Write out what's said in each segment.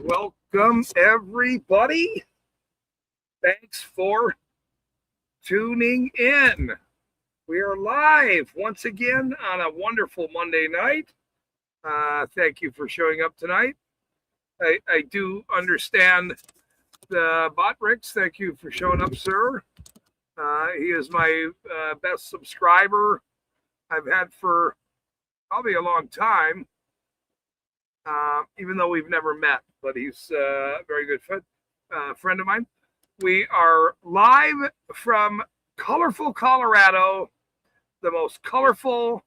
Welcome, everybody. Thanks for tuning in. We are live once again on a wonderful Monday night. Thank you for showing up tonight. I do understand the Botrix. Thank you for showing up, sir. He is my best subscriber I've had for probably a long time, even though we've never met, but he's a very good friend of mine. We are live from colorful Colorado, the most colorful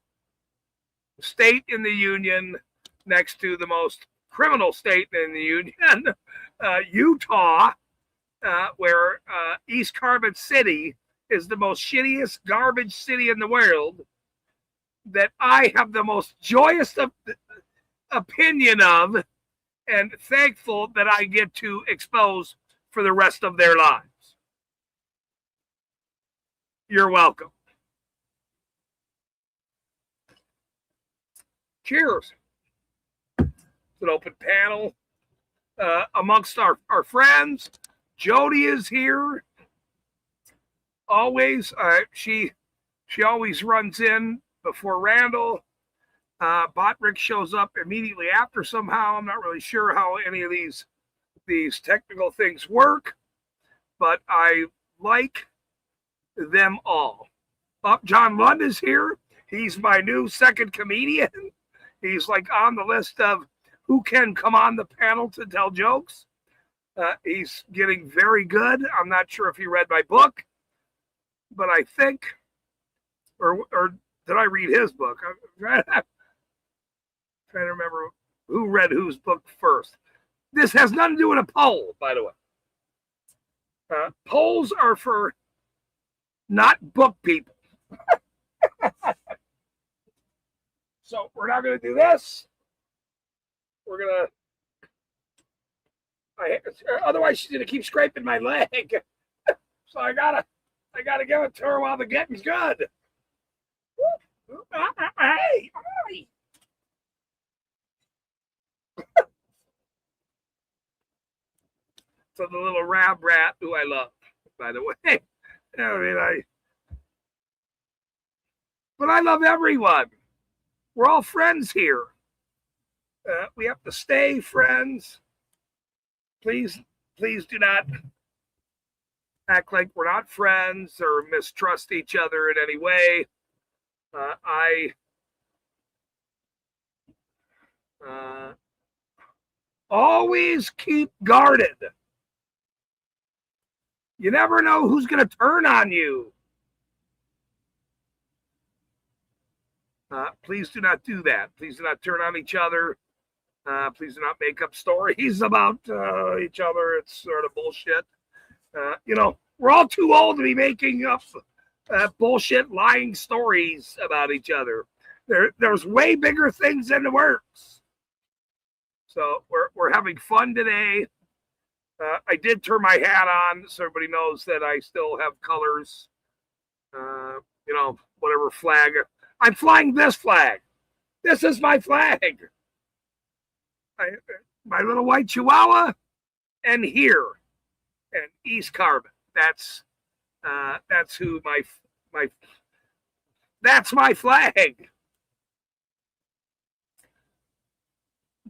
state in the union, next to the most criminal state in the union, Utah, where East Carbon City is the most shittiest garbage city in the world that I have the most joyous opinion of and thankful that I get to expose for the rest of their lives. You're welcome. Cheers. It's an open panel amongst our friends. Jody is here. Always, she always runs in before Randall. Botrick shows up immediately after somehow. I'm not really sure how any of these technical things work, but I like them all. John Lund is here. He's my new second comedian. He's like on the list of who can come on the panel to tell jokes. He's getting very good. I'm not sure if he read my book, but I think, or did I read his book? I'm trying to remember who read whose book first. This has nothing to do with a poll, by the way. Polls are for not book people. So we're not going to do this. We're going to, otherwise she's going to keep scraping my leg. So I gotta give it to her while the getting's good. Hey. So the little rab rat who I love, by the way. But I love everyone. We're all friends here. We have to stay friends. Please do not act like we're not friends or mistrust each other in any way. I always keep guarded. You never know who's going to turn on you. Please do not do that. Please do not turn on each other. Please do not make up stories about each other. It's sort of bullshit. We're all too old to be making up bullshit, lying stories about each other. There's way bigger things in the works. So we're having fun today. I did turn my hat on so everybody knows that I still have colors. Whatever flag. I'm flying this flag. This is my flag. My little white chihuahua, and here, and East Carbon. That's who that's my flag.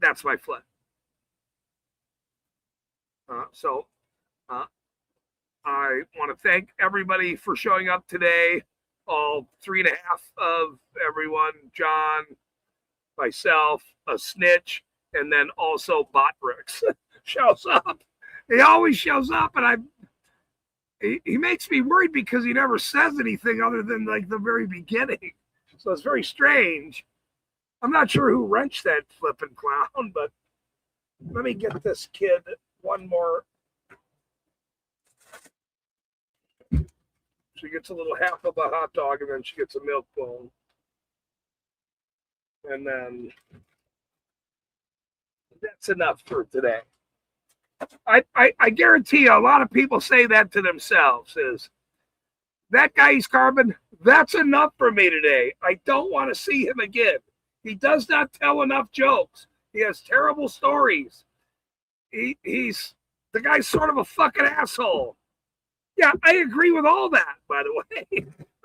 That's my flag. I want to thank everybody for showing up today. All 3.5 of everyone, John, myself, a snitch, and then also Botrix shows up. He always shows up, and he makes me worried because he never says anything other than like the very beginning. So it's very strange. I'm not sure who wrenched that flipping clown, but let me get this kid one more. She gets a little half of a hot dog, and then she gets a milk bone. And then that's enough for today. I guarantee you a lot of people say that to themselves is, that guy's Carbon, that's enough for me today. I don't want to see him again. He does not tell enough jokes. He has terrible stories. He's the guy's sort of a fucking asshole. Yeah, I agree with all that, by the way.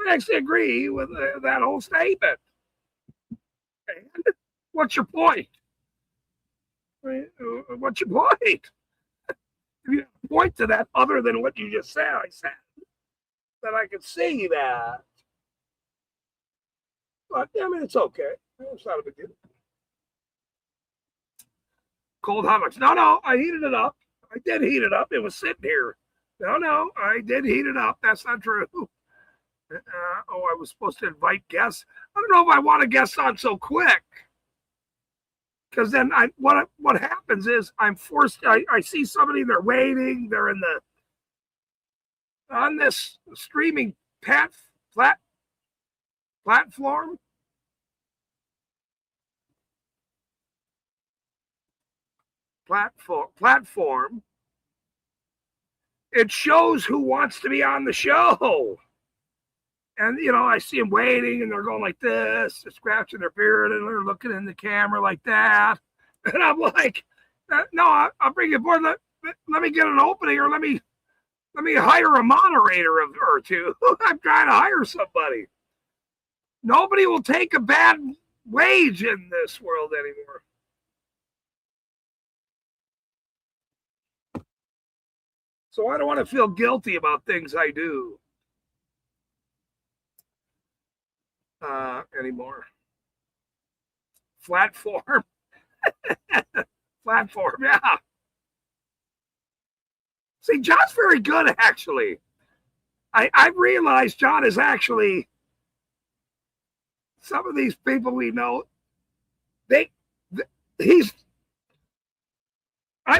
I actually agree with that whole statement. And what's your point? What's your point? If you point to that other than what you just said, I said that I could see that. But I mean, it's okay. It's not a big deal. Cold hot dogs. No, I heated it up. I did heat it up. It was sitting here. No, I did heat it up. That's not true. I was supposed to invite guests. I don't know if I want a guest on so quick. Because then what happens is I'm forced. I see somebody, they're waiting. They're on this streaming platform. It shows who wants to be on the show. And, I see them waiting and they're going like this, they're scratching their beard and they're looking in the camera like that. And I'm like, no, I'll bring you aboard. Let me get an opening, or let me hire a moderator or two. I'm trying to hire somebody. Nobody will take a bad wage in this world anymore. So I don't want to feel guilty about things I do anymore. Platform, yeah. See, John's very good, actually. I've realized John is actually, some of these people we know, I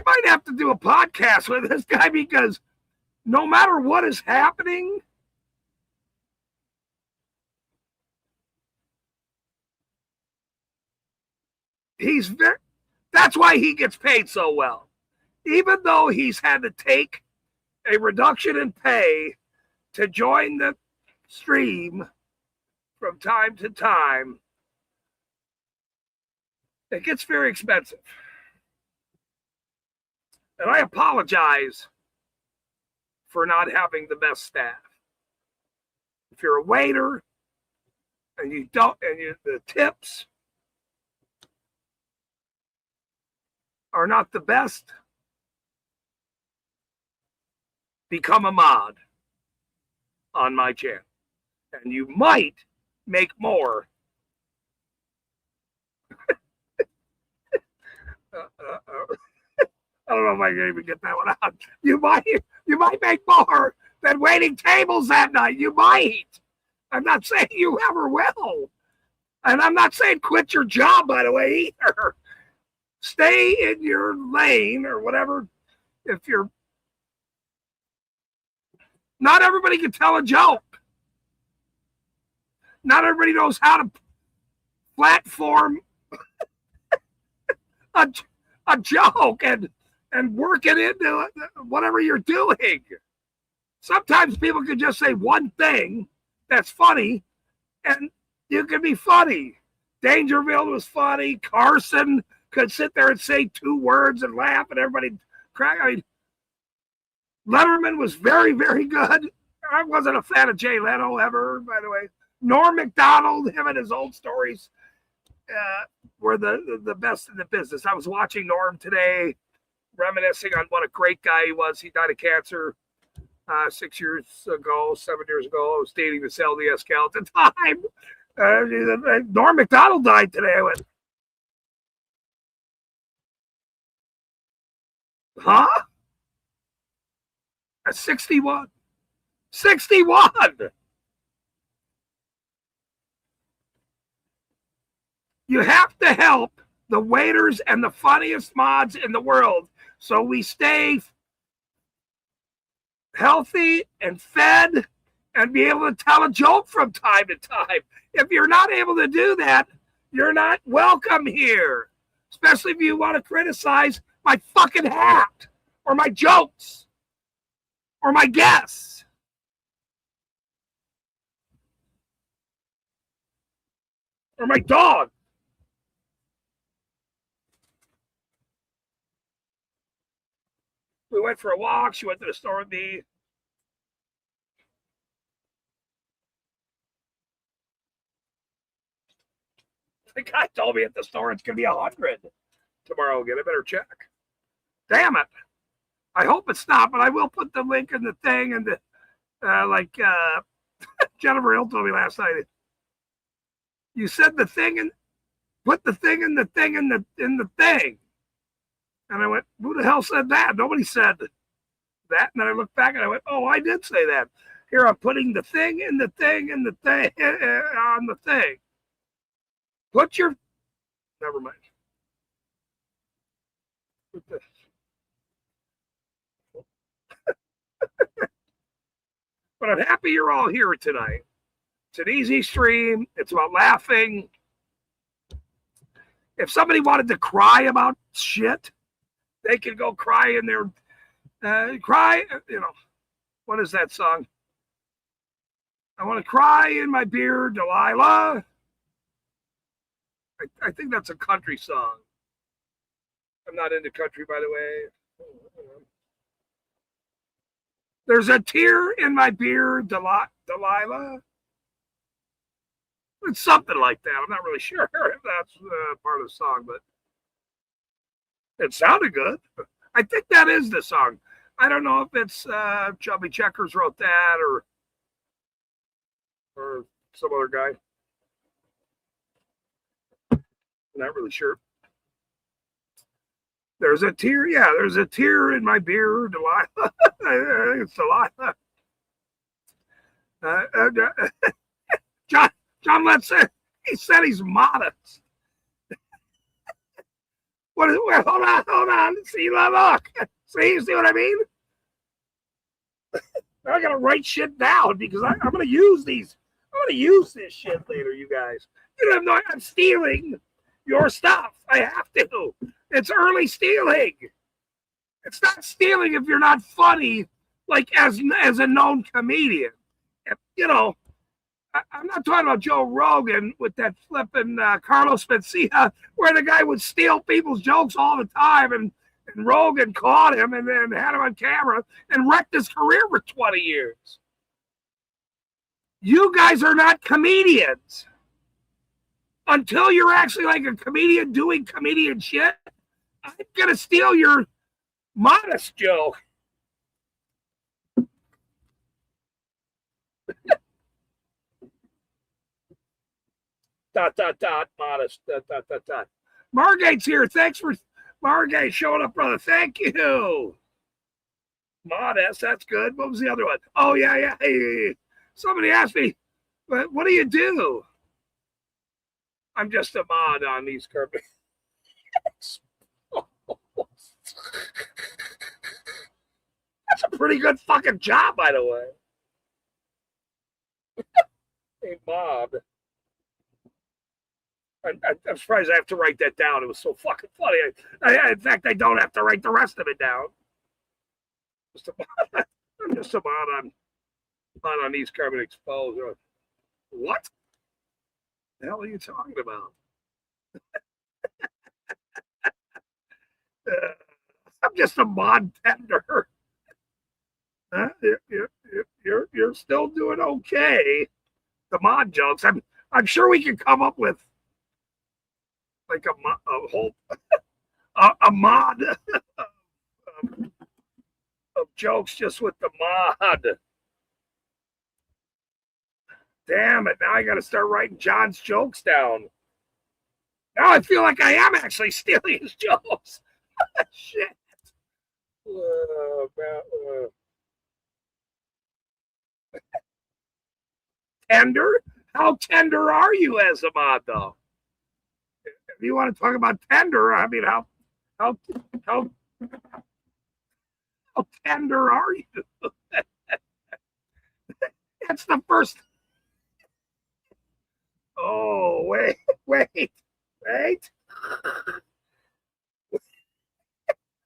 might have to do a podcast with this guy, because no matter what is happening, that's why he gets paid so well. Even though he's had to take a reduction in pay to join the stream from time to time, it gets very expensive. And I apologize for not having the best staff. If you're a waiter and the tips are not the best, become a mod on my channel, and you might make more. I don't know if I can even get that one out. You might make more than waiting tables that night. You might. I'm not saying you ever will. And I'm not saying quit your job, by the way, either. Stay in your lane or whatever. If you're... Not everybody can tell a joke. Not everybody knows how to platform a joke and work it into whatever you're doing. Sometimes people can just say one thing that's funny, and you can be funny. Dangerfield was funny. Carson could sit there and say 2 words and laugh, and everybody crack. I mean, Letterman was very, very good. I wasn't a fan of Jay Leno ever, by the way. Norm Macdonald, him and his old stories were the best in the business. I was watching Norm today, reminiscing on what a great guy he was. He died of cancer 7 years ago. I was dating this LDS gal at the time. Norm Macdonald died today. I went, huh? At 61. 61! You have to help the waiters and the funniest mods in the world so we stay healthy and fed and be able to tell a joke from time to time. If you're not able to do that, you're not welcome here. Especially if you want to criticize my fucking hat or my jokes or my guests. Or my dog. We went for a walk. She went to the store with me. The guy told me at the store it's going to be 100 tomorrow. Get a better check. Damn it. I hope it's not, but I will put the link in the thing and the Jennifer Hill told me last night. You said the thing and put the thing in the thing in the thing. And I went, who the hell said that? Nobody said that. And then I looked back and I went, oh, I did say that. Here I'm putting the thing in the thing in the thing on the thing. Put your never mind. Put this. But I'm happy you're all here tonight. It's an easy stream. It's about laughing. If somebody wanted to cry about shit, they can go cry in their cry. You know, what is that song? I want to cry in my beer, Delilah. I think that's a country song. I'm not into country, by the way. There's a tear in my beer, Delilah. It's something like that. I'm not really sure if that's part of the song, but it sounded good. I think that is the song. I don't know if it's Chubby Checkers wrote that or some other guy. I'm not really sure. There's a tear. Yeah, there's a tear in my beer, Delilah. It's Delilah. John Letts said he said he's modest. What is it? Well, hold on. See, look. See what I mean? I gotta write shit down because I'm gonna use these. I'm gonna use this shit later, you guys. You have no. I'm stealing your stuff. I have to. It's early stealing. It's not stealing if you're not funny, like as a known comedian. If, you know, I'm not talking about Joe Rogan with that flipping Carlos Mencia, where the guy would steal people's jokes all the time, and Rogan caught him and then had him on camera and wrecked his career for 20 years. You guys are not comedians. Until you're actually like a comedian doing comedian shit, I'm going to steal your modest joke. Modest. Margate's here. Thanks for Margate showing up, brother. Thank you. Modest, that's good. What was the other one? Oh, yeah. Hey. Somebody asked me, what do you do? I'm just a mod on these carpets. That's a pretty good fucking job, by the way. A mod. I'm surprised I have to write that down. It was so fucking funny. In fact, I don't have to write the rest of it down. I'm just a mod on East Carbon Exposed. What the hell are you talking about? I'm just a mod tender. You're still doing okay. The mod jokes. I'm sure we can come up with like a whole a mod of jokes just with the mod. Damn it! Now I got to start writing John's jokes down. Now I feel like I am actually stealing his jokes. Shit. Tender? How tender are you as a mod, though? If you want to talk about tender, I mean, how tender are you? That's the first. Oh, wait.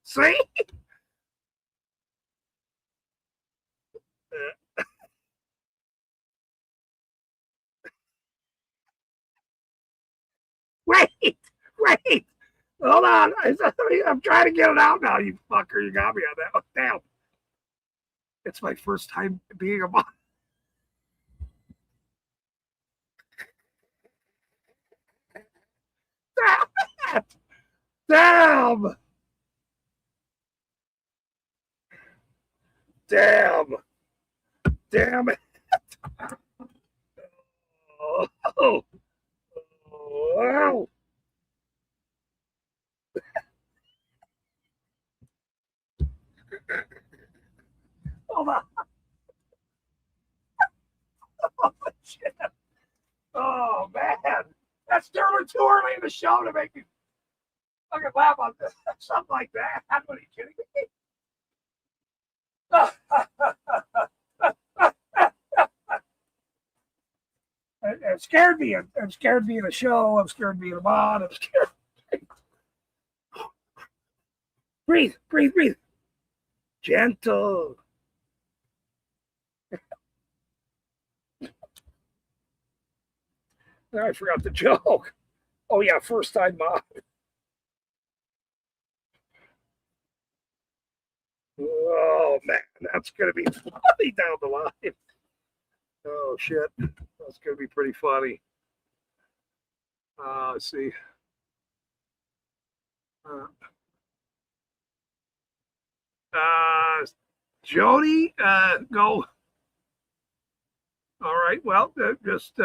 See? Wait. Hold on. I'm trying to get it out now, you fucker. You got me on that. Oh, damn. It's my first time being a mom. Damn. Damn. Damn it. Oh. Oh. Wow. Hold on. Oh, shit. Oh, man. That's too early in the show to make me fucking laugh on this. Something like that. What are you kidding me? It scared me. I'm scared being a show. I'm scared being a mod. I'm scared. Breathe, breathe, breathe. Gentle. I forgot the joke. Oh, yeah, first time mod. Oh, man, that's going to be funny down the line. Oh, shit. That's going to be pretty funny. Let's see. Jody, go. All right. Well, just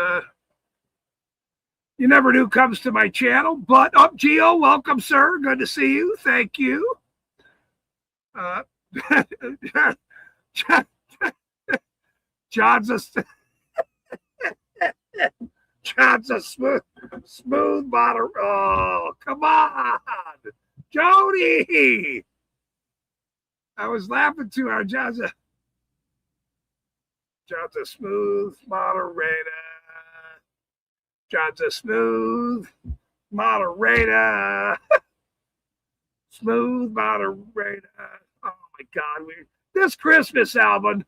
you never knew comes to my channel, but up, Gio, welcome, sir. Good to see you. Thank you. John's a smooth model. Oh, come on, Jody. I was laughing too hard. John's a smooth moderator. John's a smooth moderator. Smooth moderator. Oh my God. This Christmas album.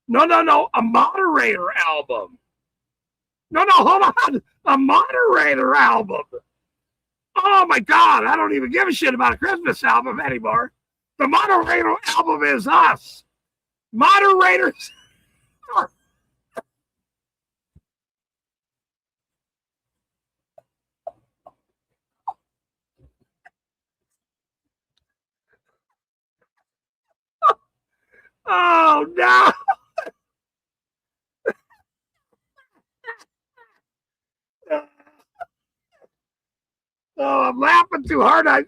No. A moderator album. No, hold on. A moderator album. Oh my God. I don't even give a shit about a Christmas album anymore. The moderator album is us. Moderators. Oh no. Oh, I'm laughing too hard. I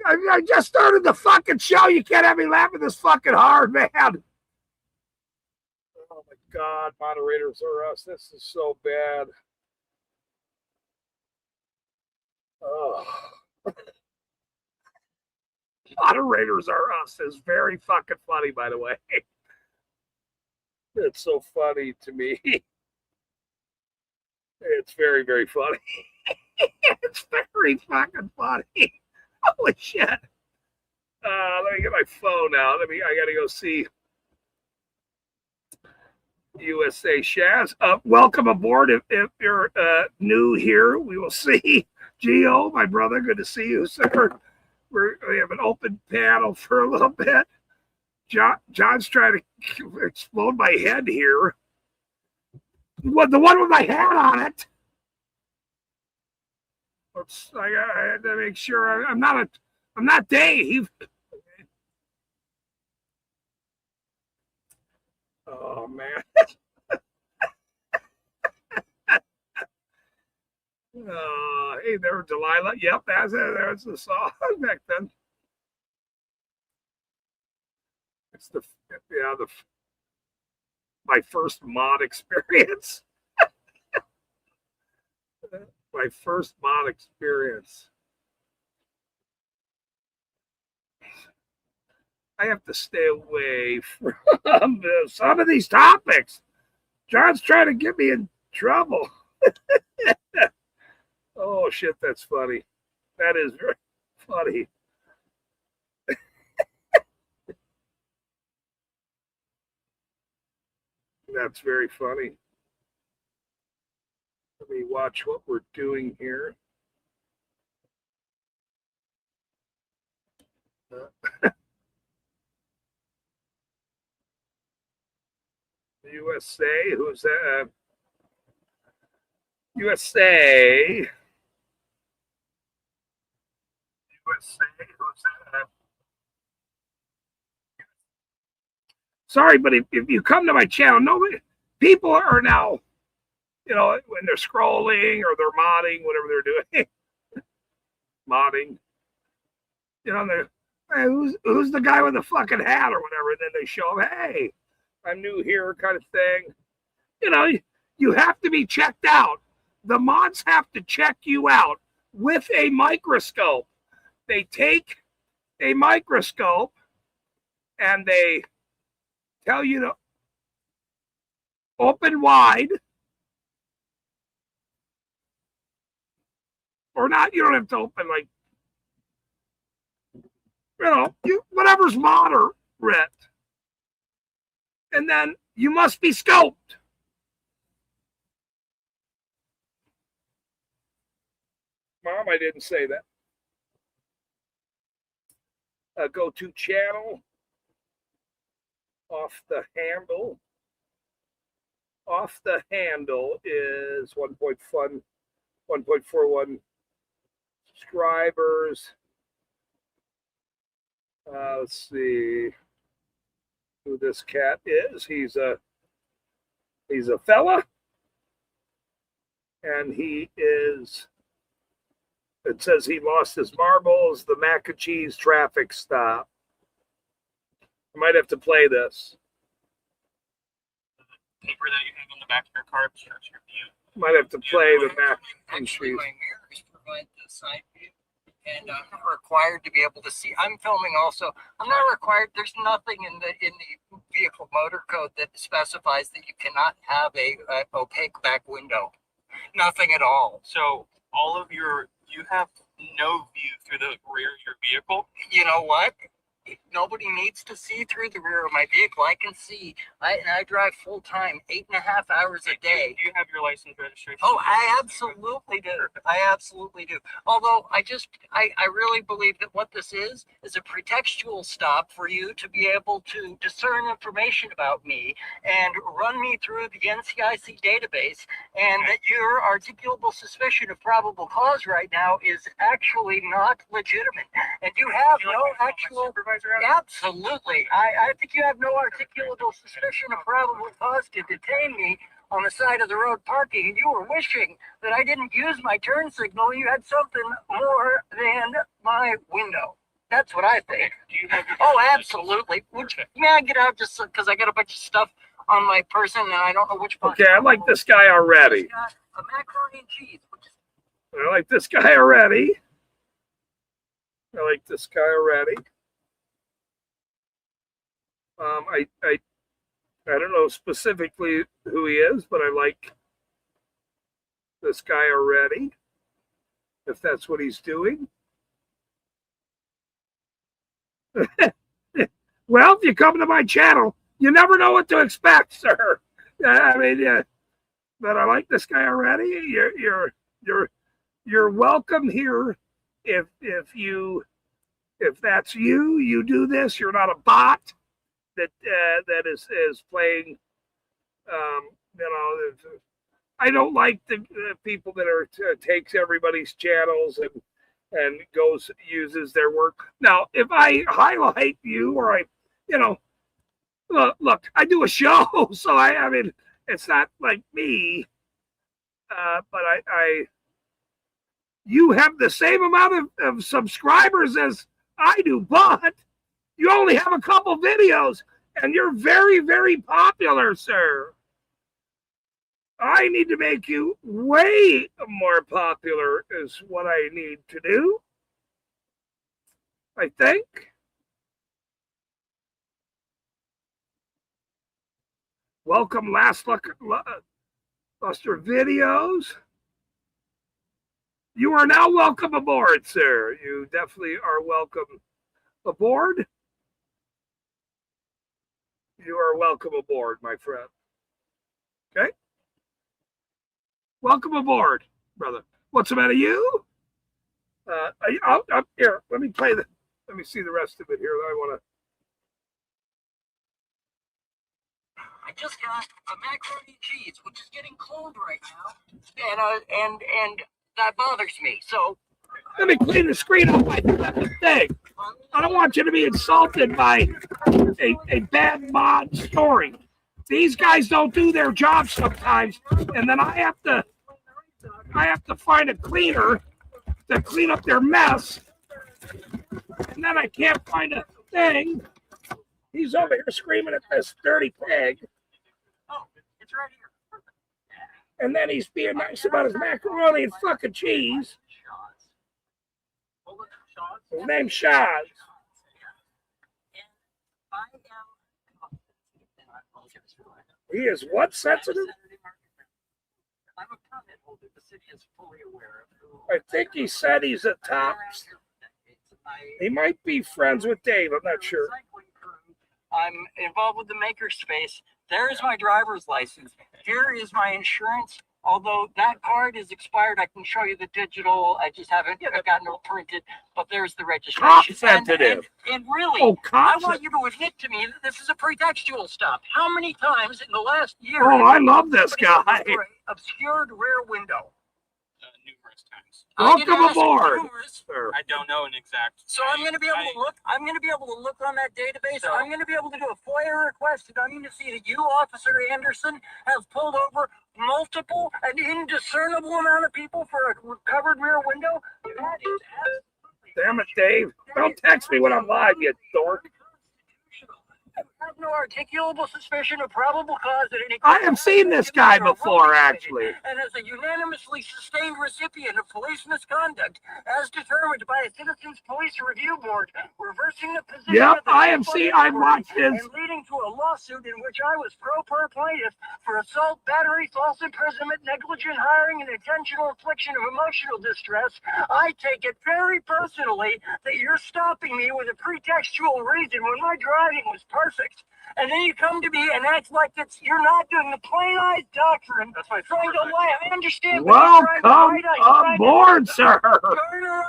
just started the fucking show. You can't have me laughing this fucking hard, man. Oh my God, moderators are us. This is so bad. Oh. Moderators are us is very fucking funny, by the way. It's so funny to me. It's very, very funny. It's very fucking funny. Holy shit. Let me get my phone out. I gotta go see USA Shaz. Welcome aboard. If you're new here, we will see Gio, my brother. Good to see you, sir. We have an open panel for a little bit. John's trying to explode my head here. What, the one with my hat on it? I had to make sure I'm not Dave. Oh man. Hey there, Delilah. Yep, there's the song back then. It's my first mod experience. My first mod experience. I have to stay away from some of these topics. John's trying to get me in trouble. Oh shit, that's funny. That is very funny. That's very funny. Let me watch what we're doing here. USA, who's that? USA. USA, who's that? Sorry, but if you come to my channel, nobody, people are now, when they're scrolling or they're modding, whatever they're doing, modding, they're, hey, who's the guy with the fucking hat or whatever? And then they show them, hey, I'm new here, kind of thing. You have to be checked out. The mods have to check you out with a microscope. They take a microscope and they tell you to open wide, or not. You don't have to open like, whatever's moderate, and then you must be scoped. Mom, I didn't say that. Go to channel, off the handle. Off the handle is 1.41 subscribers. Let's see who this cat is. He's a fella, and he is. It says he lost his marbles, the mac and cheese traffic stop. I might have to play this. The paper that you have in the back of your car obstructs your view. Might have to play the mac and Actually, cheese. my mirrors provide the side view, and I'm not required to be able to see. I'm filming also. I'm not required. There's nothing in the vehicle motor code that specifies that you cannot have a opaque back window. Nothing at all. So you have no view through the rear of your vehicle. You know what? Nobody needs to see through the rear of my vehicle. I can see. I drive full time, 8.5 hours a day. Do you have your license registration? Oh, I absolutely do. I absolutely do. Although I really believe that what this is a pretextual stop for you to be able to discern information about me and run me through the NCIC database, and that your articulable suspicion of probable cause right now is actually not legitimate. And you have no actual... Absolutely. I think you have no articulable suspicion of probable cause to detain me on the side of the road parking, and you were wishing that I didn't use my turn signal. You had something more than my window. That's what I think. Do you have absolutely. May I get out just because I got a bunch of stuff on my person and I don't know which one. Okay, I like this guy already. A macaroni and cheese. I like this guy already. I don't know specifically who he is, but I like this guy already, if that's what he's doing. Well, if you come to my channel, you never know what to expect, sir. I mean, yeah, but I like this guy already. You're welcome here. If that's you, you do this. You're not a bot that is playing. I don't like the people that are takes everybody's channels and uses their work. Now, if I highlight you or look, I do a show, so I mean, it's not like me, but you have the same amount of subscribers as I do, but you only have a couple videos, and you're very, very popular, sir. I need to make you way more popular is what I need to do, I think. Welcome, Last Luster Videos. You are now welcome aboard, sir. You definitely are welcome aboard. You are welcome aboard, my friend. Okay? Welcome aboard, brother. What's the matter, you? Here, let me play the. Let me see the rest of it here. I want to. I just got a macaroni and cheese, which is getting cold right now, and that bothers me. So Let me clean the screen off my thing. I don't want you to be insulted by a bad mod story. These guys don't do their job sometimes, and then I have to find a cleaner to clean up their mess, and then I can't find a thing. He's over here screaming at this dirty pig. oh, it's right here. And then he's being nice about his macaroni and fucking cheese. His name's Shaz. He is what sensitive? I'm a permit holder. The city is fully aware of who. I think he said he's a top. He might be friends with Dave. I'm not sure. I'm involved with the makerspace. There is my driver's license. Here is my insurance. Although that card is expired, I can show you the digital. I just haven't gotten it printed. But there's the registration. Cop sensitive. And really, Oh, I want you to admit to me that this is a pretextual stop. How many times in the last year? Oh, I love this guy. Obscured rear window. Numerous times. Welcome aboard. Sir. I don't know an exact. So I'm going to be able to look. I'm going to be able to look on that database. So, I'm going to be able to do a FOIA request, and I'm going to see that you, Officer Anderson, have pulled over multiple and indiscernible amount of people for a covered rear window. That is absolutely. Damn it, Dave. Don't text me when I'm live, you dork. I have no articulable suspicion of probable cause at any. I have seen this guy before, actually. And as a unanimously sustained recipient of police misconduct, as determined by a Citizens Police Review Board, reversing the position Yep, of the I have seen. I watched his. and leading to a lawsuit in which I was pro per plaintiff for assault, battery, false imprisonment, negligent hiring, and intentional infliction of emotional distress. I take it very personally that you're stopping me with a pretextual reason when my driving was perfect. And then you come to me and act like you're not doing the plain eyes doctrine. That's my Trying to lie. I understand. Welcome aboard, sir. Garner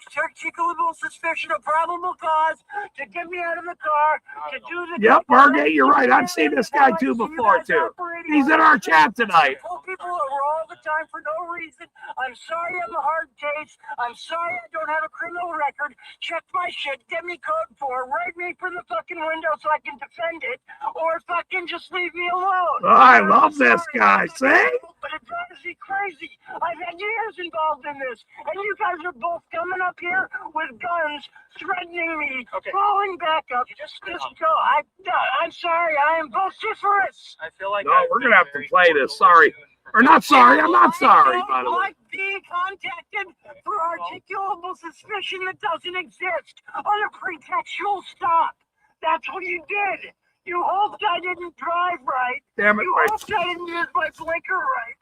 articulable suspicion of probable cause to get me out of the car to do the. Yep, Margate, you're right. I've seen this guy too before too. He's in our chat tonight. Pull people over all the time for no reason. I'm sorry I'm a hard case. I'm sorry I don't have a criminal record. Check my shit. Get me code 4. Write me for the fucking window so I can defend it, or fucking just leave me alone. I love this guy. See? But it drives me crazy. I've had years involved in this, and you guys are both coming up here with guns, threatening me, falling back up. Just go. I'm sorry. I am vociferous. I feel like. No, we're gonna have to play this. Sorry. Or not sorry. I'm not sorry, by the way. Like being contacted for articulable suspicion that doesn't exist on a pretextual stop. That's what you did. You hoped I didn't drive right. Damn it, You right. hoped I didn't use my blinker right.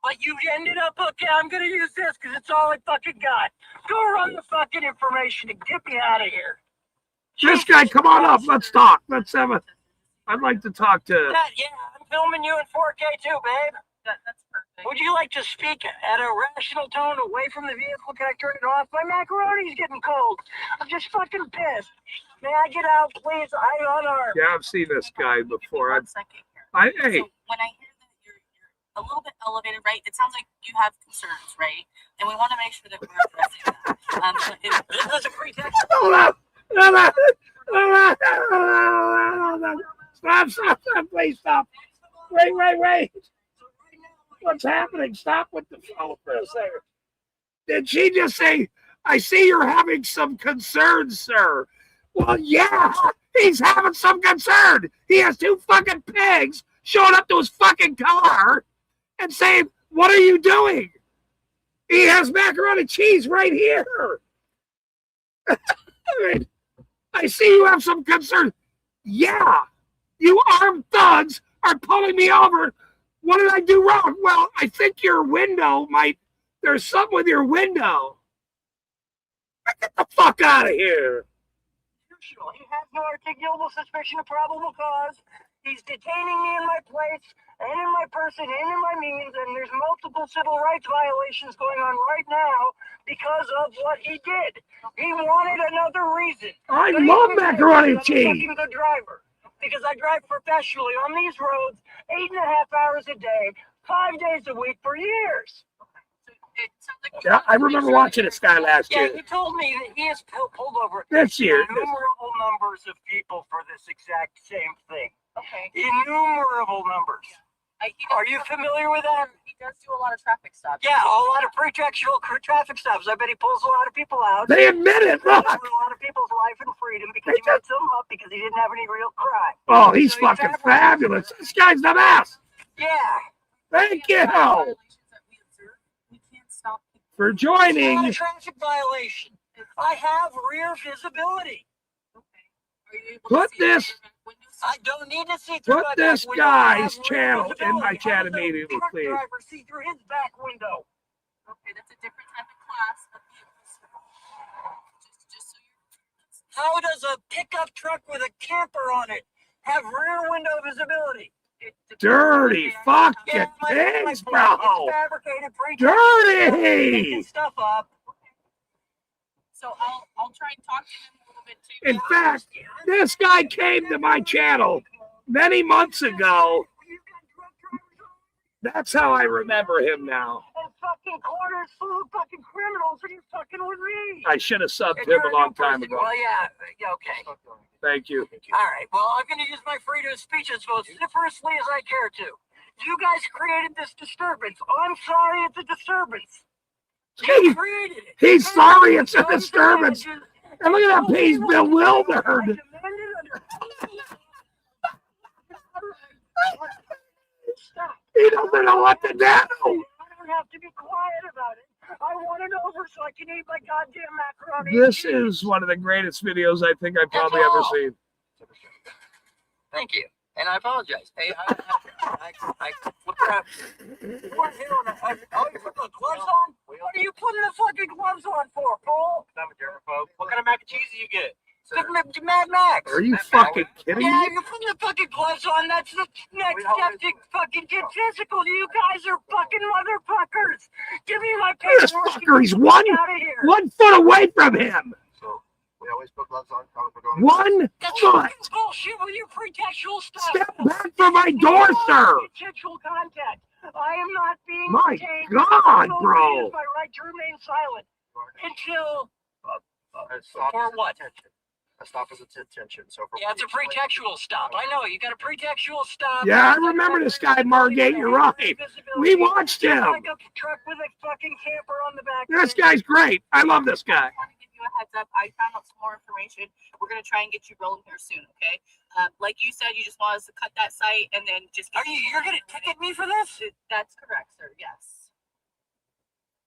But you ended up, okay, I'm going to use this because it's all I fucking got. Go run the fucking information and get me out of here. This guy, come on up. Let's talk. Let's have a. I'd like to talk to. Yeah, I'm filming you in 4K too, babe. That's perfect. Would you like to speak at a rational tone away from the vehicle? Can I turn it off? My macaroni's getting cold. I'm just fucking pissed. May I get out, please? I unarmed. Yeah, I've seen this guy before. One second here. Hey. So when I hear that you're a little bit elevated, right? It sounds like you have concerns, right? And we want to make sure that we're addressing that. This is a pretext. Stop, please stop. Wait. What's happening? Stop with the phone for a second. Did she just say, I see you're having some concerns, sir? Well, yeah, he's having some concern. He has 2 fucking pigs showing up to his fucking car and saying, what are you doing? He has macaroni and cheese right here. I see you have some concern. Yeah, you armed thugs are pulling me over. What did I do wrong? Well, I think your window there's something with your window. Get the fuck out of here. He has no articulable suspicion of probable cause. He's detaining me in my place and in my person and in my means, and there's multiple civil rights violations going on right now because of what he did. He wanted another reason. I But he love didn't macaroni I'm and cheese. a fucking good driver because I drive professionally on these roads 8.5 hours a day, 5 days a week for years. So it sounds like Yeah, I remember watching this guy last Yeah, year. he told me that he has pulled over This year. innumerable numbers of people for this exact same thing. okay. Innumerable numbers. Are you familiar with that? He does do a lot of traffic stops. Yeah, a lot of pretextual traffic stops. I bet he pulls a lot of people out. They admit it. Look. A lot of people's life and freedom because he messed them up because he didn't have any real crime. Oh, he's So he fucking fabricated- fabulous. This guy's the best. Yeah. Thank you Violations that we observe, we can't stop people. for It's not a joining. traffic violation. I have rear visibility. Okay. Are you able Put to see through this- your back windows? I don't need to see through Put my this back window. I guy's have rear channel in visibility. my chat How does a immediately, truck please. driver see through his back window? Okay, that's a different type of class of vehicles. Just so you're. How does a pickup truck with a camper on it have rear window visibility? Dirty fucking my pigs, point. bro. It's fabricated, Dirty. making stuff up. So I'll try and talk to him a little bit too. In fact, this guy came to my channel many months ago. That's how I remember him now. And fucking corners full of fucking criminals, and you're fucking with me. I should have subbed And him you're a long new time person. ago. Well, yeah, okay. Thank you. All right. Well, I'm going to use my freedom of speech as vociferously as I care to. You guys created this disturbance. I'm sorry it's a disturbance. You created it. He's sorry it's a So I'm disturbance. saying And look at that, he's bewildered. I demanded under- Stop. He doesn't know what to do. I don't have to be quiet about it. I want it over so I can eat my goddamn macaroni. and This cheese. is one of the greatest videos I think I've probably That's ever all. seen. Thank you. And I apologize. Hey, look at you weren't here when oh, you put the gloves on? What are you putting the fucking gloves on for, Paul? I'm a germaphobe. What kind of mac and cheese do you get? The Mad Max. Are you fucking kidding Yeah, me? you're putting the fucking gloves on. That's the next step to fucking get physical. You guys are fucking motherfuckers. Give me my This paperwork. fucker, he's one out of here. 1 foot away from him. So we always put gloves on. We're going 1 That's foot. fucking bullshit with your pretextual stuff. Step back from my door, sir. Sexual contact. I am not being My detained. God, So bro. it is my right to remain silent until stop For is a what? detention. A stop is a detention. So for yeah, it's a pretextual stop. I know you got a pretextual stop. Yeah, I remember this guy, Margate. You're right. We watched Just him. like a truck with a fucking camper on the back. This guy's great. I love this guy. I want to give you a heads up. I found out some more information. We're gonna try and get you rolling here soon, okay? Like you said, you just want us to cut that site and then just. Are you're gonna ticket me for this? That's correct, sir. Yes.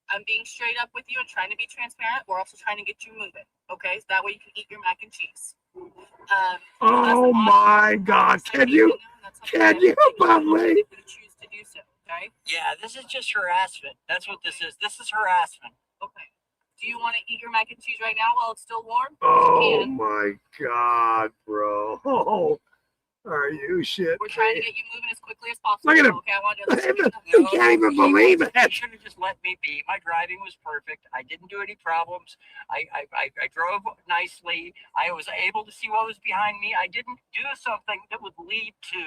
I'm being straight up with you and trying to be transparent. We're also trying to get you moving, okay? So that way you can eat your mac and cheese. Oh my God. Can you believe? We choose to do so, okay? Yeah, this is just harassment. That's what this is. This is harassment. Okay. Do you want to eat your mac and cheese right now while it's still warm? Oh And my God, bro. Oh, are you shit? we're trying to get you moving as quickly as possible. Look at him. Okay, I want to. You can't even believe You it. should have just let me be. My driving was perfect. I didn't do any problems. I drove nicely. I was able to see what was behind me. I didn't do something that would lead to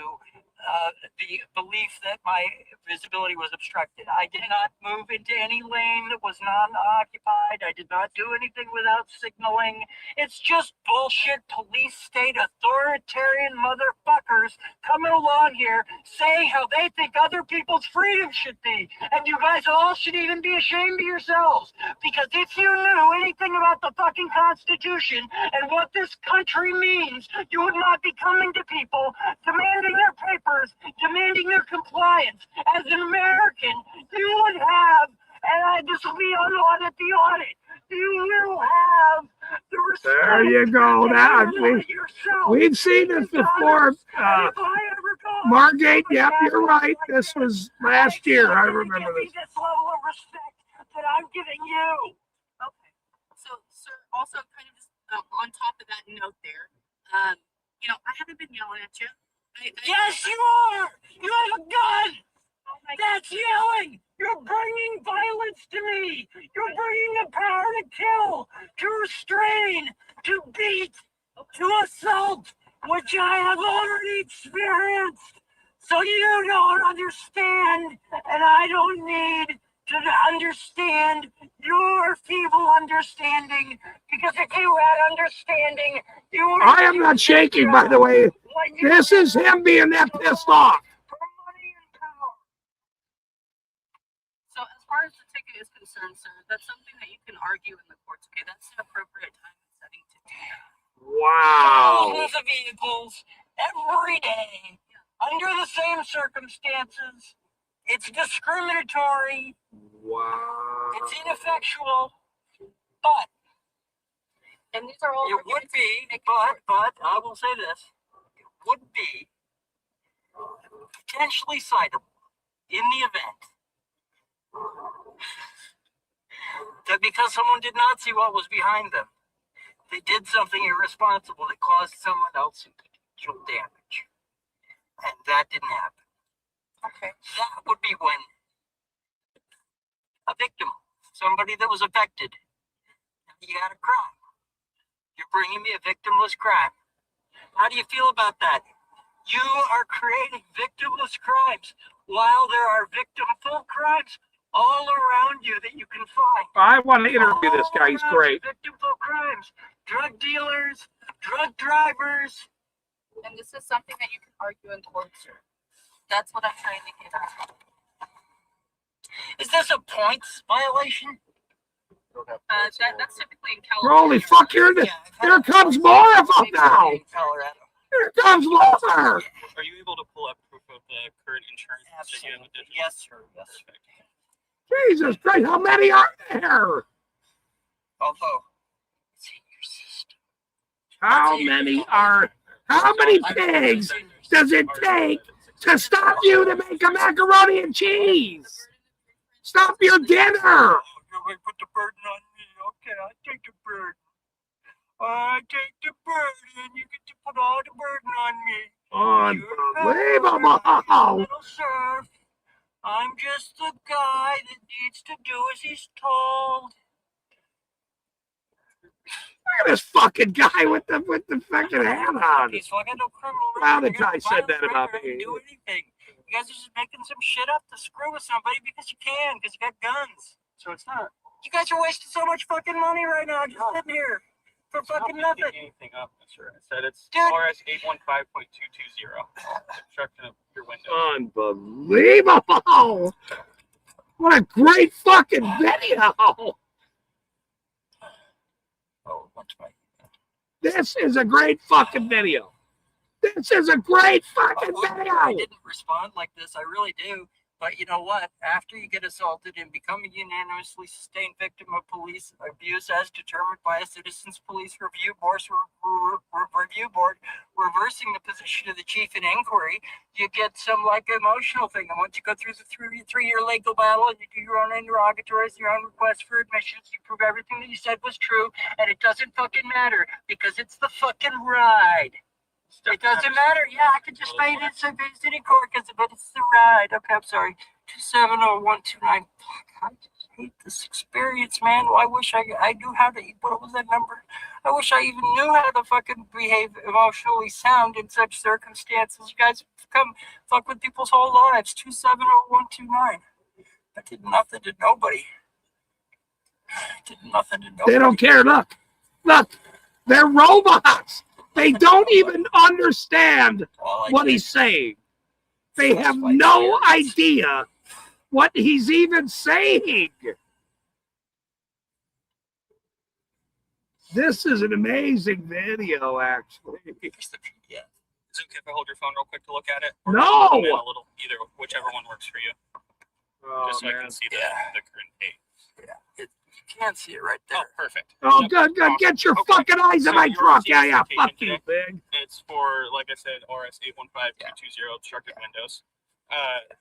the belief that my visibility was obstructed. I did not move into any lane that was non-occupied. I did not do anything without signaling. It's just bullshit police state authoritarian motherfuckers coming along here saying how they think other people's freedom should be. And you guys all should even be ashamed of yourselves. Because if you knew anything about the fucking Constitution and what this country means, you would not be coming to people demanding their papers, demanding their compliance. As an American, you would have, and this will be on audit the audit, you will have the respect. There you go. That we've seen this before. Margate, yep, you're right. This was last year. I remember this. This level of respect that I'm giving you. Okay. So, sir, also kind of just on top of that note there, I haven't been yelling at you. Yes, you are! You have a gun! Oh my That's yelling! You're bringing violence to me! You're bringing the power to kill, to restrain, to beat, to assault, which I have already experienced. So you don't understand, and I don't need to understand your feeble understanding, because if you had understanding, you would. I am not shaking, by the way. This is him being that pissed off. For money and power. So as far as the ticket is concerned, sir, that's something that you can argue in the courts. Okay, that's the appropriate time and setting to do that. Wow. Thousands of vehicles every day under the same circumstances. It's discriminatory. Wow. It's ineffectual. But And these are all it would arguments be, you make in but court. I will say this, it would be potentially citable in the event that because someone did not see what was behind them, they did something irresponsible that caused someone else potential damage. And that didn't happen. Okay. That would be when a victim, somebody that was affected, you had a crime. You're bringing me a victimless crime. How do you feel about that? You are creating victimless crimes while there are victimful crimes all around you that you can find. I want to interview this guy. He's great. Victimful crimes, drug dealers, drug drivers. And this is something that you can argue in court, sir. That's what I'm trying to get at. Is this a points violation? Don't have That's typically in California. Holy fuck, here comes more of them now. In Colorado. Here comes more. Are you able to pull up proof of the current insurance that you have with Absolutely. Digital? Yes, sir. Yes, sir. Jesus Christ, how many are there? Although it's in your system. How many pigs does it take to stop you to make a macaroni and cheese? Stop your dinner. You're going to put the burden on me. Okay, I'll take the burden. I take the burden. You get to put all the burden on me. Unbelievable. Little serf. I'm just the guy that needs to do as he's told. Look at this fucking guy with the fucking hat on. He's fucking no criminal Well, the record. guy You said that violence about record, me. Do anything. You guys are just making some shit up to screw with somebody because you can, because you got guns. So it's not. You guys are wasting so much fucking money right now just sitting here for fucking nothing. Anything up, sir. I said it's Dude. RS 815.220. Obstruction of your window. Unbelievable. What a great fucking video. Oh, what's my... This is a great fucking video. This is a great fucking video. I didn't respond like this. I really do. But you know what? After you get assaulted and become a unanimously sustained victim of police abuse as determined by a Citizens Police Review Board, reversing the position of the chief in inquiry, you get some like emotional thing. And once you go through the three-year legal battle and you do your own interrogatories, your own requests for admissions, you prove everything that you said was true, and it doesn't fucking matter because it's the fucking ride. It doesn't matter. Yeah, I could just say it in city court, but it's the ride. Okay, I'm sorry. 270-129. Fuck, I just hate this experience, man. I wish I knew how to. What was that number? I wish I even knew how to fucking behave emotionally sound in such circumstances. You guys come fuck with people's whole lives. 270-129. I did nothing to nobody. They don't care. Look, they're robots. They don't even understand what he's saying. They have no idea what he's even saying. This is an amazing video, actually. Yeah. Is it okay if I hold your phone real quick to look at it? No! Zoom in a little, either, whichever one works for you. Oh, Just so I can see the current date. Yeah, you can't see it right there. Oh, perfect. Oh, good. Get your fucking eyes in my truck. Yeah, fuck you, big. It's for, like I said, RS 815-220 obstructed windows.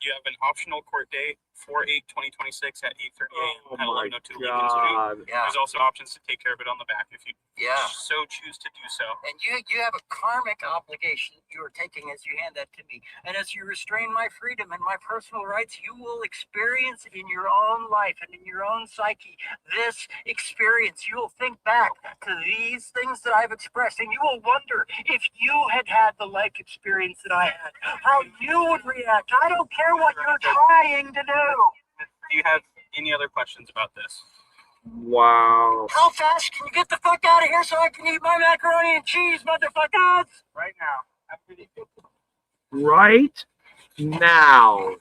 You have an optional court date 4/8/2026 at 8:30 Oh a.m. at my 1102 Lincoln Street. God. Yeah. There's also options to take care of it on the back if you Yeah. so choose to do so. And you have a karmic obligation you are taking as you hand that to me. And as you restrain my freedom and my personal rights, you will experience in your own life and in your own psyche this experience. You will think back to these things that I've expressed, and you will wonder if you had had the life experience that I had, how you would react. I don't care what you're trying to do. Do you have any other questions about this? Wow. How fast can you get the fuck out of here so I can eat my macaroni and cheese, motherfuckers? Right now. I'm pretty good. Right now.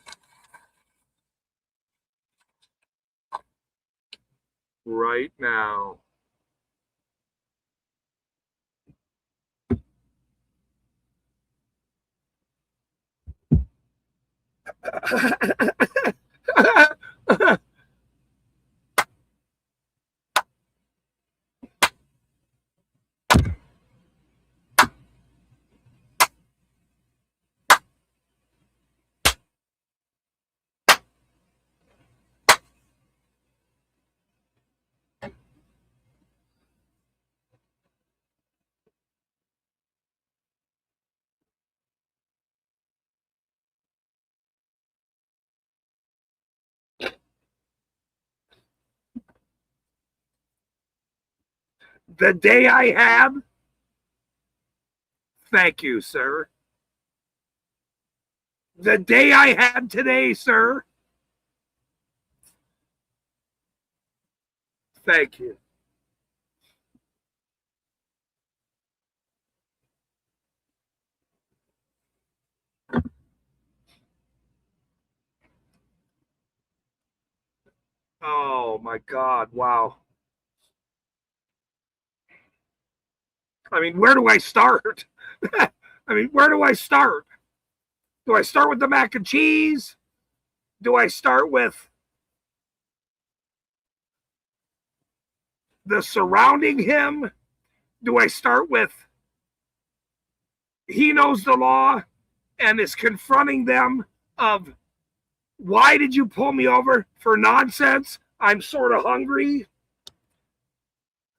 Right now. The day I had. Thank you, sir. The day I had today, sir. Thank you. Oh my God, wow. I mean, where do I start? I mean, where do I start? Do I start with the mac and cheese? Do I start with the surrounding him? Do I start with he knows the law and is confronting them of why did you pull me over for nonsense? I'm sort of hungry.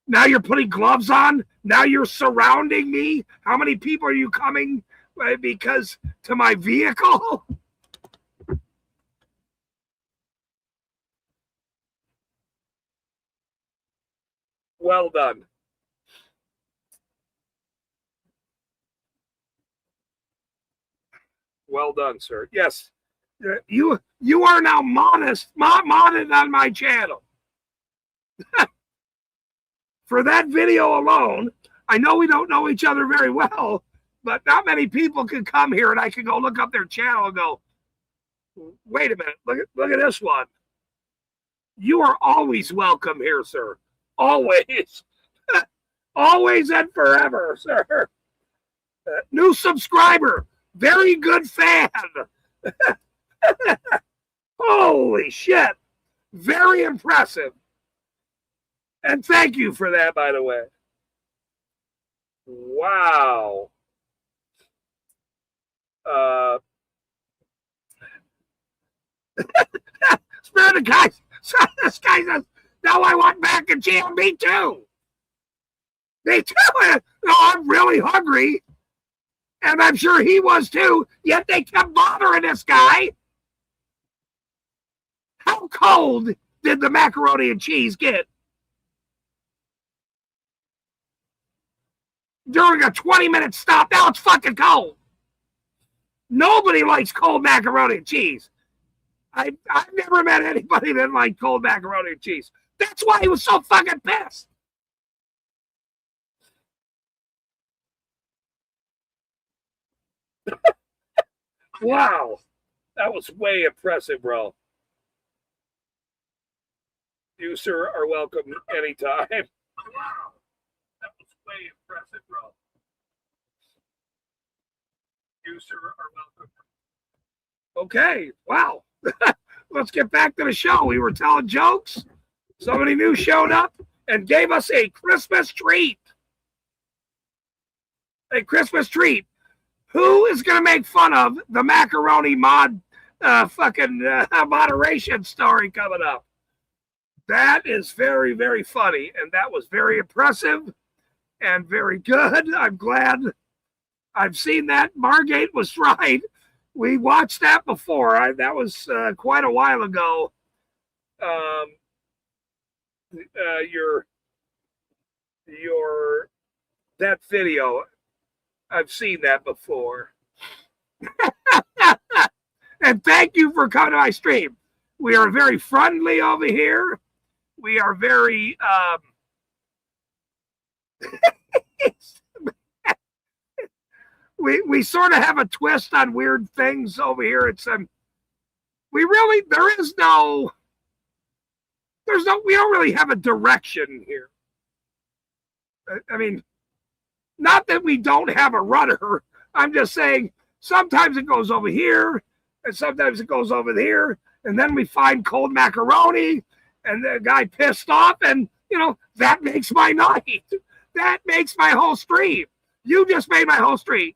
Now you're putting gloves on. Now you're surrounding me. How many people are you coming because to my vehicle? Well done. Well done, sir. Yes, you are now modded on my channel. For that video alone, I know we don't know each other very well, but not many people can come here and I can go look up their channel and go, wait a minute, look at this one. You are always welcome here, sir. Always. Always and forever, sir. New subscriber. Very good fan. Holy shit. Very impressive. And thank you for that, by the way. Wow. Spirit of guys. This guy says, now I want mac and cheese. Me too. Me too. No, I'm really hungry. And I'm sure he was too. Yet they kept bothering this guy. How cold did the macaroni and cheese get? During a 20-minute stop, now it's fucking cold. Nobody likes cold macaroni and cheese. I've never met anybody that liked cold macaroni and cheese. That's why he was so fucking pissed. Wow. That was way impressive, bro. You, sir, are welcome anytime. Wow. That was way impressive, bro. You, sir, are welcome. Okay. Wow. Let's get back to the show. We were telling jokes. Somebody new showed up and gave us a Christmas treat. A Christmas treat. Who is going to make fun of the macaroni mod moderation story coming up. That is very, very funny. And that was very impressive and very good. I'm glad I've seen that. Margate was right. We watched that before. That was quite a while ago. Your that video. I've seen that before. And thank you for coming to my stream. We are very friendly over here. We are very we sort of have a twist on weird things over here. It's we don't really have a direction here. I mean, not that we don't have a rudder. I'm just saying sometimes it goes over here and sometimes it goes over there. And then we find cold macaroni and the guy pissed off. And, that makes my night. That makes my whole stream. You just made my whole stream.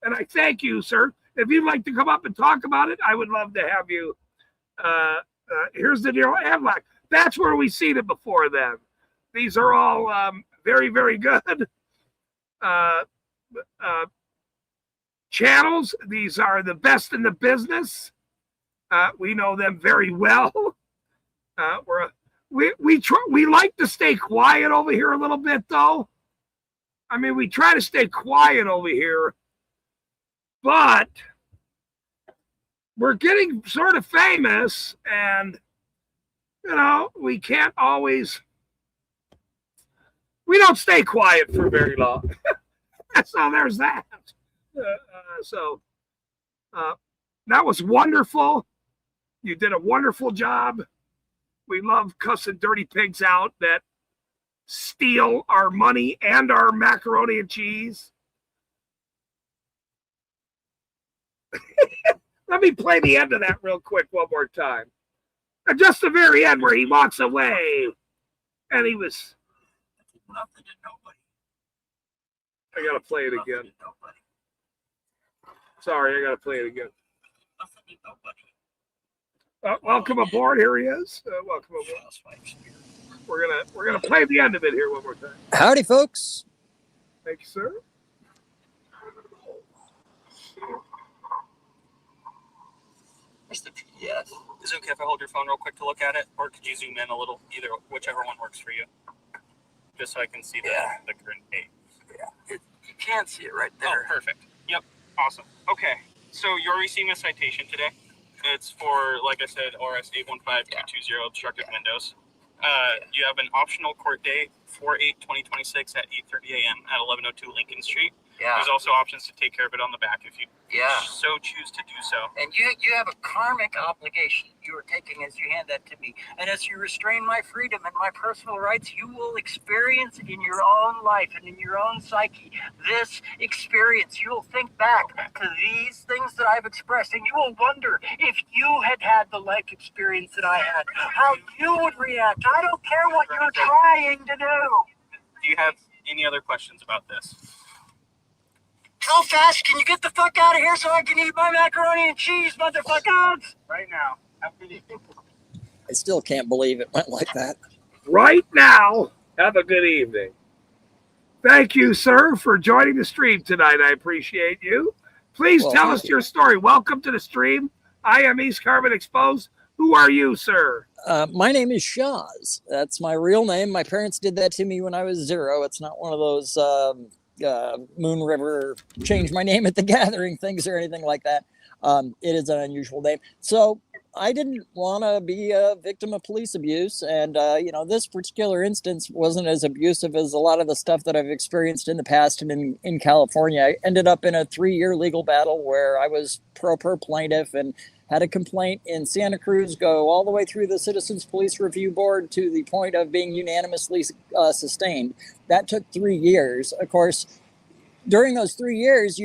And I thank you, sir. If you'd like to come up and talk about it, I would love to have you. Here's the deal. Avlac. That's where we seen it before then. These are all very, very good channels. These are the best in the business. We know them very well. We like to stay quiet over here a little bit, though. I mean, we try to stay quiet over here, but we're getting sort of famous, and we can't always. We don't stay quiet for very long. So there's that. That was wonderful. You did a wonderful job. We love cussing dirty pigs out that steal our money and our macaroni and cheese. Let me play the end of that real quick one more time. Just the very end where he walks away and he was. Nothing to nobody. I gotta play it again. Sorry, I gotta play it again. Nothing to nobody. Welcome aboard. Here he is. Welcome aboard. We're gonna play the end of it here one more time. Howdy, folks. Thank you, sir. Where's the PDF? Is it okay if I hold your phone real quick to look at it, or could you zoom in a little? Either, whichever one works for you, just so I can see the current date. Yeah, you can see it right Oh, there. perfect. Yep, awesome. Okay, so you're receiving a citation today. It's for, like I said, RS 815220 obstructed windows. You have an optional court date, 4/8/2026 at 8:30 a.m. at 1102 Lincoln Street. Yeah, There's also options to take care of it on the back if you yeah. so choose to do so. And you have a karmic obligation you are taking as you hand that to me. And as you restrain my freedom and my personal rights, you will experience in your own life and in your own psyche this experience. You will think back to these things that I've expressed, and you will wonder if you had had the like experience that I had, how you would react. I don't care what you're trying to do. Do you have any other questions about this? How fast can you get the fuck out of here so I can eat my macaroni and cheese, motherfuckers? Right now. Have a good evening. I still can't believe it went like that. Right now, have a good evening. Thank you, sir, for joining the stream tonight. I appreciate you. Please tell us your story. Welcome to the stream. I am East Carbon Exposed. Who are you, sir? My name is Shaz. That's my real name. My parents did that to me when I was 0. It's not one of those Moon River change my name at the gathering things or anything like that. It is an unusual name. So I didn't want to be a victim of police abuse. And, this particular instance wasn't as abusive as a lot of the stuff that I've experienced in the past and in California. I ended up in a 3-year legal battle where I was pro per plaintiff and had a complaint in Santa Cruz go all the way through the Citizens Police Review Board to the point of being unanimously sustained. That took 3 years. Of course, during those 3 years,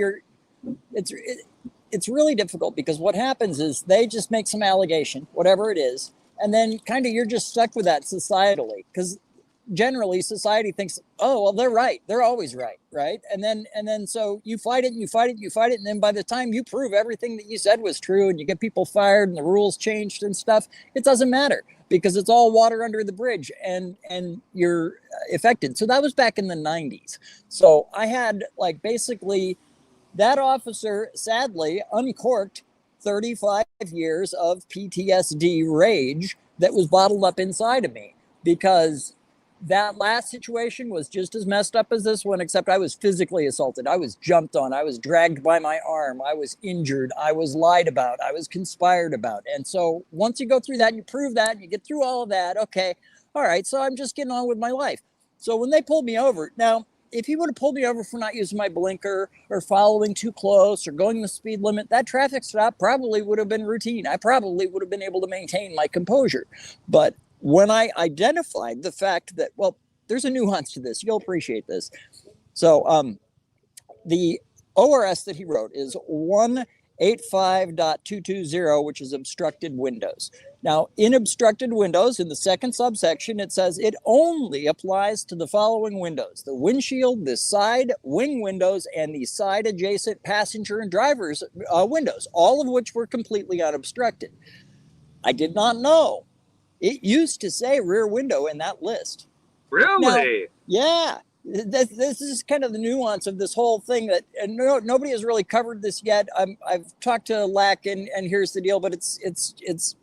it's really difficult because what happens is they just make some allegation, whatever it is, and then kind of you're just stuck with that societally because generally society thinks, oh, well, they're right. They're always right. Right. And then so you fight it and you fight it and you fight it. And then by the time you prove everything that you said was true and you get people fired and the rules changed and stuff, it doesn't matter because it's all water under the bridge and you're affected. So that was back in the 90s. So I had like basically that officer sadly uncorked 35 years of PTSD rage that was bottled up inside of me, because that last situation was just as messed up as this one, except I was physically assaulted. I was jumped on. I was dragged by my arm. I was injured. I was lied about. I was conspired about. And so once you go through that and you prove that and you get through all of that, okay, all right, so I'm just getting on with my life. So when they pulled me over, now, if he would have pulled me over for not using my blinker or following too close or going the speed limit, that traffic stop probably would have been routine. I probably would have been able to maintain my composure. But when I identified the fact that, well, there's a nuance to this, you'll appreciate this. So the ORS that he wrote is 185.220, which is obstructed windows. Now, in obstructed windows, in the second subsection, it says it only applies to the following windows: the windshield, the side wing windows, and the side adjacent passenger and driver's windows, all of which were completely unobstructed. I did not know it used to say rear window in that list. Really? Now, yeah. This is kind of the nuance of this whole thing that nobody has really covered this yet. I've talked to LAC and here's the deal, but it's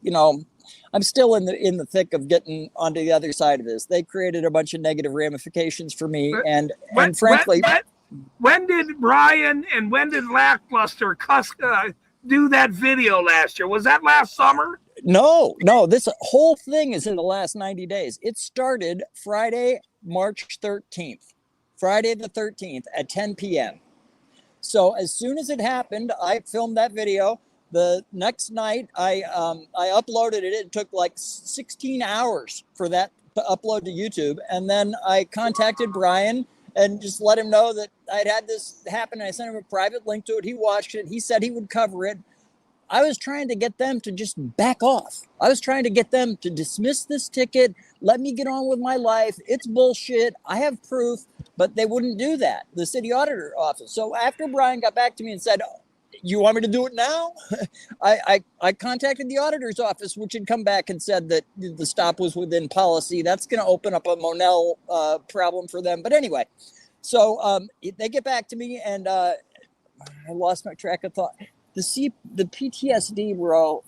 you know, I'm still in the thick of getting onto the other side of this. They created a bunch of negative ramifications for me, and frankly, when did Brian and when did Lackluster do that video last year? Was that last summer? No, this whole thing is in the last 90 days. It started Friday, March 13th, Friday the 13th at 10 p.m. So as soon as it happened, I filmed that video. The next night, I uploaded it. It took like 16 hours for that to upload to YouTube. And then I contacted Brian and just let him know that I'd had this happen. I sent him a private link to it. He watched it. He said he would cover it. I was trying to get them to just back off. I was trying to get them to dismiss this ticket, let me get on with my life. It's bullshit. I have proof, but they wouldn't do that, the city auditor office. So after Brian got back to me and said, you want me to do it now? I contacted the auditor's office, which had come back and said that the stop was within policy. That's going to open up a Monell problem for them. But anyway, so they get back to me and I lost my track of thought. The PTSD, bro,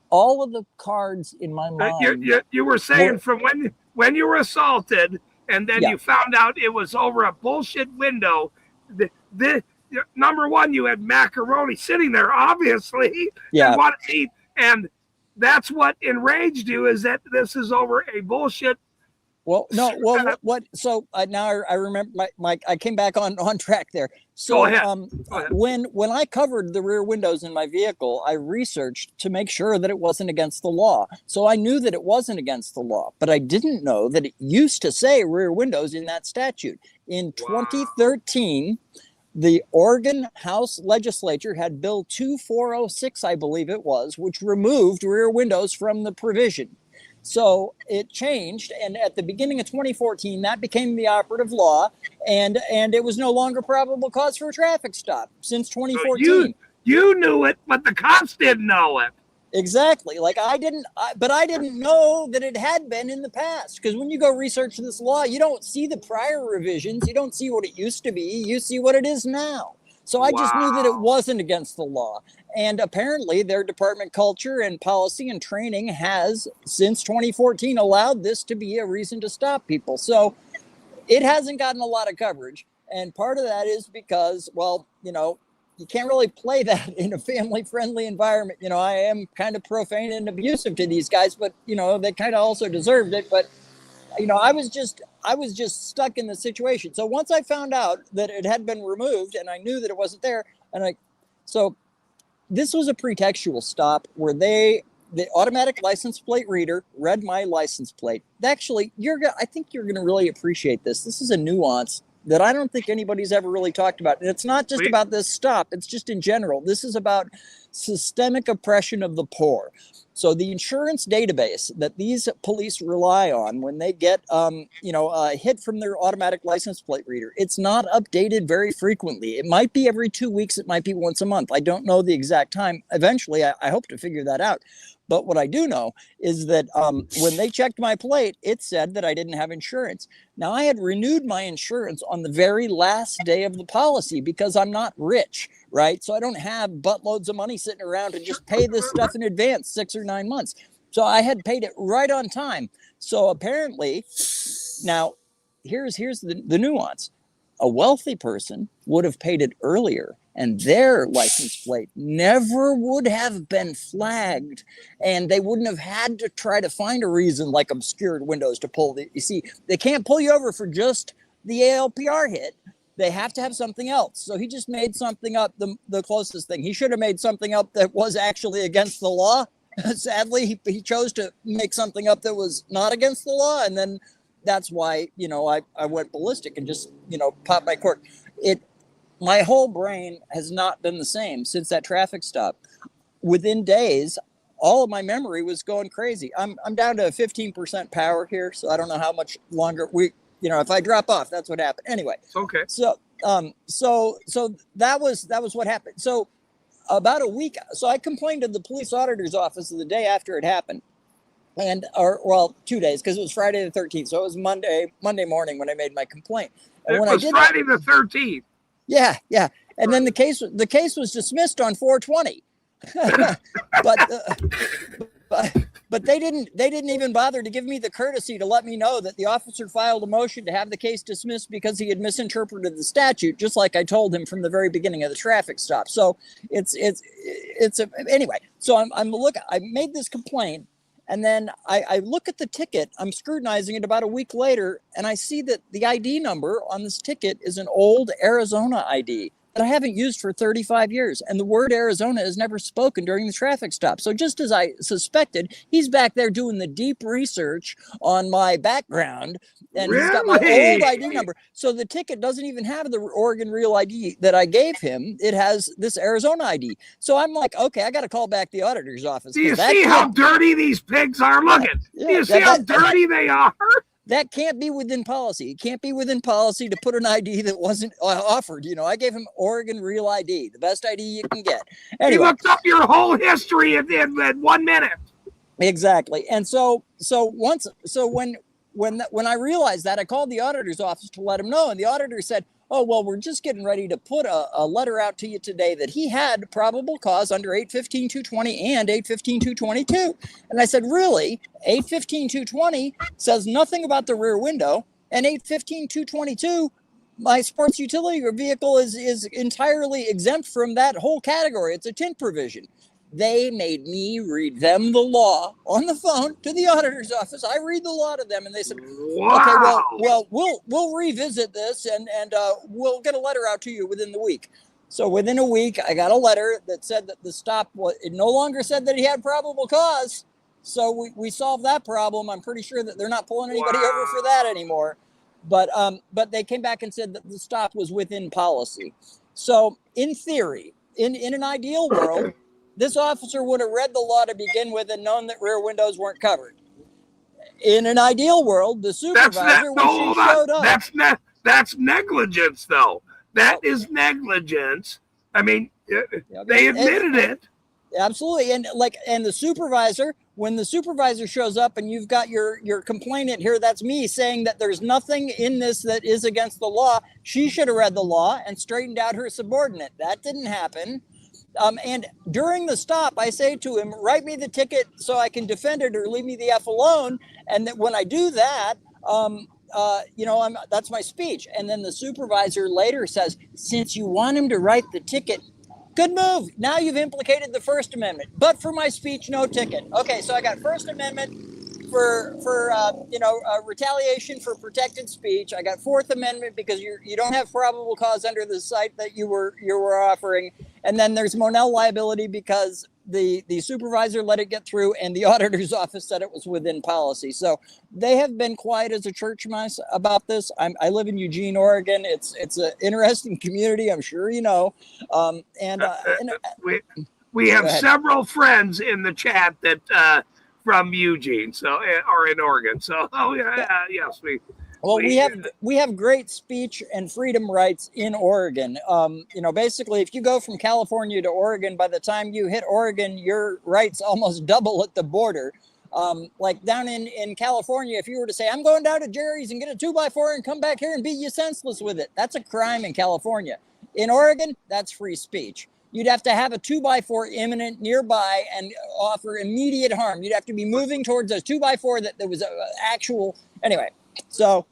all of the cards in my mind. You were saying from when you were assaulted and then you found out it was over a bullshit window. Number one, you had macaroni sitting there, obviously. Yeah. And to eat, and that's what enraged you, is that this is over a bullshit. Well, no, well, what? So now I remember my I came back on track there. So Go ahead. When I covered the rear windows in my vehicle, I researched to make sure that it wasn't against the law. So I knew that it wasn't against the law, but I didn't know that it used to say rear windows in that statute. In 2013, the Oregon House Legislature had Bill 2406, I believe it was, which removed rear windows from the provision. So it changed, and at the beginning of 2014, that became the operative law, and it was no longer probable cause for a traffic stop since 2014. So you knew it, but the cops didn't know it. Exactly. Like I didn't know that it had been in the past, because when you go research this law, you don't see the prior revisions. You don't see what it used to be. You see what it is now. So I just knew that it wasn't against the law. And apparently their department culture and policy and training has, since 2014, allowed this to be a reason to stop people. So it hasn't gotten a lot of coverage. And part of that is because, well, you know, you can't really play that in a family-friendly environment. You know, I am kind of profane and abusive to these guys, but, you know, they kind of also deserved it. But, you know, I was just stuck in the situation. So once I found out that it had been removed and I knew that it wasn't there, so this was a pretextual stop where the automatic license plate reader read my license plate. Actually, I think you're going to really appreciate this. This is a nuance that I don't think anybody's ever really talked about. And it's not just about this stop. It's just in general. This is about systemic oppression of the poor. So the insurance database that these police rely on when they get, a hit from their automatic license plate reader, it's not updated very frequently. It might be every 2 weeks. It might be once a month. I don't know the exact time. Eventually, I hope to figure that out. But what I do know is that when they checked my plate, it said that I didn't have insurance. Now, I had renewed my insurance on the very last day of the policy because I'm not rich, right? So I don't have buttloads of money sitting around to just pay this stuff in advance, 6 or 9 months. So I had paid it right on time. So apparently, now here's the nuance. A wealthy person would have paid it earlier, and their license plate never would have been flagged, and they wouldn't have had to try to find a reason like obscured windows to pull the, you see, they can't pull you over for just the ALPR hit. They have to have something else. So he just made something up, the closest thing. He should have made something up that was actually against the law. Sadly, he chose to make something up that was not against the law, and then that's why, I went ballistic and just, popped my cork. My whole brain has not been the same since that traffic stop. Within days, all of my memory was going crazy. I'm down to 15% power here, so I don't know how much longer if I drop off, that's what happened. Anyway. Okay. So that was what happened. So about a week, so I complained to the police auditor's office the day after it happened. 2 days, because it was Friday the 13th. So it was Monday morning when I made my complaint. And It when was Friday the 13th. Yeah. And then the case was dismissed on 420. but they didn't even bother to give me the courtesy to let me know that the officer filed a motion to have the case dismissed because he had misinterpreted the statute, just like I told him from the very beginning of the traffic stop. So anyway. So I made this complaint. And then I look at the ticket, I'm scrutinizing it about a week later, and I see that the ID number on this ticket is an old Arizona ID that I haven't used for 35 years. And the word Arizona is never spoken during the traffic stop. So just as I suspected, he's back there doing the deep research on my background, and he's got my old ID number. So the ticket doesn't even have the Oregon Real ID that I gave him. It has this Arizona ID. So I'm like, okay, I got to call back the auditor's office. Do you see how dirty these pigs are looking? Do you see how dirty they are? That can't be within policy. It can't be within policy to put an ID that wasn't offered. I gave him Oregon Real ID, the best ID you can get. Anyway, he looked up your whole history in 1 minute. Exactly. And when I realized that, I called the auditor's office to let him know, and the auditor said, "Oh, well, we're just getting ready to put a letter out to you today that he had probable cause under 815-220 and 815-222. And I said, really? 815-220 says nothing about the rear window, and 815-222, my sports utility vehicle is entirely exempt from that whole category. It's a tint provision. They made me read them the law on the phone to the auditor's office. I read the law to them, and they said, wow. "Okay, we'll revisit this, and we'll get a letter out to you within the week." So within a week, I got a letter that said that the stop it no longer said that he had probable cause. So we solved that problem. I'm pretty sure that they're not pulling anybody over for that anymore. But they came back and said that the stop was within policy. So in theory, in an ideal world, this officer would have read the law to begin with and known that rear windows weren't covered. In an ideal world, the supervisor, showed up. That's negligence, though. That is negligence. I mean, they admitted it. Absolutely. And the supervisor, when the supervisor shows up and you've got your complainant here, that's me saying that there's nothing in this that is against the law. She should have read the law and straightened out her subordinate. That didn't happen. And during the stop, I say to him, write me the ticket so I can defend it or leave me the F alone. And that when I do that, that's my speech. And then the supervisor later says, since you want him to write the ticket, good move. Now you've implicated the First Amendment. But for my speech, no ticket. Okay, so I got First Amendment for retaliation for protected speech. I got Fourth Amendment because you don't have probable cause under the site that you were offering. And then there's Monell liability because the supervisor let it get through and the auditor's office said it was within policy. So they have been quiet as a church mouse about this. I live in Eugene, Oregon. It's an interesting community, I'm sure you know. We have Go ahead. several friends in the chat that from Eugene, so or in Oregon. So, yes, Well, we we have great speech and freedom rights in Oregon. Basically, if you go from California to Oregon, by the time you hit Oregon, your rights almost double at the border. Like down in California, if you were to say, I'm going down to Jerry's and get a 2x4 and come back here and beat you senseless with it, that's a crime in California. In Oregon, that's free speech. You'd have to have a 2x4 imminent nearby and offer immediate harm. You'd have to be moving towards a 2x4 that was actual. Anyway, so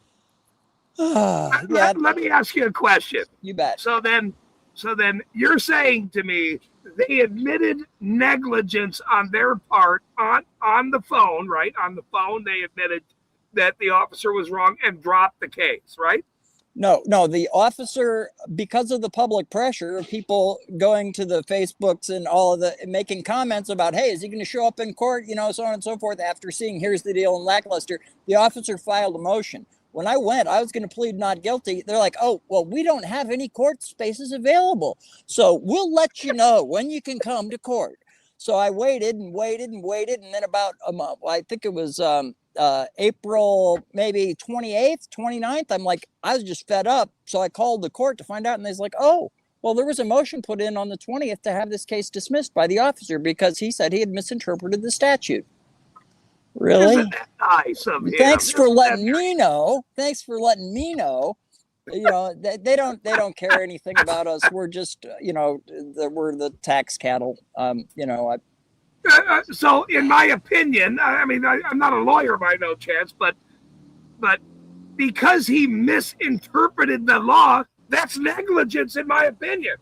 yeah, let me ask you a question. you bet. So then you're saying to me they admitted negligence on their part on the phone, right? On the phone, they admitted that the officer was wrong and dropped the case, right? No, the officer, because of the public pressure of people going to the Facebooks and all of the making comments about, hey, is he going to show up in court? So on and so forth. After seeing here's the deal in Lackluster, the officer filed a motion. When I went, I was going to plead not guilty. They're like, oh, well, we don't have any court spaces available. So we'll let you know when you can come to court. So I waited and waited and waited. And then about a month, I think it was April, maybe 28th, 29th. I'm like, I was just fed up. So I called the court to find out. And they're like, oh, well, there was a motion put in on the 20th to have this case dismissed by the officer because he said he had misinterpreted the statute. Really? Isn't that nice of him? Thanks for letting me know. Thanks for letting me know. They don't care anything about us. We're just, we're the tax cattle. So, in my opinion, I mean, I'm not a lawyer by no chance, but because he misinterpreted the law, that's negligence, in my opinion.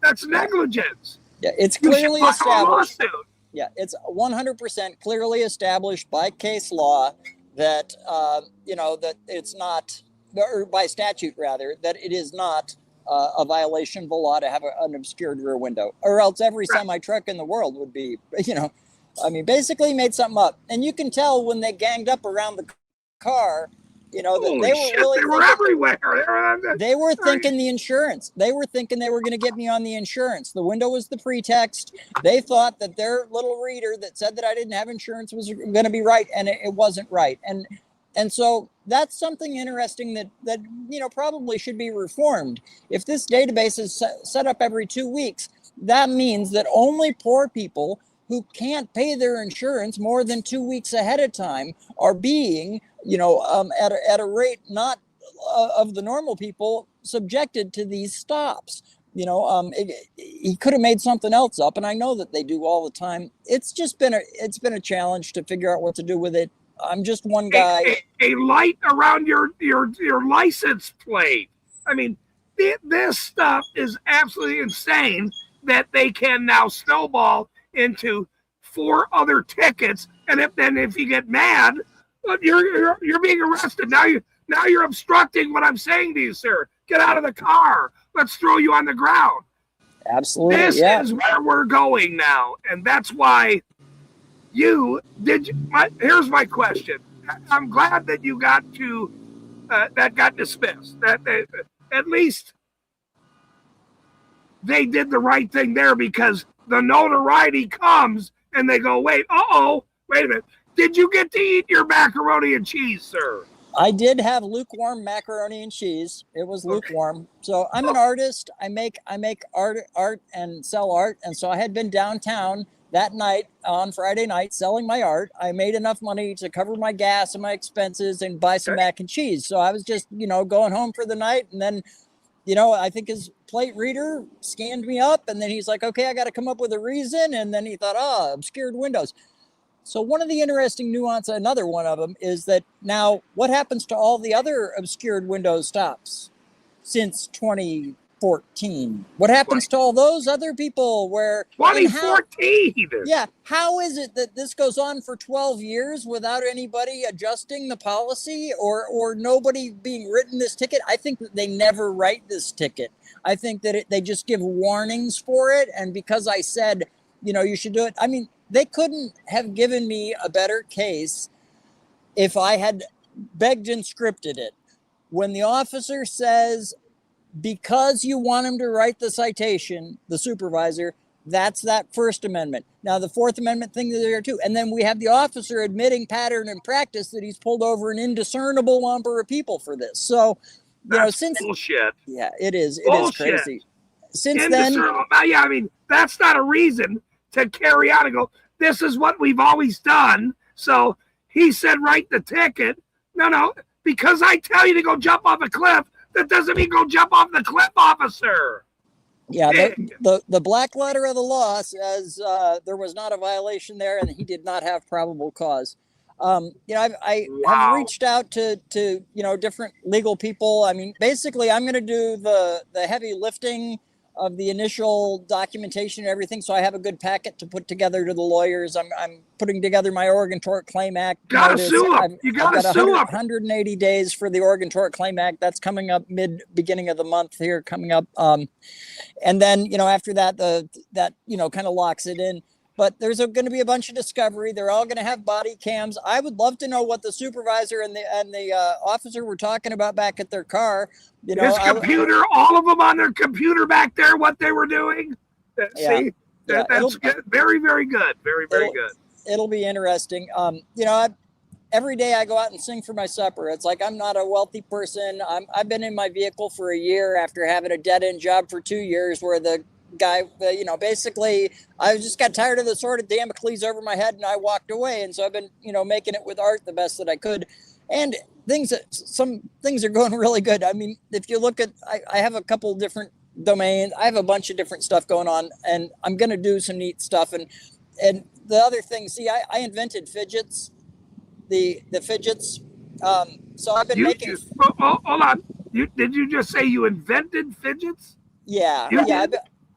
That's negligence. Yeah, it's clearly established. Lawsuit. Yeah, it's 100% clearly established by case law that, that it's not, or by statute rather, that it is not a violation of the law to have an obscured rear window, or else every semi-truck in the world would be, basically made something up. And you can tell when they ganged up around the car, that they were everywhere. They were thinking the insurance. They were thinking they were going to get me on the insurance. The window was the pretext. They thought that their little reader that said that I didn't have insurance was going to be right, and it wasn't right. And so that's something interesting that probably should be reformed. If this database is set up every 2 weeks, that means that only poor people who can't pay their insurance more than 2 weeks ahead of time are being, at a rate not of the normal people subjected to these stops. He could have made something else up, and I know that they do all the time. It's been a challenge to figure out what to do with it. I'm just one guy. A light around your license plate. I mean, this stuff is absolutely insane that they can now snowball into 4 other tickets, and if you get mad, you're being arrested. Now you're obstructing what I'm saying to you, sir. Get out of the car. Let's throw you on the ground. Absolutely. This is where we're going now, and that's why here's my question. I'm glad that you got to that got dismissed. That at least they did the right thing there, because the notoriety comes and they go, wait a minute. Did you get to eat your macaroni and cheese, sir? I did have lukewarm macaroni and cheese. It was lukewarm. So I'm an artist. I make art and sell art. And so I had been downtown that night on Friday night selling my art. I made enough money to cover my gas and my expenses and buy some mac and cheese. So I was just, going home for the night. And then, I think his plate reader scanned me up, and then he's like, okay, I got to come up with a reason. And then he thought, obscured windows. So one of the interesting nuances, another one of them, is that now what happens to all the other obscured window stops since 2014? What happens to all those other people where 2014? How is it that this goes on for 12 years without anybody adjusting the policy or nobody being written this ticket? I think that they never write this ticket. I think that they just give warnings for it. And because I said, you should do it. I mean, they couldn't have given me a better case if I had begged and scripted it. When the officer says, because you want him to write the citation, the supervisor, That's that First Amendment. Now, the Fourth Amendment thing is there too. And then we have the officer admitting pattern and practice that he's pulled over an indiscernible number of people for this. So, That's bullshit. Yeah, it is. It Bullshit. is crazy. Since then, yeah, I mean, that's not a reason to carry out and go, this is what we've always done. So he said, write the ticket. No, because I tell you to go jump off a cliff, that doesn't mean go jump off the cliff, officer. yeah, the black letter of the law says there was not a violation there, and he did not have probable cause. I have reached out to different legal people. I mean, basically, I'm going to do the heavy lifting of the initial documentation and everything, so I have a good packet to put together to the lawyers. I'm putting together my Oregon Tort Claim Act. Gotta sue them. You gotta sue them. 180 days for the Oregon Tort Claim Act. That's coming up beginning of the month here, coming up. And then after that, that kind of locks it in. But there's going to be a bunch of discovery. They're all going to have body cams. I would love to know what the supervisor and the officer were talking about back at their car. His computer, all of them on their computer back there, what they were doing. See, that's good. Very, very good. Very, very good. It'll be interesting. Every day I go out and sing for my supper. It's like I'm not a wealthy person. I've been in my vehicle for a year after having a dead-end job for 2 years where the guy, basically I just got tired of the sword of Damocles over my head and I walked away. And so I've been, making it with art the best that I could. And some things are going really good. I mean, if you look at, I have a couple different domains. I have a bunch of different stuff going on and I'm going to do some neat stuff. And the other thing, I invented fidgets, the fidgets. So I've been making. Hold on. Did you just say you invented fidgets? Yeah.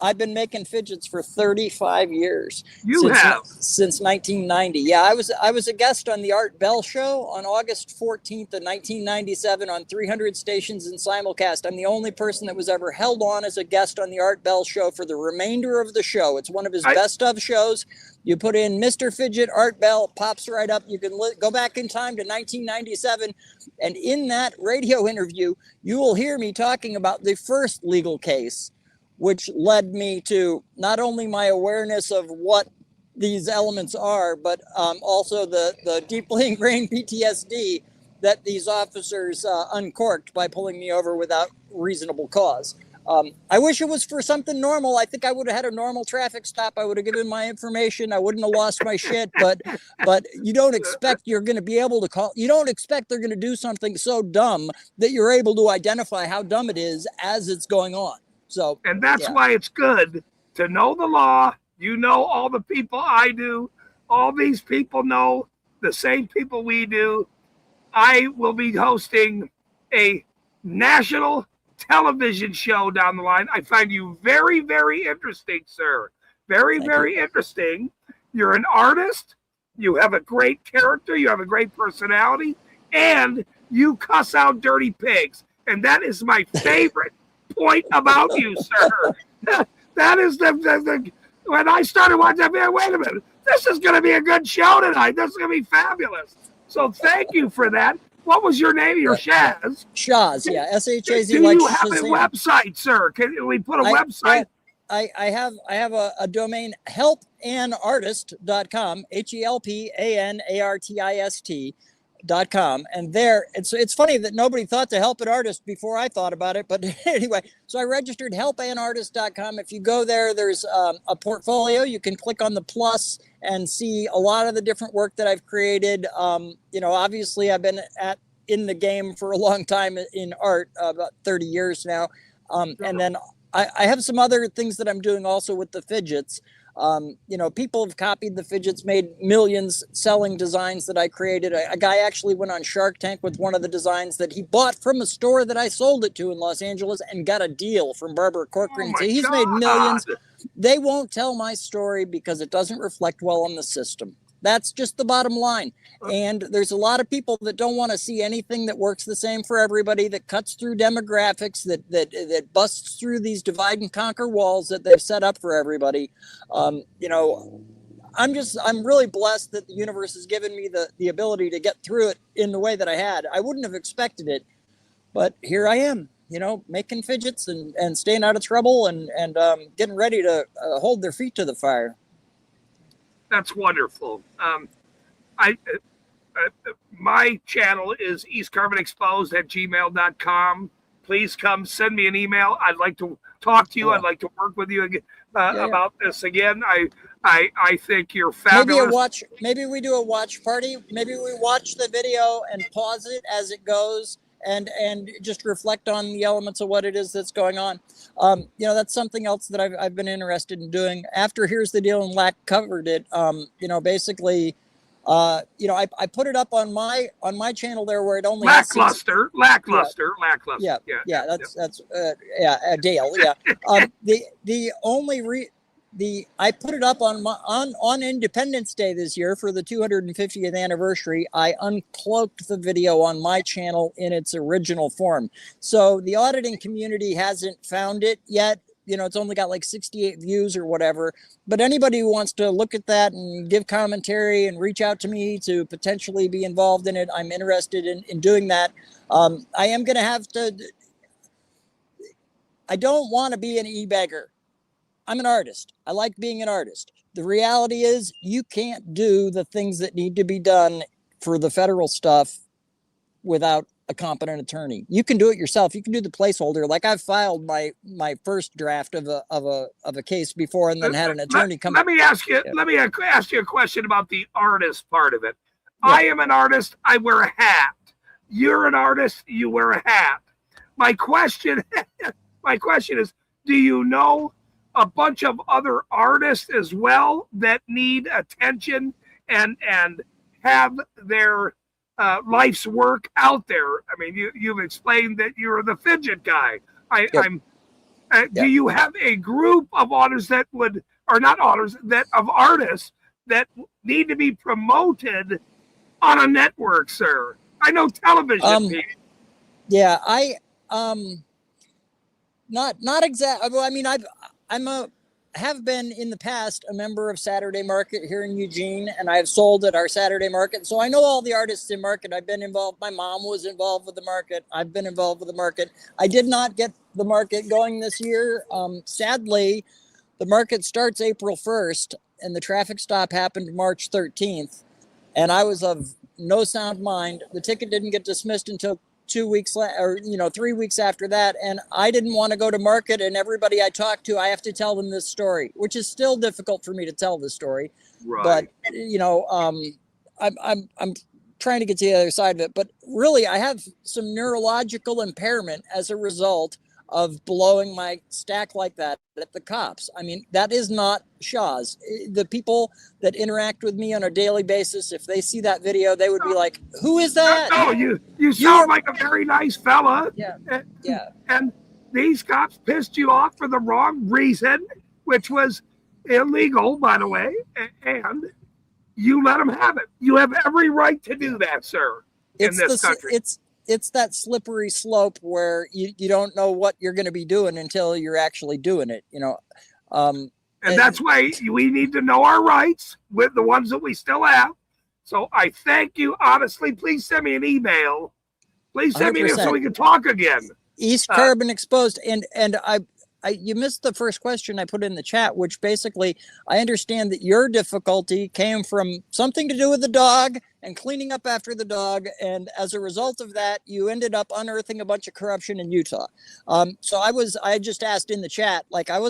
I've been making fidgets for 35 years. Since 1990. Yeah, I was a guest on the Art Bell Show on August 14th of 1997 on 300 stations in simulcast. I'm the only person that was ever held on as a guest on the Art Bell Show for the remainder of the show. It's one of his best of shows. You put in Mr. Fidget, Art Bell, it pops right up. You can go back in time to 1997. And in that radio interview, you will hear me talking about the first legal case, which led me to not only my awareness of what these elements are, but also the deeply ingrained PTSD that these officers uncorked by pulling me over without reasonable cause. I wish it was for something normal. I think I would have had a normal traffic stop. I would have given my information. I wouldn't have lost my shit. But you don't expect you're going to be able to call. You don't expect they're going to do something so dumb that you're able to identify how dumb it is as it's going on. So, and that's why it's good to know the law. All the people I do. All these people know the same people we do. I will be hosting a national television show down the line. I find you very, very interesting, sir. Very, very interesting. You're an artist. You have a great character. You have a great personality. And you cuss out dirty pigs. And that is my favorite point about you, sir. That is the when I started watching that, man, wait a minute, this is going to be a good show tonight. This is going to be fabulous. So thank you for that. What was your name? Your Shaz? Shaz, yeah, SHAZ. Do you have a website, sir? Can we put a website? I have a domain, helpanartist.com, HELPANARTIST.com. And there, it's funny that nobody thought to help an artist before I thought about it. But anyway, so I registered helpanartist.com. If you go there, there's a portfolio. You can click on the plus and see a lot of the different work that I've created. Obviously I've been in the game for a long time in art, about 30 years now. And then I have some other things that I'm doing also with the fidgets. People have copied the fidgets, made millions selling designs that I created. A guy actually went on Shark Tank with one of the designs that he bought from a store that I sold it to in Los Angeles and got a deal from Barbara Corcoran. So he's made millions. They won't tell my story because it doesn't reflect well on the system. That's just the bottom line. And there's a lot of people that don't want to see anything that works the same for everybody, that cuts through demographics, that busts through these divide and conquer walls that they've set up for everybody. I'm really blessed that the universe has given me the ability to get through it in the way that I had. I wouldn't have expected it, but here I am. making fidgets and staying out of trouble and getting ready to hold their feet to the fire. That's wonderful. My channel is eastcarbonexposed@gmail.com. Please come send me an email. I'd like to talk to you. Yeah. I'd like to work with you Yeah. about this again. I think you're fabulous. Maybe we do a watch party. Maybe we watch the video and pause it as it goes and just reflect on the elements of what it is that's going on. That's something else that I've been interested in doing. After Here's the Deal and Lack covered it, basically, I put it up on my channel there where it only lackluster. Yeah. That's Dale. Yeah. The only I put it up on Independence Day this year for the 250th anniversary. I uncloaked the video on my channel in its original form. So the auditing community hasn't found it yet. It's only got like 68 views or whatever. But anybody who wants to look at that and give commentary and reach out to me to potentially be involved in it, I'm interested in doing that. I am going to have to. I don't want to be an e-bagger. I'm an artist. I like being an artist. The reality is you can't do the things that need to be done for the federal stuff without a competent attorney. You can do it yourself. You can do the placeholder. Like I've filed my first draft of a case before and then had an attorney come. Let me ask you. Yeah. Let me ask you a question about the artist part of it. Yeah. I am an artist. I wear a hat. You're an artist. You wear a hat. My question is, do you know a bunch of other artists as well that need attention and have their life's work out there? I mean, you've explained that you're the fidget guy. Do you have a group of artists that that need to be promoted on a network, sir? I know television. Yeah, not exactly. Well, I mean, have been in the past a member of Saturday Market here in Eugene, and I've sold at our Saturday Market. So I know all the artists in Market. I've been involved. My mom was involved with the Market. I've been involved with the Market. I did not get the Market going this year. Sadly, the Market starts April 1st, and the traffic stop happened March 13th. And I was of no sound mind. The ticket didn't get dismissed until 3 weeks after that, and I didn't want to go to Market, and everybody I talked to, I have to tell them this story, which is still difficult for me to tell the story. Right. But I'm trying to get to the other side of it. But really, I have some neurological impairment as a result of blowing my stack like that at the cops. I mean, that is not Shaw's. The people that interact with me on a daily basis, if they see that video, they would be like, "Who is that?" No, you sound like a very nice fella. Yeah. And these cops pissed you off for the wrong reason, which was illegal, by the way, and you let them have it. You have every right to do that, sir, in this country. It's that slippery slope where you don't know what you're going to be doing until you're actually doing it, and that's why we need to know our rights with the ones that we still have. So I thank you. Honestly, please send me an email. Please send me an email so we can talk again. East Carbon Exposed. And you missed the first question I put in the chat, which basically I understand that your difficulty came from something to do with the dog and cleaning up after the dog. And as a result of that, you ended up unearthing a bunch of corruption in Utah. So I just asked in the chat, like I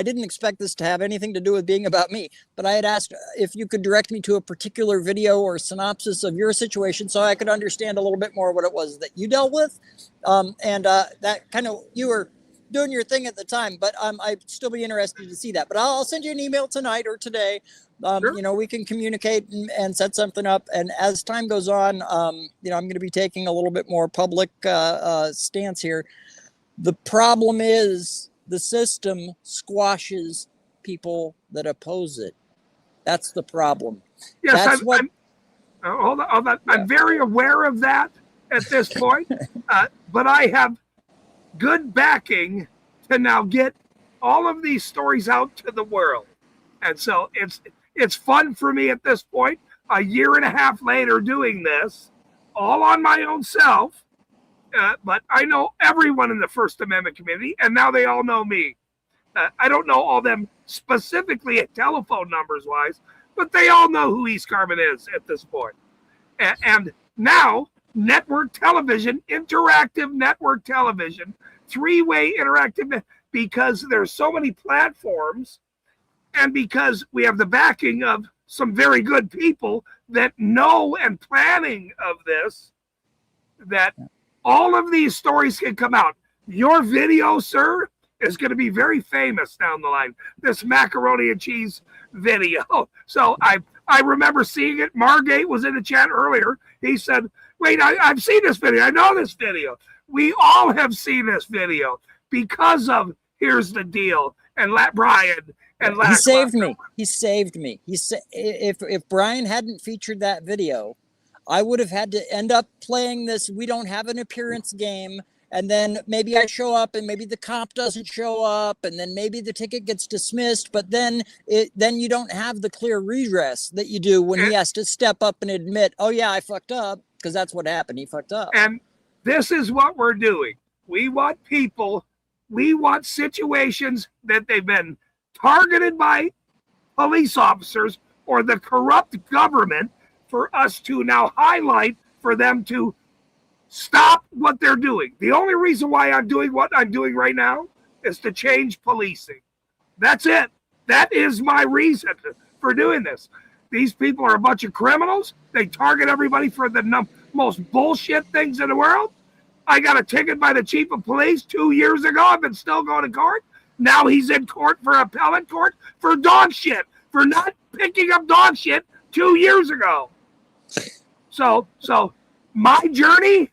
didn't expect this to have anything to do with being about me, but I had asked if you could direct me to a particular video or synopsis of your situation so I could understand a little bit more what it was that you dealt with. That kind of, you were doing your thing at the time, but I'd still be interested to see that. But I'll send you an email tonight or today. Sure. We can communicate and set something up. And as time goes on, I'm going to be taking a little bit more public stance here. The problem is the system squashes people that oppose it. That's the problem. Yes, hold on. Yeah. I'm very aware of that at this point, but I have good backing to now get all of these stories out to the world. And so it's fun for me at this point, a year and a half later doing this all on my own self. but I know everyone in the First Amendment community, and now they all know me. I don't know all them specifically telephone numbers wise, but they all know who East Carmen is at this point. And now, network television, interactive network television, three-way interactive, because there's so many platforms, and because we have the backing of some very good people that know and planning of this, that all of these stories can come out. Your video, sir, is going to be very famous down the line. This macaroni and cheese video. So I remember seeing it. Margate was in the chat earlier. He said, wait, I've seen this video. I know this video. We all have seen this video because of Here's the Deal and Brian and he saved me. He saved me. If Brian hadn't featured that video, I would have had to end up playing this "we don't have an appearance" game, and then maybe I show up and maybe the cop doesn't show up, and then maybe the ticket gets dismissed, but then you don't have the clear redress that you do when he has to step up and admit, oh yeah, I fucked up, because that's what happened. He fucked up. And this is what we're doing. We want situations that they've been targeted by police officers or the corrupt government for us to now highlight, for them to stop what they're doing. The only reason why I'm doing what I'm doing right now is to change policing. That's it. That is my reason for doing this. These people are a bunch of criminals. They target everybody for the most bullshit things in the world. I got a ticket by the chief of police 2 years ago. I've been still going to court. Now he's in court for appellate court for dog shit, for not picking up dog shit 2 years ago. So my journey,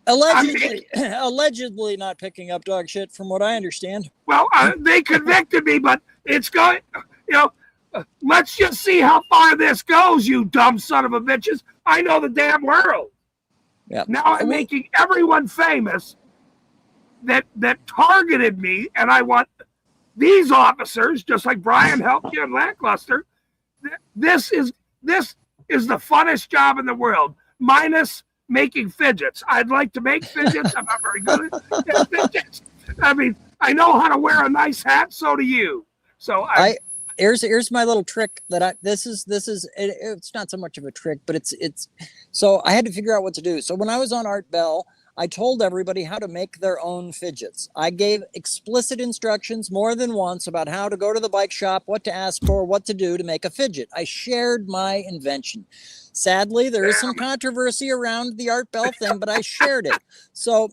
allegedly not picking up dog shit, from what I understand. Well, they convicted me, but it's going, let's just see how far this goes, you dumb son of a bitches. I know the damn world. Yeah. Now I'm making everyone famous that targeted me, and I want these officers, just like Brian helped you in Lackluster. This is the funnest job in the world, minus making fidgets. I'd like to make fidgets. I'm not very good at fidgets. I mean, I know how to wear a nice hat. So do you. So here's my little trick that it's not so much of a trick, but it's so I had to figure out what to do. So when I was on Art Bell, I told everybody how to make their own fidgets. I gave explicit instructions more than once about how to go to the bike shop, what to ask for, what to do to make a fidget. I shared my invention. Sadly, there is some controversy around the Art Bell thing, but I shared it. So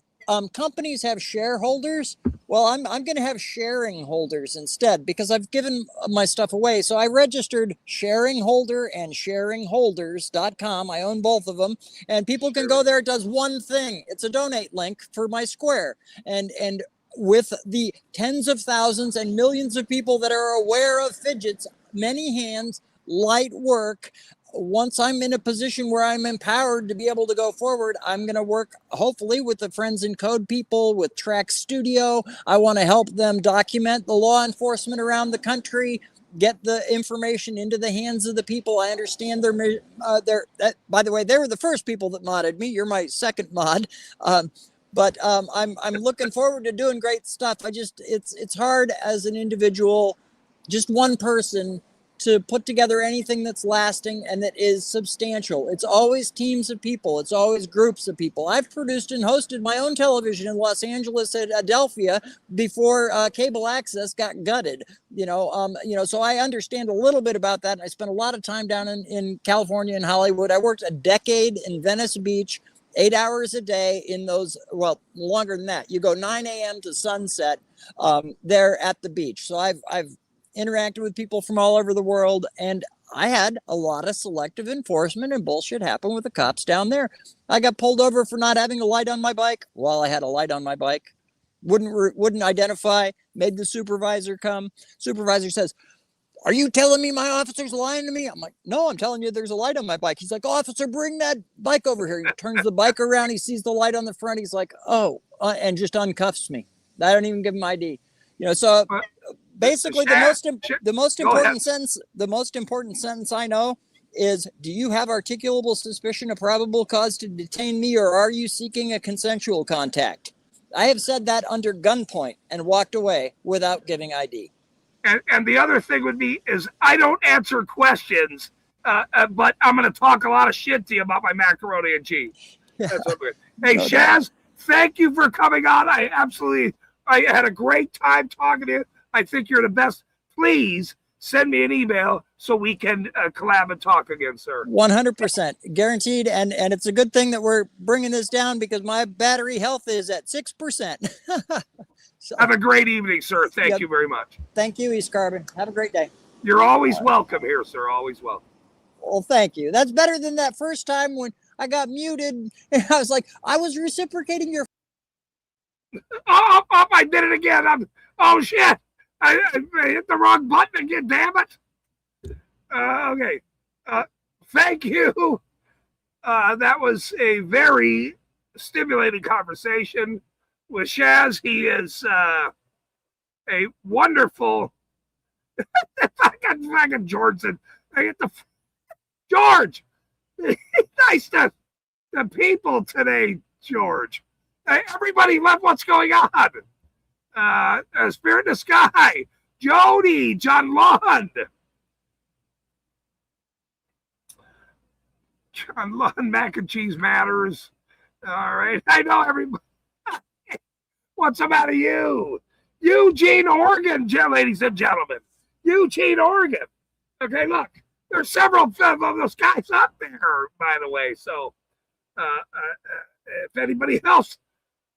companies have shareholders. Well, I'm going to have sharing holders instead, because I've given my stuff away. So I registered sharing holder and sharingholders.com. I own both of them, and people can go there. It does one thing. It's a donate link for my square. And with the tens of thousands and millions of people that are aware of fidgets, many hands, light work, once I'm in a position where I'm empowered to be able to go forward, I'm going to work hopefully with the Friends in Code people, with Track Studio. I want to help them document the law enforcement around the country, get the information into the hands of the people. I understand by the way, they were the first people that modded me. You're my second mod. But I'm looking forward to doing great stuff. It's hard as an individual, just one person, to put together anything that's lasting and that is substantial. It's always teams of people. It's always groups of people. I've produced and hosted my own television in Los Angeles and Adelphia before cable access got gutted. So I understand a little bit about that. And I spent a lot of time down in California and Hollywood. I worked a decade in Venice Beach, 8 hours a day in those, well, longer than that. You go 9 a.m. to sunset there at the beach. So I've interacted with people from all over the world, and I had a lot of selective enforcement and bullshit happen with the cops down there. I got pulled over for not having a light on my bike. Well, I had a light on my bike. Wouldn't identify, made the supervisor come. Supervisor says, "Are you telling me my officer's lying to me?" I'm like, "No, I'm telling you there's a light on my bike." He's like, "Officer, bring that bike over here." He turns the bike around. He sees the light on the front. He's like, "Oh," and just uncuffs me. I don't even give him ID. Basically, the most important sentence I know is, do you have articulable suspicion of probable cause to detain me, or are you seeking a consensual contact? I have said that under gunpoint and walked away without giving ID. And the other thing would be is I don't answer questions, but I'm going to talk a lot of shit to you about my macaroni and cheese. That's what hey, No Shaz, thank you for coming on. I had a great time talking to you. I think you're the best. Please send me an email so we can collab and talk again, sir. 100% guaranteed. And it's a good thing that we're bringing this down because my battery health is at 6%. So, have a great evening, sir. Thank you very much. Thank you, East Carbon. Have a great day. You're always welcome here, sir. Always welcome. Well, thank you. That's better than that first time when I got muted. And I was like, I was reciprocating your. Oh, I did it again. Oh, shit. I hit the wrong button again. Damn it. Okay. Thank you. That was a very stimulating conversation with Shaz. He is a wonderful. I got George. I get the George. Nice to the people today, George. Everybody love what's going on. Spirit in the Sky, Jody, John Lund. John Lund, mac and cheese matters. All right. I know everybody. What's the matter, you? Eugene, Oregon, ladies and gentlemen. Eugene, Oregon. Okay, look. There's several of those guys up there, by the way. So if anybody else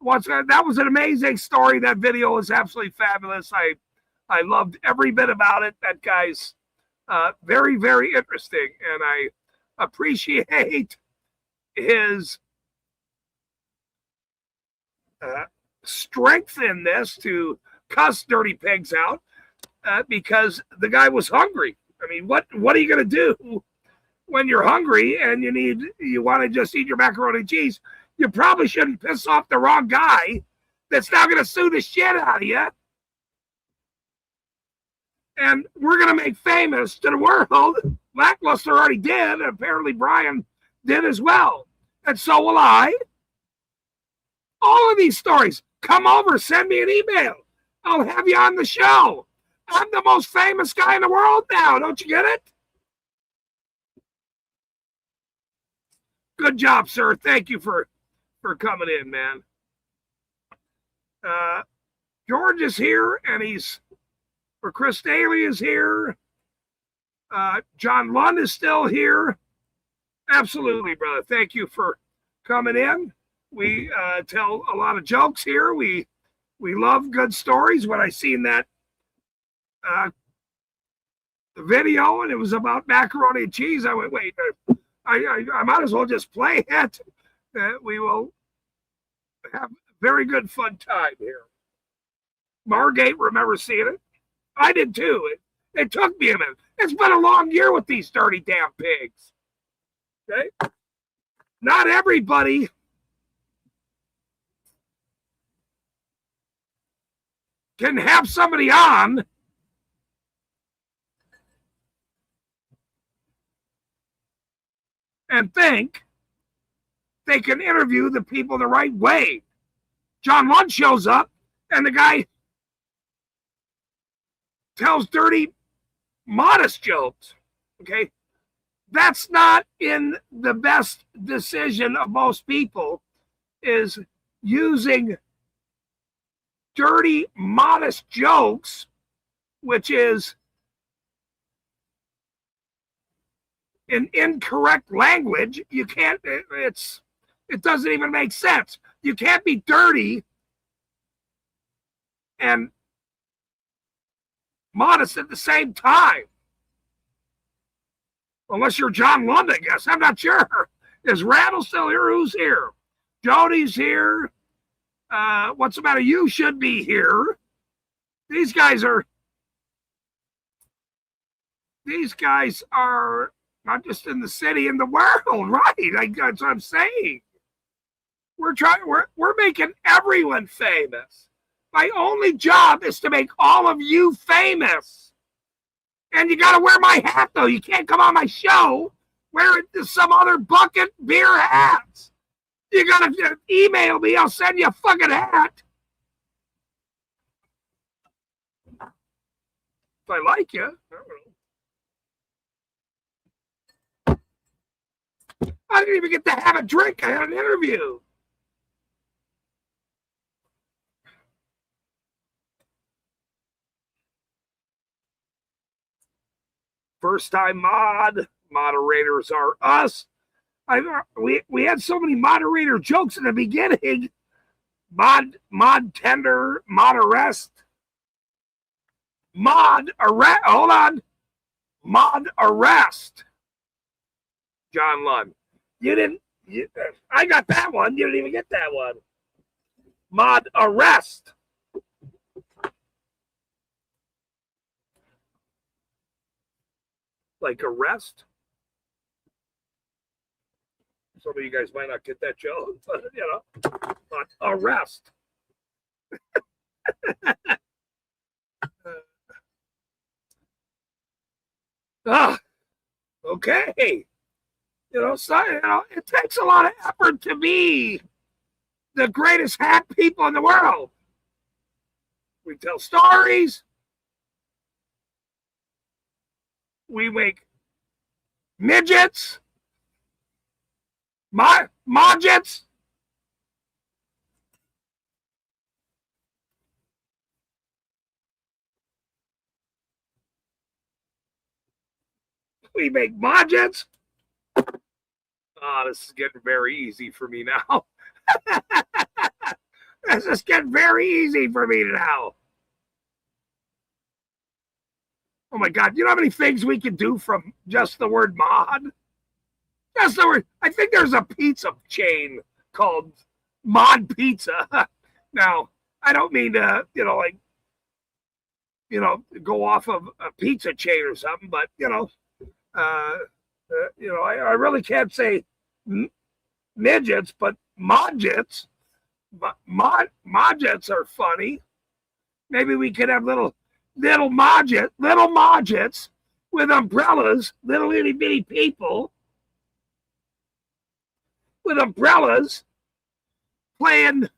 wants that was an amazing story. That video was absolutely fabulous. I loved every bit about it. That guy's very, very interesting. And I appreciate his strength in this to cuss dirty pigs out because the guy was hungry. I mean, what are you going to do when you're hungry and you want to just eat your macaroni and cheese? You probably shouldn't piss off the wrong guy that's now going to sue the shit out of you. And we're going to make famous to the world. Lackluster already did, and apparently Brian did as well. And so will I. All of these stories, come over, send me an email. I'll have you on the show. I'm the most famous guy in the world now. Don't you get it? Good job, sir. Thank you for coming in, man. George is here, and Chris Staley is here. John Lund is still here. Absolutely, brother. Thank you for coming in. We tell a lot of jokes here. We love good stories. When I seen that video and it was about macaroni and cheese, I went, wait, I might as well just play it. We will have a very good fun time here. Margate, remember seeing it? I did too. It took me a minute. It's been a long year with these dirty damn pigs. Okay? Not everybody can have somebody on and think they can interview the people the right way. John Lund shows up and the guy tells dirty, modest jokes. Okay? That's not in the best decision of most people, is using dirty, modest jokes, which is in incorrect language. You can't, it doesn't even make sense. You can't be dirty and modest at the same time. Unless you're John Lund, I guess. I'm not sure. Is Randall still here? Who's here? Jody's here. What's the matter? You should be here. These guys are not just in the city, in the world, right? That's what I'm saying. We're making everyone famous. My only job is to make all of you famous. And you got to wear my hat, though. You can't come on my show wearing some other bucket beer hats. You gotta email me. I'll send you a fucking hat. If I like you. I don't know. I didn't even get to have a drink. I had an interview. First time moderators are us. We had so many moderator jokes in the beginning. Mod tender, mod arrest. Mod arrest. Hold on. Mod arrest. John Lund. You didn't. I got that one. You didn't even get that one. Mod arrest. Like arrest. Some of you guys might not get that joke, but but arrest. Okay. It takes a lot of effort to be the greatest hat people in the world. We tell stories. We make midgets. Modgets. We make modgets. Oh, this is getting very easy for me now. This is getting very easy for me now. Oh my God, you know how many things we can do from just the word mod? Just the word. I think there's a pizza chain called Mod Pizza. Now, I don't mean to, go off of a pizza chain or something, but, I really can't say midgets, but modgets. Modgets are funny. Maybe we could have little modgets with umbrellas, little itty bitty people with umbrellas playing,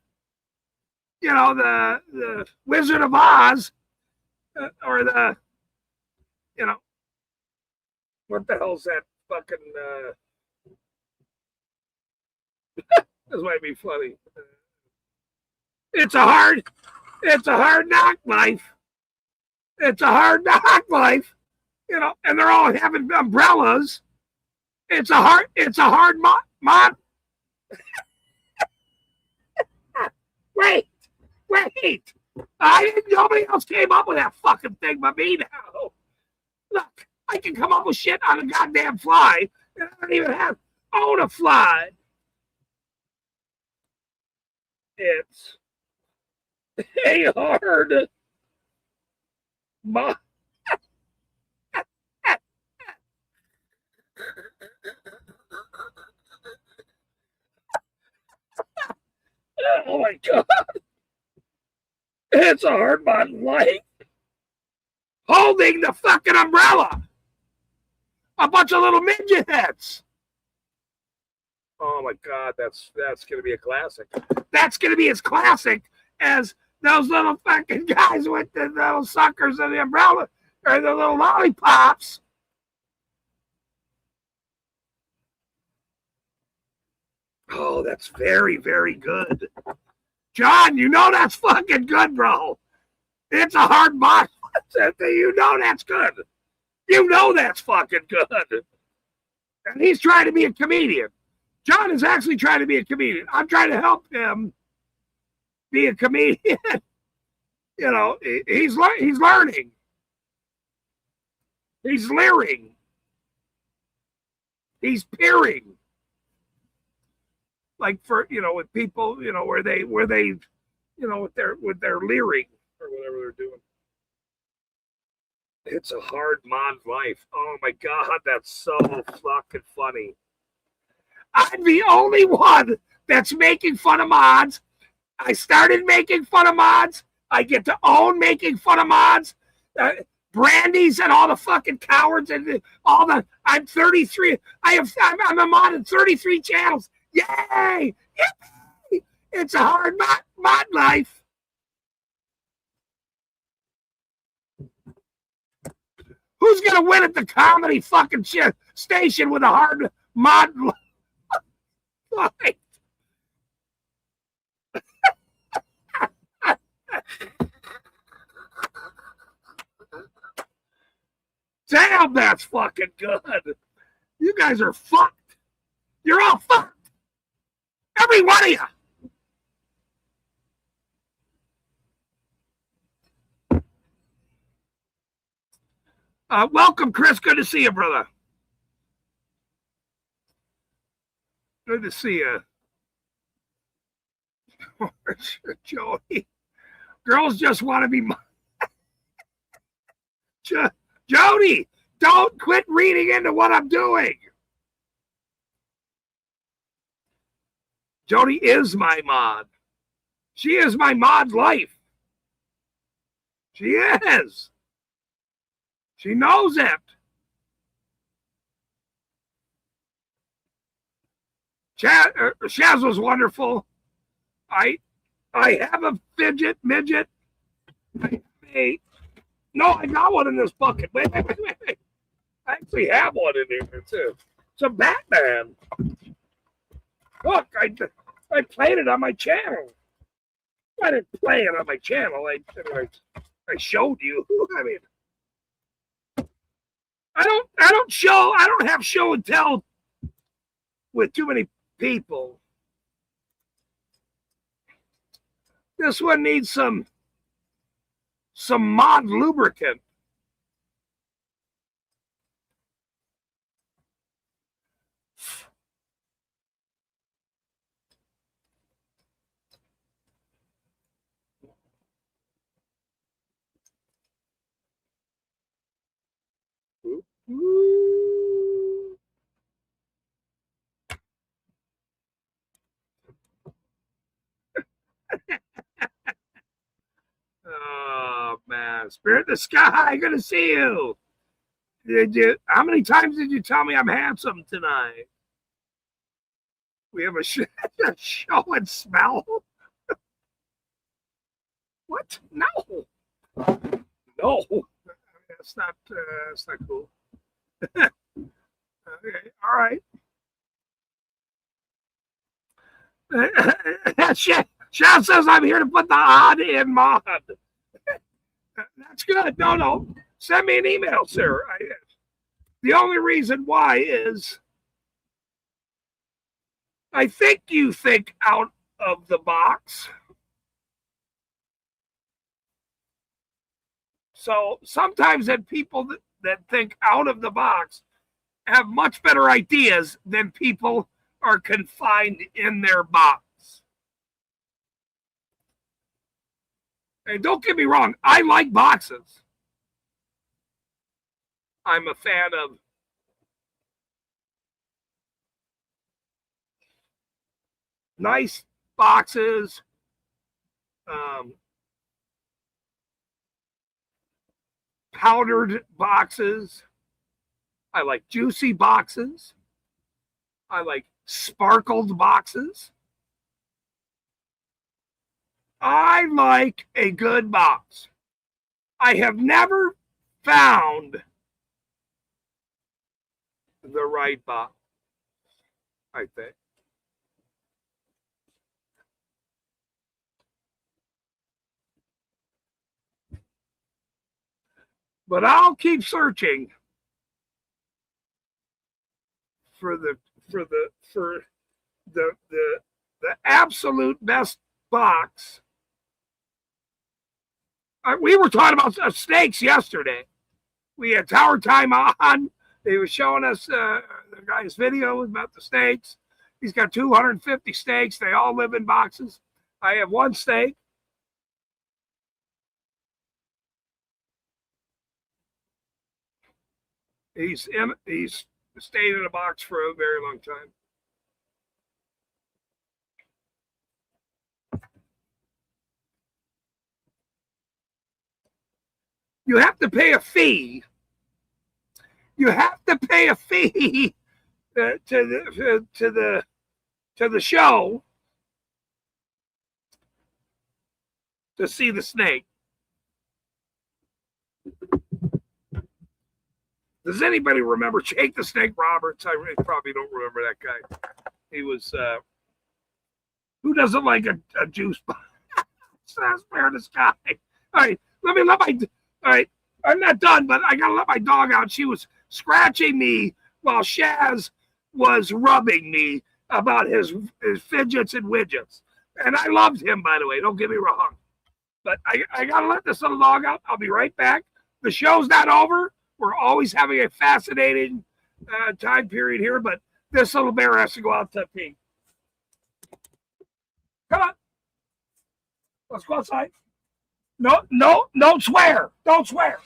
the Wizard of Oz or the, what the hell's that fucking, this might be funny. It's a hard knock life. It's a hard knock life, and they're all having umbrellas. It's a hard mod. Wait. Nobody else came up with that fucking thing but me now. Look, I can come up with shit on a goddamn fly, and I don't even own a fly. It's a hard mod. Oh my God. It's a hard mod life. Holding the fucking umbrella. A bunch of little midgets. Oh my God, that's gonna be a classic. That's gonna be as classic as those little fucking guys with the little suckers and the umbrella or the little lollipops. Oh, that's very, very good. John, that's fucking good, bro. It's a hard mod. That's good. That's fucking good. And he's trying to be a comedian. John is actually trying to be a comedian. I'm trying to help him be a comedian. He's learning. He's leering. He's peering. Like for with people where they with their leering or whatever they're doing. It's a hard mod life. Oh my God, that's so fucking funny. I'm the only one that's making fun of mods. I started making fun of mods. I get to own making fun of mods. Brandy's and all the fucking cowards and all the. I'm 33. I'm a mod in 33 channels. Yay! Yay! It's a hard mod life. Who's gonna win at the comedy fucking station with a hard mod life? Damn, that's fucking good. You guys are fucked. You're all fucked. Every one of you. Welcome, Chris. Good to see you, brother. Good to see you. Jody. Girls just want to be. Jody, don't quit reading into what I'm doing. Jody is my mod. She is my mod life. She is. She knows it. Shaz was wonderful. I have a fidget midget. No, I got one in this bucket. Wait. I actually have one in here too. It's a Batman. Look, I played it on my channel. I didn't play it on my channel. I showed you. I mean, I don't have show and tell with too many people. This one needs some mod lubricant. Oh man, Spirit in the Sky, good to see you. How many times did you tell me I'm handsome tonight? We have a show and smell. What? No. That's not cool. Okay, all right. Shad says I'm here to put the odd in mod. That's good. No. Send me an email, sir. The only reason why is I think you think out of the box. So sometimes that people that think out of the box have much better ideas than people are confined in their box. And don't get me wrong, I like boxes. I'm a fan of nice boxes, powdered boxes. I like juicy boxes. I like sparkled boxes. I like a good box. I have never found the right box, I think. But I'll keep searching for the absolute best box. We were talking about snakes yesterday. We had Tower Time on. They were showing us the guy's video about the snakes. He's got 250 snakes. They all live in boxes. I have one snake. He's stayed in a box for a very long time. You have to pay a fee. You have to pay a fee to the show to see the snake. Does anybody remember Jake the Snake Roberts? I probably don't remember that guy. He was, who doesn't like a juice box? That's fair in the sky. All right, all right, I'm not done, but I gotta let my dog out. She was scratching me while Shaz was rubbing me about his fidgets and widgets. And I loved him, by the way, don't get me wrong. But I gotta let this little dog out. I'll be right back. The show's not over. We're always having a fascinating time period here, but this little bear has to go out to pee. Come on. Let's go outside. No, don't swear. Don't swear.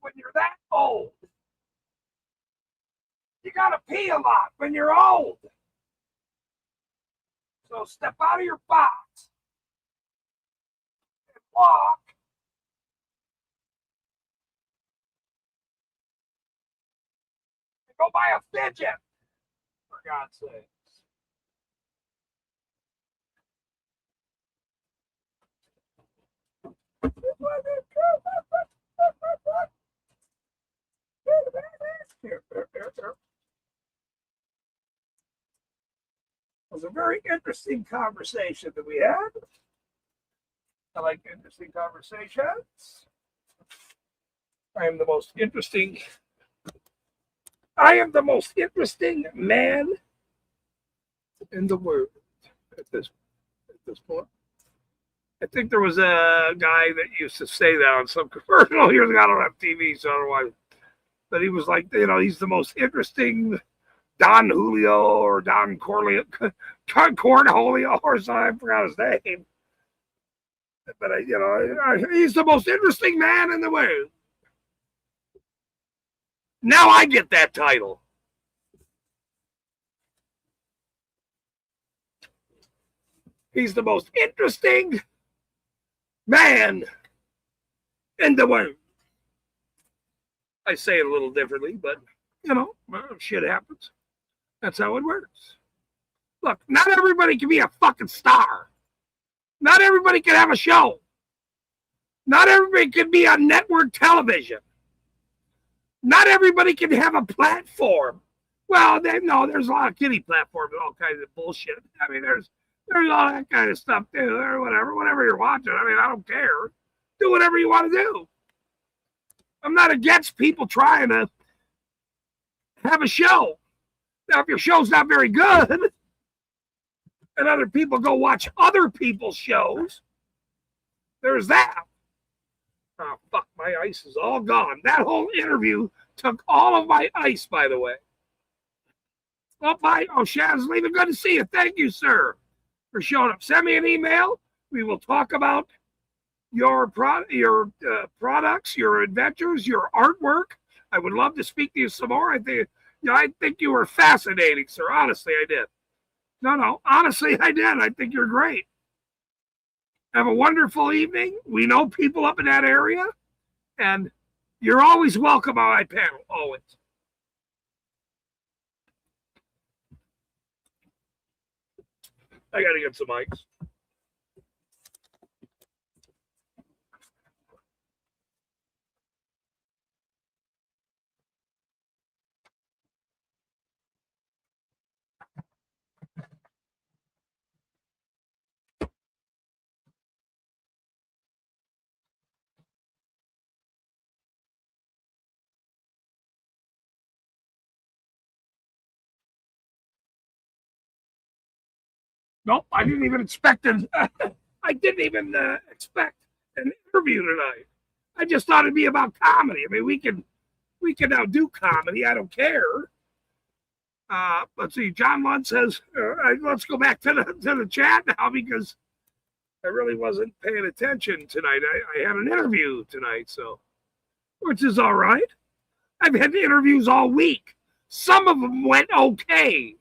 When you're that old, you gotta pee a lot when you're old. So step out of your box and walk. And go buy a fidget, for God's sake. It was a very interesting conversation that we had. I like interesting conversations. I am the most interesting man in the world at this point. I think there was a guy that used to say that on some commercial years ago. I don't have TV, so I don't know why. But he was like, he's the most interesting Don Julio or Don Cornholio or something. I forgot his name. But he's the most interesting man in the world. Now I get that title. He's the most interesting man in the world. I say it a little differently, but shit happens. That's how it works. Look, not everybody can be a fucking star. Not everybody can have a show. Not everybody can be on network television. Not everybody can have a platform. Well, there's a lot of kiddie platforms and all kinds of bullshit. I mean, there's all that kind of stuff too, or whatever you're watching. I mean, I don't care. Do whatever you want to do. I'm not against people trying to have a show. Now, if your show's not very good, and other people go watch other people's shows, there's that. Oh, fuck, my ice is all gone. That whole interview took all of my ice, by the way. Oh, bye. Oh, Shaz, leaving. Good to see you. Thank you, sir, for showing up. Send me an email. We will talk about your products, your adventures, your artwork. I would love to speak to you some more. I think you were fascinating, sir. Honestly, I did. No, honestly, I did. I think you're great. Have a wonderful evening. We know people up in that area, and You're always welcome on my panel, always. I gotta get some mics. Nope, I didn't even expect it. I didn't even expect an interview tonight. I just thought it'd be about comedy. I mean, we can now do comedy. I don't care. Let's see. John Lund says, let's go back to the chat now because I really wasn't paying attention tonight. I had an interview tonight, so which is all right. I've had interviews all week. Some of them went okay.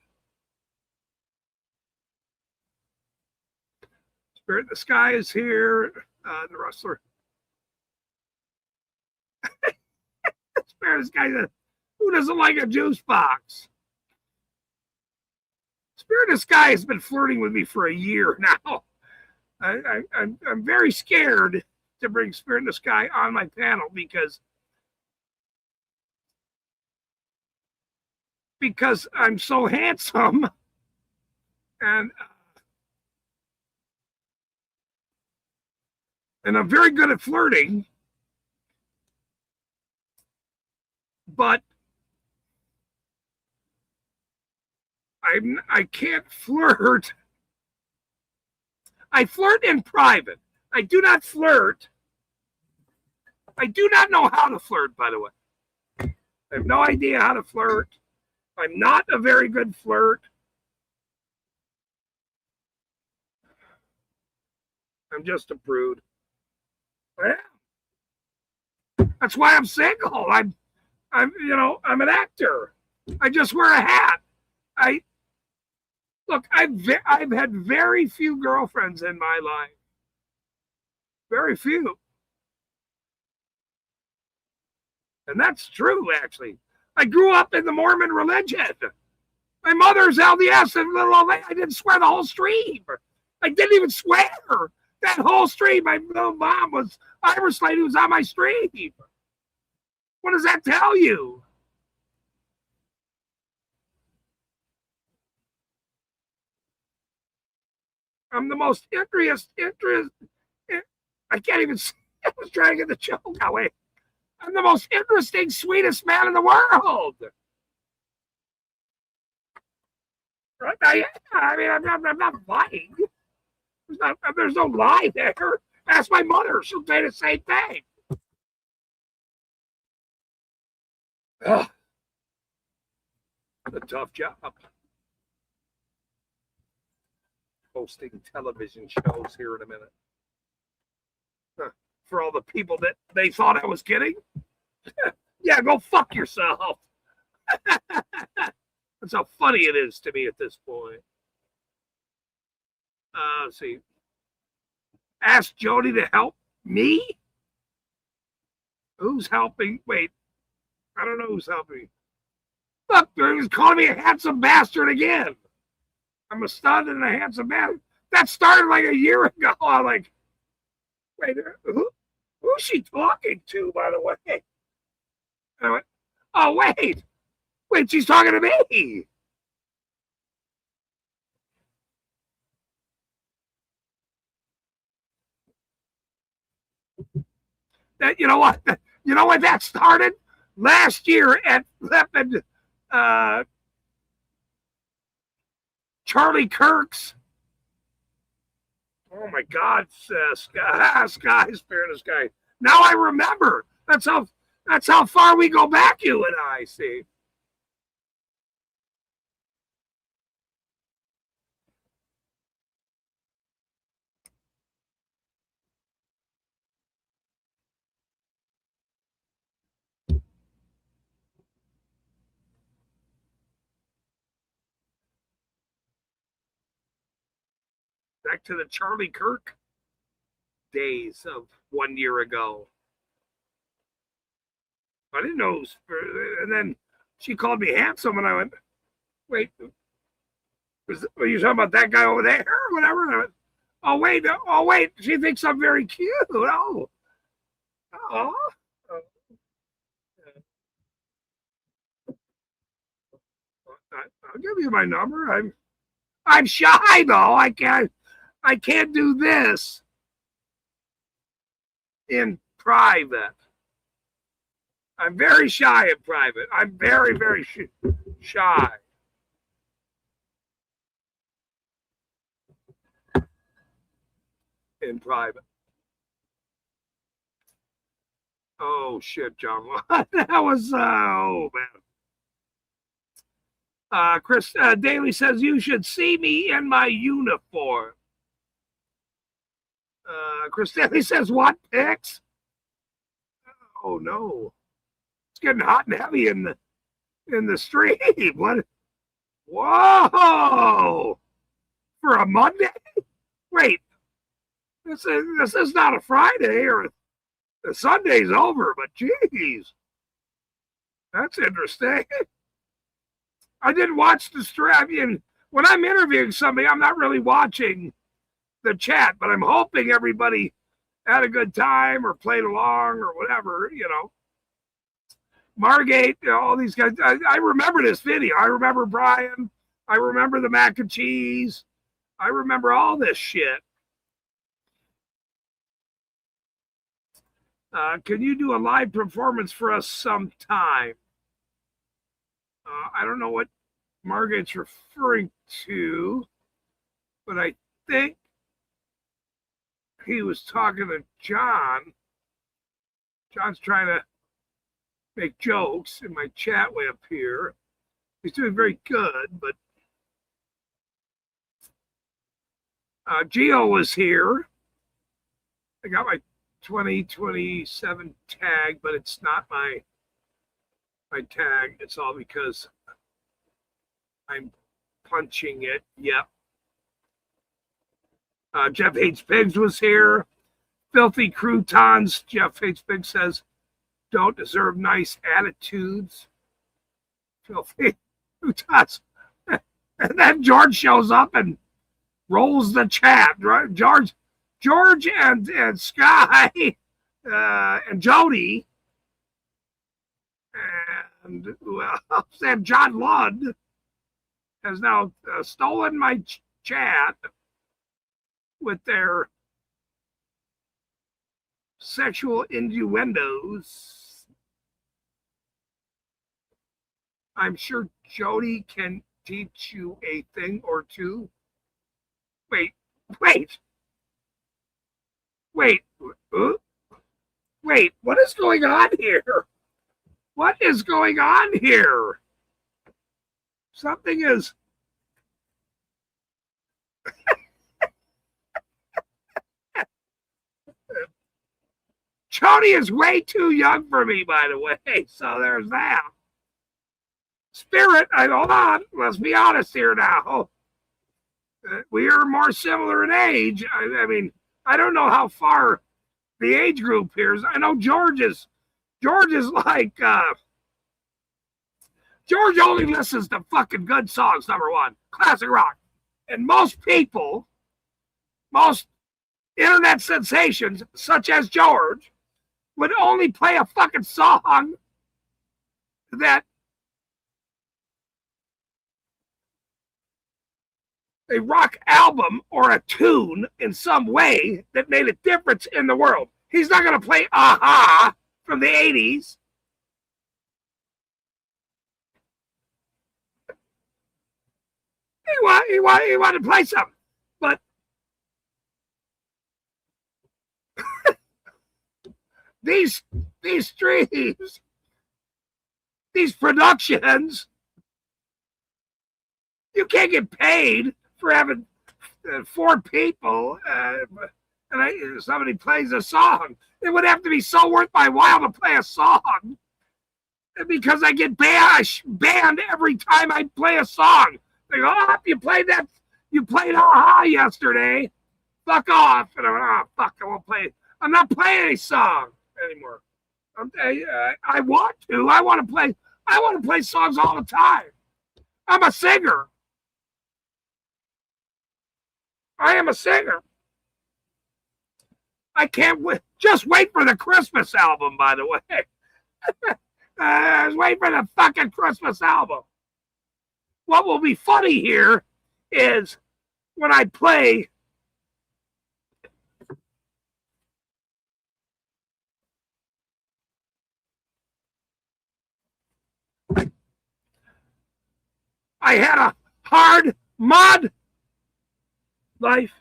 Spirit in the Sky is here. The wrestler. Spirit in the Sky says, who doesn't like a juice box? Spirit in the Sky has been flirting with me for a year now. I'm very scared to bring Spirit in the Sky on my panel because I'm so handsome and I'm very good at flirting, but I can't flirt. I flirt in private. I do not flirt. I do not know how to flirt, by the way. I have no idea how to flirt. I'm not a very good flirt. I'm just a prude. I am. That's why I'm single. I'm an actor. I just wear a hat. Look, I've had very few girlfriends in my life. Very few. And that's true, actually. I grew up in the Mormon religion. My mother's LDS and little old lady. I didn't swear the whole stream. I didn't even swear that whole stream. My little mom was Irish lady who was on my stream. What does that tell you? I'm the most interest. I can't even. I was trying to get the joke away. I'm the most interesting, sweetest man in the world. Right? I mean, I'm not lying. There's no lie there. Ask my mother; she'll say the same thing. Ugh. A tough job. Hosting television shows here in a minute. For all the people that they thought I was kidding. Yeah, go fuck yourself. That's how funny it is to me at this point. Let's see. Ask Jody to help me? Who's helping? Wait. I don't know who's helping me. Look, he's calling me a handsome bastard again. I'm a stud and a handsome man. That started like a year ago. I'm like, wait, who's she talking to, by the way? And I went, oh, wait, she's talking to me. That you know what that started last year at Leopard, Charlie Kirk's. Oh my God, Sky, Spirit of Sky. Now I remember. That's how far we go back, you and I. See. Back to the Charlie Kirk days of 1 year ago. I didn't know. And then she called me handsome, and I went, wait, were you talking about that guy over there or whatever? And I went, oh wait, she thinks I'm very cute. Oh. I'll give you my number. I'm shy though. I can't do this in private. I'm very shy in private. I'm very, very shy. In private. Oh shit, John. That was oh man. Chris Daly says you should see me in my uniform. Chris Daly says what pics? Oh no. It's getting hot and heavy in the stream. What? Whoa! For a Monday? Wait. This is not a Friday or the Sunday's over, but geez. That's interesting. I didn't watch the stream. I mean, when I'm interviewing somebody, I'm not really watching the chat, but I'm hoping everybody had a good time or played along or whatever, you know. Margate, you know, all these guys. I remember this video. I remember Brian. I remember the mac and cheese. I remember all this shit. Can you do a live performance for us sometime? I don't know what Margaret's referring to, but I think he was talking to John. John's trying to make jokes in my chat way up here. He's doing very good, but Geo was here. I got my 2027 tag, but it's not my tag. It's all because I'm punching it. Yep. Jeff Hates Pigs was here. Filthy Croutons. Jeff Hates Pigs says, don't deserve nice attitudes. Filthy Croutons. And then George shows up and rolls the chat. Right? George and Sky and Jody and and John Lund has now stolen my chat with their sexual innuendos. I'm sure Jody can teach you a thing or two. Wait. Wait, what is going on here? What is going on here? Something is... Jody is way too young for me, by the way, so there's that. Spirit, hold on, let's be honest here now. We are more similar in age. I mean, I don't know how far the age group here is. I know George is like, George only listens to fucking good songs, number one, classic rock. And most people, most internet sensations, such as George, would only play a fucking song that a rock album or a tune in some way that made a difference in the world. He's not going to play Aha from the 80s. He wanted to play something. But these streams, these productions, you can't get paid for having 4 people and somebody plays a song. It would have to be so worth my while to play a song because I get banned every time I play a song. They go, oh, you played Aha yesterday. Fuck off. And I went, oh, fuck, I won't play it. I'm not playing any song anymore. I want to. I want to play songs all the time. I'm a singer. I am a singer. I can't wait. Just wait for the Christmas album, by the way. Wait for the fucking Christmas album. What will be funny here is when I play I had a hard mod life.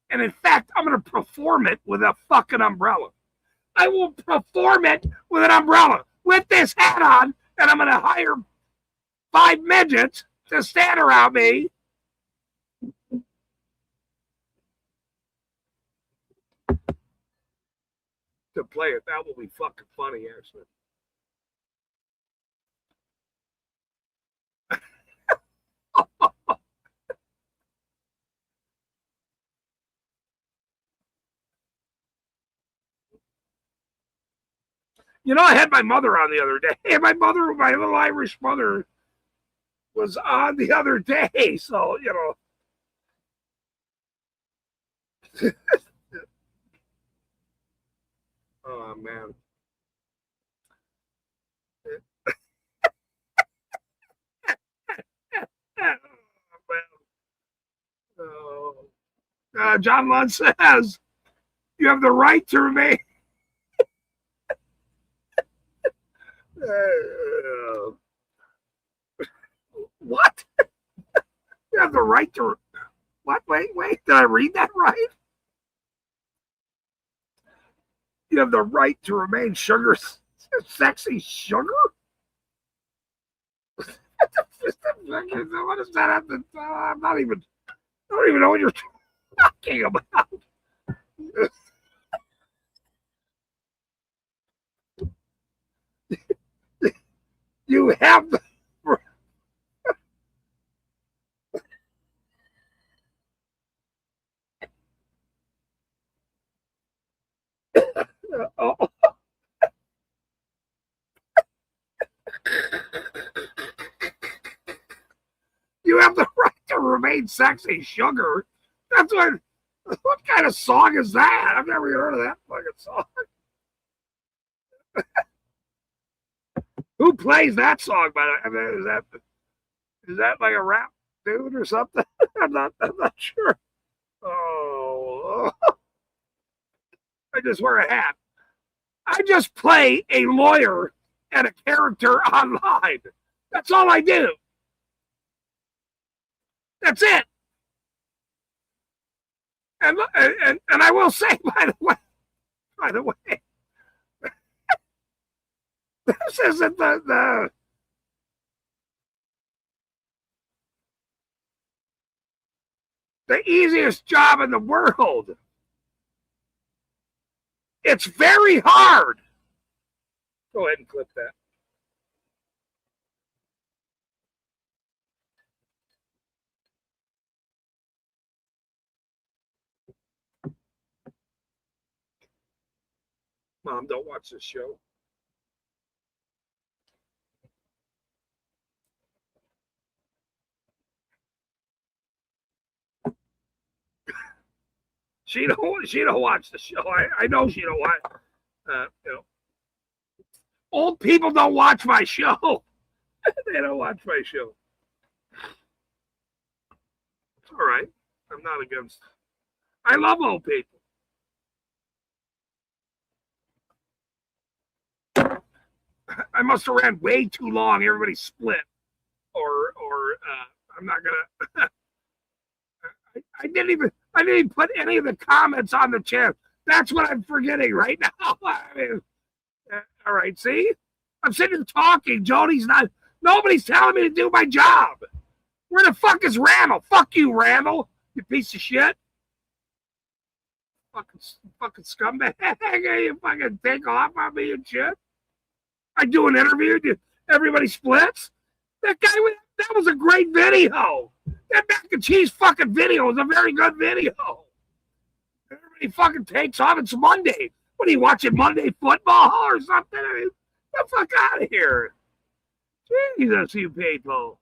And in fact, I'm going to perform it with a fucking umbrella. I will perform it with an umbrella with this hat on, and I'm going to hire 5 midgets to stand around me. To play it. That will be fucking funny, actually. You know, I had my mother on the other day. My little Irish mother, was on the other day. So, you know. Oh, man. John Lund says, you have the right to remain. What? You have the right to. What? Wait. Did I read that right? You have the right to remain sugar, sexy sugar? What does that have to? I don't even know what you're talking about. You have the. Oh. You have the right to remain sexy, sugar. That's what kind of song is that? I've never heard of that fucking song. Who plays that song? By the way, is that like a rap dude or something? I'm not sure. Oh, I just wear a hat. I just play a lawyer and a character online. That's all I do. That's it. And I will say, by the way, this isn't the easiest job in the world. It's very hard. Go ahead and clip that. Mom, don't watch this show. She don't watch the show. I know she don't watch. You know, old people don't watch my show. They don't watch my show. It's all right. I'm not against. I love old people. I must have ran way too long. Everybody split, or I'm not gonna. I didn't even put any of the comments on the chat. That's what I'm forgetting right now. I mean, all right, see, I'm sitting here talking. Nobody's telling me to do my job. Where the fuck is Randall? Fuck you, Randall. You piece of shit. Fucking scumbag. You fucking take off on me and shit. I do an interview. Everybody splits. That was a great video. That mac and cheese fucking video was a very good video. Everybody fucking takes off. It's Monday. What are you watching, Monday football or something? I mean, get the fuck out of here. Jesus, you people.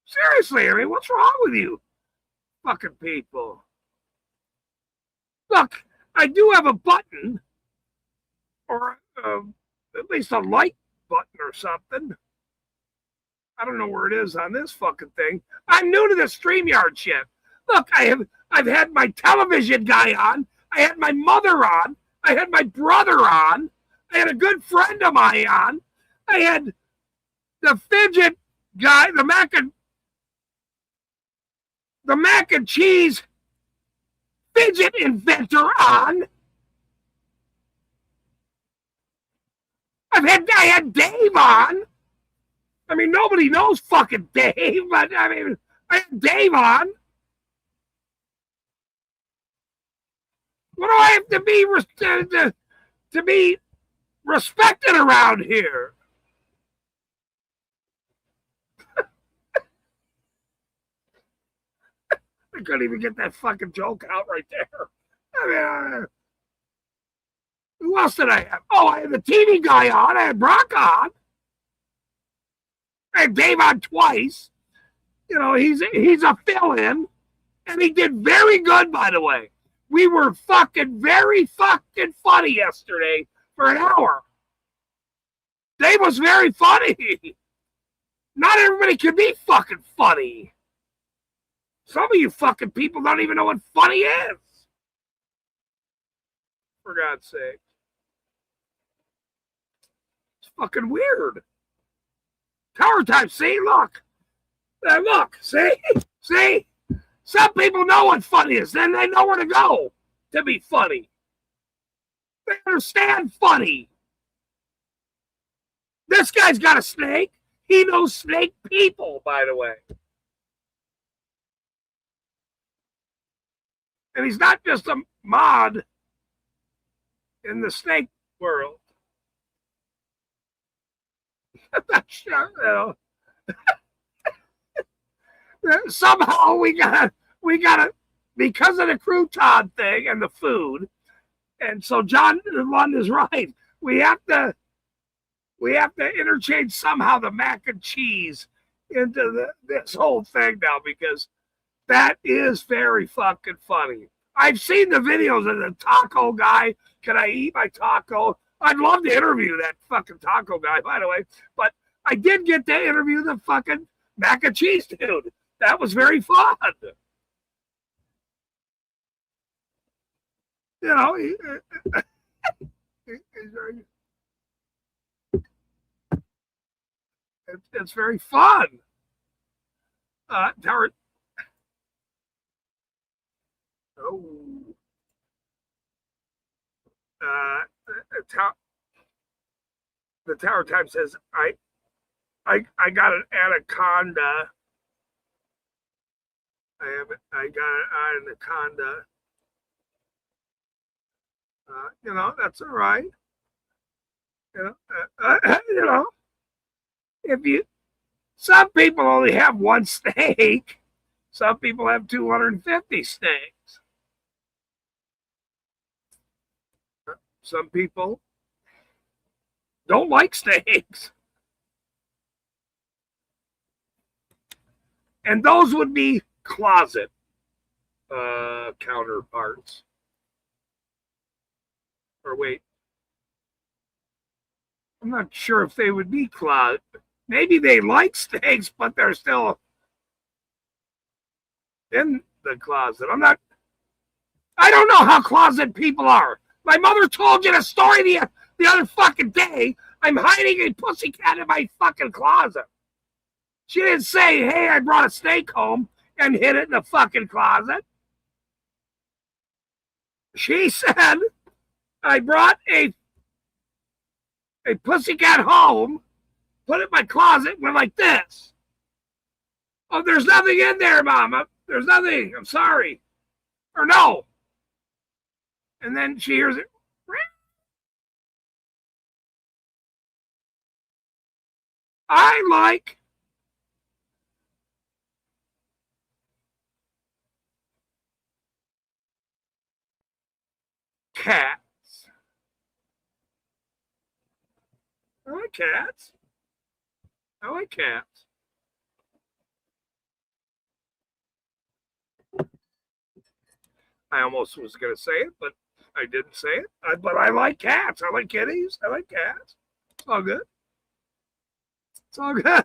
Seriously, I mean, what's wrong with you fucking people? Look, I do have a button, or at least a like button or something. I don't know where it is on this fucking thing. I'm new to the StreamYard shit. Look, I've had my television guy on. I had my mother on. I had my brother on. I had a good friend of mine on. I had the fidget guy, the mac and cheese fidget inventor on. I had Dave on. I mean, nobody knows fucking Dave, but I mean, I had Dave on. What do I have to be respected around here? I couldn't even get that fucking joke out right there. I mean, who else did I have? Oh, I had the TV guy on. I had Brock on. I had Dave on twice. You know, he's a fill-in, and he did very good, by the way. We were very fucking funny yesterday for an hour. Dave was very funny. Not everybody can be fucking funny. Some of you fucking people don't even know what funny is. For God's sake. It's fucking weird. Tower time, see? Look. Look, see? See? Some people know what funny is. Then they know where to go to be funny. They understand funny. This guy's got a snake. He knows snake people, by the way. And he's not just a mod in the snake world. Somehow we gotta, because of the crouton thing and the food. And so John Lund is right. We have to interchange somehow the mac and cheese into this whole thing now, because that is very fucking funny. I've seen the videos of the taco guy. Can I eat my taco? I'd love to interview that fucking taco guy, by the way. But I did get to interview the fucking mac and cheese dude. That was very fun. You know, it's very fun. Tower. Oh. The Tower Time says, I got an anaconda. I got an anaconda. You know, that's all right. You know, some people only have one steak. Some people have 250 steaks. Some people don't like steaks. And those would be closet counterparts. Or wait. I'm not sure if they would be closet. Maybe they like steaks, but they're still in the closet. I don't know how closet people are. My mother told you the story the other fucking day. I'm hiding a pussycat in my fucking closet. She didn't say, hey, I brought a steak home and hid it in the fucking closet. She said, I brought a pussycat home, put it in my closet, went like this. Oh, there's nothing in there, Mama. There's nothing. I'm sorry. Or no. And then she hears it. I cats. I like cats. I like cats. I almost was going to say it, but I didn't say it. But I like cats. I like kitties. I like cats. It's all good. It's all good.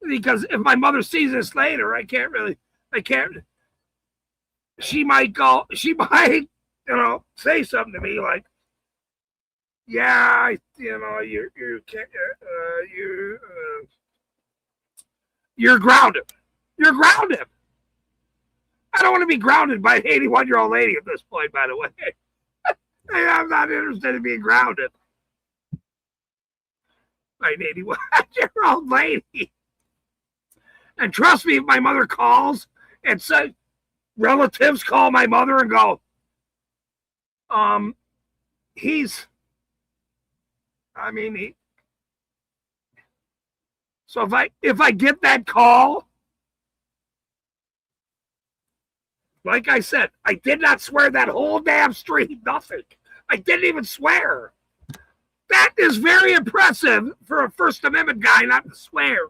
Because if my mother sees this later, I can't. She might, say something to me like, yeah, you're grounded. You're grounded. I don't want to be grounded by an 81-year-old lady at this point, by the way. I'm not interested in being grounded by an 81-year-old lady. And trust me, if my mother calls and says, relatives call my mother and go, so if I get that call, like I said, I did not swear that whole damn street, nothing. I didn't even swear. That is very impressive for a First Amendment guy not to swear.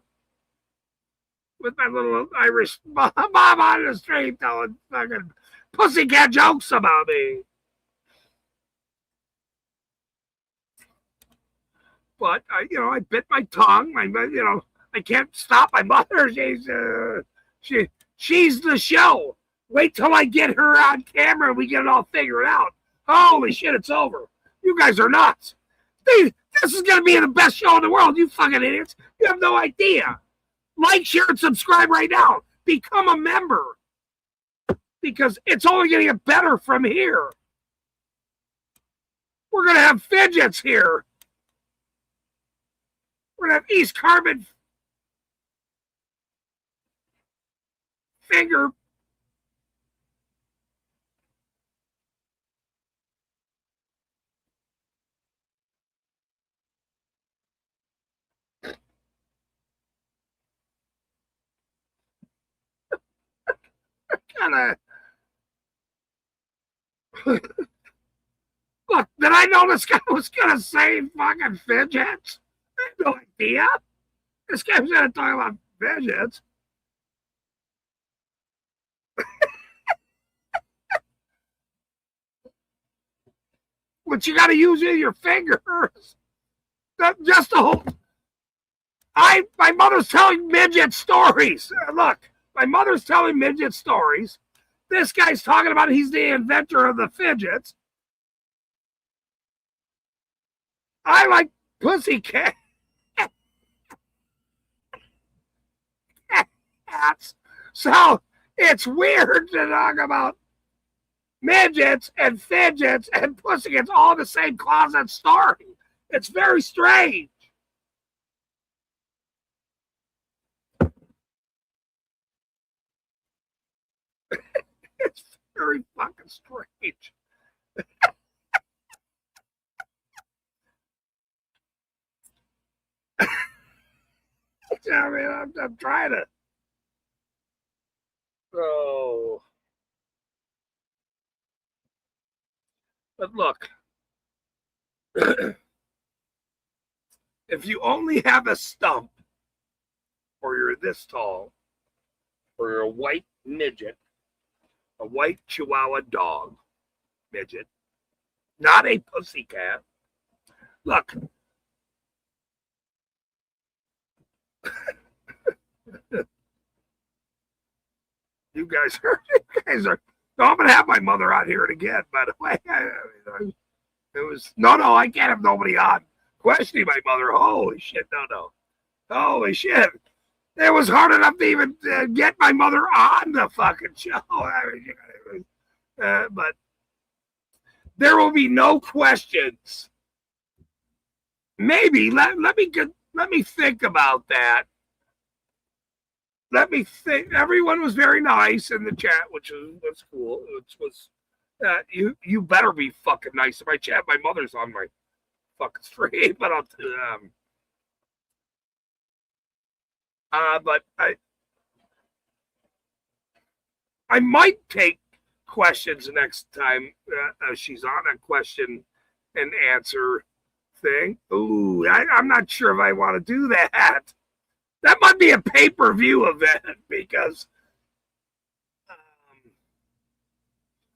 With my little Irish mom on the street telling fucking pussycat jokes about me. But I bit my tongue. I can't stop my mother. She's the show. Wait till I get her on camera and we get it all figured out. Holy shit, it's over. You guys are nuts. This is gonna be the best show in the world. You fucking idiots. You have no idea. Like, share, and subscribe right now. Become a member. Because it's only going to get better from here. We're going to have fidgets here. We're going to have East Carbon finger. Look, did I know this guy was going to say fucking fidgets? I had no idea. This guy was going to talk about fidgets. But you got to use your fingers. Just the whole. My mother's telling midget stories. Look, my mother's telling midget stories. This guy's talking about he's the inventor of the fidgets. I like pussycat cats. So it's weird to talk about midgets and fidgets and pussycats all in the same closet story. It's very strange. It's very fucking strange. I mean, I'm trying to. Oh. But look, if you only have a stump, or you're this tall, or you're a white midget, a white Chihuahua dog midget, not a pussycat. Look. You guys are. No, I'm gonna have my mother on here again. By the way, it was no. I can't have nobody on questioning my mother. Holy shit, no. Holy shit, it was hard enough to even get my mother on the fucking show. But there will be no questions. Maybe let me think about that. Let me think. Everyone was very nice in the chat, which was cool. Which was you better be fucking nice. If I chat, my mother's on my fucking stream, but but I might take questions the next time she's on a question and answer thing. Ooh, I'm not sure if I want to do that. That might be a pay-per-view event because,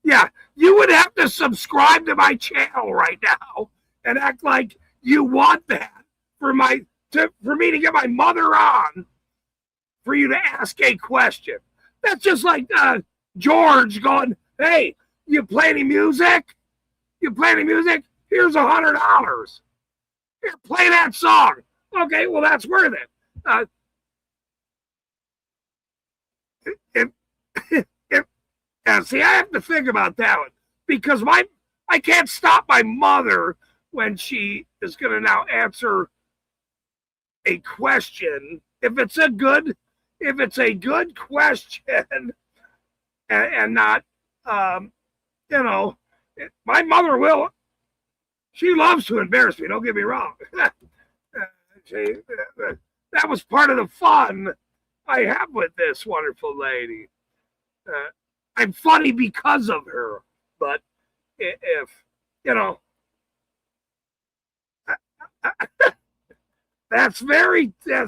yeah, you would have to subscribe to my channel right now and act like you want that for me to get my mother on for you to ask a question. That's just like George going, hey, you play any music? You play any music? Here's $100. Here, play that song. Okay, well, that's worth it. See, I have to think about that one because I can't stop my mother when she is going to now answer a question. If it's a good question and not, my mother will. She loves to embarrass me. Don't get me wrong. That was part of the fun I have with this wonderful lady. I'm funny because of her, but if that's and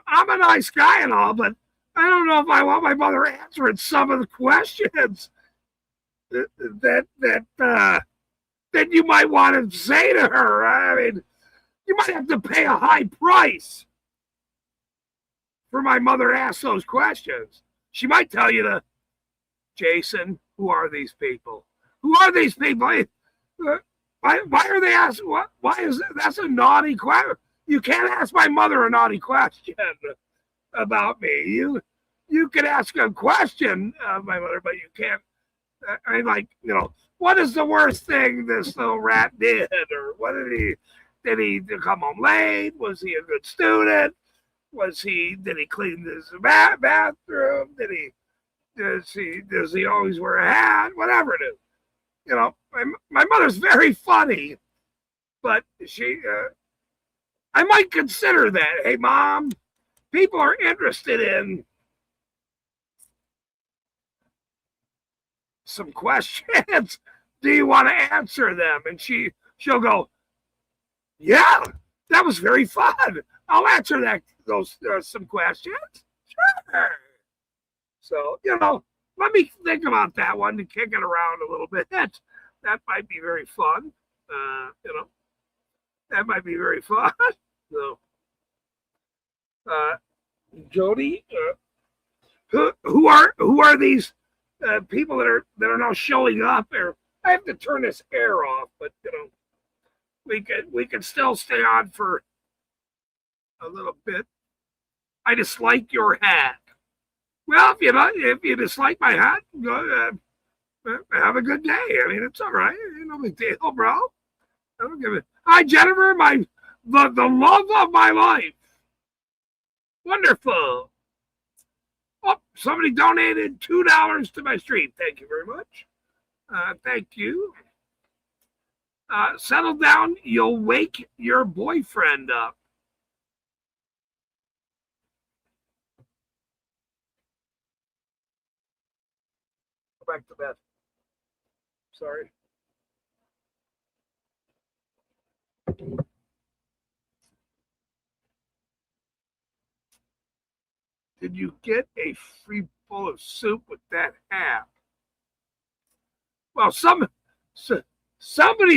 I'm a nice guy and all, but I don't know if I want my mother answering some of the questions that you might want to say to her. I mean, you might have to pay a high price for my mother to ask those questions. She might tell you Jason, who are these people? Who are these people? Why are they asking? Why is that's a naughty question? You can't ask my mother a naughty question about me. You could ask a question of my mother, but you can't. I mean, like, what is the worst thing this little rat did, or what did he come home late? Was he a good student? Did he clean his bathroom? Does he always wear a hat? Whatever it is. My mother's very funny, but I might consider that. Hey, Mom, people are interested in some questions. Do you want to answer them? And she'll go, yeah, that was very fun. I'll answer those some questions. Sure. So, let me think about that one to kick it around a little bit. That might be very fun. That might be very fun. So, Jody, who are these people that are now showing up? Or I have to turn this air off, but we can still stay on for a little bit. I dislike your hat. Well, if you dislike my hat, go, have a good day. I mean, it's all right. No big deal, bro. I don't give it. Hi, Jennifer, the love of my life. Wonderful. Oh, somebody donated $2 to my stream. Thank you very much. Thank you. Settle down. You'll wake your boyfriend up. Go back to bed. Sorry. Did you get a free bowl of soup with that hat? Well, somebody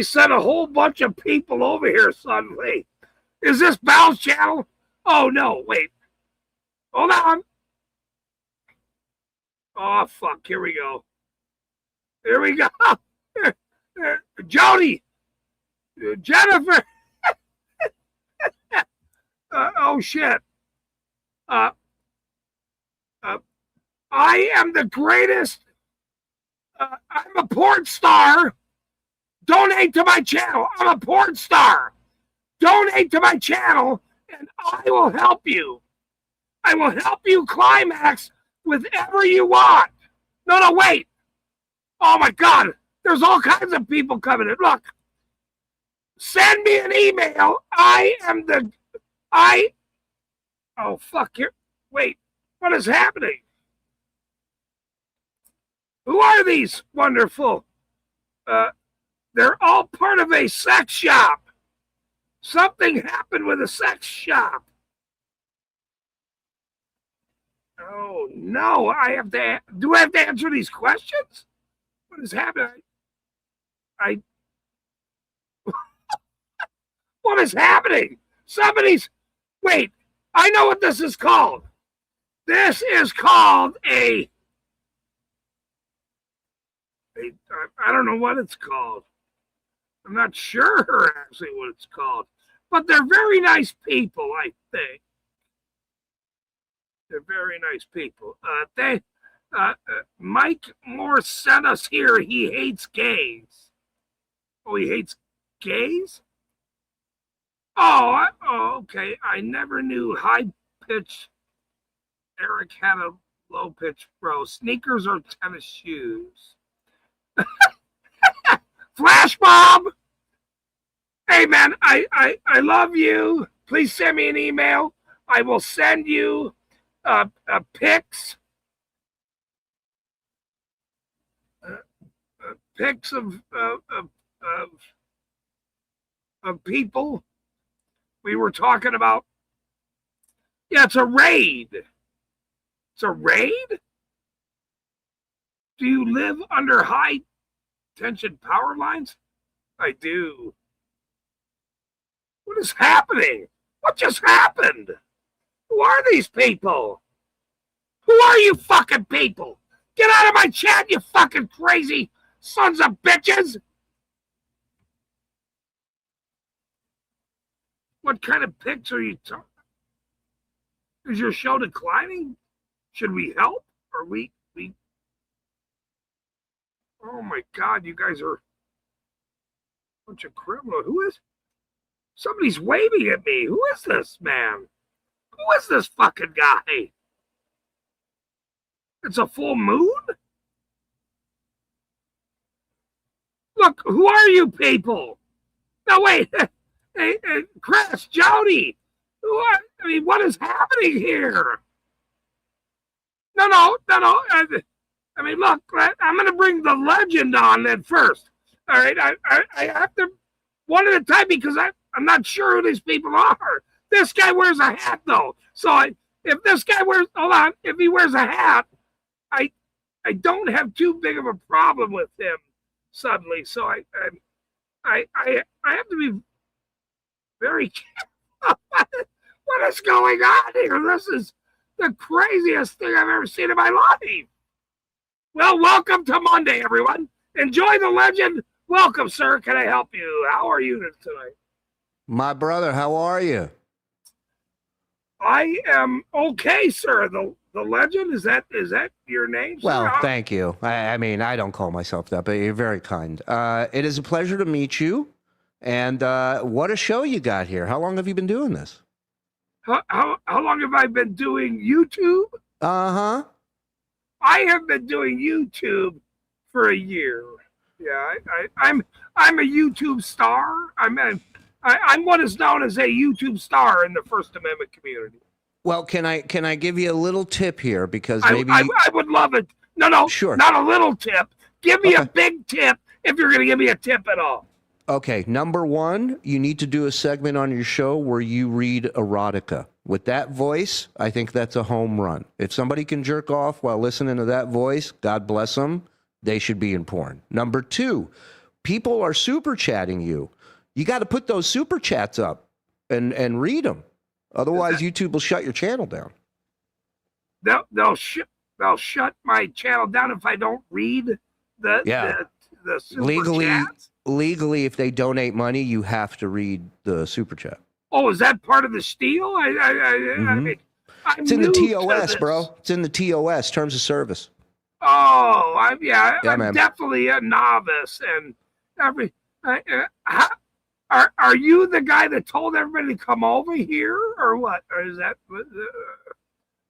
sent a whole bunch of people over here suddenly. Is this Bal's channel? Oh, no, wait. Hold on. Oh, fuck. Here we go. Here we go. Jody. Jennifer. Oh, shit. I am the greatest. I'm a porn star. Donate to my channel. I'm a porn star. Donate to my channel, and I will help you. I will help you climax with whatever you want. No, wait. Oh, my God. There's all kinds of people coming in. Look. Send me an email. Oh, fuck. Here. Wait. What is happening? Who are these wonderful? They're all part of a sex shop. Something happened with a sex shop. Oh no! Do I have to answer these questions? What is happening? I what is happening? Wait. I know what this is called. This is called I don't know what it's called. I'm not sure actually what it's called. But they're very nice people, I think. They're very nice people. Mike Moore sent us here. He hates gays. Oh, he hates gays? Oh, okay. I never knew high pitched Eric had a low pitch bro. Sneakers or tennis shoes? Flash Bob! Hey man, I love you. Please send me an email. I will send you pics. Pics of people. We were talking about. Yeah, it's a raid. It's a raid? Do you live under high tension power lines? I do. What is happening? What just happened? Who are these people? Who are you fucking people? Get out of my chat, you fucking crazy sons of bitches! What kind of pics are you talking? Is your show declining? Should we help? Or we? Oh my God, you guys are a bunch of criminals. Who is? Somebody's waving at me. Who is this man? Who is this fucking guy? It's a full moon? Look, who are you people? No, wait. Hey, Chris, Jody. What is happening here? No. I mean, look, I'm going to bring the legend on then first. All right, I have to one at a time because I'm not sure who these people are. This guy wears a hat though, so if this guy wears, hold on, if he wears a hat, I don't have too big of a problem with him suddenly. So I have to be very careful. What is going on here? This is the craziest thing I've ever seen in my life. Well, welcome to Monday, everyone. Enjoy the legend. Welcome, sir. Can I help you? How are you tonight? My brother, how are you? I am okay, sir. The legend, is that your name, sir? Well, thank you. I mean, I don't call myself that, but you're very kind. It is a pleasure to meet you. And what a show you got here. How long have you been doing this? How long have I been doing YouTube? Uh-huh. I have been doing YouTube for a year. Yeah, I'm a YouTube star. I'm what is known as a YouTube star in the First Amendment community. Well, can I give you a little tip here because maybe I would love it. No, sure, not a little tip. Give me a big tip if you're going to give me a tip at all. Okay, number one, you need to do a segment on your show where you read erotica. With that voice, I think that's a home run. If somebody can jerk off while listening to that voice, God bless them, they should be in porn. Number two, people are super chatting you. You got to put those super chats up and read them. Otherwise, YouTube will shut your channel down. They'll shut my channel down if I don't read the super chats? Legally, if they donate money, you have to read the super chat. Oh, is that part of the steal? I mean, it's in the TOS, bro. It's in the TOS, terms of service. Oh, I'm man. definitely a novice. And are you the guy that told everybody to come over here, or what? Or is that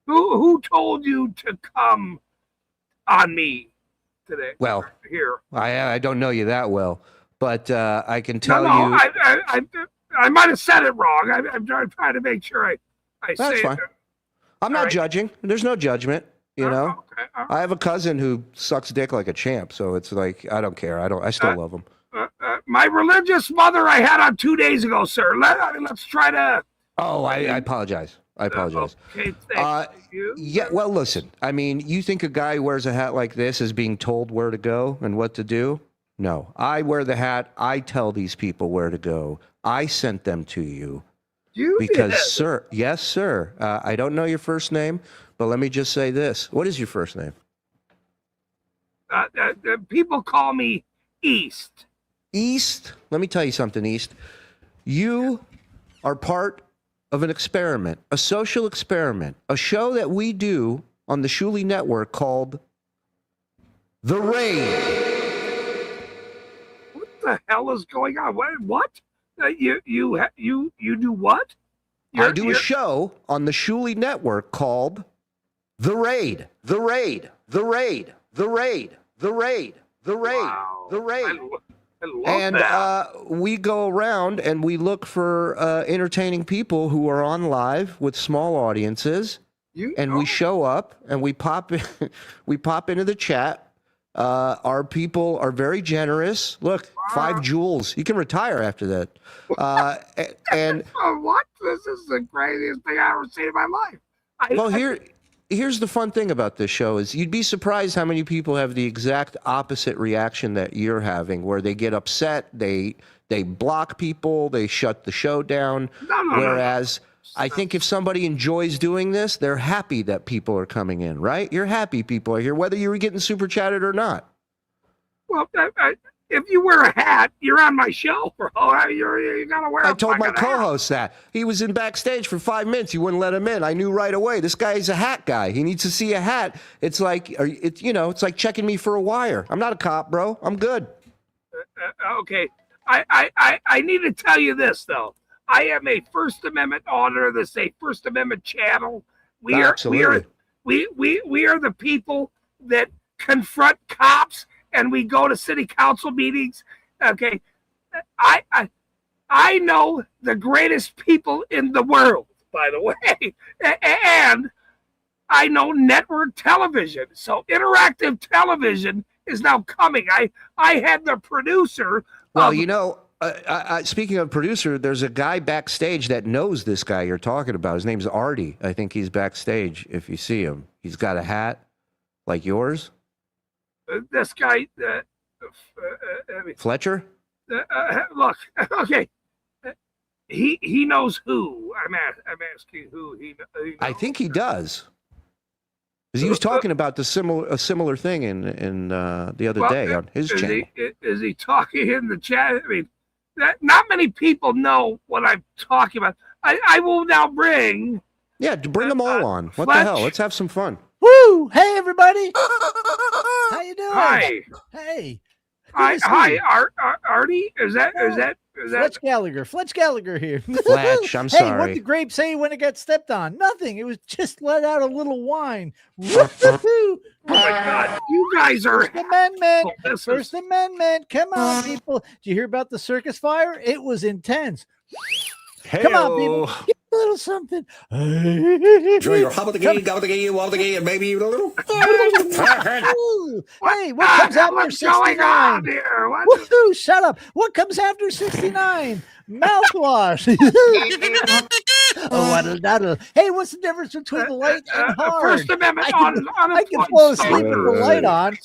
who told you to come on me today? Well, here I don't know you that well, but I can tell you. I might have said it wrong. I'm trying to make sure I say That's fine. it. I'm not judging. There's no judgment. You know, Okay. I have a cousin who sucks dick like a champ, so it's like I don't care. I still love him. My religious mother I had on 2 days ago, sir. Let's try to. Oh, I apologize. I apologize. Okay, thank you. Yeah, well, listen. I mean, you think a guy who wears a hat like this is being told where to go and what to do? No, I wear the hat. I tell these people where to go. I sent them to you. You Because, did. sir, yes, sir. I don't know your first name, but let me just say this. What is your first name? People call me East. East. Let me tell you something, East. You are part of an experiment, a social experiment, a show that we do on the Shuli Network called The Raid. What the hell is going on? What? You do what? I do a show on the Shuli Network called The Raid. The Raid. The Raid. The Raid. The Raid. The Raid. Wow. The Raid. I love And that. we go around and we look for entertaining people who are on live with small audiences, and we show up and we pop into the chat. Our people are very generous. Look, 5 jewels. You can retire after that. And What? This is the craziest thing I've ever seen in my life. well, here's the fun thing about this show is you'd be surprised how many people have the exact opposite reaction that you're having, where they get upset, they block people, they shut the show down. Whereas I think if somebody enjoys doing this, they're happy that people are coming in, right? You're happy people are here, whether you're getting super chatted or not. Well, if you wear a hat, you're on my show. You gotta wear. I told my co-host that. He was in backstage for 5 minutes. He wouldn't let him in. I knew right away. This guy is a hat guy. He needs to see a hat. It's like, it's like checking me for a wire. I'm not a cop, bro. I'm good. Okay, I need to tell you this though. I am a First Amendment auditor. This is a First Amendment channel. We are the people that confront cops, and we go to city council meetings. Okay, I know the greatest people in the world, by the way, and I know network television. So interactive television is now coming. I had the producer. Well, speaking of producer, there's a guy backstage that knows this guy you're talking about. His name's Artie. I think he's backstage. If you see him, he's got a hat like yours. This guy, Fletcher. Look, okay. He knows who. I'm asking who he knows. I think he does. Because he was talking about a similar thing in the other day on his channel. Is he talking in the chat? I mean, not many people know what I'm talking about. I will now bring. Yeah, bring them all on. What the hell? Let's have some fun. Woo! Hey, everybody. How you doing? Hi. Hey. Hi, Artie. Is that Fletch Gallagher here. Fletch, I'm hey, sorry. What did the grape say when it got stepped on? Nothing. It was just let out a little wine. Oh my God, you guys are First Amendment. First Amendment. Come on, people. Did you hear about the circus fire? It was intense. Come on, people. Give a little something. Sure, you're hop of the gay, got the gay, wall the gay, and maybe even a little. Hey, what comes after 69? Woohoo! Shut up. What comes after 69? Mouthwash. Oh, waddle-daddle. Hey, what's the difference between light and hard? First Amendment I can fall asleep with the light on.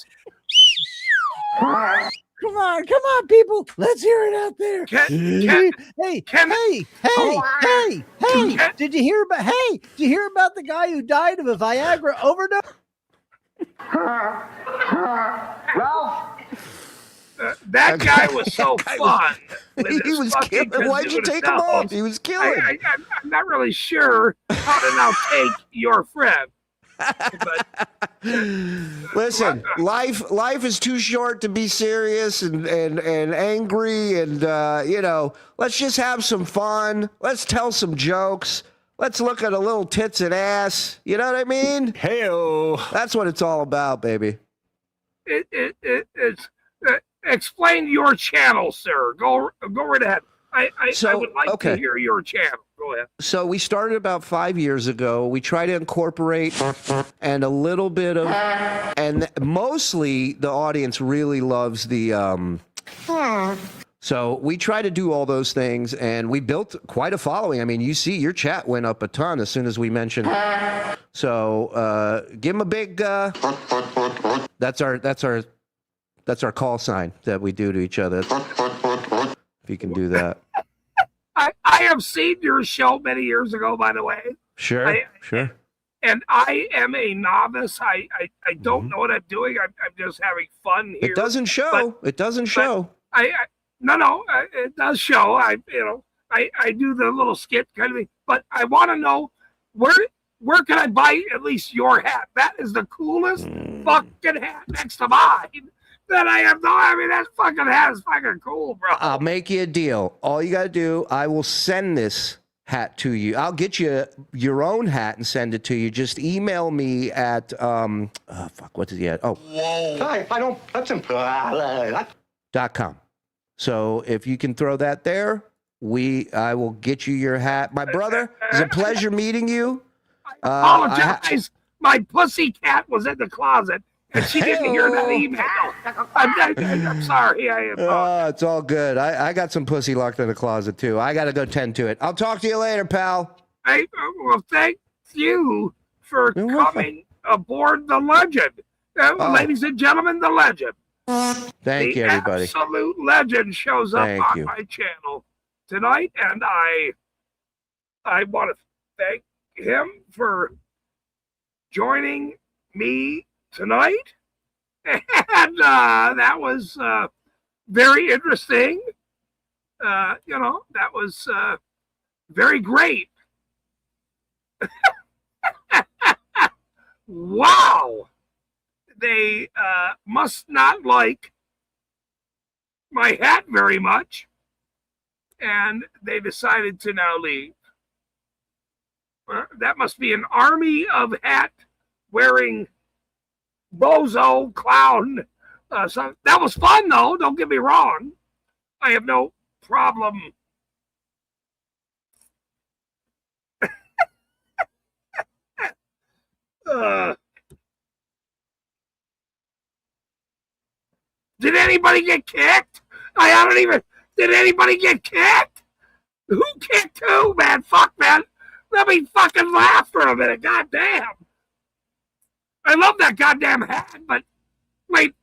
Come on, people. Let's hear it out there. Hey. Did you hear about the guy who died of a Viagra overdose? That guy was so fun. He was killing. Why'd you take him off? He was killing. I'm not really sure how to now take your friend. Listen, life is too short to be serious and angry, and let's just have some fun. Let's tell some jokes. Let's look at a little tits and ass. You know what I mean? Hey-o. That's what it's all about, baby. It's explain your channel, sir. Go right ahead. I would like to hear your channel. Go Go ahead. So we started about 5 years ago. We try to incorporate and a little bit of, and mostly the audience really loves the. So we try to do all those things, and we built quite a following. I mean, you see, your chat went up a ton as soon as we mentioned. So give them a big. That's our call sign that we do to each other. If you can do that. I have seen your show many years ago, by the way. Sure, sure. And I am a novice. I don't know what I'm doing. I'm just having fun here. It doesn't show. It doesn't show. No, it does show. I do the little skit kind of thing. But I want to know where can I buy at least your hat? That is the coolest fucking hat next to mine that I have. I mean, that fucking hat is fucking cool, bro. I'll make you a deal. All you got to do, I will send this hat to you. I'll get you your own hat and send it to you. Just email me at what is he at? .com. So if you can throw that there, I will get you your hat. My brother, it's a pleasure meeting you. I apologize. My pussy cat was in the closet and she didn't hear that email. I'm sorry. It's all good. I got some pussy locked in the closet too. I got to go tend to it. I'll talk to you later, pal. Well, thank you for coming aboard the legend. Ladies and gentlemen, the legend. Thank you, everybody. The absolute legend shows up on my channel tonight, and I want to thank him for joining me tonight. And that was very interesting. That was very great. Wow. They must not like my hat very much, and they decided to now leave. That must be an army of hat wearing bozo clown. So that was fun, though. Don't get me wrong. I have no problem. Did anybody get kicked? Did anybody get kicked? Who kicked who, man? Fuck, man. Let me fucking laugh for a minute. God damn. I love that goddamn hat, but wait,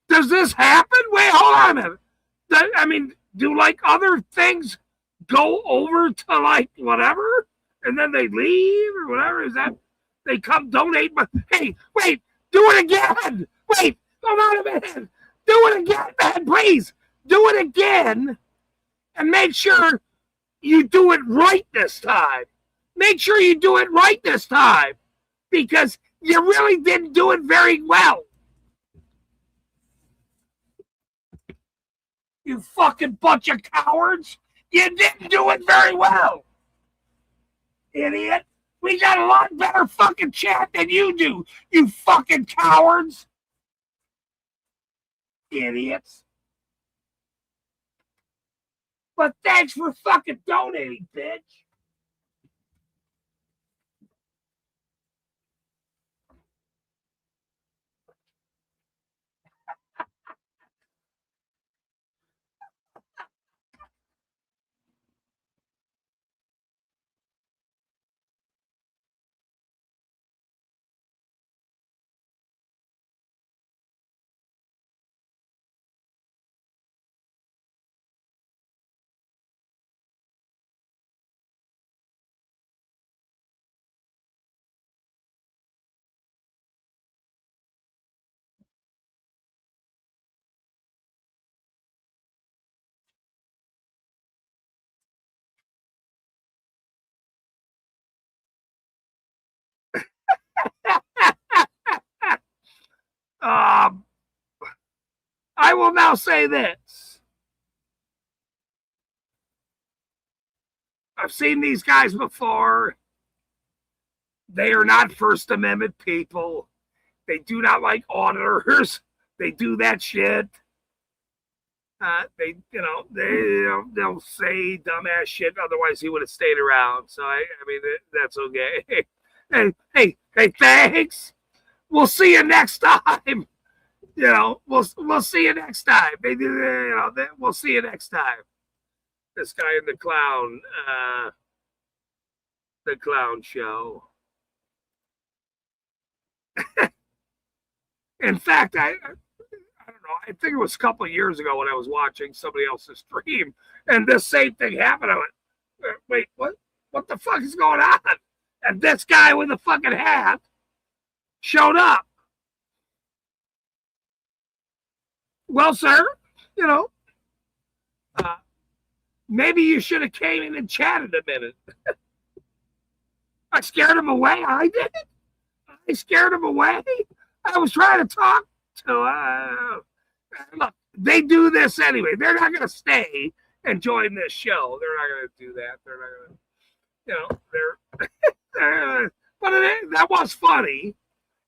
does this happen? Wait, hold on a minute. Do like other things go over to like whatever and then they leave or whatever? Is that they come donate? Hey, wait, do it again. Wait, hold on a minute. Do it again, man, please. Do it again and make sure you do it right this time. Make sure you do it right this time because you really didn't do it very well. You fucking bunch of cowards. You didn't do it very well. Idiot. We got a lot better fucking chat than you do, you fucking cowards. Idiots. But thanks for fucking donating, bitch. I will now say this. I've seen these guys before. They are not First Amendment people. They do not like auditors. They do that shit. They'll say dumbass shit. Otherwise, he would have stayed around. So I mean, that's okay. Hey, thanks. We'll see you next time. We'll see you next time. We'll see you next time. This guy in the clown show. In fact, I don't know. I think it was a couple of years ago when I was watching somebody else's stream, and this same thing happened. I went, "Wait, what? What the fuck is going on?" And this guy with the fucking hat showed up. Well, sir, maybe you should have came in and chatted a minute. I scared him away. I did. I scared him away. I was trying to talk to. Look, they do this anyway. They're not going to stay and join this show. They're not going to do that. They're not going to, but that was funny.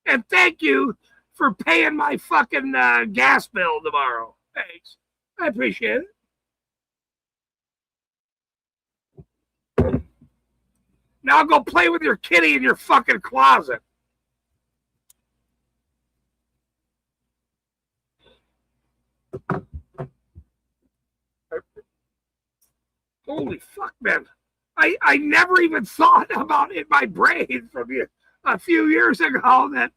And thank you for paying my fucking gas bill tomorrow. Thanks. I appreciate it. Now go play with your kitty in your fucking closet. Holy fuck, man. I never even thought about it in my brain from a few years ago that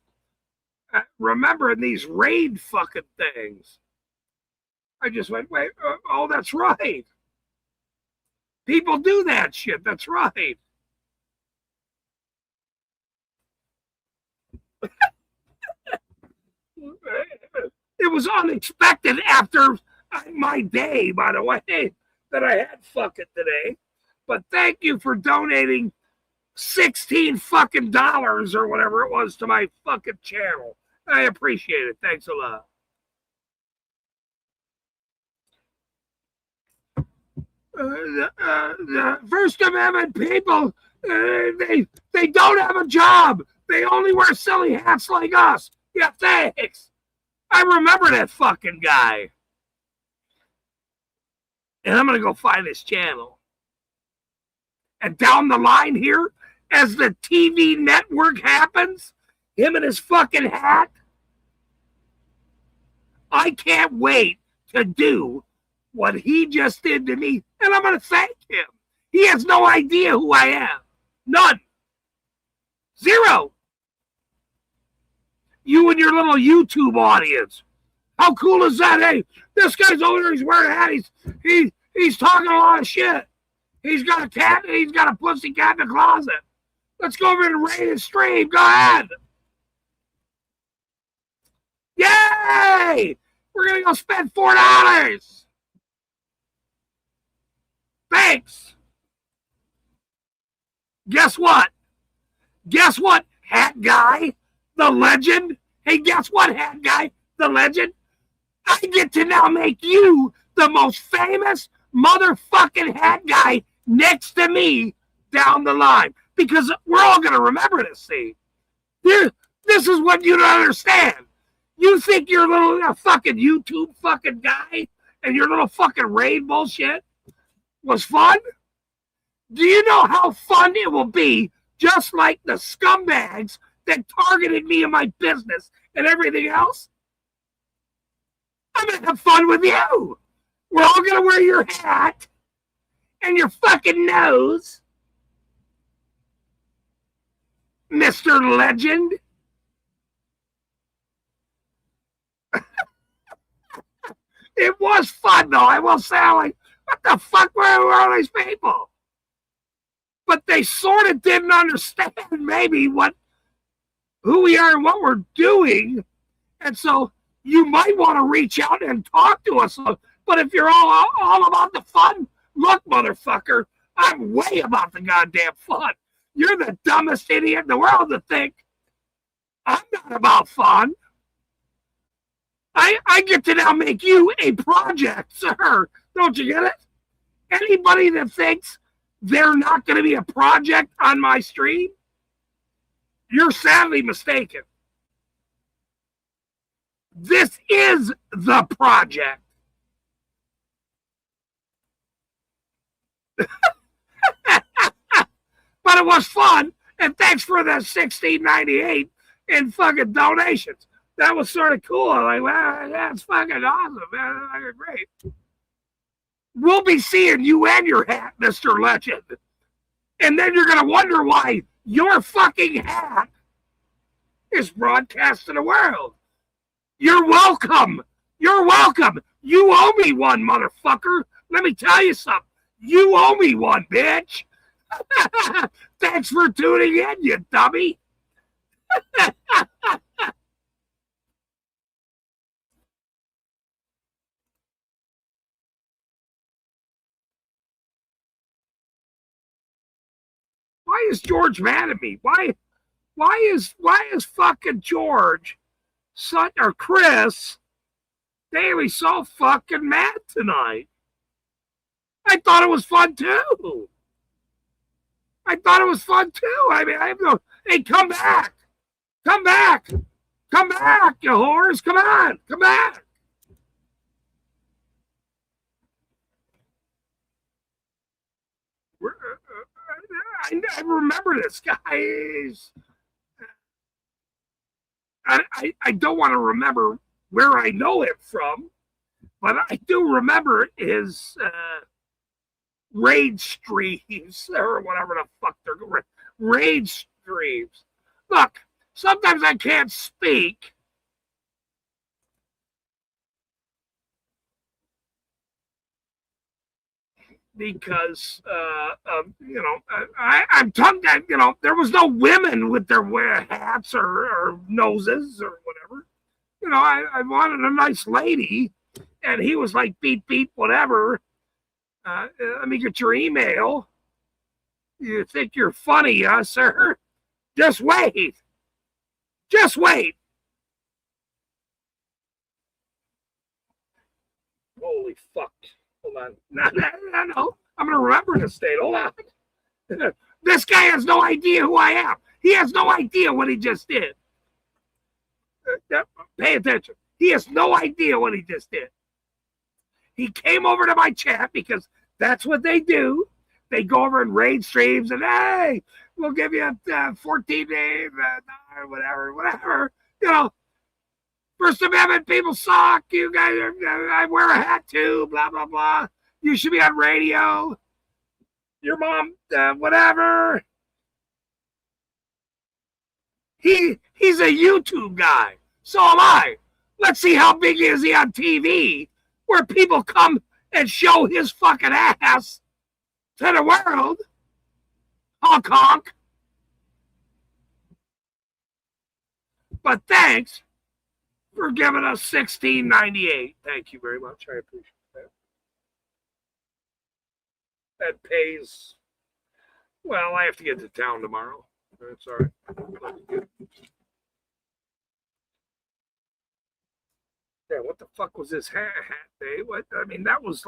remembering these raid fucking things. I just went, wait, oh, that's right. People do that shit. That's right. It was unexpected after my day, by the way, that I had fucking today. But thank you for donating $16 fucking dollars or whatever it was to my fucking channel. I appreciate it. Thanks a lot. The First Amendment people, they don't have a job. They only wear silly hats like us. Yeah, thanks. I remember that fucking guy. And I'm going to go find his channel. And down the line here, as the TV network happens, him and his fucking hat, I can't wait to do what he just did to me. And I'm going to thank him. He has no idea who I am. None. Zero. You and your little YouTube audience. How cool is that? Hey, this guy's over there. He's wearing a hat. He's talking a lot of shit. He's got a cat and he's got a pussy cat in the closet. Let's go over and raid his stream. Go ahead. Yay! We're going to go spend $4. Thanks. Guess what? Guess what, hat guy? The legend? Hey, guess what, hat guy? The legend? I get to now make you the most famous motherfucking hat guy next to me down the line. Because we're all going to remember this scene. This is what you don't understand. You think your little fucking YouTube fucking guy and your little fucking raid bullshit was fun? Do you know how fun it will be, just like the scumbags that targeted me and my business and everything else? I'm going to have fun with you. We're all going to wear your hat and your fucking nose, Mr. Legend. It was fun, though. I will say, I'm like, what the fuck were all these people? But they sort of didn't understand maybe who we are and what we're doing. And so you might want to reach out and talk to us. But if you're all about the fun, look, motherfucker, I'm way about the goddamn fun. You're the dumbest idiot in the world to think I'm not about fun. I get to now make you a project, sir. Don't you get it? Anybody that thinks they're not going to be a project on my stream, you're sadly mistaken. This is the project. But it was fun, and thanks for the $16.98 in fucking donations. That was sort of cool. Like, wow, that's fucking awesome, man. That's great. We'll be seeing you and your hat, Mr. Legend. And then you're going to wonder why your fucking hat is broadcast to the world. You're welcome. You're welcome. You owe me one, motherfucker. Let me tell you something. You owe me one, bitch. Thanks for tuning in, you dummy. Why is George mad at me? Why is fucking George or Chris Daly so fucking mad tonight? I thought it was fun too. I thought it was fun too. I mean, I have no. Hey, come back, come back, come back, you whores! Come on, come back. I remember this, guys. I don't want to remember where I know him from, but I do remember his raid streams or whatever the fuck they're raid streams. Look, sometimes I can't speak. Because, I'm tongue dead. There was no women with their hats or noses or whatever. I wanted a nice lady, and he was like, beep, beep, whatever. Let me get your email. You think you're funny, huh, sir? Just wait. Just wait. Holy fuck. Hold on. No. I'm going to remember this date. Hold on. This guy has no idea who I am. He has no idea what he just did. Pay attention. He has no idea what he just did. He came over to my chat because that's what they do. They go over and raid streams and, hey, we'll give you 14 days, whatever. First Amendment people suck. You guys I wear a hat too, blah, blah, blah. You should be on radio. Your mom, whatever. He's a YouTube guy. So am I. Let's see how big is he on TV, where people come and show his fucking ass to the world. Honk, honk. But thanks for giving us $16.98. Thank you very much. I appreciate that. That pays. Well, I have to get to town tomorrow. That's all right. Yeah, what the fuck was this hat day? What? I mean, that was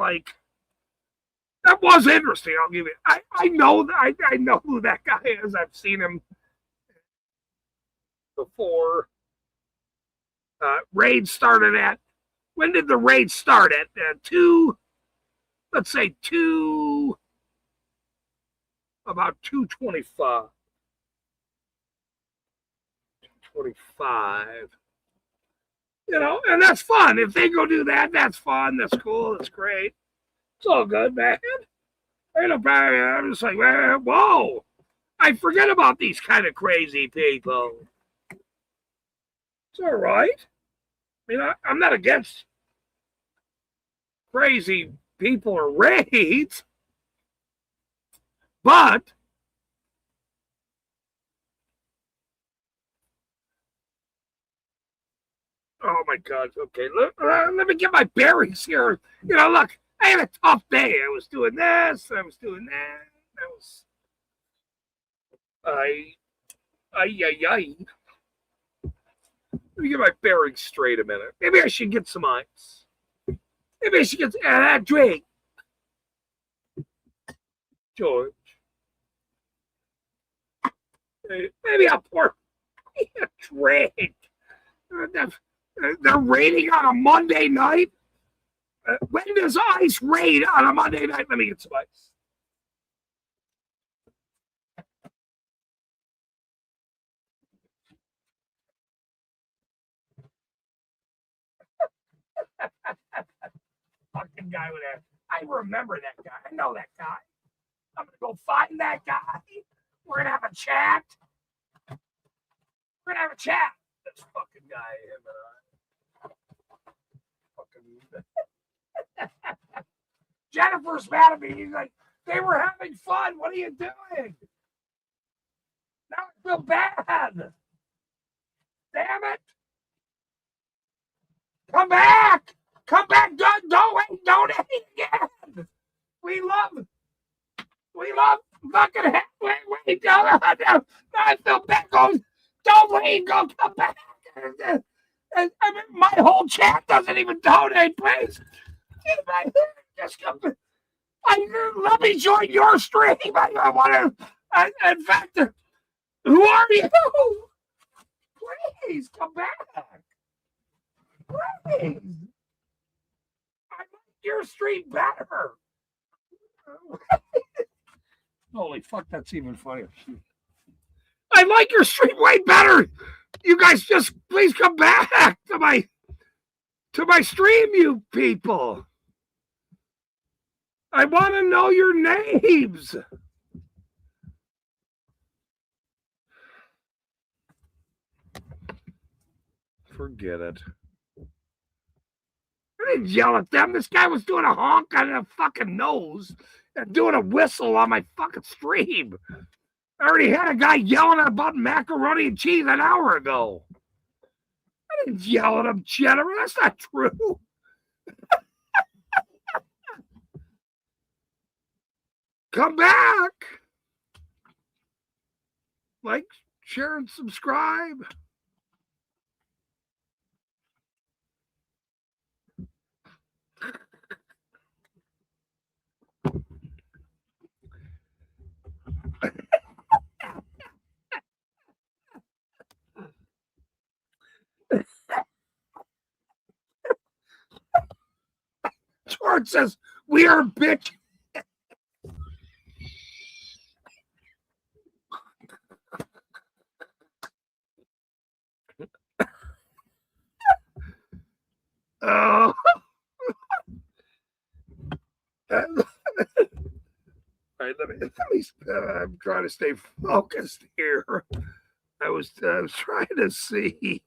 interesting. I'll give it. I know who that guy is. I've seen him before. Raid started at. When did the raid start at? 2. Let's say 2. About 2:25. 2:25. And that's fun. If they go do that, that's fun. That's cool. That's great. It's all good, man. I'm just like, whoa. I forget about these kind of crazy people. It's all right. I mean, I'm not against crazy people or raids, but oh my God. Okay, let me get my bearings here. Look, I had a tough day. I was doing this. I was doing that. That was Let me get my bearings straight a minute. Maybe I should get some ice. Maybe I should get that drink. George. Maybe I'll pour a drink. They're raiding on a Monday night. When does ice raid on a Monday night? Let me get some ice. guy with that. I remember that guy. I know that guy. I'm gonna go find that guy. We're gonna have a chat. We're gonna have a chat. This fucking guy, him and I. Fucking Jennifer's mad at me. He's like, they were having fun. What are you doing? Now I feel bad. Damn it. Come back. Come back. Don't donate again. We love fucking wait. No, I feel bad. Don't leave. Go come back. I mean, my whole chat doesn't even donate, please. Just come. Let me join your stream. I want to. In fact, who are you? Please come back. Please. I like your stream better. Holy fuck, that's even funnier. I like your stream way better. You guys just please come back to my stream, you people. I want to know your names. Forget it. I didn't yell at them. This guy was doing a honk on a fucking nose and doing a whistle on my fucking stream. I already had a guy yelling about macaroni and cheese an hour ago. I didn't yell at him, Jennifer. That's not true. Come back. Like, share, and subscribe. George says, we are bitch. Oh. All right, let me I'm trying to stay focused here. I was trying to see.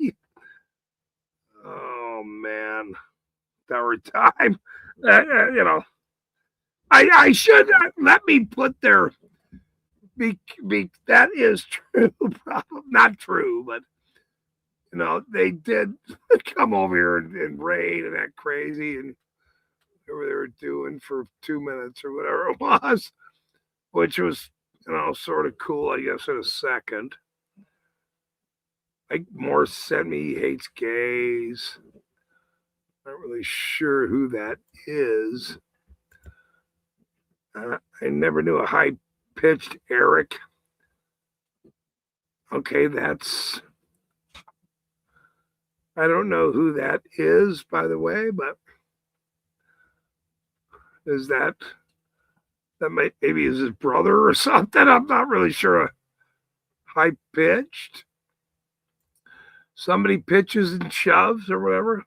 Oh man, our time. You know, I should let me put there. That is true. Probably not true, but you know they did come over here and raid and act crazy and whatever they were doing for 2 minutes or whatever it was, which was sort of cool, I guess, in a second. Like Morse sent me, he hates gays. Not really sure who that is. I never knew a high-pitched Eric. Okay, that's... I don't know who that is, by the way, but is that maybe is his brother or something? I'm not really sure. High-pitched. Somebody pitches and shoves or whatever.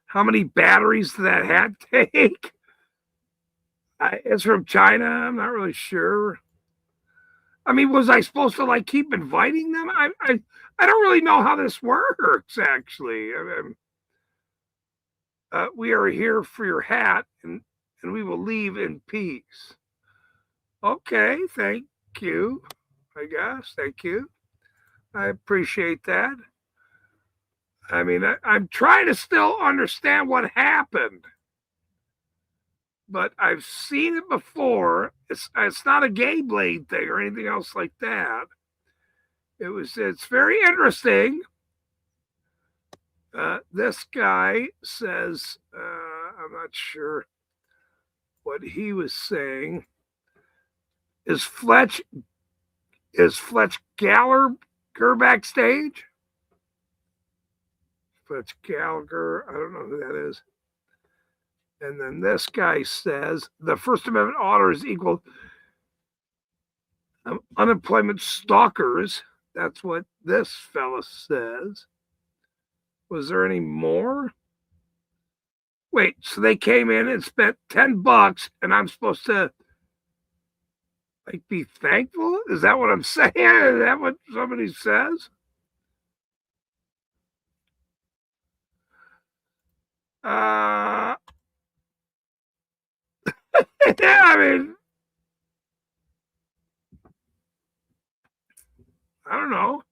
How many batteries did that hat take? It's from China. I'm not really sure. I mean, was I supposed to keep inviting them? I don't really know how this works, actually. We are here for your hat, and we will leave in peace. Okay, thank you. I guess. Thank you. I appreciate that. I mean, I'm trying to still understand what happened, but I've seen it before. It's not a gay blade thing or anything else like that. It's very interesting. This guy says, I'm not sure what he was saying. Is Fletch Gallagher backstage? Fletch Gallagher, I don't know who that is. And then this guy says the First Amendment order is equal unemployment stalkers. That's what this fella says. Was there any more? Wait, so they came in and spent $10 and I'm supposed to like be thankful? Is that what I'm saying? Is that what somebody says? Yeah, I mean, I don't know.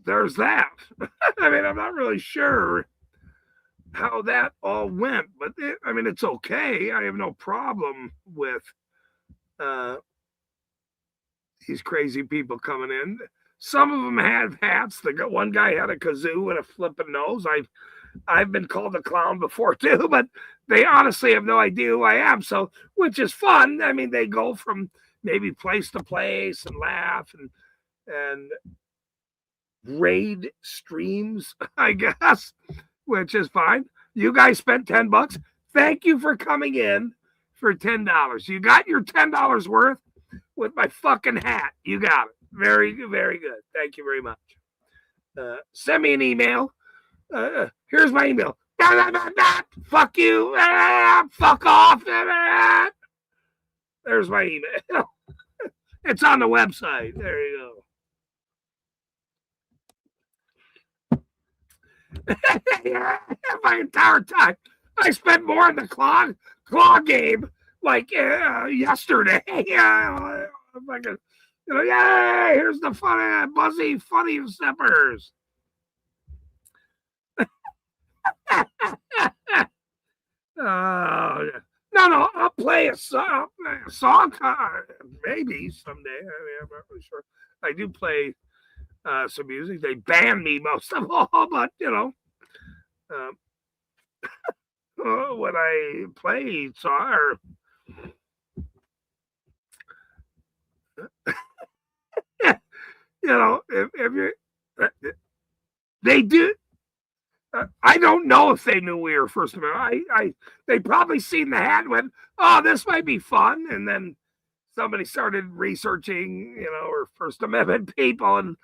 There's that. I mean, I'm not really sure how that all went, but I mean, it's okay. I have no problem with these crazy people coming in. Some of them had hats. One guy had a kazoo and a flipping nose. I've been called a clown before too, but they honestly have no idea who I am. So, which is fun. I mean, they go from maybe place to place and laugh and raid streams, I guess, which is fine. You guys spent $10. Thank you for coming in for $10. You got your $10 worth with my fucking hat. You got it. Very, very good. Thank you very much. Send me an email. Here's my email. Fuck you. Fuck off. There's my email. It's on the website. There you go. My entire time. I spent more in the claw game like yesterday. Fucking, yeah, here's the funny, buzzy, funny steppers. No, I'll play a song maybe someday. I mean, I'm not really sure. I do play some music. They ban me most of all, but when I play song, if you, they do. I don't know if they knew we were First Amendment. They probably seen the hat and went, "Oh, this might be fun," and then somebody started researching, or First Amendment people, and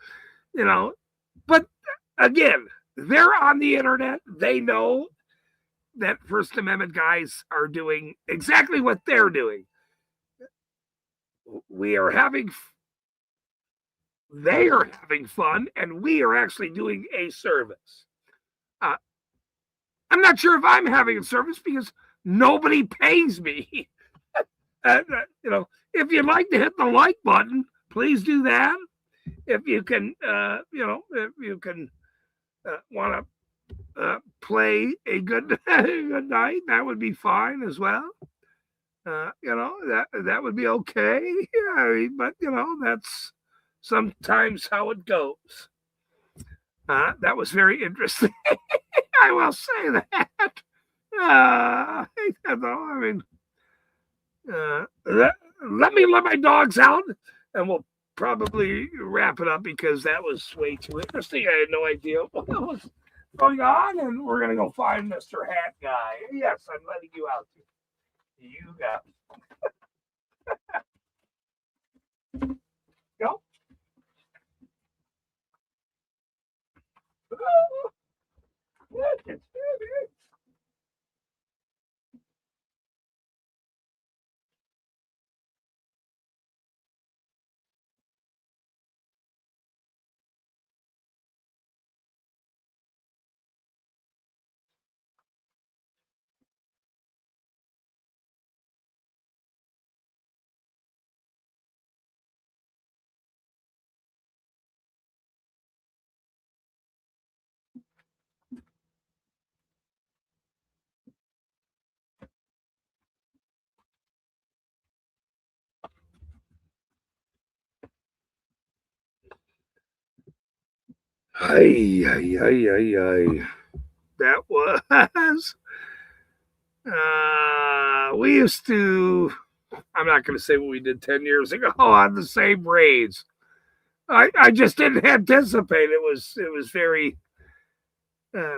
But again, they're on the internet. They know that First Amendment guys are doing exactly what they're doing. They are having fun, and we are actually doing a service. I'm not sure if I'm having a service because nobody pays me. If you'd like to hit the like button, please do that. If you can, want to play a good night, that would be fine as well. That would be okay. But that's sometimes how it goes. That was very interesting. I will say that. Let me let my dogs out, and we'll probably wrap it up because that was way too interesting. I had no idea what was going on, and we're gonna go find Mr. Hat Guy. Yes, I'm letting you out. You got it. Go. Ay. That was. We used to. I'm not going to say what we did 10 years ago on the same raids. I just didn't anticipate it. Was very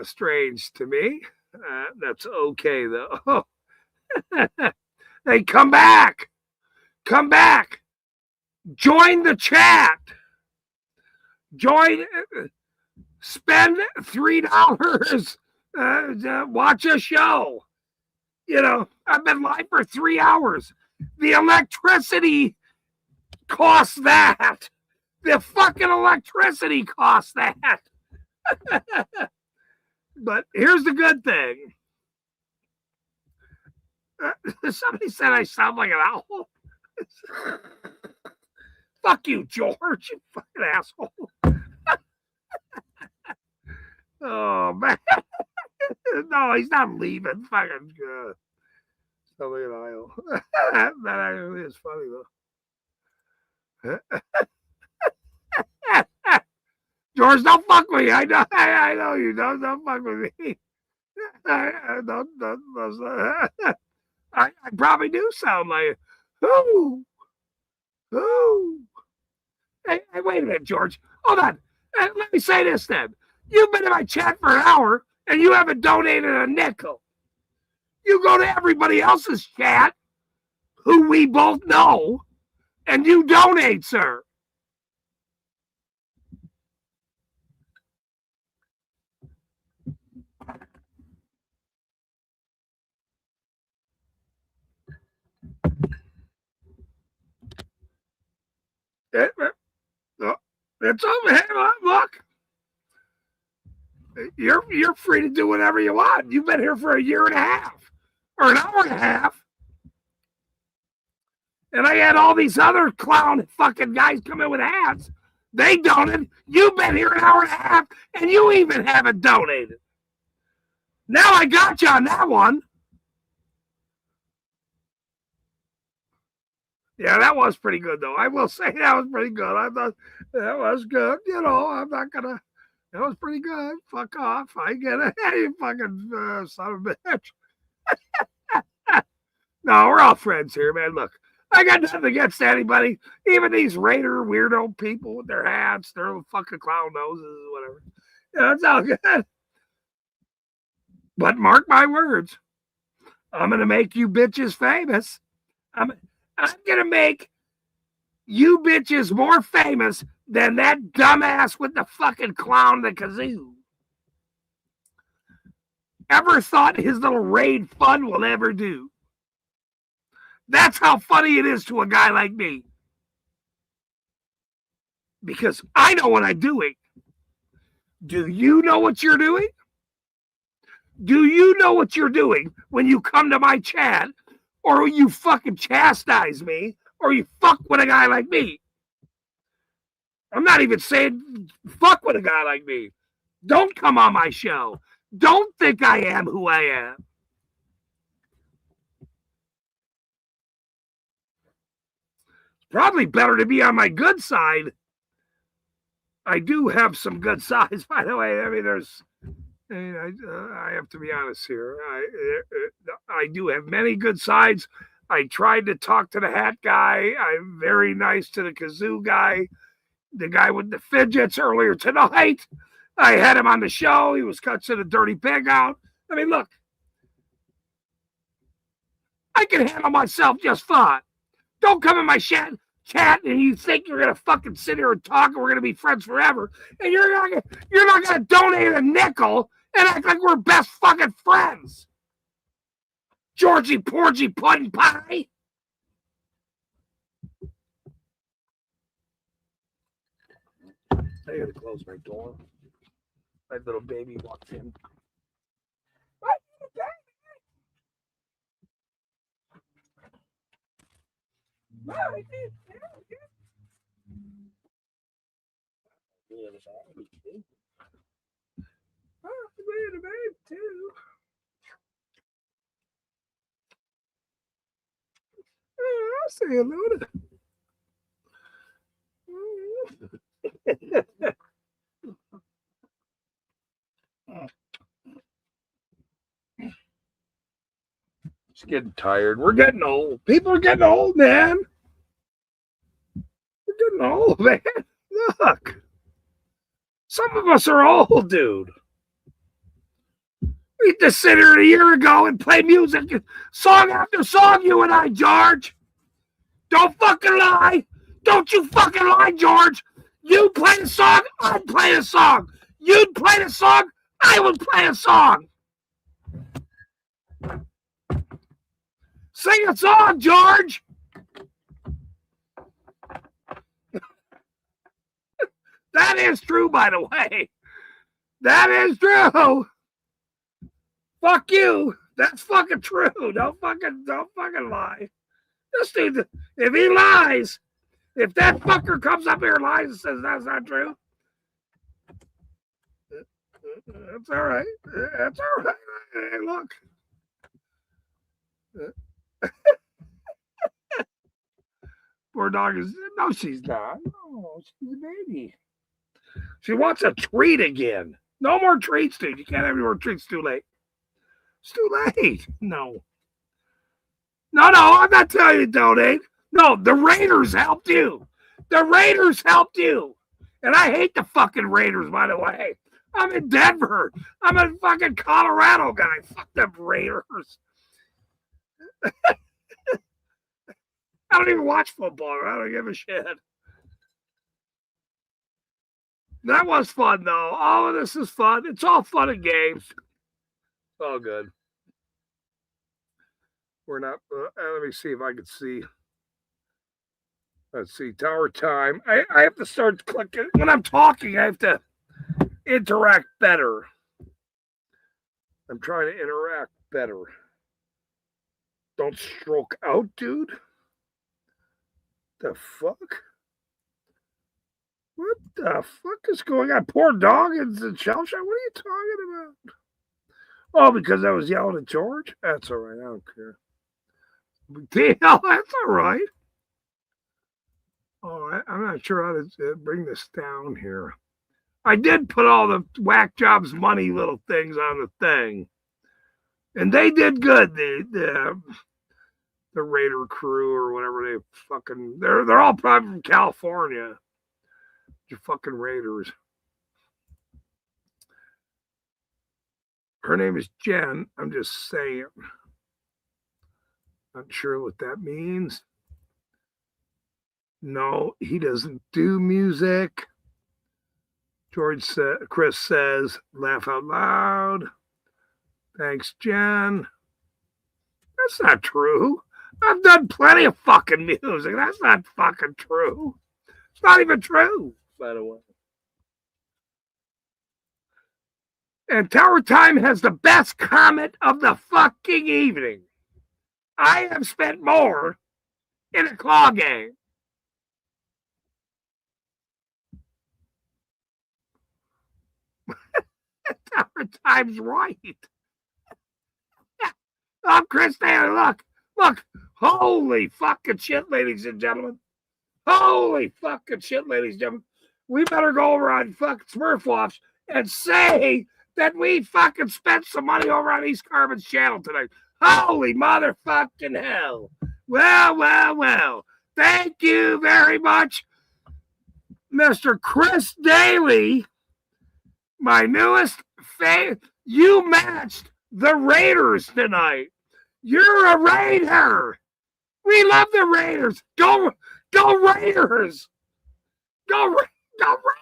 strange to me. That's okay though. Hey, come back. Join the chat. Spend $3 watch a show. You know, I've been live for 3 hours. The electricity costs that. The fucking electricity costs that. But here's the good thing. Somebody said I sound like an owl. Fuck you, George, you fucking asshole. Oh, man. No, he's not leaving. Fucking somebody an aisle. That actually is funny, though. George, don't fuck with me. I know you. Don't fuck with me. I probably do sound like who? Hey, wait a minute, George. Hold on. Let me say this then. You've been in my chat for an hour and you haven't donated a nickel. You go to everybody else's chat, who we both know, and you donate, sir. It's over here. Look. You're free to do whatever you want. You've been here for a year and a half or an hour and a half. And I had all these other clown fucking guys come in with hats. They donated. You've been here an hour and a half and you even haven't donated. Now I got you on that one. Yeah, that was pretty good, though. I will say that was pretty good. I thought that was good. You know, I'm not going to. That was pretty good. Fuck off. I get it. You fucking son of a bitch. No, we're all friends here, man. Look, I got nothing against anybody. Even these Raider weirdo people with their hats, their little fucking clown noses, whatever. Yeah, it's all good. But mark my words. I'm going to make you bitches famous. I'm going to make you bitches more famous than that dumbass with the fucking clown, the kazoo. Ever thought his little raid fun will ever do? That's how funny it is to a guy like me. Because I know what I'm doing. Do you know what you're doing? Do you know what you're doing when you come to my chat, or you fucking chastise me, or you fuck with a guy like me? I'm not even saying fuck with a guy like me. Don't come on my show. Don't think I am who I am. It's probably better to be on my good side. I do have some good sides, by the way. I mean, I have to be honest here. I do have many good sides. I tried to talk to the hat guy. I'm very nice to the kazoo guy. The guy with the fidgets earlier tonight. I had him on the show. He was cussing a dirty pig out. I mean, look. I can handle myself just fine. Don't come in my chat and you think you're going to fucking sit here and talk and we're going to be friends forever. And you're not going to donate a nickel and act like we're best fucking friends. Georgie Porgy Puddin' Pie. I gotta close my door. My little baby walked in. I'll say hello to It's getting tired. We're getting old. People are getting old, man. We're getting old, man. Look. Some of us are old, dude. We just sit here a year ago and play music, song after song, you and I, George. Don't fucking lie. Don't you fucking lie, George. You play a song, I'd play a song. You'd play a song, I would play a song. Sing a song, George. That is true, by the way. That is true. Fuck you. That's fucking true. Don't fucking lie. This dude, if he lies, if that fucker comes up here and lies and says that's not true, that's all right. That's all right. Hey, look. Poor dog is, no, she's not. No, she's a baby. She wants a treat again. No more treats, dude. You can't have any more treats too late. It's too late. No. No, I'm not telling you to donate. No, the Raiders helped you. The Raiders helped you. And I hate the fucking Raiders, by the way. I'm in Denver. I'm a fucking Colorado guy. Fuck them Raiders. I don't even watch football. I don't give a shit. That was fun, though. All of this is fun. It's all fun and games. It's all good. We're not. Let me see if I can see. Let's see. Tower time. I have to start clicking. When I'm talking, I have to interact better. I'm trying to interact better. Don't stroke out, dude. The fuck? What the fuck is going on? Poor dog in the shell shot. What are you talking about? Oh, because I was yelling at George? That's all right. I don't care. That's all right. Oh, I'm not sure how to bring this down here. I did put all the Whack Jobs money little things on the thing. And they did good. The Raider crew or whatever they fucking... They're all probably from California. You fucking Raiders. Her name is Jen. I'm just saying. Not sure what that means. No, he doesn't do music. Chris says, laugh out loud. Thanks, Jen. That's not true. I've done plenty of fucking music. That's not fucking true. It's not even true, by the way. And Tower Time has the best comment of the fucking evening. I have spent more in a claw game. Tower Time's right. I'm Chris Taylor. Look. Holy fucking shit, ladies and gentlemen. Holy fucking shit, ladies and gentlemen. We better go over on fucking Smurfwaffs and say that we fucking spent some money over on East Carbon's channel tonight. Holy motherfucking hell. Well. Thank you very much, Mr. Chris Daly, my newest fan. You matched the Raiders tonight. You're a Raider. We love the Raiders. Go Raiders. Go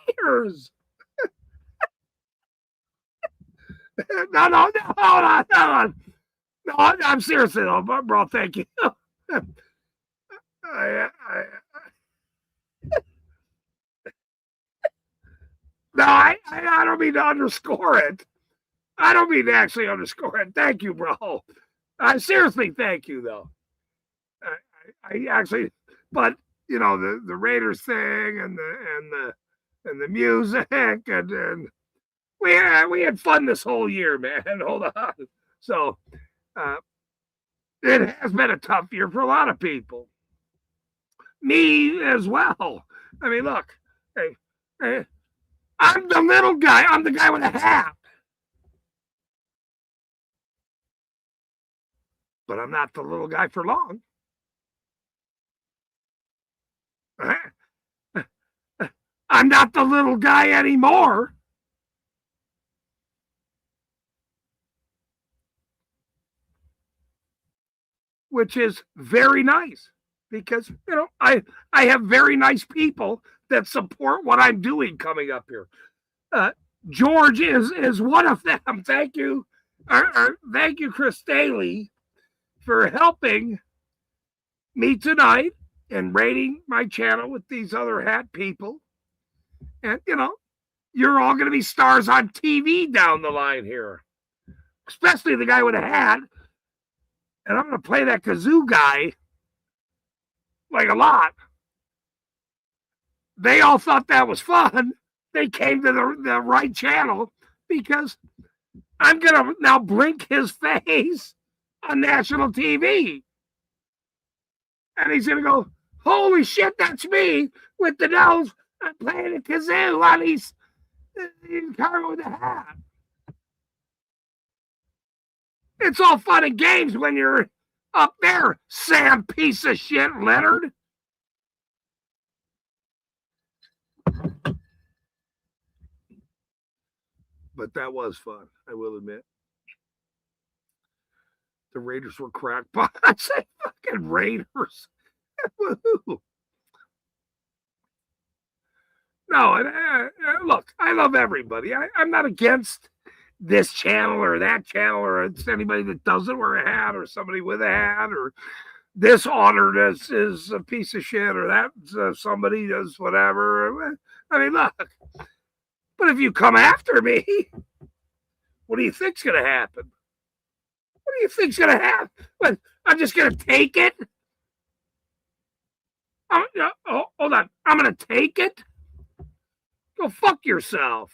Raiders. No, hold on. No, I'm serious though, bro. Thank you. I don't mean to underscore it. I don't mean to actually underscore it. Thank you, bro. I seriously thank you, though. I actually, but you know the Raiders thing and the music and we had fun this whole year, man. Hold on. So it has been a tough year for a lot of people. Me as well. I mean, look, hey, I'm the little guy. I'm the guy with a hat. But I'm not the little guy for long. I'm not the little guy anymore. Which is very nice because, you know, I have very nice people that support what I'm doing coming up here. George is one of them. Thank you. Thank you, Chris Daly, for helping me tonight and rating my channel with these other hat people. And, you know, you're all going to be stars on TV down the line here, especially the guy with a hat. And I'm going to play that kazoo guy like a lot. They all thought that was fun. They came to the right channel because I'm going to now blink his face on national TV. And he's going to go, holy shit, that's me with the nose. I'm playing a kazoo on his car with a hat. It's all fun and games when you're up there, Sam piece of shit, Leonard. But that was fun, I will admit. The Raiders were crackpots. I say fucking Raiders. Woo-hoo. No, look, I love everybody. I'm not against this channel or that channel or it's anybody that doesn't wear a hat or somebody with a hat or this auditor is a piece of shit or that somebody does whatever. I mean, look, but if you come after me, what do you think's going to happen? What do you think's going to happen? What, I'm just going to take it? Hold on. I'm going to take it? Go fuck yourself.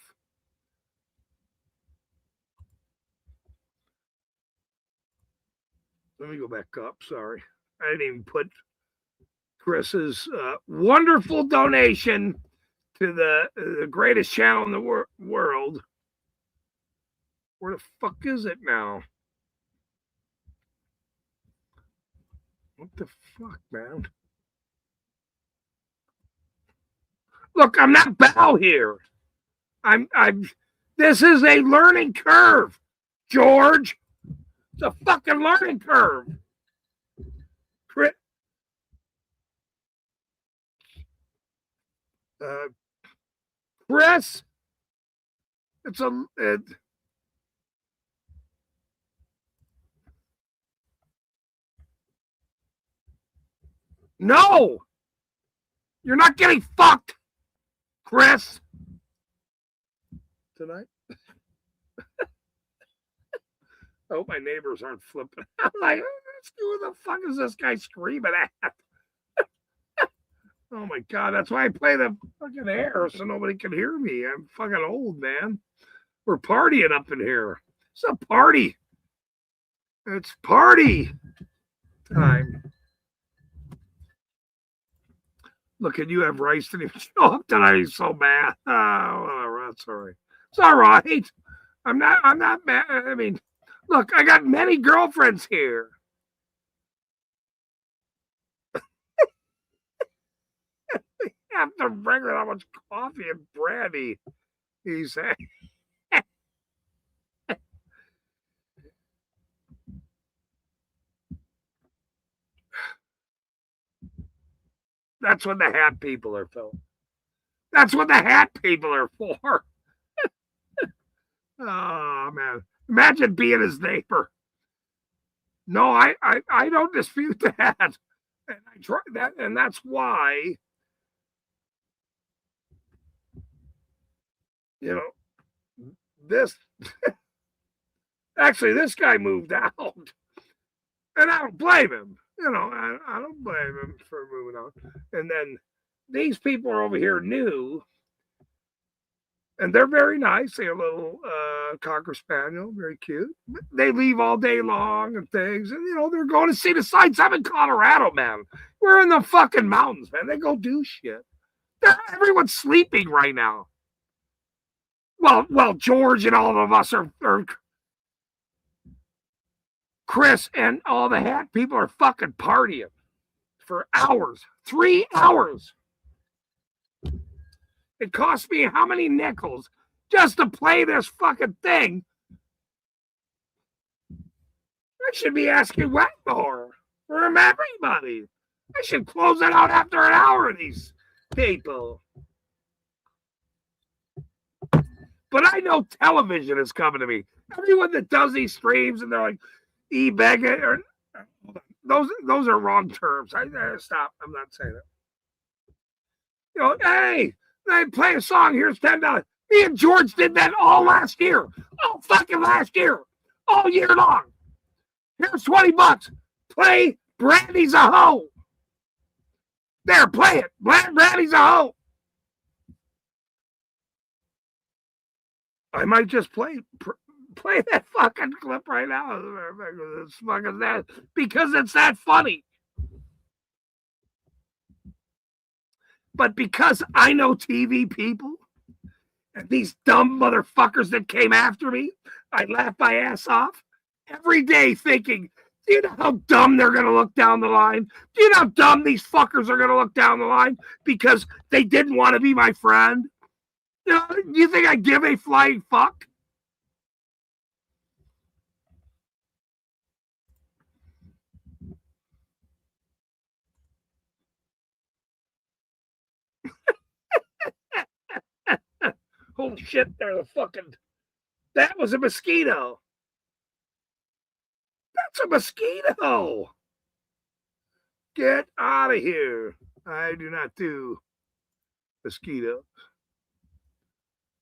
Let me go back up. Sorry. I didn't even put Chris's wonderful donation to the greatest channel in the world. Where the fuck is it now? What the fuck, man? Look, I'm not bow here. This is a learning curve, George. It's a fucking learning curve. Chris, no, you're not getting fucked, Chris. Tonight. I hope my neighbors aren't flipping. I'm like, who the fuck is this guy screaming at? Oh my God, that's why I play the fucking air so nobody can hear me. I'm fucking old, man. We're partying up in here. It's a party. It's party time. Look, and you have Rice didn't even show up tonight. He's so mad. Oh, whatever. That's all right. It's all right. I'm not mad. I mean, look, I got many girlfriends here. After bringing how much coffee and brandy he's had. That's what the hat people are for. That's what the hat people are for. Oh man. Imagine being his neighbor. No, I don't dispute that. And I try that, and that's why, you know, this actually this guy moved out. And I don't blame him. You know, I don't blame him for moving out. And then these people are over here new. And they're very nice. They're a little Cocker Spaniel, very cute. They leave all day long and things. And, you know, they're going to see the sights. I'm in Colorado, man. We're in the fucking mountains, man. They go do shit. Everyone's sleeping right now. Well, George and all of us are Chris and all the hat people are fucking partying for hours. 3 hours. It cost me how many nickels just to play this fucking thing? I should be asking Wetmore from everybody. I should close it out after an hour of these people. But I know television is coming to me. Everyone that does these streams and they're like e-begging or those are wrong terms. Stop. I'm not saying that. You know, hey, they play a song. Here's $10. Me and George did that all last year. All fucking last year. All year long. Here's $20. Play Brandy's a Hoe. There, play it. Brandy's a Hoe. I might just play that fucking clip right now. It's fucking that because it's that funny. But because I know TV people and these dumb motherfuckers that came after me, I laugh my ass off every day thinking, do you know how dumb they're going to look down the line? Do you know how dumb these fuckers are going to look down the line because they didn't want to be my friend? You know, do you think I give a flying fuck? Holy shit, there's a fucking... That was a mosquito. That's a mosquito. Get out of here. I do not do mosquitoes.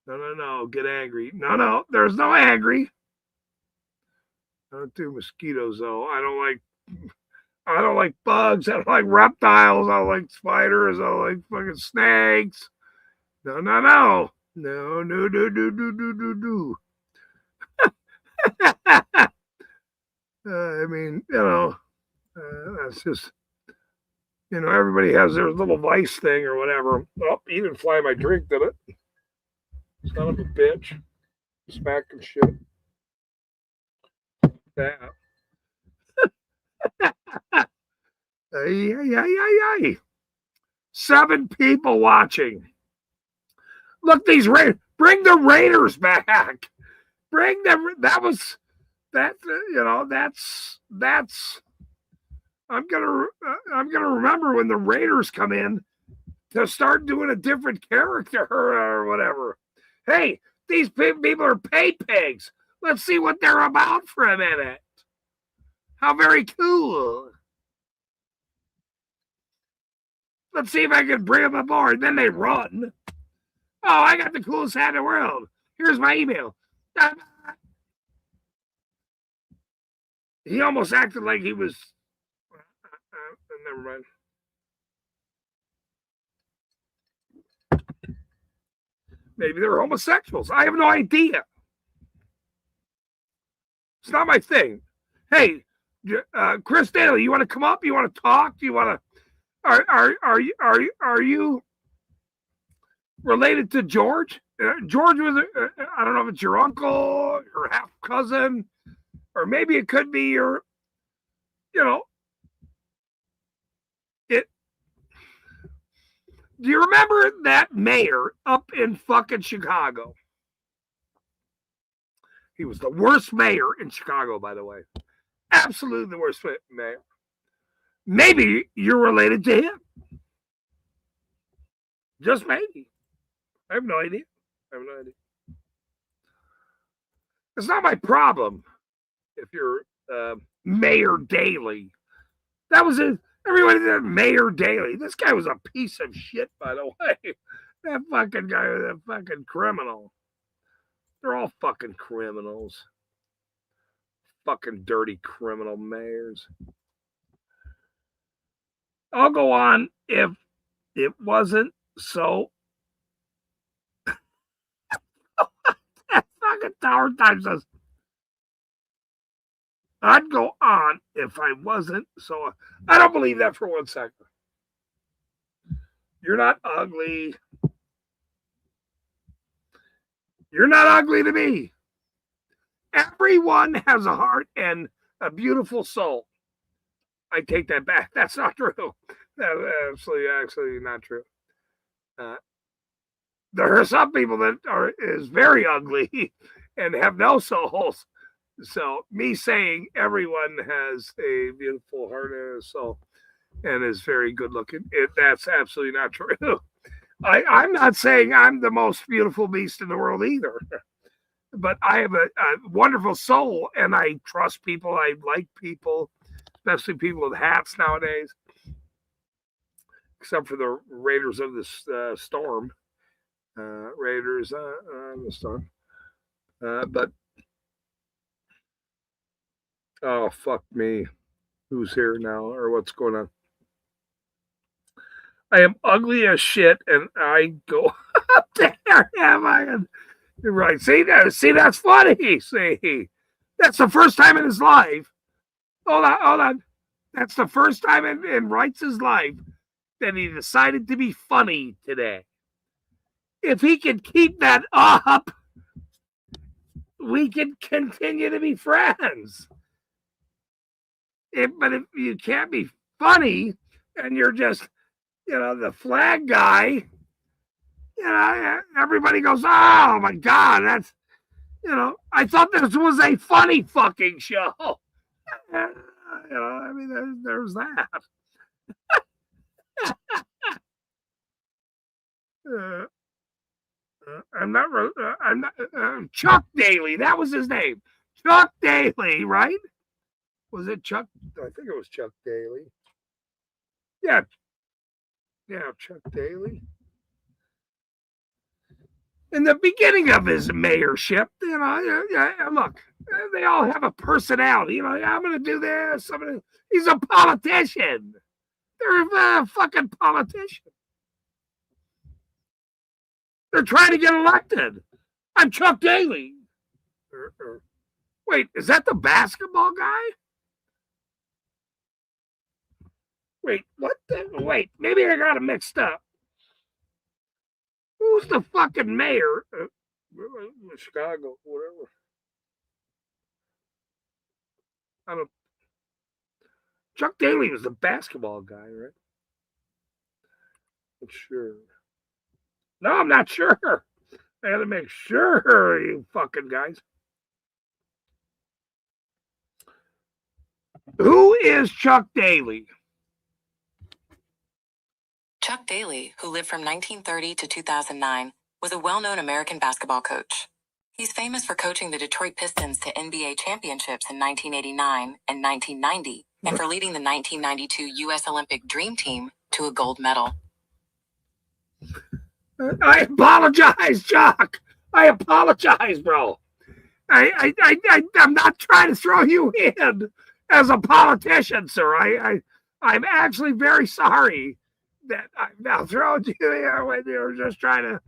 No. Get angry. No. There's no angry. I don't do mosquitoes, though. I don't like bugs. I don't like reptiles. I don't like spiders. I don't like fucking snakes. No. No. I mean, you know, that's just, you know, everybody has their little vice thing or whatever. Oh, he didn't fly my drink, did it? Son of a bitch. Smacking shit. That. Ay. 7 people watching. Look, these bring the Raiders back. Bring them. That's I'm gonna remember when the Raiders come in to start doing a different character or whatever. Hey, these people are pay pigs. Let's see what they're about for a minute. How very cool. Let's see if I can bring them aboard. Then they run. Oh, I got the coolest hat in the world. Here's my email. He almost acted like he was... never mind. Maybe they're homosexuals. I have no idea. It's not my thing. Hey, Chris Daly, you want to come up? You want to talk? Do you want to? Are you related to George? George was I don't know if it's your uncle or half cousin, or maybe it could be your, you know. Do you remember that mayor up in fucking Chicago? He was the worst mayor in Chicago, by the way. Absolutely the worst mayor. Maybe you're related to him. Just maybe. I have no idea. It's not my problem if you're Mayor Daley. That was it. Everybody said Mayor Daley. This guy was a piece of shit, by the way. That fucking guy was a fucking criminal. They're all fucking criminals. Fucking dirty criminal mayors. I'll go on if it wasn't so. That fucking Tower Times says. I'd go on if I wasn't so. I don't believe that for 1 second. You're not ugly. You're not ugly to me. Everyone has a heart and a beautiful soul. I take that back. That's not true. That's actually not true. There are some people that is very ugly and have no souls. So me saying everyone has a beautiful heart and a soul and is very good looking, that's absolutely not true. I'm not saying I'm the most beautiful beast in the world either. but I have a wonderful soul, and I trust people. I like people, especially people with hats nowadays, except for the Raiders of the Storm. Raiders of the Storm. But, oh, fuck me. Who's here now, or what's going on? I am ugly as shit, and I go up there. Am I? You're right. See, that's funny. See, that's the first time in his life. Hold on. That's the first time in Wright's life that he decided to be funny today. If he can keep that up, we can continue to be friends. But if you can't be funny and you're just, the flag guy, everybody goes, oh my God, that's, I thought this was a funny fucking show. I mean, there's that. I'm not Chuck Daly. That was his name. Chuck Daly, right? Was it Chuck? I think it was Chuck Daly. Yeah, Chuck Daly. In the beginning of his mayorship, look, they all have a personality. I'm going to do this. He's a politician. They're a fucking politician. They're trying to get elected. I'm Chuck Daly. Wait, is that the basketball guy? Wait, what? Wait, maybe I got it mixed up. Who's the fucking mayor? Chicago, whatever. I don't. Chuck Daly was the basketball guy, right? I'm sure. No, I'm not sure. I gotta make sure, you fucking guys. Who is Chuck Daly? Chuck Daly, who lived from 1930 to 2009, was a well-known American basketball coach. He's famous for coaching the Detroit Pistons to NBA championships in 1989 and 1990, and for leading the 1992 U.S. Olympic Dream Team to a gold medal. I apologize, Chuck. I apologize, bro. I'm not trying to throw you in as a politician, sir. I'm actually very sorry that I've now thrown you here when you were just trying to,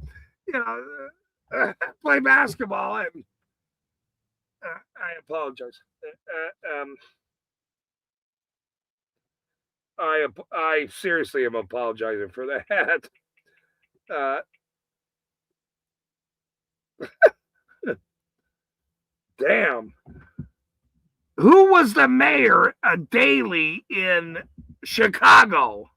play basketball. And I apologize. I seriously am apologizing for that. Damn. Who was the mayor of Daly in Chicago?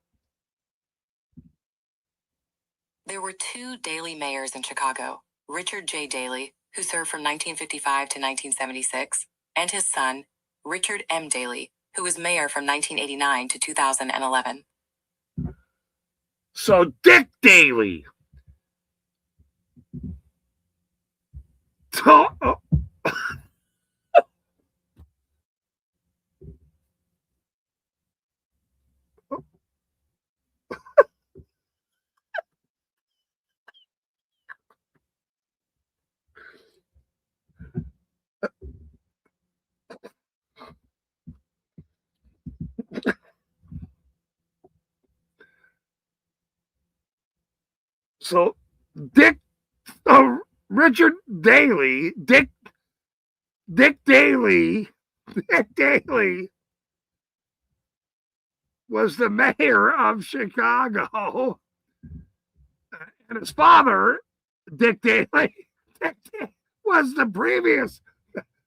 There were two Daly mayors in Chicago, Richard J. Daly, who served from 1955 to 1976, and his son, Richard M. Daly, who was mayor from 1989 to 2011. So Dick Daly. So Richard Daly, Dick Daly was the mayor of Chicago, and his father, Dick Daly, was the previous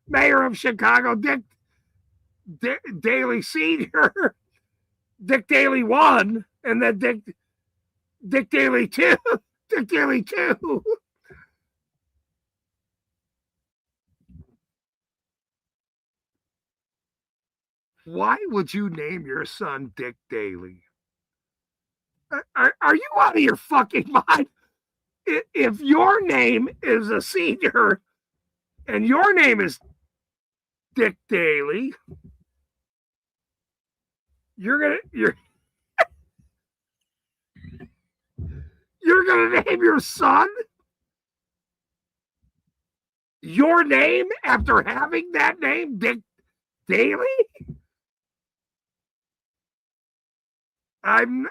mayor of Chicago, Dick Daly Sr., Dick Daly 1, and then Dick Daly 2. Dick Daly 2. Why would you name your son Dick Daly? Are you out of your fucking mind? If your name is a senior, and your name is Dick Daly, you're gonna name your son your name after having that name, Dick Daly? I'm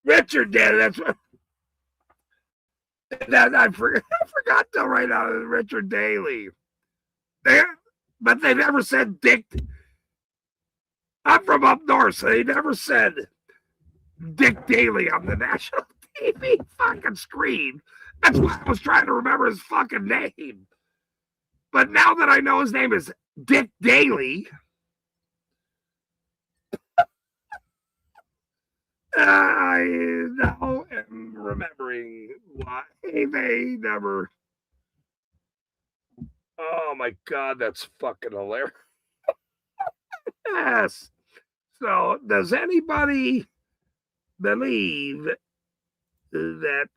Richard did. That's what I forgot to write out Richard Daly. But they never said Dick. I'm from up north, so they never said Dick Daly on the national TV fucking screen. That's why I was trying to remember his fucking name. But now that I know his name is Dick Daly, I now am remembering why they never. Oh my God, that's fucking hilarious. Yes. So, does anybody believe that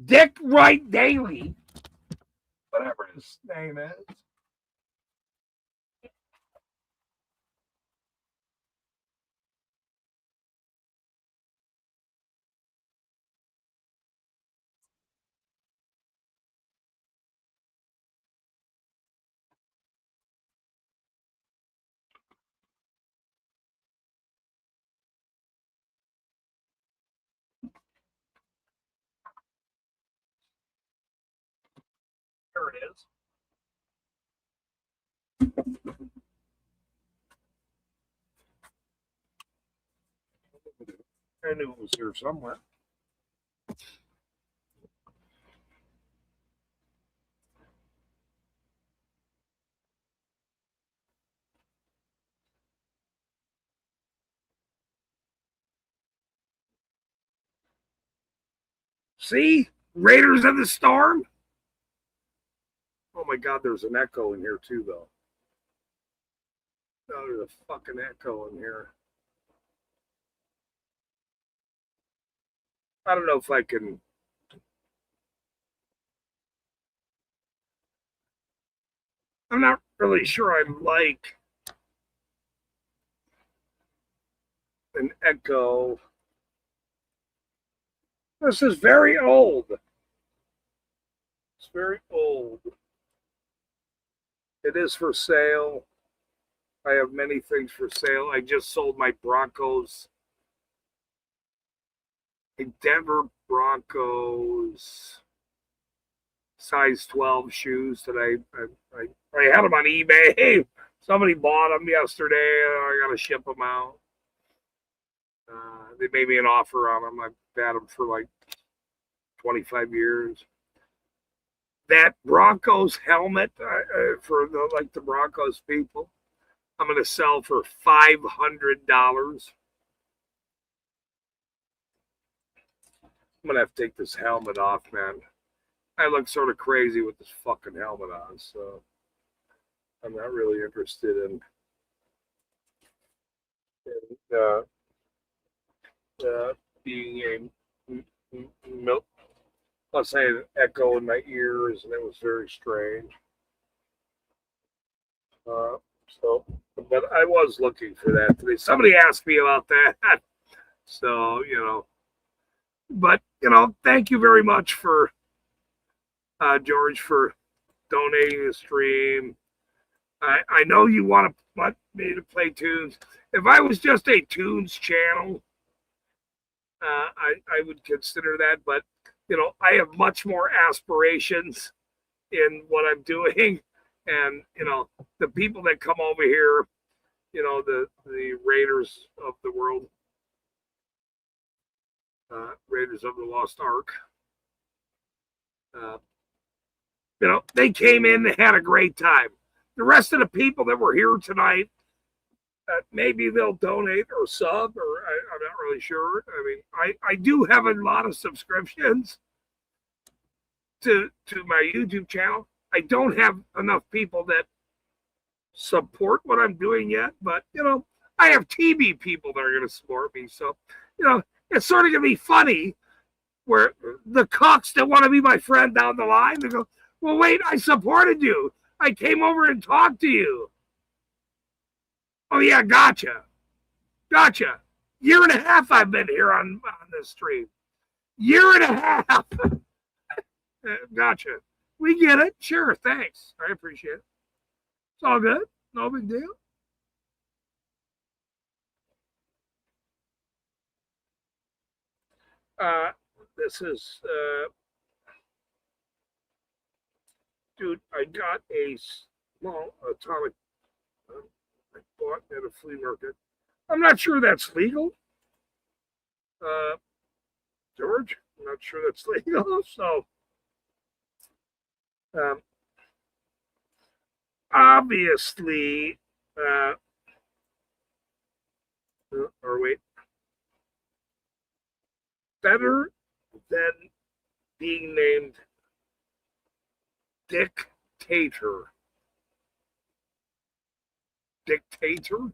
Dick Wright Daly, whatever his name is, there it is. I knew it was here somewhere. See? Raiders of the Storm? Oh my God, there's an echo in here too, though. Oh, there's a fucking echo in here. I don't know if I can. I'm not really sure I like an echo. This is very old. It's very old. It is for sale. I have many things for sale. I just sold my Broncos, a Denver Broncos size 12 shoes that I had them on eBay. Somebody bought them yesterday. I got to ship them out. They made me an offer on them. I've had them for like 25 years. That Broncos helmet for the Broncos people, I'm going to sell for $500. I'm going to have to take this helmet off, man. I look sort of crazy with this fucking helmet on, so I'm not really interested in being a plus I had an echo in my ears and it was very strange. But I was looking for that today. Somebody asked me about that. So, but, thank you very much for, George, for donating the stream. I know you want me to play tunes. If I was just a tunes channel, I would consider that. But, I have much more aspirations in what I'm doing. And, the people that come over here, the Raiders of the world, Raiders of the Lost Ark, they came in, they had a great time. The rest of the people that were here tonight, Maybe they'll donate or sub, or I'm not really sure. I mean, I do have a lot of subscriptions to my YouTube channel. I don't have enough people that support what I'm doing yet, but I have TV people that are going to support me. So, it's sort of going to be funny where the cocks that want to be my friend down the line, they go, well, wait, I supported you. I came over and talked to you. Oh, yeah, gotcha. Year and a half I've been here on this stream. Year and a half. Gotcha. We get it. Sure, thanks. I appreciate it. It's all good. No big deal. This is, dude, I got a small atomic I bought at a flea market. I'm not sure that's legal. George, I'm not sure that's legal. So, obviously, or wait, better than being named Dictator. Dictator?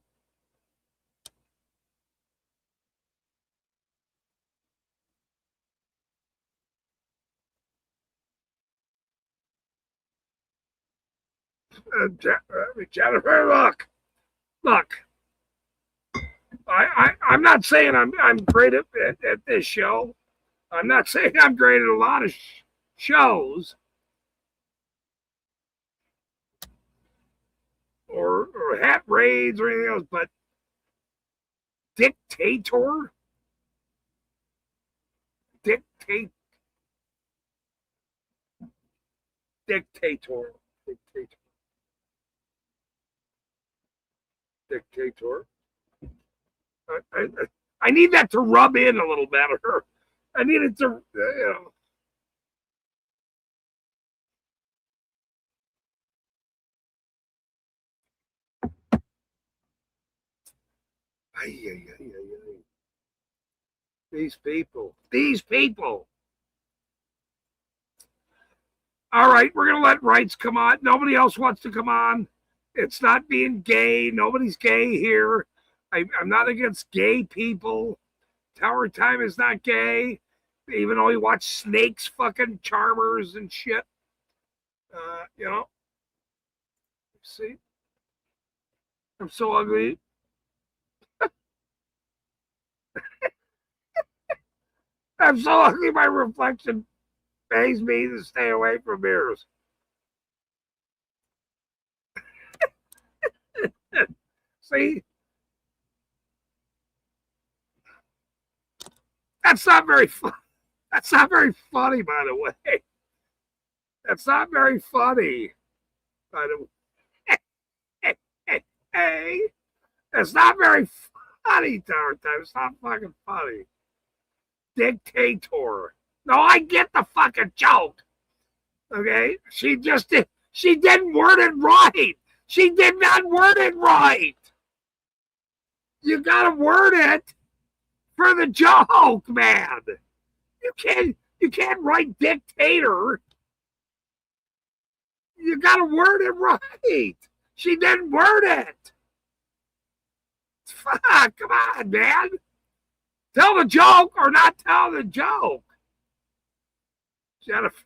Jennifer, look. I'm not saying I'm great at this show. I'm not saying I'm great at a lot of shows or hat raids or anything else, but dictator. I need that to rub in a little better. I need it to, These people. All right, we're going to let Rights come on. Nobody else wants to come on. It's not being gay. Nobody's gay here. I'm not against gay people. Tower Time is not gay, even though we watch Snakes fucking Charmers and shit. See? I'm so ugly. I'm so ugly, my reflection begs me to stay away from mirrors. See? That's not very fun. That's not very funny, by the way. That's not very funny, by the way. Hey, that's not very funny, Tower Time. It's not fucking funny. Dictator. No, I get the fucking joke. Okay? She didn't word it right. She did not word it right. You gotta word it for the joke, man. You can't write dictator. You gotta word it right. She didn't word it. Fuck, come on, man. Tell the joke or not tell the joke. Jennifer.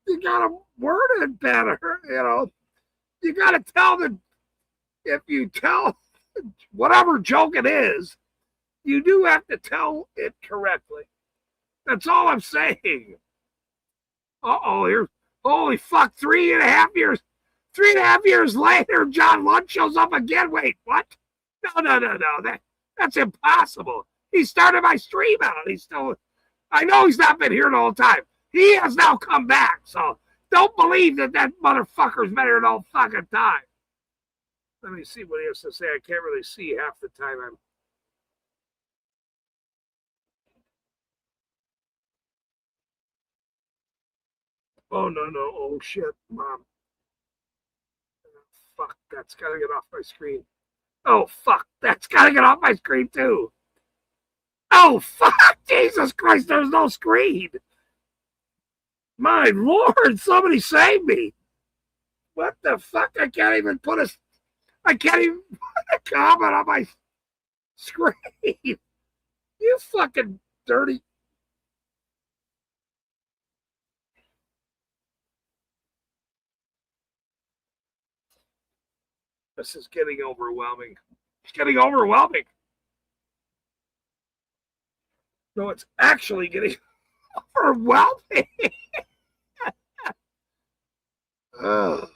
You gotta word it better, You gotta tell if you tell whatever joke it is, you do have to tell it correctly. That's all I'm saying. Here's holy fuck, 3.5 years. 3.5 years later, John Lund shows up again. Wait, what? No. That's impossible. He started my stream out. I know he's not been here the whole time. He has now come back. So don't believe that motherfucker's been here the whole fucking time. Let me see what he has to say. I can't really see half the time. Oh, no. Oh, shit, Mom. Fuck, that's got to get off my screen. Oh, fuck, that's got to get off my screen, too. Oh, fuck, Jesus Christ, there's no screen. My Lord, somebody save me. What the fuck? I can't even put a comment on my screen. You fucking dirty. This is getting overwhelming. It's getting overwhelming. No, it's actually getting overwhelming. Ugh.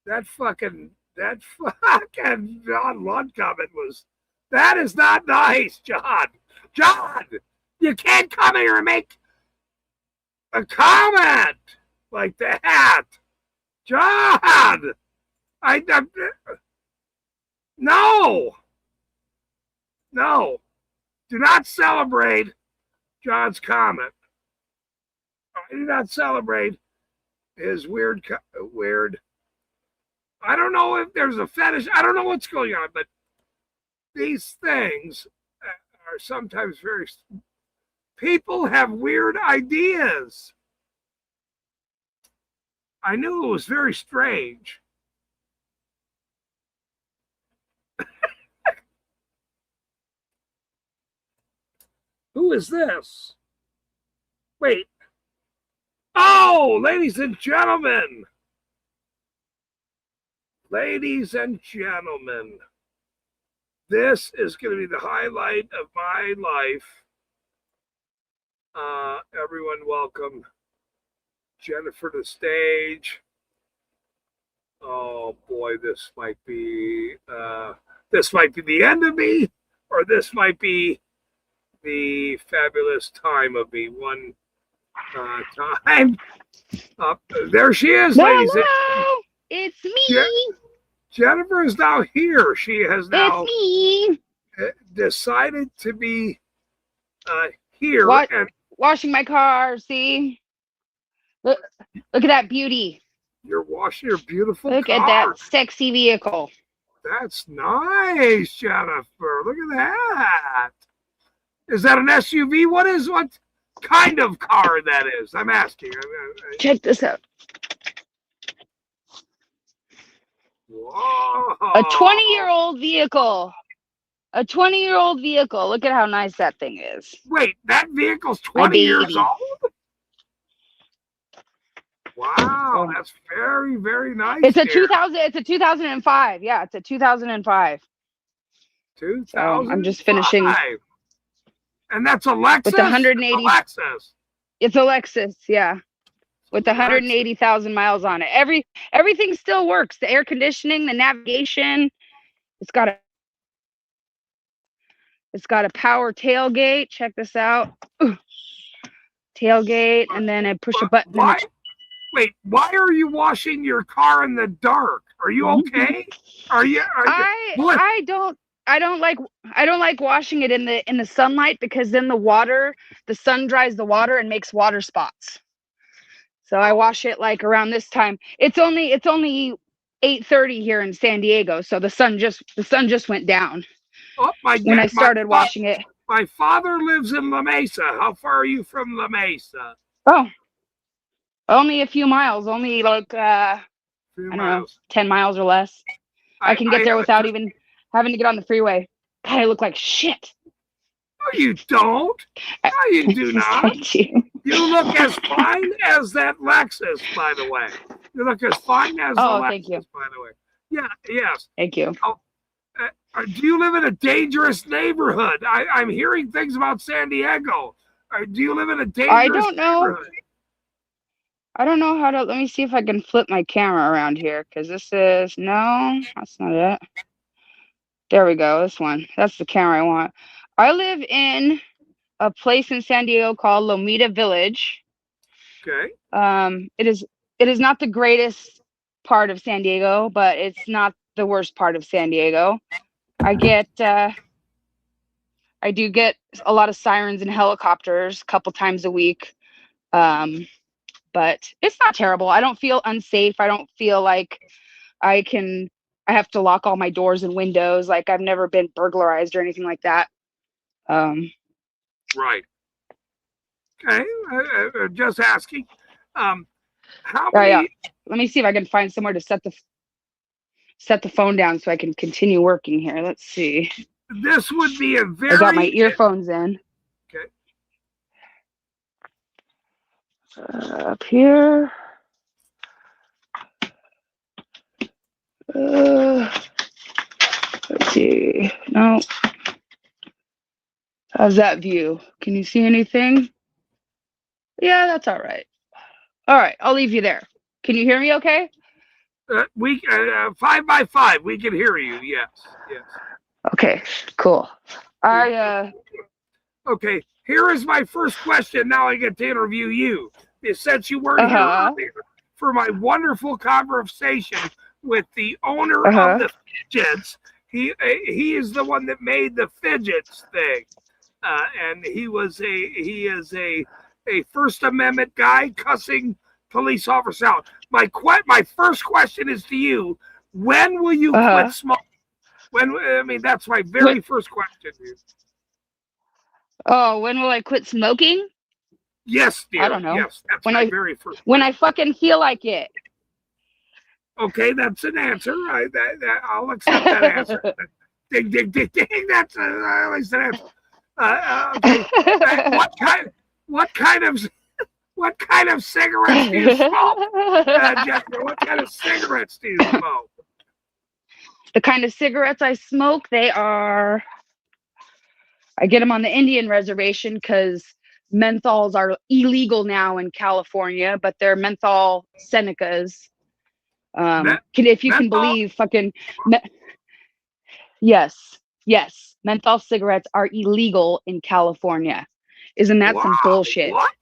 That fucking John Lund comment that is not nice, John. John, you can't come here and make a comment like that. John, no. Do not celebrate John's comment. I do not celebrate his weird. I don't know if there's a fetish. I don't know what's going on, but these things are sometimes very. People have weird ideas. I knew it was very strange. Who is this? Wait. Oh, ladies and gentlemen. Ladies and gentlemen, this is going to be the highlight of my life. Everyone welcome Jennifer to the stage. Oh boy, this might be the end of me, or this might be the fabulous time of me. One time. There she is, ladies. Hello, it's me. Jennifer is now here. She has now it's me. Decided to be here. What? And washing my car. See, look at that beauty. You're washing your beautiful Look car. at that sexy vehicle. That's nice, Jennifer. Look at that. Is that an SUV? What kind of car that is? I'm asking. Check this out. Whoa. A 20-year-old vehicle. A 20-year-old vehicle. Look at how nice that thing is. Wait, that vehicle's 20 years old? Wow, that's very, very nice. It's a 2000. It's a 2005. Yeah, it's a 2005. 2005. So I'm just finishing. And that's a Lexus? With the 180. Lexus. It's a Lexus, yeah. With 180,000 miles on it. Everything still works. The air conditioning, the navigation. It's got a power tailgate. Check this out. Ooh. Tailgate, and then I push a button. Wait, why are you washing your car in the dark? Are you okay? I don't like washing it in the sunlight, because then the sun dries the water and makes water spots. So I wash it like around this time. It's only 8:30 here in San Diego, so the sun just went down. Oh, when I started washing it. My father lives in La Mesa. How far are you from La Mesa? Oh, only a few miles. Only like I don't know, 10 miles or less. I can get there without even having to get on the freeway. God, I look like shit. No, you don't. No, you do not. You look as fine as that Lexus, by the way. You look as fine as the Lexus, thank you. by the way. Yeah, yes. Thank you. Oh, do you live in a dangerous neighborhood? I'm hearing things about San Diego. Do you live in a dangerous neighborhood? I don't know how to. Let me see if I can flip my camera around here, because this is no, that's not it. There we go. This one. That's the camera I want. I live in a place in San Diego called Lomita Village. Okay. It is not the greatest part of San Diego, but it's not the worst part of San Diego. I do get a lot of sirens and helicopters a couple times a week. but it's not terrible. I don't feel unsafe. I don't feel like I have to lock all my doors and windows. Like I've never been burglarized or anything like that. Right. Okay. Just asking. How Yeah. many? Let me see if I can find somewhere to set the phone down so I can continue working here. Let's see. This would be a very. I got my earphones in. Okay. Up here. Let's see. No. How's that view? Can you see anything? Yeah, that's all right. All right, I'll leave you there. Can you hear me okay? We 5 by 5. We can hear you. Yes. Yes. Okay, cool. Okay, here is my first question. Now I get to interview you. Since you weren't here earlier for my wonderful conversation with the owner of the fidgets, he is the one that made the fidgets thing, and he is a First Amendment guy cussing police officers out. My first question is to you: when will you quit smoking? That's my very first question. Oh, when will I quit smoking? Yes, dear. I don't know. Yes, that's my very first. When I fucking feel like it. Okay, that's an answer. I'll accept that answer. Ding, ding, ding, ding. That's at least an answer. Okay. What kind of cigarettes do you smoke, Jennifer? What kind of cigarettes do you smoke? The kind of cigarettes I smoke, I get them on the Indian reservation because menthols are illegal now in California, but they're menthol Senecas. If you can believe, fucking yes, menthol cigarettes are illegal in California. Isn't that some bullshit? What?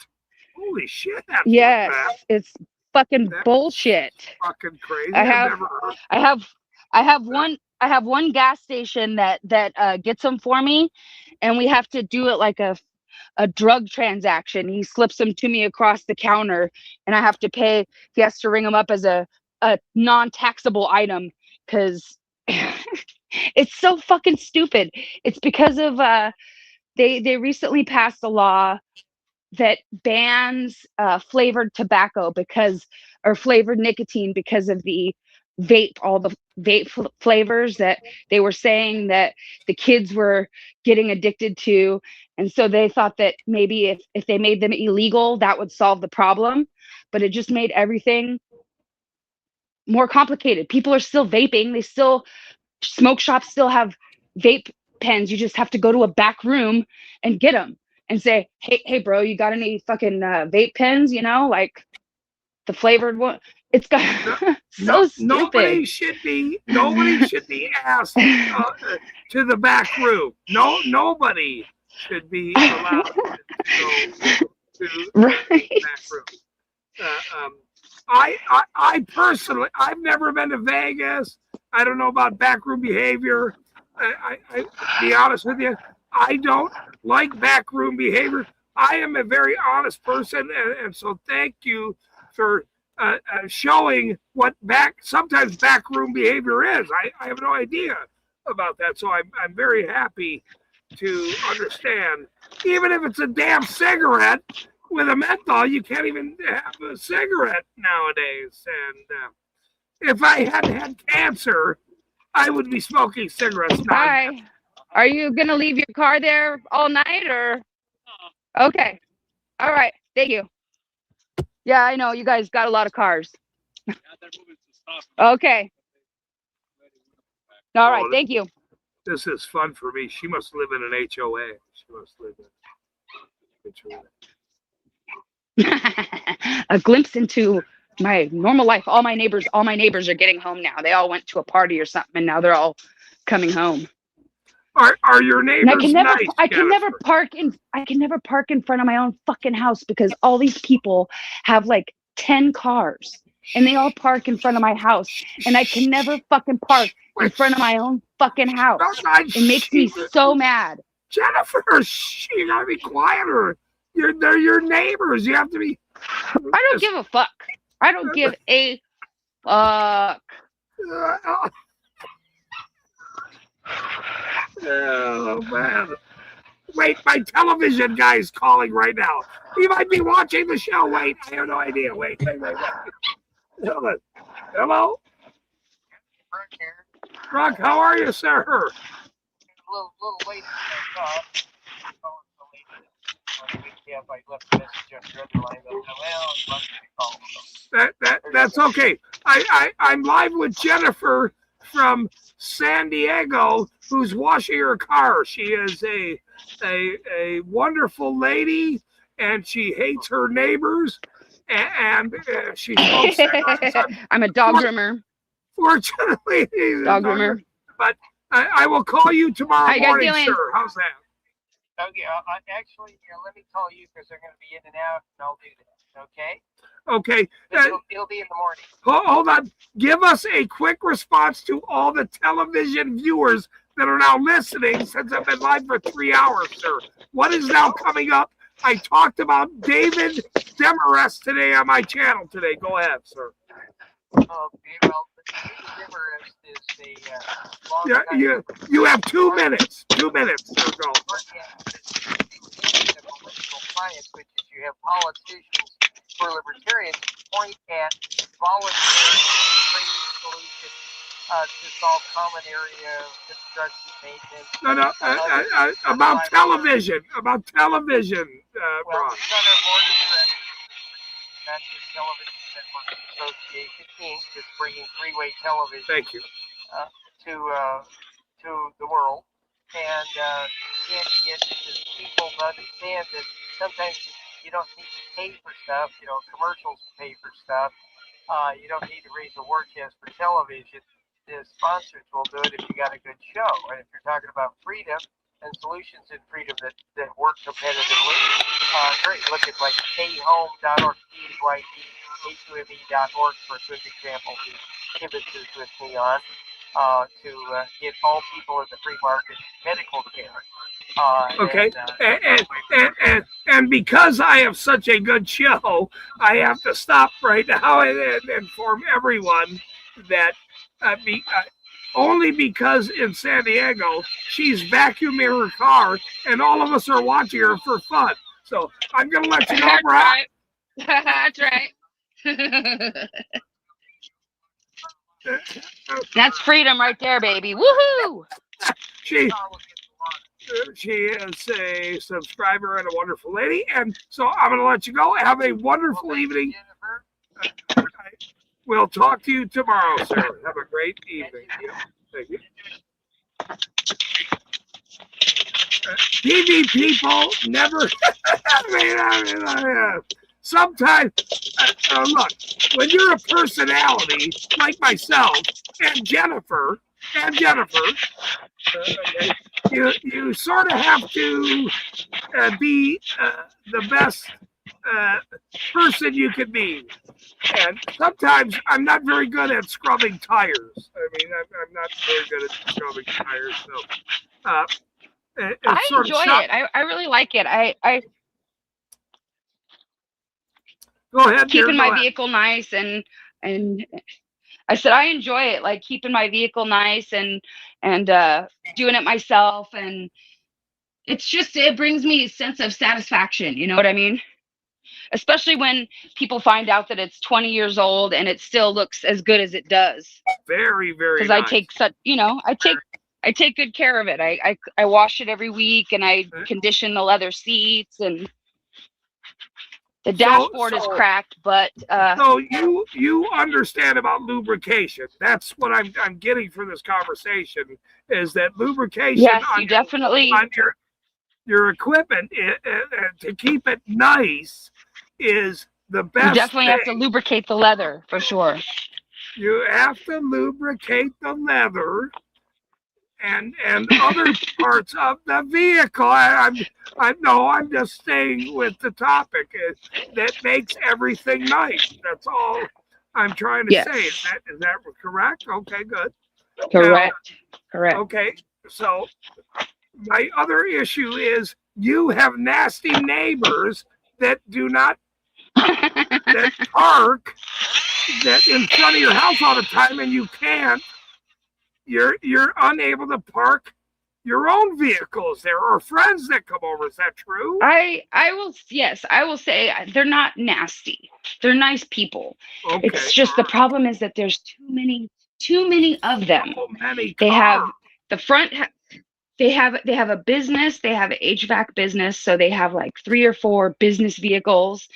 Holy shit! Yes, it's fucking bullshit. Fucking crazy. I have one gas station that gets them for me, and we have to do it like a drug transaction. He slips them to me across the counter, and I have to pay. He has to ring them up as a non-taxable item because it's so fucking stupid. It's because of they recently passed a law that bans flavored tobacco or flavored nicotine because of all the vape flavors that they were saying that the kids were getting addicted to. And so they thought that maybe if they made them illegal, that would solve the problem. But it just made everything more complicated. People are still vaping. Smoke shops still have vape pens. You just have to go to a back room and get them and say, hey bro, you got any fucking vape pens? Like the flavored one. It's got so stupid. Nobody should be asked to the back room. Nobody should be allowed to go to the back room. I personally, I've never been to Vegas. I don't know about backroom behavior. I be honest with you, I don't like backroom behavior. I am a very honest person, and so thank you for showing what sometimes backroom behavior is. I have no idea about that, so I'm very happy to understand. Even if it's a damn cigarette with a menthol, you can't even have a cigarette nowadays. And if I hadn't had cancer, I would be smoking cigarettes now. Hi. Are you gonna leave your car there all night or? Okay. All right. Thank you. Yeah, I know you guys got a lot of cars. Okay. All right. Thank you. This is fun for me. She must live in an HOA. She must live in an HOA. A glimpse into my normal life. All my neighbors are getting home now. They all went to a party or something, and now they're all coming home. Are your neighbors nice? I can never park in front of my own fucking house because all these people have like 10 cars and they all park in front of my house, and I can never fucking park in front of my own fucking house. It makes me so mad. Jennifer, you gotta be quieter. They're your neighbors. You have to be I don't give a fuck. I don't give a fuck. Oh, man. Wait, my television guy's calling right now. He might be watching the show. Wait, I have no idea. Wait. Hold on. Hello? Brock, how are you, sir? A little late. That's okay. I'm live with Jennifer from San Diego, who's washing her car. She is a wonderful lady, and she hates her neighbors, and she smokes cigarettes. I'm a dog groomer. Fortunately, Dog groomer. But I will call you tomorrow How you guys morning, doing? sir. How's that? Okay, actually, let me call you because they're going to be in and out, and I'll do that. Okay? Okay. It'll be in the morning. Hold on. Give us a quick response to all the television viewers that are now listening since I've been live for 3 hours, sir. What is now coming up? I talked about David Demarest today on my channel today. Go ahead, sir. Okay, well, David Demarest is a Yeah, you have 2 minutes. 2 minutes, sir. Go. Political science, which is you have politicians for libertarians point at voluntary trade solutions to solve common area construction maintenance. No. About television. About television, well, Brock. it's on our board of directors. That's the Television Networks Association, Inc. That's bringing three-way television. Thank you. To the world, and can't get people to understand that sometimes you don't need to pay for stuff. Commercials pay for stuff. You don't need to raise a war chest for television. The sponsors will do it if you got a good show. And if you're talking about freedom and solutions in freedom that work competitively, great. Look at like khome.org, KYD.org for a good example. Kibitz is with me on. To get all people in the free market medical care. Okay, and because I have such a good show, I have to stop right now and inform everyone that only because in San Diego she's vacuuming her car and all of us are watching her for fun. So I'm gonna let you know, Brock. That's right. That's freedom right there, baby. Woohoo! She is a subscriber and a wonderful lady. And so I'm going to let you go. Have a wonderful evening. We'll talk to you tomorrow, sir. Have a great evening. Thank you. TV people never. Sometimes, look, when you're a personality like myself and Jennifer, you sort of have to be the best person you can be. And sometimes I'm not very good at scrubbing tires. I mean, I'm not very good at scrubbing tires. So I enjoy it. I really like it. I go ahead. Keeping my vehicle nice and I said I enjoy it, like keeping my vehicle nice and doing it myself, and it brings me a sense of satisfaction. You know what I mean? Especially when people find out that it's 20 years old and it still looks as good as it does. Very, very. Because I take I take good care of it. I wash it every week and I condition the leather seats and. The dashboard is cracked, but so you understand about lubrication. That's what I'm getting from this conversation is that lubrication on your equipment to keep it nice is the best. You definitely have to lubricate the leather for sure. You have to lubricate the leather and other parts of the vehicle. I'm just staying with the topic that makes everything nice. That's all I'm trying to say. Is that correct? Okay, good. Correct. Correct. Okay, so my other issue is you have nasty neighbors that do not that park that in front of your house all the time, and you can't. You're unable to park your own vehicles there, or friends that come over. Is that true? I will say they're not nasty. They're nice people. Okay. It's just the problem is that there's too many of them. So many They have cars. the front. They have a business. They have an HVAC business, so they have like 3 or 4 business vehicles.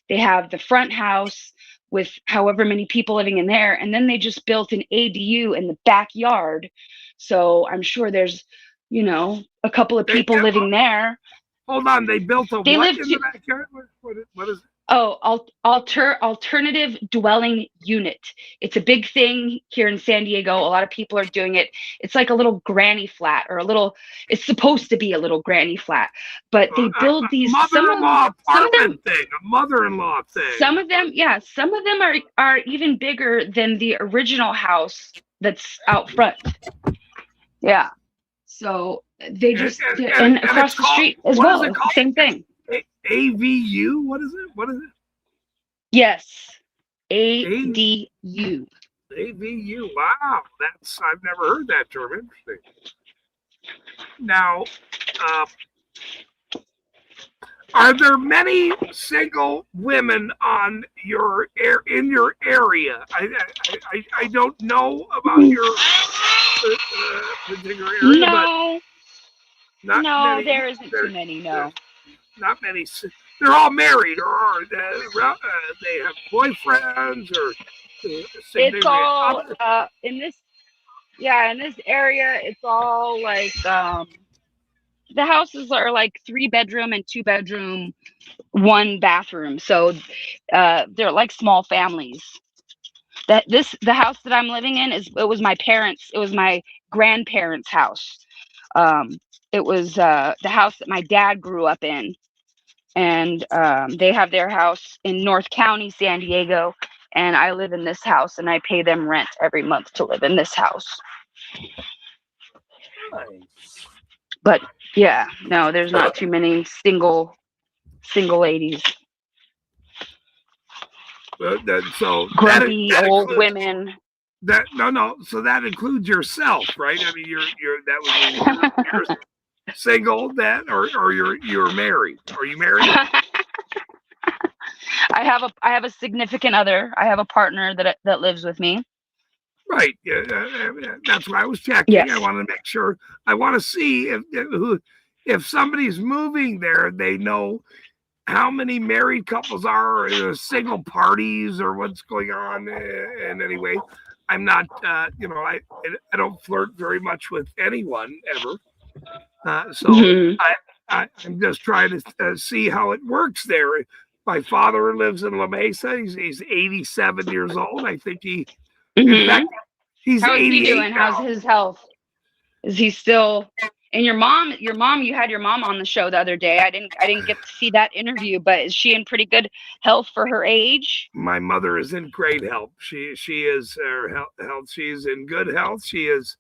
They have the front house with however many people living in there, and then they just built an ADU in the backyard. So I'm sure there's, a couple of people living there. Hold on, they built a They what live in to- the backyard? What is it? Oh, alternative dwelling unit. It's a big thing here in San Diego. A lot of people are doing it. It's like a little granny flat, or it's supposed to be a little granny flat, but they build these mother-in-law apartment thing, a mother-in-law thing. Some of them are even bigger than the original house that's out front. Yeah. So they just and across the street as well. It's the same thing. AVU? What is it? Yes. ADU. AVU. Wow. I've never heard that term. Interesting. Now, are there many single women in your area? I don't know about your particular area. No. But No, many, there isn't too many. No. Not many. They're all married, or are they have boyfriends, or it's all in this area. It's all like the houses are like 3-bedroom and 2-bedroom, 1 bathroom. So they're like small families. The house that I'm living in it was my grandparents' house. It was the house that my dad grew up in. And they have their house in North County, San Diego, and I live in this house, and I pay them rent every month to live in this house. Nice. But yeah, no, there's not too many single ladies. So grumpy old women. So that includes yourself, right? I mean, that would mean you're single, or you're married. Are you married? I have a significant other. I have a partner that lives with me. Right. Yeah, that's what I was checking. Yes. I want to make sure. I want to see if somebody's moving there, they know how many married couples are, or single parties, or what's going on. And anyway, I'm not. I don't flirt very much with anyone ever. I'm just trying to see how it works there. My father lives in La Mesa. He's 87 years old. I think in fact, he's How is 88 he doing? now. How's his health? Is he still? And your mom, you had your mom on the show the other day. I didn't get to see that interview, but is she in pretty good health for her age? My mother is in great health. She is health. She's in good health. She is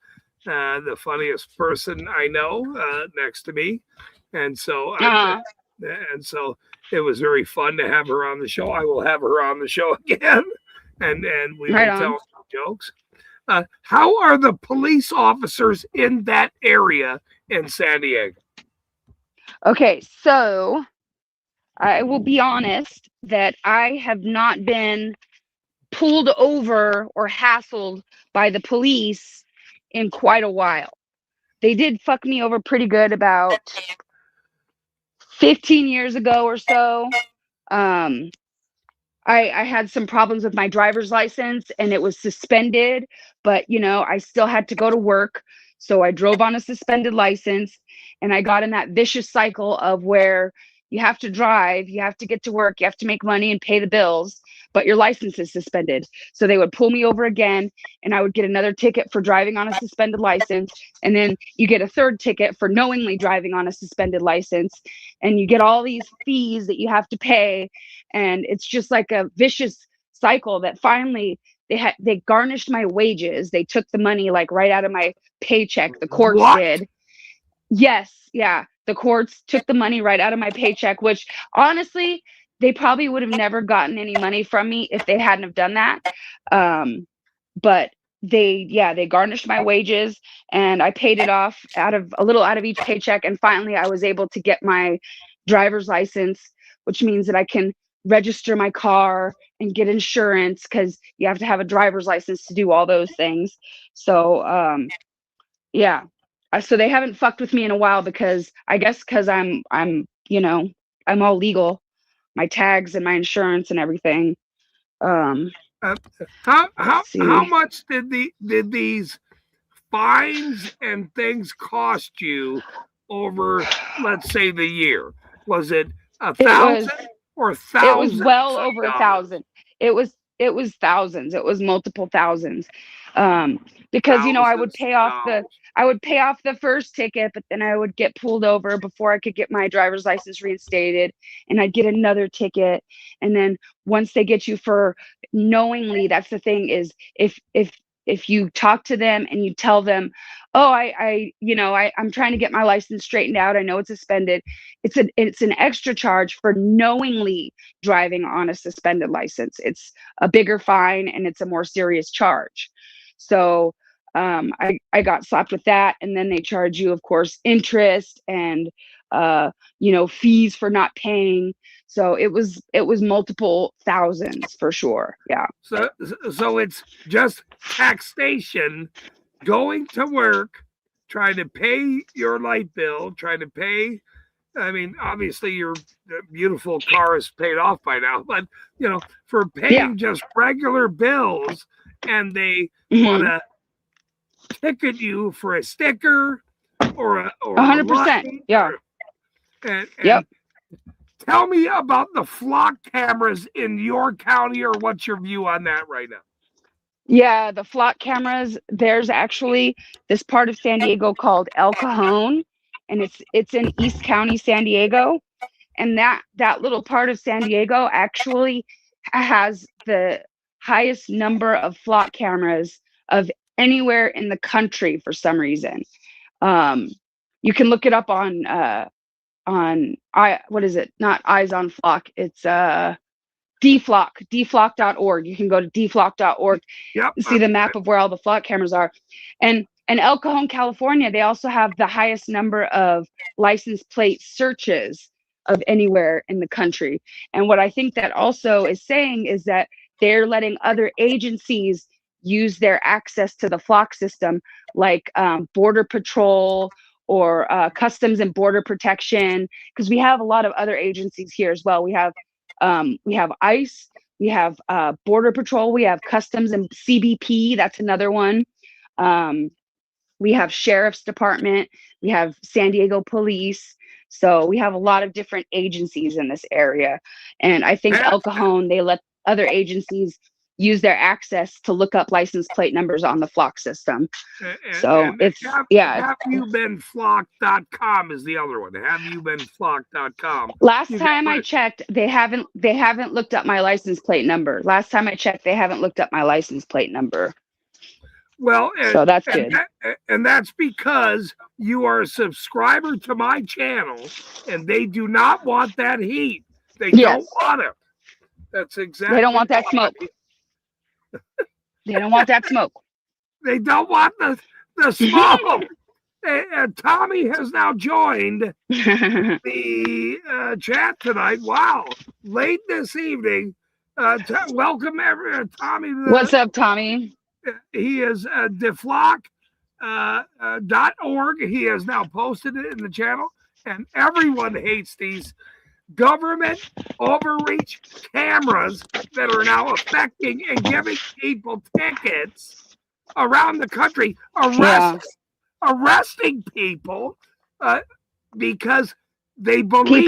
the funniest person I know next to me, and so it was very fun to have her on the show. I will have her on the show again, and we will tell some jokes. How are the police officers in that area in San Diego? Okay, so I will be honest that I have not been pulled over or hassled by the police in quite a while. They did fuck me over pretty good about 15 years ago or so. I had some problems with my driver's license and it was suspended, but I still had to go to work. So I drove on a suspended license, and I got in that vicious cycle of where you have to drive, you have to get to work, you have to make money and pay the bills, but your license is suspended. So they would pull me over again, and I would get another ticket for driving on a suspended license. And then you get a third ticket for knowingly driving on a suspended license. And you get all these fees that you have to pay. And it's just like a vicious cycle that finally they garnished my wages. They took the money like right out of my paycheck. The courts did. Yes. Yeah. The courts took the money right out of my paycheck, which honestly, they probably would have never gotten any money from me if they hadn't have done that. But they garnished my wages, and I paid it off out of each paycheck. And finally I was able to get my driver's license, which means that I can register my car and get insurance, because you have to have a driver's license to do all those things. So yeah. So they haven't fucked with me in a while, because I guess because I'm I'm all legal, my tags and my insurance and everything. How much did these fines and things cost you over, let's say, the year? Was it 1,000 or thousands? It was well over 1,000. It was thousands. It was multiple thousands. Because I would pay off the first ticket, but then I would get pulled over before I could get my driver's license reinstated, and I'd get another ticket. And then once they get you for knowingly, that's the thing, is if you talk to them and you tell them, oh, I'm trying to get my license straightened out, I know it's suspended, it's an extra charge for knowingly driving on a suspended license. It's a bigger fine, and it's a more serious charge. So I got slapped with that, and then they charge you, of course, interest and fees for not paying. So it was multiple thousands for sure. Yeah. So it's just taxation, going to work, trying to pay your light bill, trying to pay. I mean, obviously your beautiful car is paid off by now, but for paying just regular bills, and they want to ticket you for a sticker or 100%. Yeah. And tell me about the flock cameras in your county, or what's your view on that right now? Yeah, the flock cameras, there's actually this part of San Diego called El Cajon, and it's in East County, San Diego. And that little part of San Diego actually has the highest number of flock cameras of anywhere in the country for some reason. You can look it up on what is it? Not Eyes on Flock. It's dflock.org. You can go to dflock.org and see the map of where all the flock cameras are. And El Cajon, California, they also have the highest number of license plate searches of anywhere in the country. And what I think that also is saying is that they're letting other agencies use their access to the flock system, like Border Patrol or Customs and Border Protection, because we have a lot of other agencies here as well. We have ICE, we have Border Patrol, we have Customs and CBP. That's another one. We have Sheriff's Department, we have San Diego Police. So we have a lot of different agencies in this area. And I think El Cajon, they let other agencies use their access to look up license plate numbers on the flock system. Have you been flock.com is the other one. Have you been flock.com? Last time I checked, they haven't looked up my license plate number. Well, so that's good. And that's because you are a subscriber to my channel, and they do not want that heat. They don't want it. That's exactly. They don't want that smoke. They don't want that smoke. They don't want the smoke. And Tommy has now joined the chat tonight. Wow, late this evening. Welcome, Tommy. What's up, Tommy? He is deflock.org. He has now posted it in the channel, and everyone hates these government overreach cameras that are now affecting and giving people tickets around the country, arresting people because they believe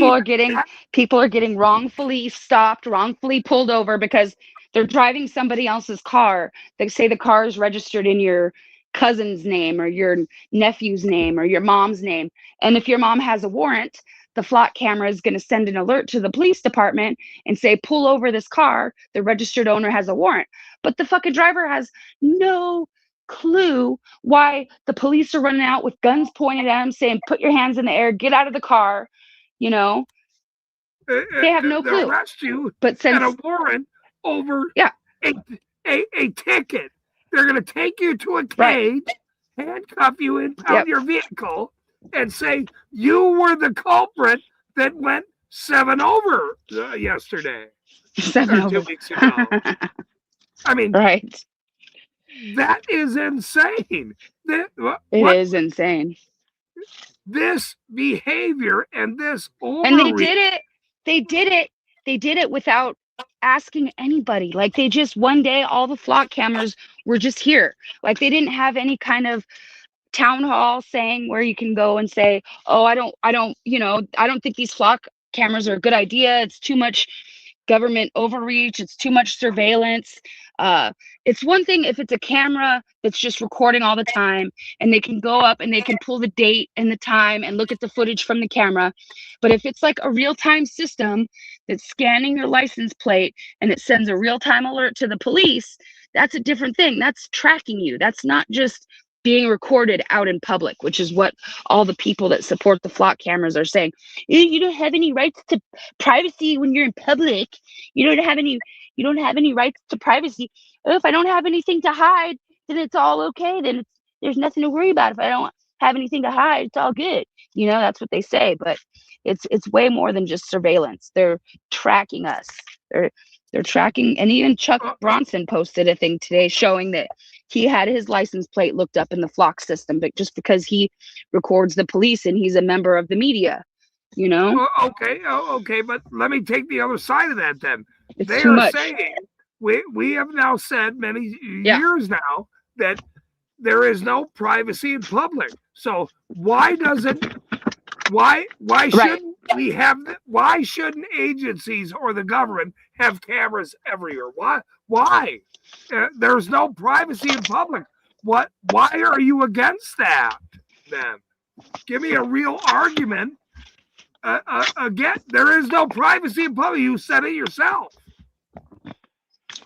people are getting wrongfully stopped, wrongfully pulled over because they're driving somebody else's car. They say the car is registered in your cousin's name or your nephew's name or your mom's name. And if your mom has a warrant, the flock camera is going to send an alert to the police department and say, pull over this car. The registered owner has a warrant. But the fucking driver has no clue why the police are running out with guns pointed at him saying, put your hands in the air, get out of the car, They have no they'll clue. arrest you But since and a warrant over a ticket. They're going to take you to a cage, handcuff you, impound your vehicle, and say you were the culprit that went 7 over yesterday. 7 or 2 over. weeks ago. I mean, right. That is insane. It is insane. This behavior and this overreach. And they did it. They did it without asking anybody. Like they just one day all the flock cameras were just here. Like they didn't have any kind of town hall saying where you can go and say, "Oh, I don't think these flock cameras are a good idea. It's too much government overreach. It's too much surveillance." It's one thing if it's a camera that's just recording all the time and they can go up and they can pull the date and the time and look at the footage from the camera. But if it's like a real-time system that's scanning your license plate and it sends a real-time alert to the police, that's a different thing. That's tracking you. That's not just being recorded out in public, which is what all the people that support the flock cameras are saying. You don't have any rights to privacy when you're in public. You don't have any rights to privacy. Oh, if I don't have anything to hide, then it's all okay. Then there's nothing to worry about. If I don't have anything to hide, it's all good. That's what they say, but it's way more than just surveillance. They're tracking us. They're tracking, and even Chuck Bronson posted a thing today showing that he had his license plate looked up in the flock system, but just because he records the police and he's a member of the media, Okay, but let me take the other side of that then. They are saying we have now said many years now that there is no privacy in public. So why shouldn't we have? Why shouldn't agencies or the government have cameras everywhere? Why? There's no privacy in public. Why are you against that? Then give me a real argument. Again, there is no privacy in public. You said it yourself.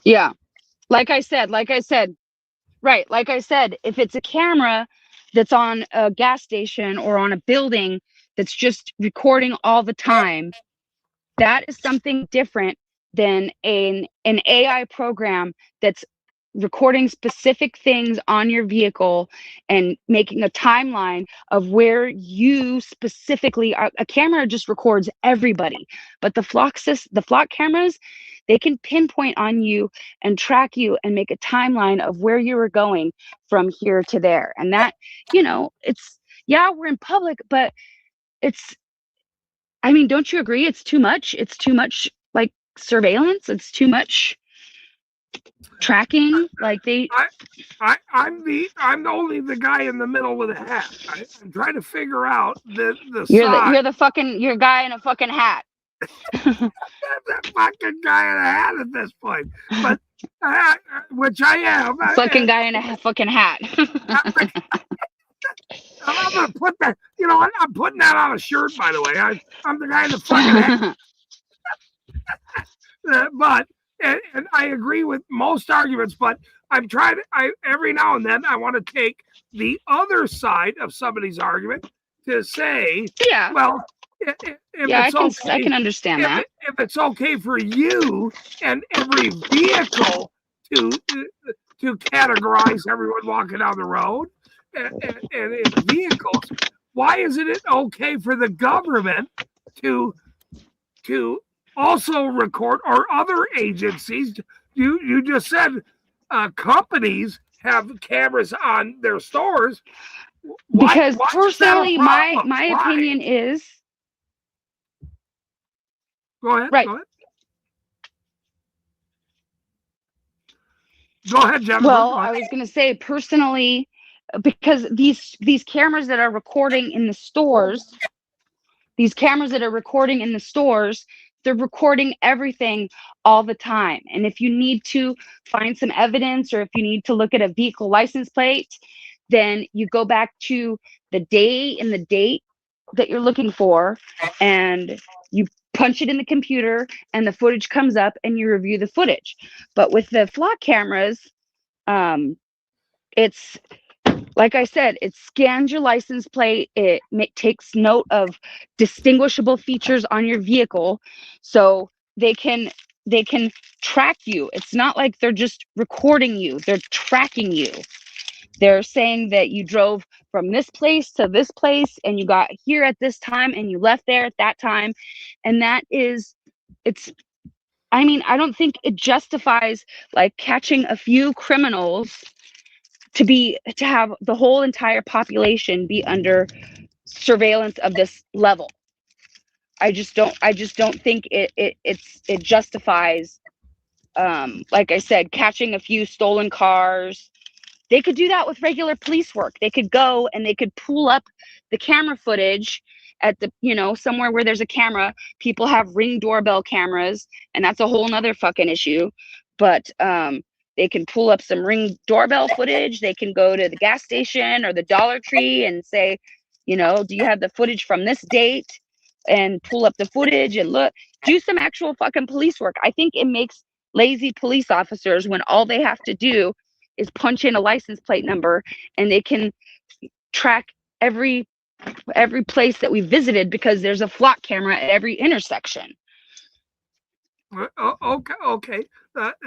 Yeah, like I said, if it's a camera that's on a gas station or on a building that's just recording all the time, that is something different than an AI program that's recording specific things on your vehicle and making a timeline of where you specifically are. A camera just records everybody, but the flock cameras, they can pinpoint on you and track you and make a timeline of where you were going from here to there. And that, we're in public, but don't you agree? It's too much. It's too much like surveillance. It's too much tracking. I'm only the guy in the middle with a hat. I'm trying to figure out the you're guy in a fucking hat. The fucking guy in a hat at this point, but which I am. Fucking guy in a fucking hat. I'm gonna put that. I'm putting that on a shirt. By the way, I'm the guy in the fucking hat. But I agree with most arguments. But I'm trying to. Every now and then I want to take the other side of somebody's argument to say, well, I can understand that. If it's okay for you and every vehicle to categorize everyone walking down the road and in vehicles, why isn't it okay for the government to also record, or other agencies? You just said companies have cameras on their stores. Because personally, my opinion is. Go ahead. Right. Go ahead, Jennifer. Well, I was going to say personally, because these cameras that are recording in the stores, they're recording everything all the time. And if you need to find some evidence, or if you need to look at a vehicle license plate, then you go back to the day and the date that you're looking for, and you punch it in the computer and the footage comes up and you review the footage. But with the flock cameras, it's Like I said, it scans your license plate. It takes note of distinguishable features on your vehicle, so they can track you. It's not like they're just recording you; they're tracking you. They're saying that you drove from this place to this place, and you got here at this time, and you left there at that time, and it's. I mean, I don't think it justifies like catching a few criminals to have the whole entire population be under surveillance of this level. I just don't think it justifies, like I said, catching a few stolen cars. They could do that with regular police work. They could go and they could pull up the camera footage at the, somewhere where there's a camera. People have Ring doorbell cameras, and that's a whole nother fucking issue. But they can pull up some Ring doorbell footage. They can go to the gas station or the Dollar Tree and say, do you have the footage from this date? And pull up the footage and do some actual fucking police work. I think it makes lazy police officers when all they have to do is punch in a license plate number, and they can track every place that we visited because there's a flock camera at every intersection. Okay.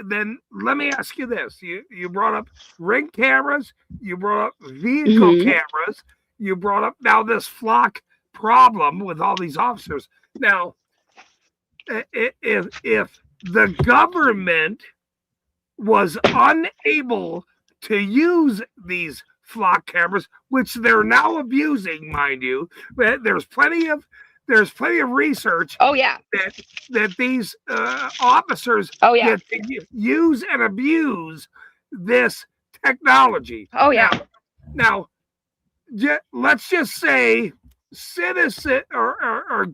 Then let me ask you this: you brought up Ring cameras, you brought up vehicle cameras, you brought up now this flock problem with all these officers. Now, if the government was unable to use these flock cameras, which they're now abusing, mind you, there's plenty of research. Oh yeah, that these officers get to use and abuse this technology. Oh yeah. Now let's just say citizen or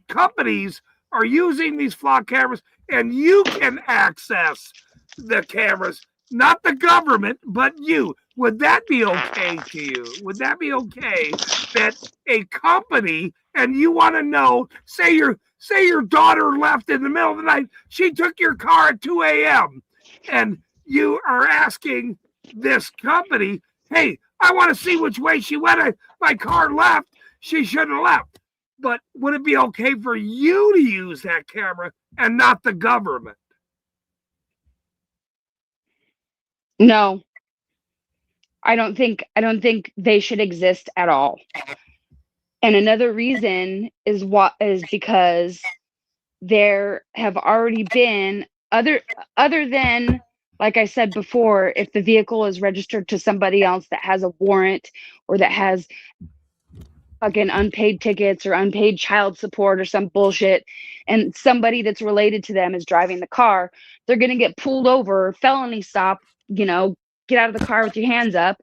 companies are using these flock cameras, and you can access the cameras, not the government, but you. Would that be okay to you? Would that be okay that a company, and you want to know, say your daughter left in the middle of the night, she took your car at 2 a.m., and you are asking this company, hey, I want to see which way she went. My car left. She shouldn't have left. But would it be okay for you to use that camera and not the government? No. I don't think they should exist at all. And another reason is because there have already been other than, like I said before, if the vehicle is registered to somebody else that has a warrant or that has fucking unpaid tickets or unpaid child support or some bullshit, and somebody that's related to them is driving the car, they're going to get pulled over, felony stop, get out of the car with your hands up.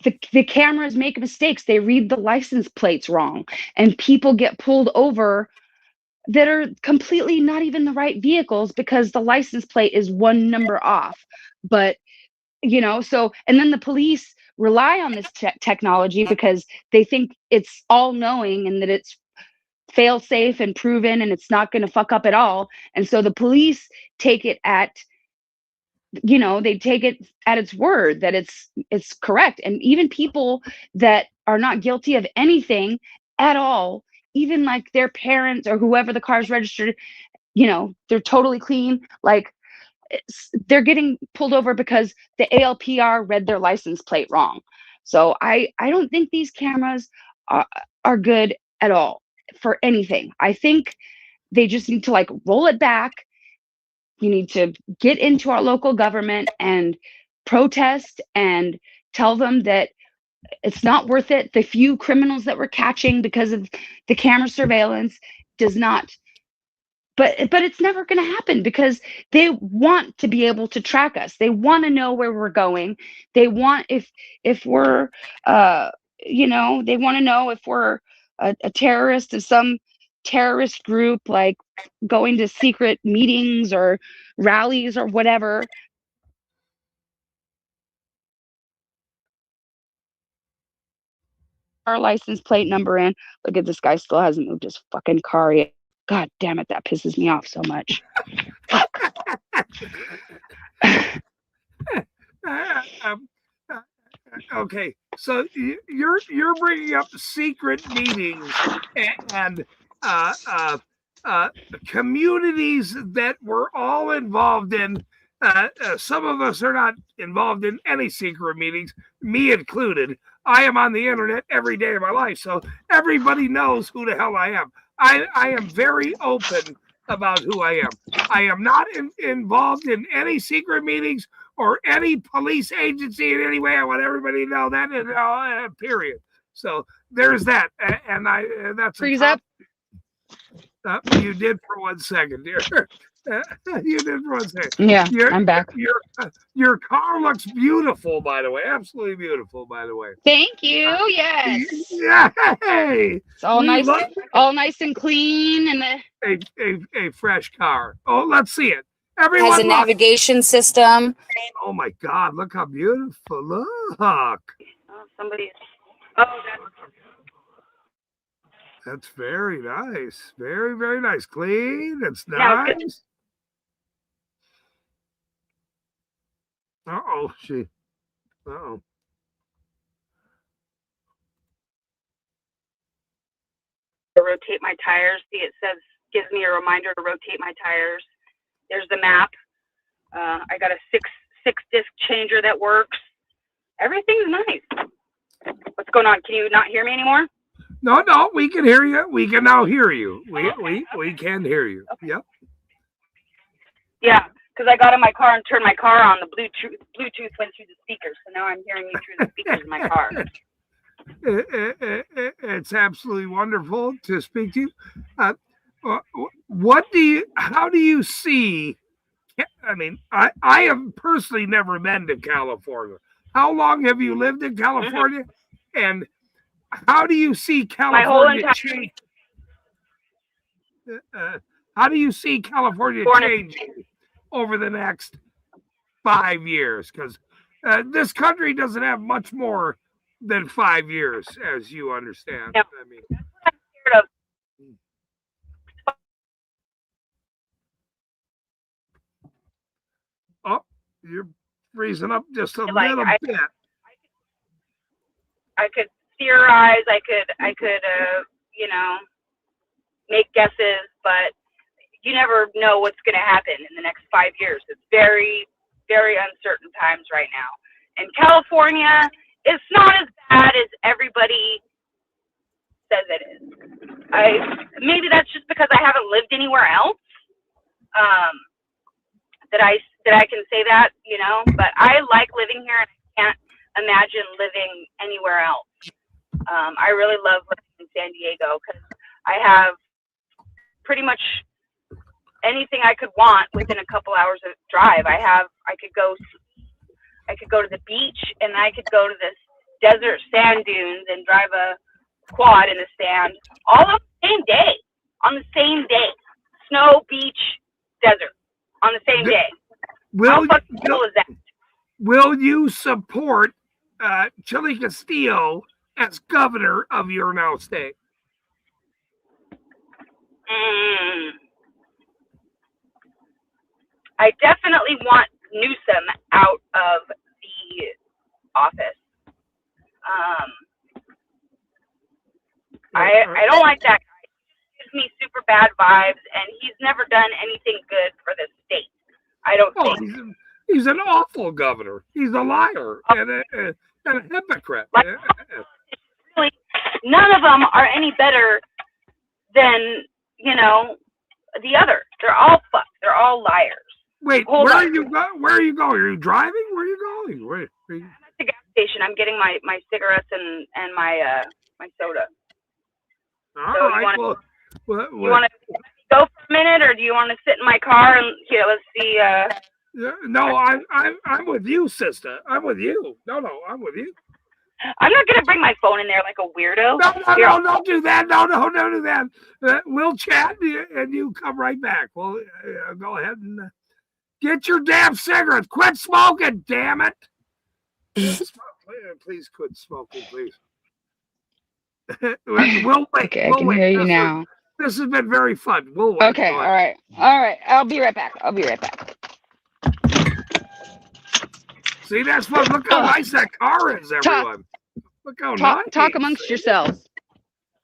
The cameras make mistakes. They read the license plates wrong, and people get pulled over that are completely not even the right vehicles because the license plate is one number off. But, so, and then the police rely on this technology because they think it's all knowing and that it's fail safe and proven and it's not going to fuck up at all. And so the police take it at its word that it's correct. And even people that are not guilty of anything at all, even like their parents or whoever the car's registered, they're totally clean. Like they're getting pulled over because the ALPR read their license plate wrong. So I don't think these cameras are good at all for anything. I think they just need to roll it back. You need to get into our local government and protest and tell them that it's not worth it. The few criminals that we're catching because of the camera surveillance does not. But it's never going to happen because they want to be able to track us. They want to know where we're going. They want if we're they want to know if we're a terrorist of some terrorist group, like going to secret meetings or rallies or whatever. Our license plate number in. Look at this guy, still hasn't moved his fucking car yet. God damn it, that pisses me off so much. Fuck. Okay, so you're bringing up secret meetings and communities that we're all involved in. Some of us are not involved in any secret meetings, me included. I am on the internet every day of my life, so everybody knows who the hell I am. I am very open about who I am. I am not involved in any secret meetings or any police agency in any way. I want everybody to know that, period. So there's that. And that's Freeze up. You did for 1 second, dear. You did for 1 second. Yeah, I'm back. Your car looks beautiful, by the way. Absolutely beautiful, by the way. Thank you. Yes. Hey, it's all nice and clean, and a fresh car. Oh, let's see it. Everyone has a navigation system. Oh my God! Look how beautiful! Look. Oh, somebody. Oh, that's very nice. Very, very nice. Clean. It's nice. Uh-oh, uh-oh. Rotate my tires. See, it gives me a reminder to rotate my tires. There's the map. I got a six disc changer that works. Everything's nice. What's going on? Can you not hear me anymore? No, we can hear you. We can now hear you. We can hear you. Okay. Yep. Yeah, because I got in my car and turned my car on. The Bluetooth went through the speakers, so now I'm hearing you through the speakers in my car. It's absolutely wonderful to speak to you. How do you see? I mean, I have personally never been to California. How long have you lived in California? And how do you see California change? How do you see California changing over the next 5 years? Because this country doesn't have much more than 5 years, as you understand. Yeah. I mean, that's what I'm scared of. Oh, you're freezing up just a little bit. I could theorize. I could, make guesses, but you never know what's going to happen in the next 5 years. It's very, very uncertain times right now. And California, it's not as bad as everybody says it is. Maybe that's just because I haven't lived anywhere else. That I can say that, but I like living here and I can't imagine living anywhere else. I really love living in San Diego because I have pretty much anything I could want within a couple hours of drive. I could go to the beach and I could go to this desert sand dunes and drive a quad in the sand all on the same day. On the same day. Snow, beach, desert. On the same day. How cool is that? Will you support Chili Castillo as governor of your now state? I definitely want Newsom out of the office. I don't like that guy. He gives me super bad vibes, and he's never done anything good for the state. I don't think. He's an awful governor. He's a liar and a hypocrite. Really, none of them are any better than, the other. They're all fucked. They're all liars. Wait, where are you going? Are you driving? Where are you going? I'm at the gas station. I'm getting my cigarettes and my my soda. All so right. You want to go for a minute, or do you want to sit in my car and let's see? No, I'm with you, sister. I'm with you. No, I'm with you. I'm not gonna bring my phone in there like a weirdo. No, don't do that. No, don't do that. We'll chat and you come right back. Well, go ahead and get your damn cigarettes. Quit smoking, damn it. Please quit smoking, please. We'll wait. Okay, I can hear you now. This has been very fun. We'll wait. Okay, all right. I'll be right back. See, that's fun. Look how nice that car is, everyone. Look how nice. Talk amongst yourselves.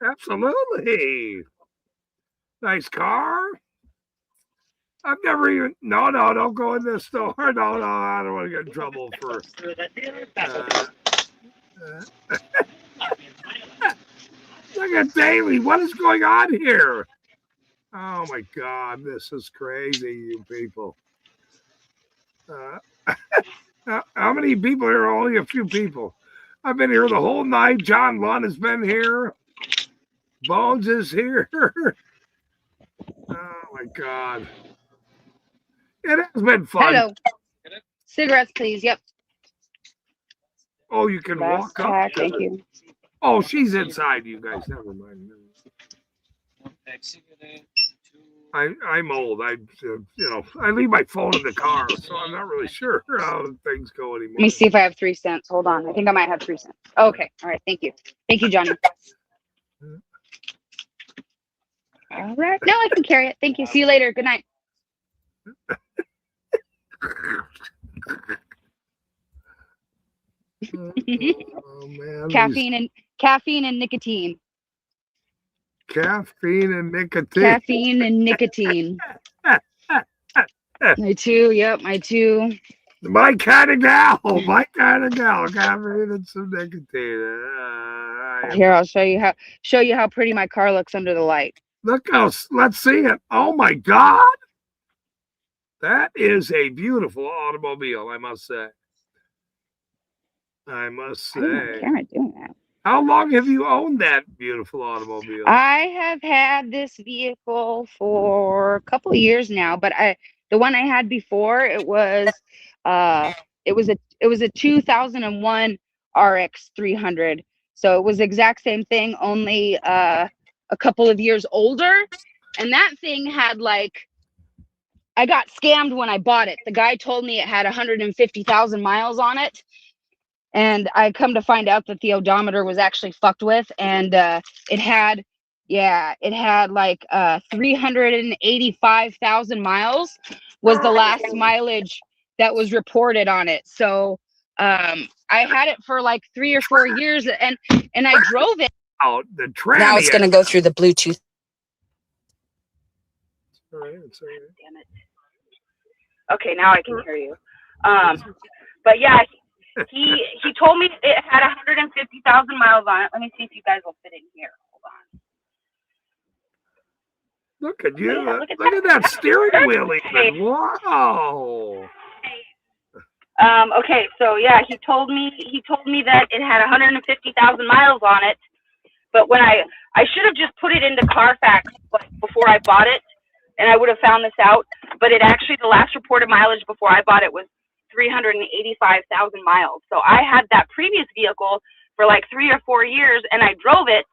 Absolutely. Nice car. I've never even. No, don't go in this store. No, I don't want to get in trouble for. Look at Daly. What is going on here? Oh my God, this is crazy, you people. How many people here? Only a few people. I've been here the whole night. John Lund has been here. Bones is here. Oh my God. It has been fun. Hello. Cigarettes, please. Yep. Oh, you can Last walk up. pack, thank you. Oh, she's inside, you guys. Never mind. I'm old. I leave my phone in the car, so I'm not really sure how things go anymore. Let me see if I have 3 cents. Hold on. I think I might have 3 cents. Okay. All right. Thank you. Thank you, Johnny. All right. No, I can carry it. Thank you. See you later. Good night. Oh, man, caffeine and nicotine. Caffeine and nicotine. Caffeine and nicotine. My two. Yep, my two. My kind of gal. My kind of gal. Caffeine and some nicotine. Here, I'll show you how pretty my car looks under the light. Look how. Let's see it. Oh my God. That is a beautiful automobile, I must say. I don't know, camera doing that. How long have you owned that beautiful automobile? I have had this vehicle for a couple of years now, but the one I had before, it was a 2001 RX 300. So it was the exact same thing, only a couple of years older. And that thing had I got scammed when I bought it. The guy told me it had 150,000 miles on it. And I come to find out that the odometer was actually fucked with, and it had 385,000 miles was the last mileage that was reported on it. So I had it for 3 or 4 years, and I drove it. Oh, the tranny. Now it's going to go through the Bluetooth. All right, damn it. Okay, now I can hear you. But yeah. He told me it had 150,000 miles on it. Let me see if you guys will fit in here. Hold on. Look at you. Yeah, look at that steering wheel even. Wow. Okay, so yeah, he told me that it had 150,000 miles on it. But when I should have just put it into Carfax before I bought it, and I would have found this out. But it actually, the last reported mileage before I bought it was 385,000 miles. So I had that previous vehicle for 3 or 4 years, and I drove it,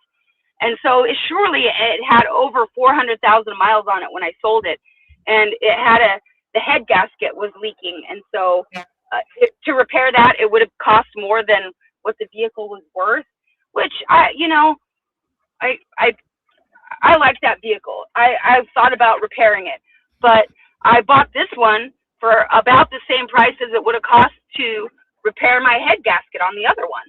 and so surely it had over 400,000 miles on it when I sold it, and it had the head gasket was leaking, and so to repair that, it would have cost more than what the vehicle was worth, which I like that vehicle. I've thought about repairing it, but I bought this one for about the same price as it would have cost to repair my head gasket on the other one.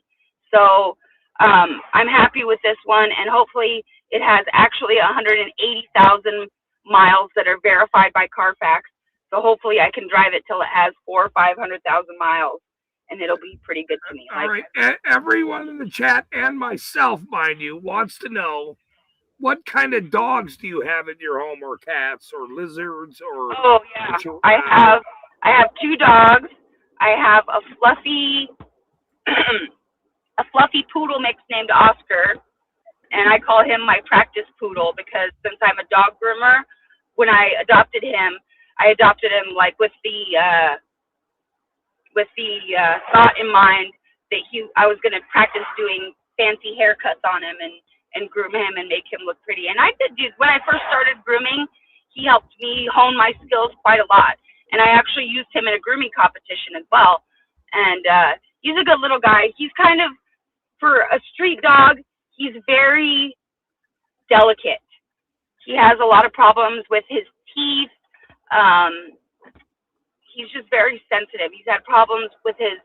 So I'm happy with this one, and hopefully it has actually 180,000 miles that are verified by Carfax. So hopefully I can drive it till it has 400,000 or 500,000 miles, and it'll be pretty good to me. All right, everyone in the chat and myself, mind you, wants to know, what kind of dogs do you have in your home, or cats, or lizards, or? Oh yeah, I have 2 dogs. I have a fluffy poodle mix named Oscar, and I call him my practice poodle because since I'm a dog groomer, when I adopted him with the thought in mind that I was going to practice doing fancy haircuts on him and groom him and make him look pretty. And I did when I first started grooming, he helped me hone my skills quite a lot. And I actually used him in a grooming competition as well. And he's a good little guy. He's kind of, for a street dog, he's very delicate. He has a lot of problems with his teeth. he's just very sensitive. He's had problems with his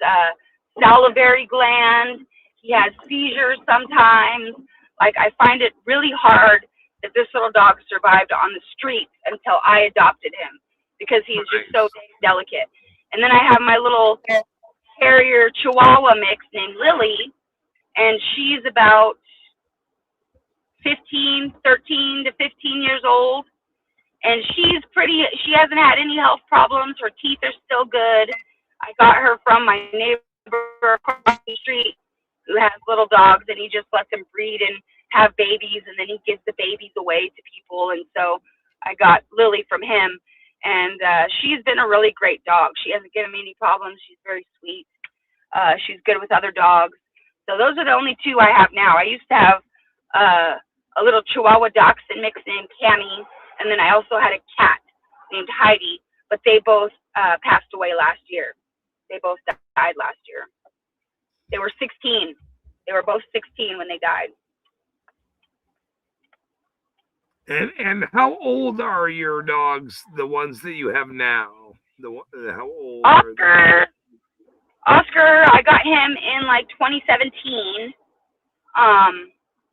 salivary gland. He has seizures sometimes. Like, I find it really hard that this little dog survived on the street until I adopted him, because he's just so delicate. And then I have my little terrier Chihuahua mix named Lily, and she's about 13 to 15 years old. And she hasn't had any health problems. Her teeth are still good. I got her from my neighbor across the street who has little dogs, and he just lets them breed and have babies, and then he gives the babies away to people. And so I got Lily from him, and she's been a really great dog. She hasn't given me any problems. She's very sweet. She's good with other dogs. So those are the only two I have now. I used to have a little Chihuahua Dachshund mix named Cammy, and then I also had a cat named Heidi, but they both passed away last year. They both died last year. They were 16. They were both 16 when they died. And how old are your dogs, the ones that you have now? How old Oscar, are they? Oscar, I got him in like 2017.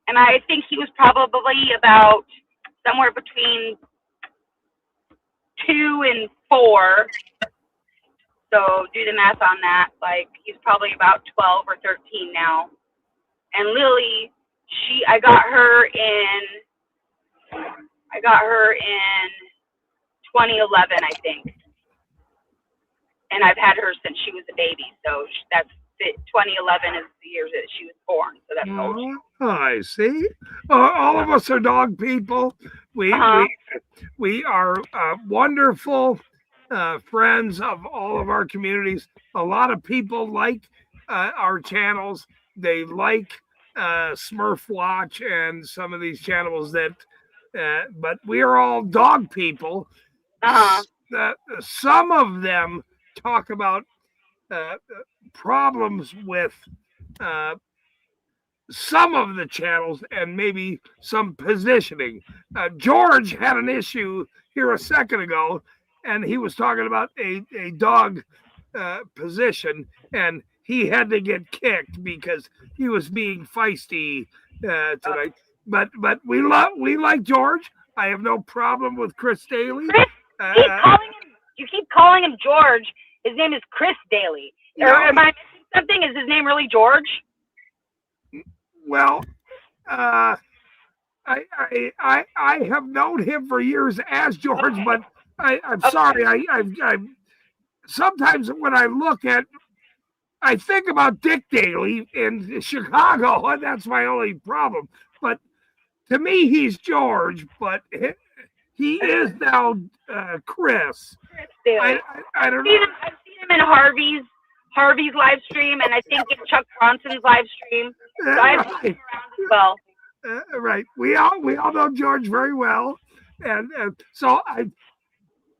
And I think he was probably about somewhere between 2 and 4. So do the math on that. Like, he's probably about 12 or 13 now. And Lily, I got her in 2011, I think. And I've had her since she was a baby. So that's 2011 is the year that she was born. So that's how old she is. I see. All of us are dog people. We are wonderful friends of all of our communities. A lot of people like our channels. They like Smurf Watch and some of these channels that, but we are all dog people. Some of them talk about problems with some of the channels and maybe some positioning. George had an issue here a second ago, and he was talking about a dog position, and he had to get kicked because he was being feisty tonight. But we like George. I have no problem with Chris Daly. You keep calling him George. His name is Chris Daly. Or am I missing something? Is his name really George? Well, I have known him for years as George, but I'm sorry. I sometimes when I think about Dick Daly in Chicago, and that's my only problem. But to me, he's George, but he is now Chris. Daly. I don't know. I've seen him in Harvey's live stream, and I think in Chuck Bronson's live stream. So I've seen him around as well. Right. We all know George very well, and so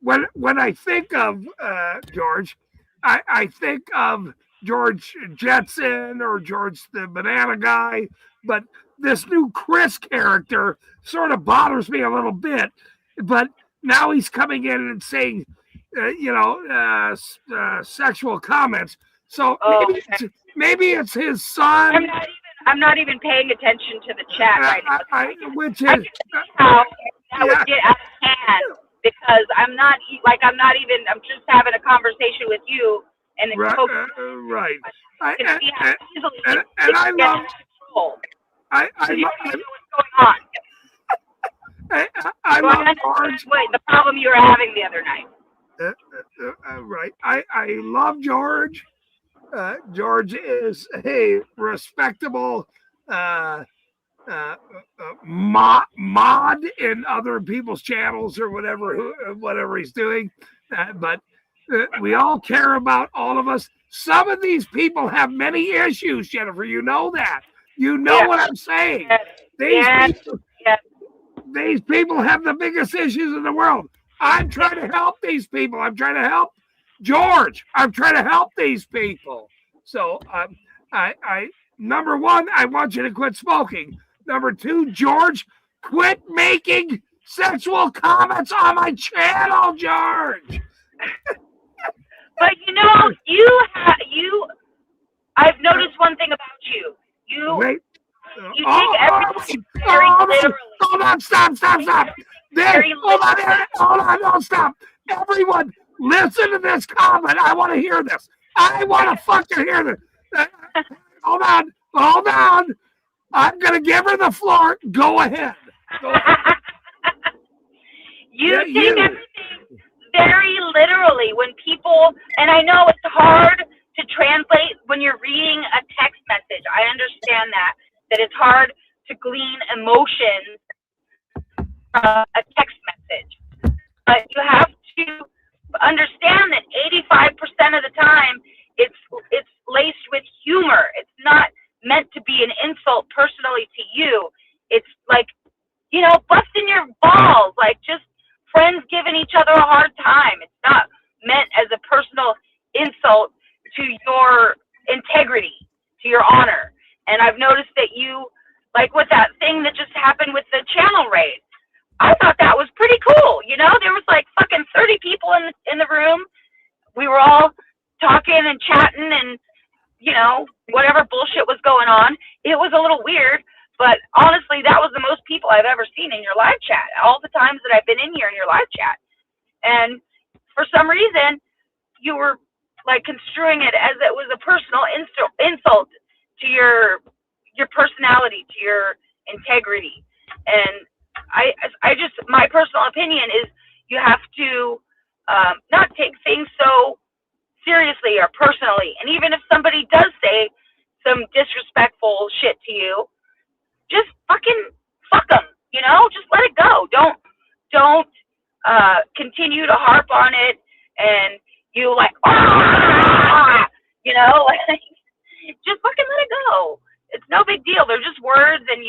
when I think of George, I think of George Jetson or George the Banana Guy, but this new Chris character sort of bothers me a little bit. But now he's coming in and saying, sexual comments. So maybe it's his son. I'm not even paying attention to the chat right now. I can see how that would get out of hand, because I'm just having a conversation with you, and it's right. I can see how easily and I love control. I you love know what's going on. I love George. The problem you were having the other night. Right. I love George. George is a respectable mod in other people's channels or whatever he's doing. But we all care about all of us. Some of these people have many issues, Jennifer. You know that. You know what I'm saying. These people have the biggest issues in the world. I'm trying to help these people. I'm trying to help George. I'm trying to help these people. So number one, I want you to quit smoking. Number two, George, quit making sexual comments on my channel, George. But I've noticed one thing about you. You take everything very literally. Hold on, stop. Hold on, don't stop. Everyone, listen to this comment. I want to hear this. I want to fucking hear this. Hold on. I'm going to give her the floor. Go ahead. You take everything very literally when people, and I know it's hard to translate when you're reading a text message. I understand that it's hard to glean emotions from a text message. But you have to understand that 85% of the time it's laced with humor. It's not meant to be an insult personally to you. It's like, busting your balls, like just friends giving each other a hard time. It's not meant as a personal insult to your integrity, to your honor. And I've noticed that you, like with that thing that just happened with the channel raid, I thought that was pretty cool. There was like fucking 30 people in the room. We were all talking and chatting and, whatever bullshit was going on. It was a little weird, but honestly, that was the most people I've ever seen in your live chat, all the times that I've been in here in your live chat. And for some reason, you were like construing it as it was a personal insult to your personality, to your integrity. And I just, my personal opinion is you have to not take things so seriously or personally. And even if somebody does say some disrespectful shit to you, just fucking fuck them, just let it go. Don't continue to harp on it and you like, just fucking let it go. It's no big deal. They're just words and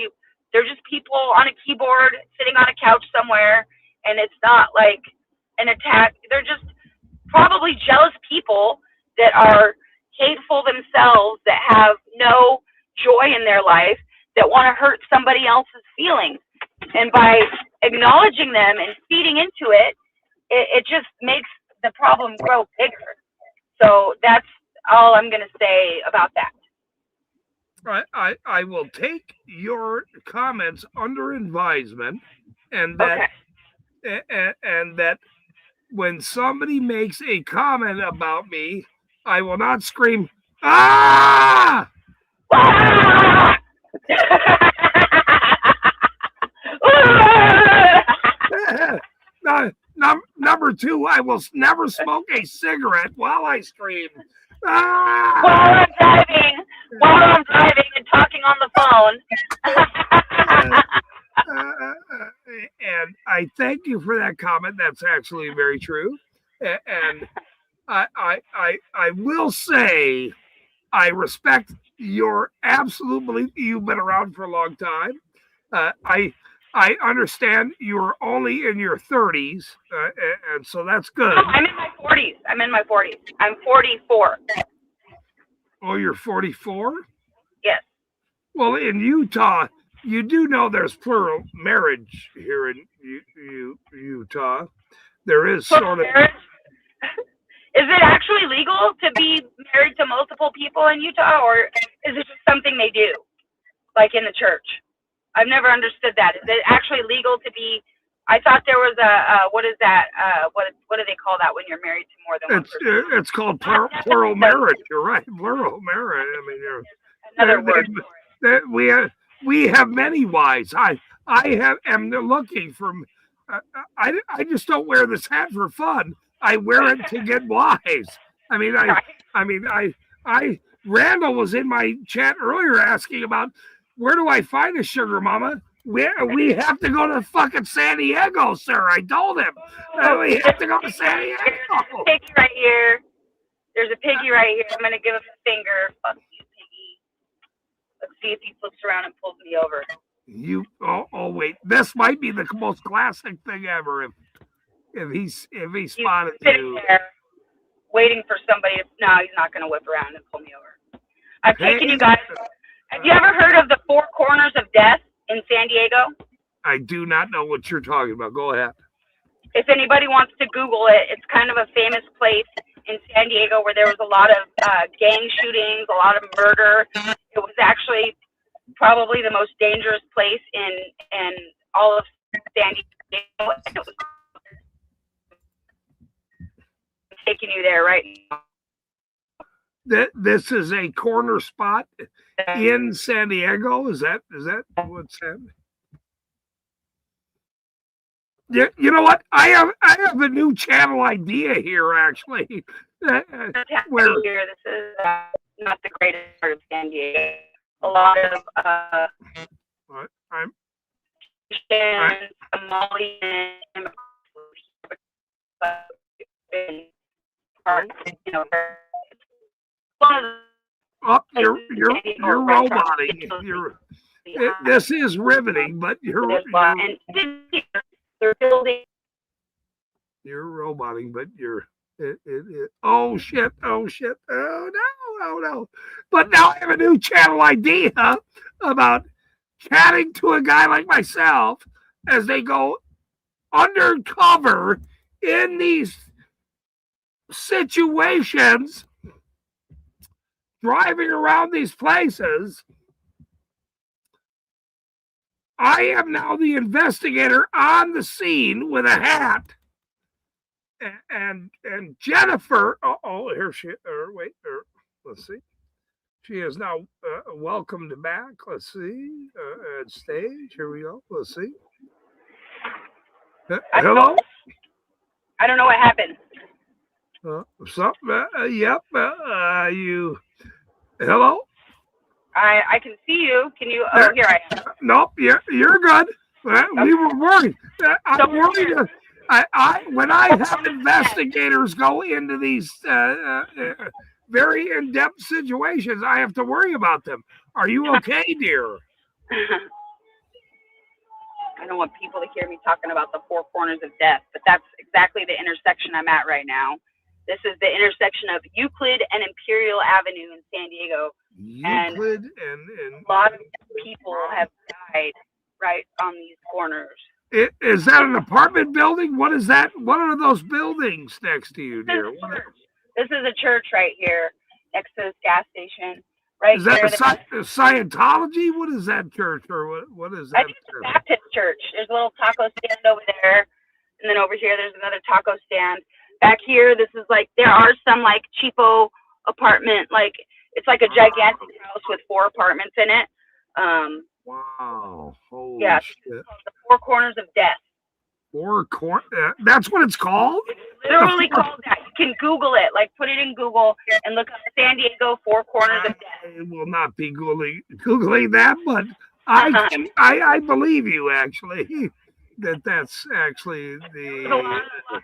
they're just people on a keyboard sitting on a couch somewhere, and it's not like an attack. They're just probably jealous people that are hateful themselves, that have no joy in their life, that want to hurt somebody else's feelings. And by acknowledging them and feeding into it, it just makes the problem grow bigger. So that's all I'm going to say about that. I will take your comments under advisement, and that and that when somebody makes a comment about me, I will not scream, "Ah!" Number two, I will never smoke a cigarette while I scream. Ah! While I'm driving and talking on the phone. And I thank you for that comment. That's actually very true. And I will say I respect your absolute belief. You've been around for a long time. I understand you're only in your 30s, and so that's good. No, I'm in my 40s. I'm 44. Oh, you're 44? Yes. Well, in Utah, you do know there's plural marriage here in Utah. There is sort of. Is it actually legal to be married to multiple people in Utah, or is it just something they do, like in the church? I've never understood that. Is it actually legal to be? I thought there was what is that? What do they call that when you're married to more than one person? It's called plural marriage. You're right, plural marriage. I mean, another word. We have many wives. I am looking for. I just don't wear this hat for fun. I wear it to get wives. I mean, Randall was in my chat earlier asking about where do I find a sugar mama? We have to go to fucking San Diego, sir. I told him. We have to go to San Diego. There's a piggy right here. There's a piggy right here. I'm going to give him a finger. Fuck you, piggy. Let's see if he flips around and pulls me over. Wait. This might be the most classic thing ever if he spotted sitting there waiting for somebody to. No, he's not going to whip around and pull me over. I've taken you guys. Have you ever heard of the Four Corners of Death in San Diego? I do not know what you're talking about. Go ahead. If anybody wants to Google it, it's kind of a famous place in San Diego where there was a lot of gang shootings, a lot of murder. It was actually probably the most dangerous place in all of San Diego. And it was taking you there right now. This is a corner spot in San Diego. Is that what's happening? Yeah, you know what? I have a new channel idea here, actually. Where here, this is not the greatest part of San Diego. A lot of Somali and you know, you're roboting. This is riveting, but you're building. You're roboting, but you're oh shit, oh no. But now I have a new channel idea about chatting to a guy like myself as they go undercover in these situations, driving around these places. I am now the investigator on the scene with a hat, and Jennifer. Here she. Let's see. She is now welcomed back. Let's see. At stage. Here we go. Let's see. Hello. I don't know what happened. Yep. You. Hello. I can see you. Can you? Oh, here I am. Nope. You're good. We were worried. I'm worried. When I have investigators go into these very in-depth situations, I have to worry about them. Are you okay, dear? I don't want people to hear me talking about the four corners of death, but that's exactly the intersection I'm at right now. This is the intersection of Euclid and Imperial Avenue in San Diego. Euclid and a lot of people have died right on these corners. Is that an apartment building? What is that? What are those buildings next to you, dear? This is a church right here next to this gas station. Right. Is that a Scientology? What is that church, or what is that? I think it's a Baptist church. There's a little taco stand over there, and then over here there's another taco stand. Back here, this is like there are some like cheapo apartment, like it's like a gigantic house with 4 apartments in it. Wow. Holy yeah, shit. The Four Corners of Death. That's what it's called? It's literally called that. You can Google it. Like, put it in Google and look up San Diego Four Corners of Death. I will not be Googling that, but I believe you, actually, that's actually the...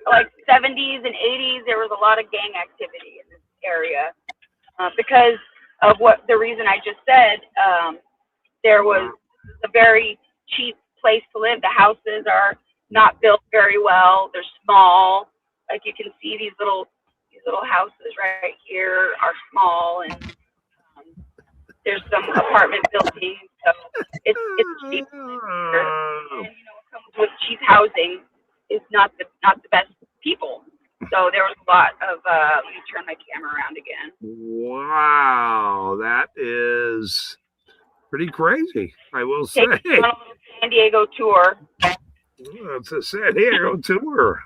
Like 70s and 80s, there was a lot of gang activity in this area. Because of the reason I just said, there was a very cheap place to live. The houses are not built very well. They're small. Like you can see these little houses right here are small, and there's some apartment buildings. So it's cheap. And it comes with cheap housing. It's not the best people. So there was a lot of. Let me turn my camera around again. Wow, that is pretty crazy. I will say. Take a San Diego tour. It's a San Diego tour.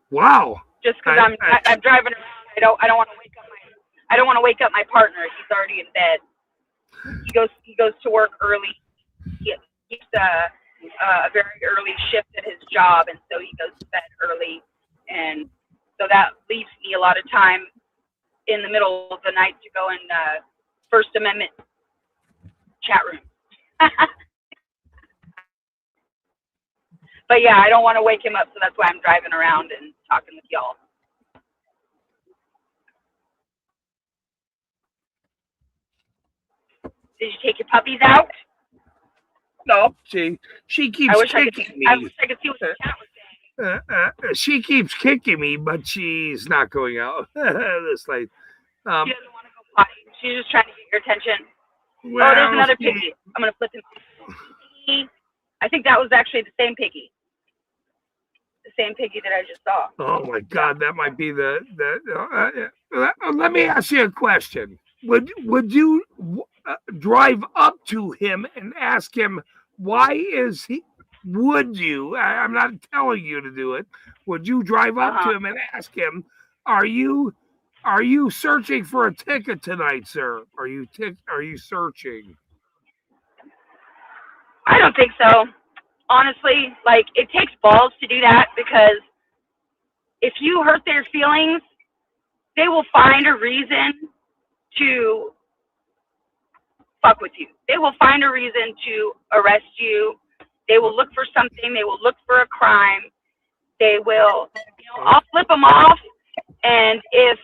Wow. Just because I'm driving around, I don't want to wake up my partner. He's already in bed. He goes to work early. He keeps a very early shift at his job, and so he goes to bed early, and so that leaves me a lot of time in the middle of the night to go in First Amendment chat room. But yeah, I don't want to wake him up, so that's why I'm driving around and talking with y'all. Did you take your puppies out? No, she keeps kicking me. I wish I could see what the cat was saying. She keeps kicking me, but she's not going out. This late. She doesn't want to go potty. She's just trying to get your attention. Well, there's another piggy. I'm gonna flip him. I think that was actually the same piggy. the same piggy that I just saw. Oh my God, that might be the. Let me ask you a question. Would you drive up to him and ask him why is he? Would you? I'm not telling you to do it. Would you drive up to him and ask him, Are you searching for a ticket tonight, sir? Are you searching? I don't think so. Honestly, like, it takes balls to do that, because if you hurt their feelings, they will find a reason to fuck with you. They will find a reason to arrest you. They will look for something. They will look for a crime. They will, I'll flip them off. And if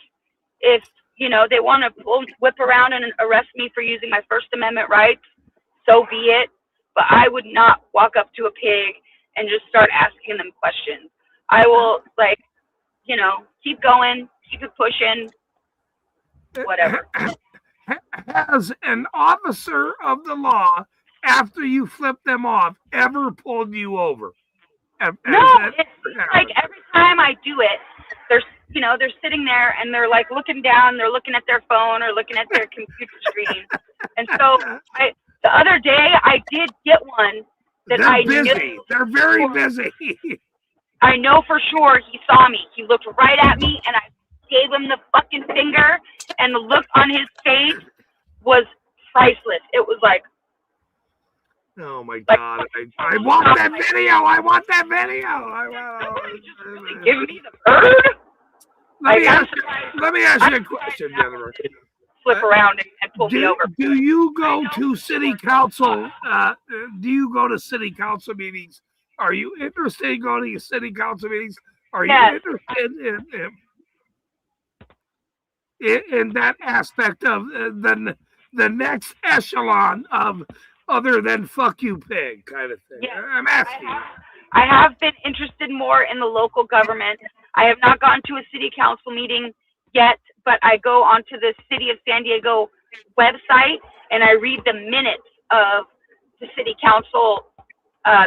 they want to whip around and arrest me for using my First Amendment rights, so be it. But I would not walk up to a pig and just start asking them questions. I will, keep going, keep it pushing, whatever. Has an officer of the law, after you flip them off, ever pulled you over? No, it's like every time I do it, they're sitting there and they're like looking down, they're looking at their phone or looking at their computer screen. And so the other day I did get one that they're busy. They're very busy. I know for sure he saw me. He looked right at me and I gave him the fucking finger, and the look on his face was priceless. It was like, oh my God! I want that video. I want that video. Give me the bird. Let me ask you a question, Jennifer. Flip around and pull me over. Do you go to city council? Do you go to city council meetings? Are you interested in going to city council meetings? Are you interested in that aspect of the next echelon of other than fuck you pig kind of thing? Yes, I'm asking. I have been interested more in the local government. I have not gone to a city council meeting yet, but I go onto the City of San Diego website and I read the minutes of the city council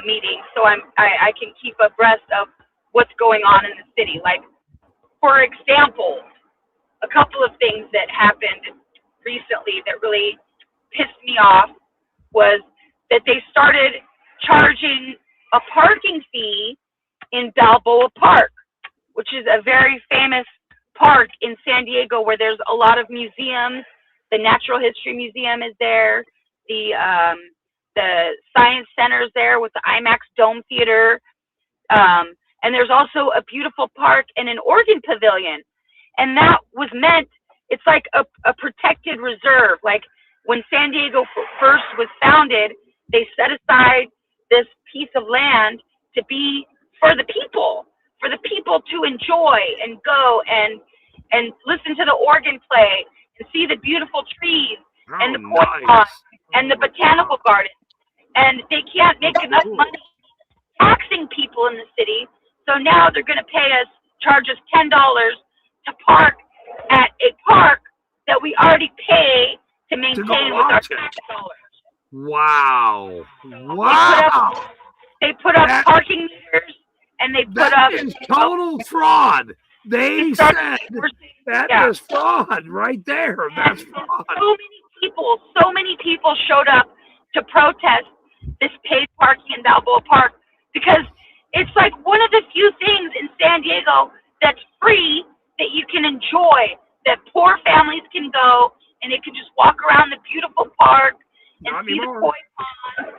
meeting, so I can keep abreast of what's going on in the city. Like, for example, a couple of things that happened recently that really pissed me off was that they started charging a parking fee in Balboa Park, which is a very famous park in San Diego where there's a lot of museums. The Natural History Museum is there. The Science Center is there with the IMAX Dome Theater. And there's also a beautiful park and an organ pavilion. And that was meant, it's like a protected reserve. Like, when San Diego first was founded, they set aside this piece of land to be for the people to enjoy and go and listen to the organ play and see the beautiful trees and the corn ponds and the botanical garden. And they can't make enough money taxing people in the city, so now they're going to charge us $10 to park at a park that we already pay to maintain with our tax dollars. Wow. They put up parking meters, and they put up... That is total fraud. They said that is fraud right there. That's fraud. So many people showed up to protest this paid parking in Balboa Park, because it's like one of the few things in San Diego that's free that you can enjoy, that poor families can go and they can just walk around the beautiful park and see the koi pond.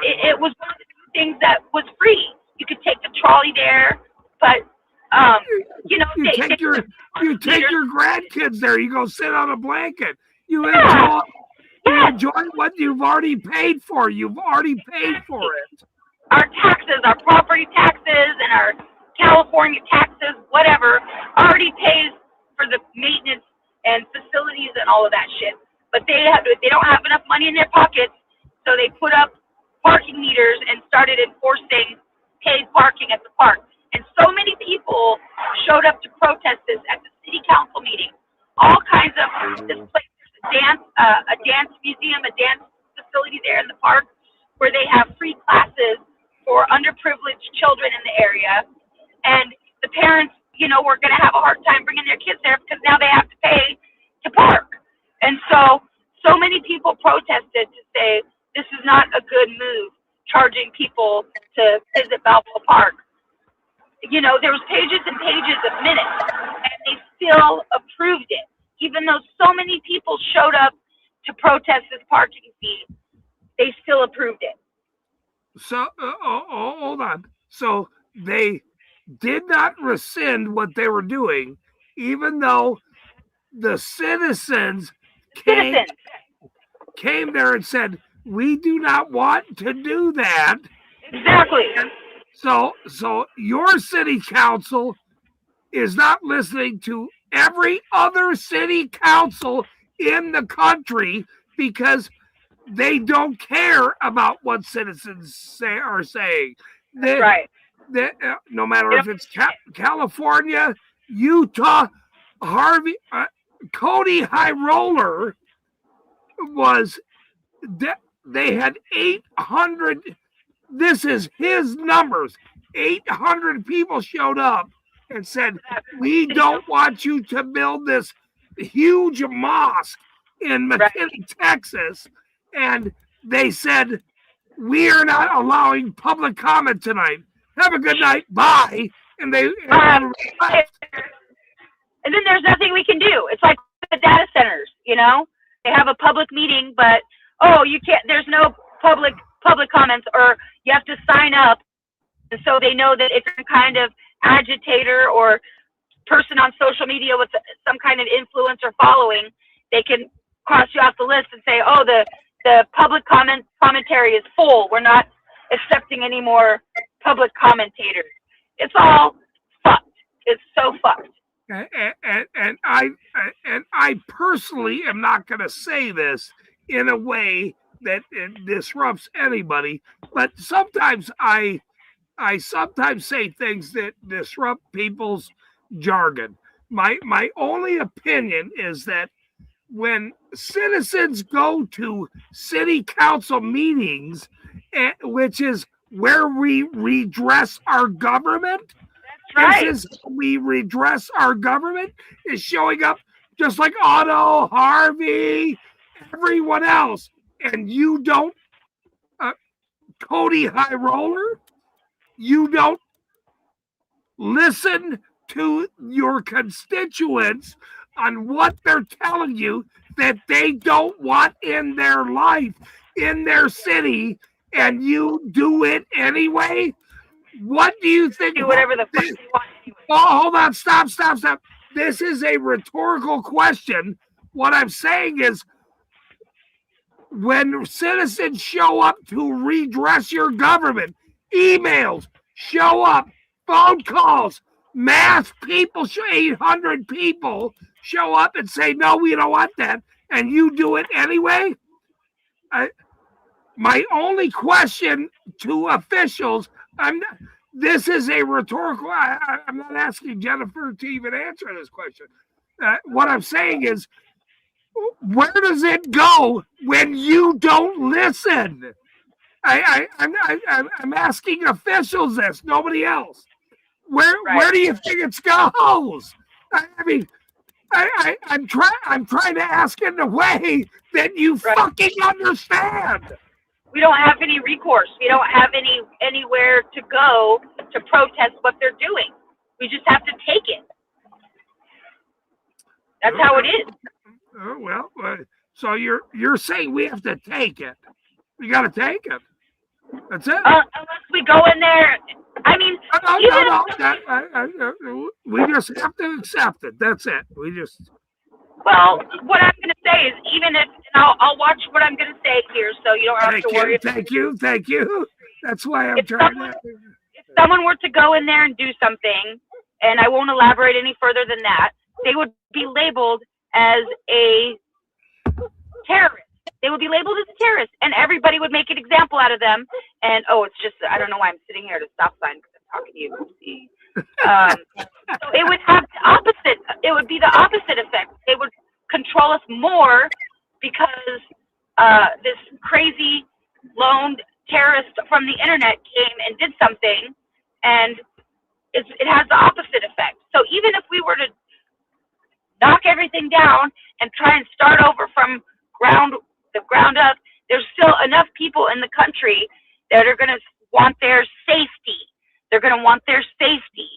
It was one of the few things that was free. You could take the trolley there, but you take your grandkids there. You go sit on a blanket. You enjoy what you've already paid for. You've already paid for it. Our taxes, our property taxes, and our California taxes, whatever, already pays for the maintenance and facilities and all of that shit. But they don't have enough money in their pockets, so they put up parking meters and started enforcing paid parking at the park. And so many people showed up to protest this at the city council meeting. All kinds of this place. A dance museum, a dance facility there in the park where they have free classes for underprivileged children in the area. and the parents, were going to have a hard time bringing their kids there because now they have to pay to park. And so many people protested to say this is not a good move, charging people to visit Balboa Park. There was pages and pages of minutes, and they still approved it, even though so many people showed up to protest this parking fee. They still approved it. So, hold on. So they did not rescind what they were doing, even though the citizens came there and said, we do not want to do that. Exactly. So your city council is not listening to every other city council in the country because they don't care about what citizens are saying. That's right. No matter if it's California, Utah, Cody High Roller they had 800. This is his numbers. 800 people showed up and said, we don't want you to build this huge mosque in McKinney, Texas. And they said, we are not allowing public comment tonight. Have a good night. Bye. And they and then there's nothing we can do. It's like the data centers, they have a public meeting, but you can't, there's no public comments, or you have to sign up. And so they know that if you're kind of agitator or person on social media with some kind of influence or following, they can cross you off the list and say, the public commentary is full. We're not accepting any more public commentators. It's all fucked. It's so fucked. And I personally am not going to say this in a way that it disrupts anybody, but sometimes I sometimes say things that disrupt people's jargon. My only opinion is that when citizens go to city council meetings, which is where we redress our government, we redress our government, is showing up just like Otto, Harvey, everyone else, and you don't, Cody High Roller, you don't listen to your constituents on what they're telling you that they don't want in their life, in their city, and you do it anyway. What do you think? Do whatever the fuck you want. Oh, hold on. Stop. This is a rhetorical question. What I'm saying is, when citizens show up to redress your government, emails show up, phone calls, mass people, 800 people show up and say, no, we don't want that, and you do it anyway. My only question to officials, this is a rhetorical, I'm not asking Jennifer to even answer this question. What I'm saying is, where does it go when you don't listen? I'm asking officials this, nobody else. Where do you think it goes? I mean, I'm trying to ask in a way that you fucking understand. We don't have any recourse. We don't have anywhere to go to protest what they're doing. We just have to take it. That's how it is. Well, so you're saying we have to take it? We got to take it. That's it. Unless we go in there. I mean, we just have to accept it. That's it. We just. Well, what I'm going to say is, even if, and I'll watch what I'm going to say here, so you don't have to worry. Thank you. That's why I'm trying to. If someone were to go in there and do something, and I won't elaborate any further than that, they would be labeled as a terrorist. They would be labeled as a terrorist, and everybody would make an example out of them. And it's just, I don't know why I'm sitting here at a stop sign because I'm talking to you. So it would have the opposite. It would be the opposite effect. They would control us more because this crazy lone terrorist from the internet came and did something, and it has the opposite effect. So even if we were to knock everything down and try and start over from the ground up, there's still enough people in the country that are going to want their safety. They're going to want their safety.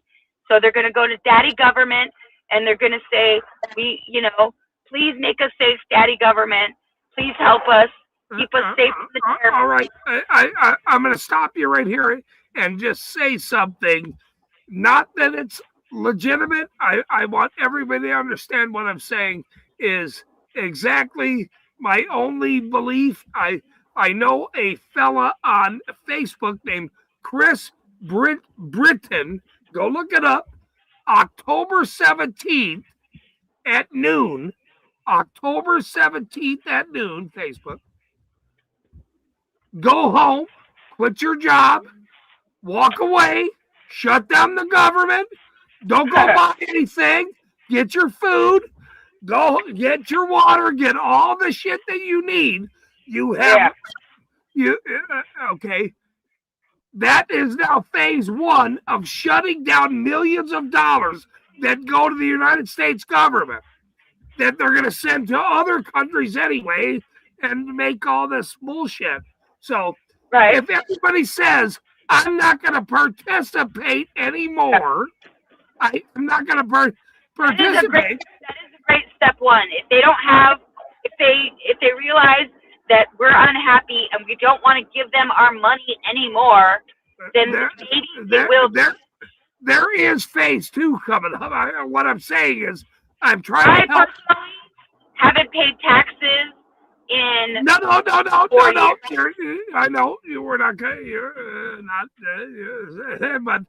So they're going to go to daddy government and they're going to say, please make us safe, daddy government. Please help us. Keep us safe from the terror. All right. I'm going to stop you right here and just say something. Not that it's legitimate. I want everybody to understand what I'm saying is exactly my only belief. I know a fella on Facebook named Chris Britton. Go look it up. October 17th at noon. October 17th at noon, Facebook. Go home, quit your job, walk away, shut down the government. Don't go buy anything. Get your food. Go get your water. Get all the shit that you need. You have okay. That is now phase one of shutting down millions of dollars that go to the United States government that they're going to send to other countries anyway and make all this bullshit. So if everybody says, I'm not going to participate anymore, I'm not going to participate. That is a great step one. If they don't have, if they realize that we're unhappy and we don't want to give them our money anymore, then maybe they will. There is phase two coming up. What I'm saying is, I'm trying I to help. personally haven't paid taxes in No. I know you were not good. You're not. But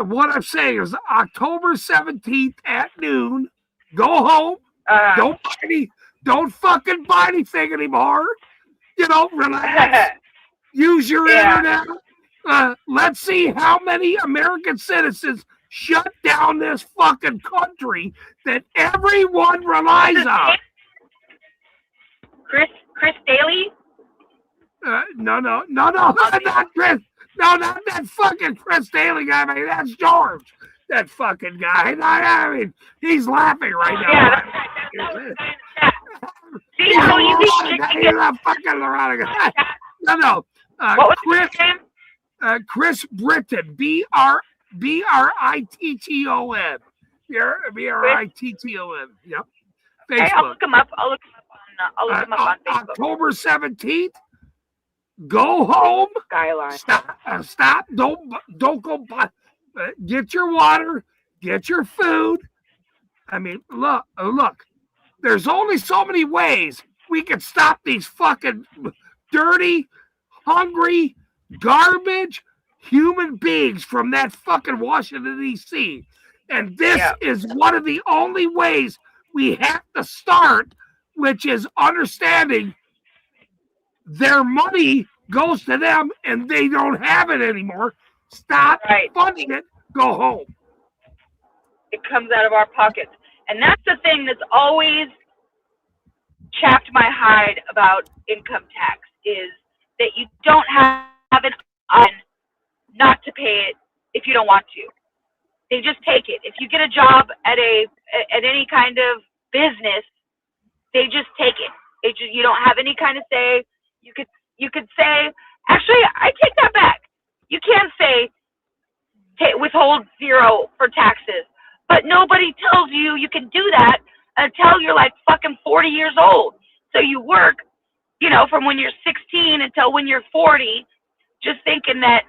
what I'm saying is October 17th at noon. Go home. Don't fucking buy anything anymore. Relax. Use your internet. Let's see how many American citizens shut down this fucking country that everyone relies on. Chris Daly? No, not Chris. No, not that fucking Chris Daly guy. I mean, that's George. That fucking guy. I mean, he's laughing right now. See how you he's a fucking neurotic guy. No. What was his name? Chris Britton. Britton. Britton. Yep. Facebook. Hey, I'll look him up. I'll look him up on Facebook. October 17th. Go home. Skyline. Stop. Don't go buy. Get your water. Get your food. I mean, look. There's only so many ways we can stop these fucking dirty, hungry, garbage human beings from that fucking Washington, D.C. And this is one of the only ways we have to start, which is understanding their money goes to them and they don't have it anymore. Stop funding it. Go home. It comes out of our pockets. And that's the thing that's always chapped my hide about income tax is that you don't have an option not to pay it if you don't want to. They just take it. If you get a job at any kind of business, they just take it. You don't have any kind of say. You could say, actually, I take that back. You can say withhold 0 for taxes, but nobody tells you can do that until you're like fucking 40 years old. So you work, from when you're 16 until when you're 40, just thinking that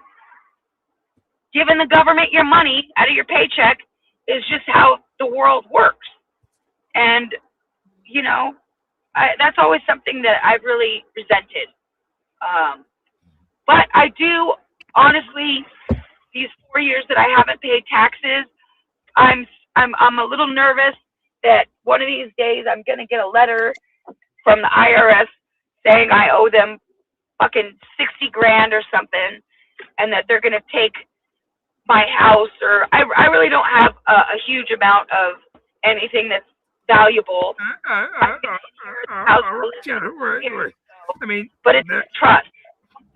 giving the government your money out of your paycheck is just how the world works. And, that's always something that I've really resented. But I do, honestly, these 4 years that I haven't paid taxes, I'm a little nervous that one of these days I'm going to get a letter from the IRS saying I owe them fucking 60 grand or something, and that they're going to take my house, or I really don't have a huge amount of anything that's valuable. I mean, but it's trust.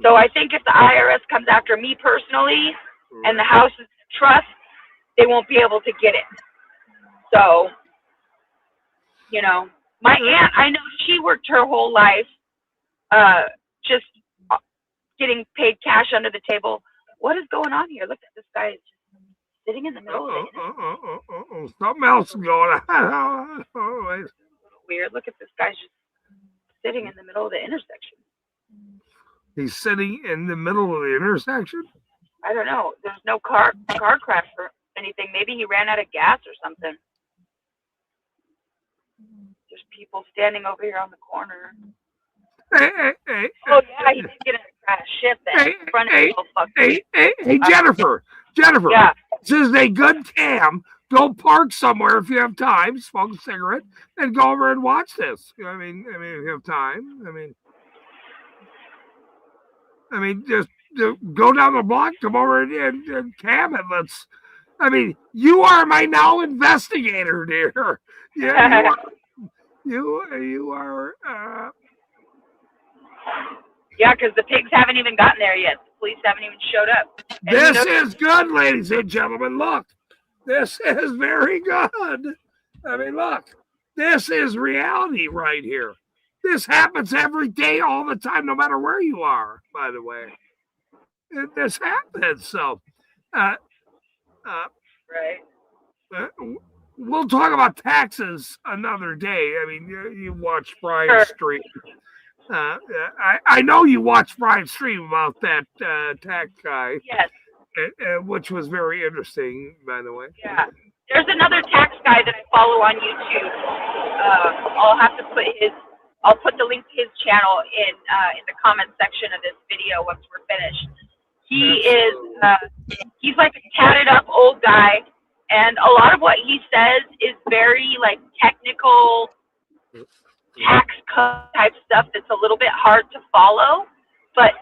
So I think if the IRS comes after me personally and the house is a trust, they won't be able to get it. So, you know, my aunt, I know she worked her whole life just getting paid cash under the table. What is going on here? Look at this guy sitting in the middle of it. Something else going on. Weird. Look at this guy just sitting in the middle of the intersection. He's sitting in the middle of the intersection? I don't know. There's no car crash or anything. Maybe he ran out of gas or something. There's people standing over here on the corner. Hey, oh yeah, he did get in a crash. Shit, then. Hey, Jennifer. Yeah. This is a good cam. Go park somewhere if you have time, smoke a cigarette, and go over and watch this. I mean, if you have time. I mean, just go down the block, come over and cam it. You are my now investigator, dear. Yeah, you are. Yeah, because the pigs haven't even gotten there yet. The police haven't even showed up. And this is good, ladies and gentlemen. Look, this is very good. Look, this is reality right here. This happens every day, all the time, no matter where you are, by the way. This happens. So, right. We'll talk about taxes another day. You watch Brian's stream. I know you watched Brian's stream about that tax guy. Yes. Which was very interesting, by the way. Yeah. There's another tax guy that I follow on YouTube. I'll have to put the link to his channel in the comment section of this video once we're finished. He's like a tatted up old guy, and a lot of what he says is very like technical tax code type stuff that's a little bit hard to follow, but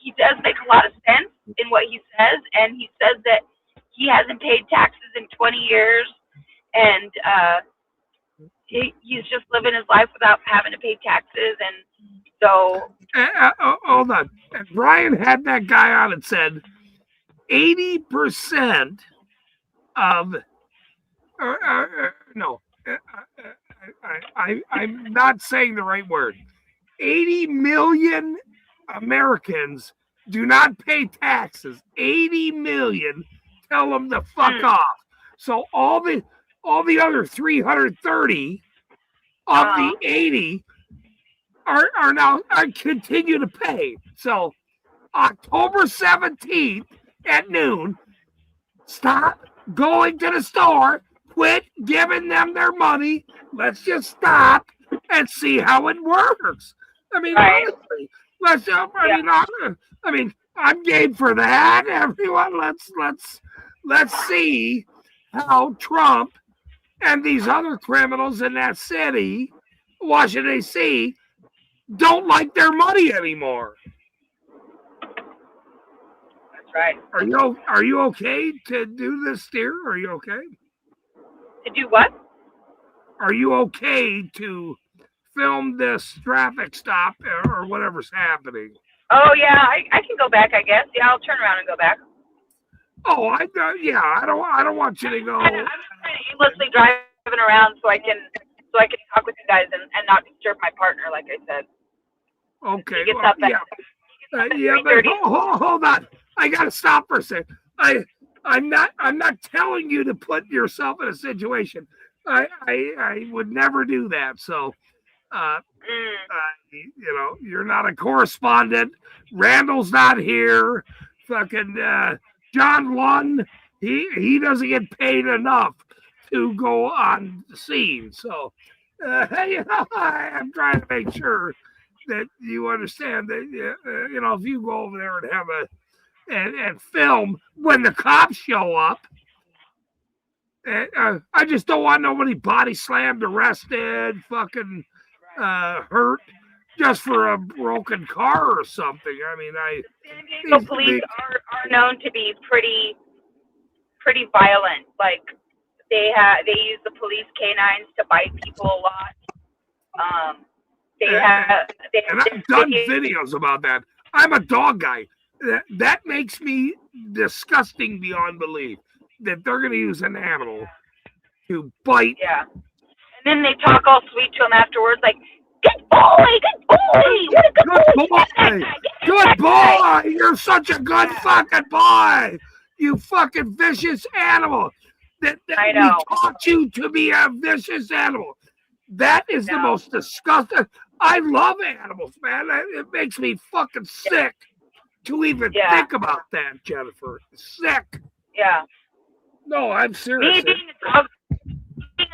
he does make a lot of sense in what he says, and he says that he hasn't paid taxes in 20 years, and he's just living his life without having to pay taxes, and so... hold on. Brian had that guy on and said 80% of... no. I'm not saying the right word. 80 million Americans do not pay taxes. 80 million tell them to fuck off. So all the other 330 of the 80 are now continue to pay. So October 17th at noon, stop going to the store. Quit giving them their money. Let's just stop and see how it works. Honestly, I'm game for that. Everyone, let's see how Trump and these other criminals in that city, Washington D.C., don't like their money anymore. That's right. Are you okay to do this, dear? Are you okay? To do what? Are you okay to film this traffic stop or whatever's happening? Oh yeah, I can go back, I guess. Yeah, I'll turn around and go back. Oh, I don't want you to go. I'm just kind of aimlessly driving around so I can talk with you guys and not disturb my partner, like I said. Okay. He gets up but hold on. I gotta stop for a second. I'm not telling you to put yourself in a situation. I would never do that. So, you're not a correspondent. Randall's not here. Fucking John Lund, he doesn't get paid enough to go on the scene. So, I'm trying to make sure that you understand that, if you go over there and have and film when the cops show up. I just don't want nobody body slammed, arrested, fucking hurt just for a broken car or something. The police are known to be pretty violent. Like they use the police canines to bite people a lot. And I've done videos about that. I'm a dog guy. That makes me disgusting beyond belief that they're going to use an animal to bite. Yeah. And then they talk all sweet to him afterwards, like, good boy, good boy, what a good boy. Good boy. You're such a good fucking boy. You fucking vicious animal. That I know. We taught you to be a vicious animal. That is the most disgusting. I love animals, man. It makes me fucking sick to even think about that, Jennifer. Sick. Yeah. No, I'm serious. Me being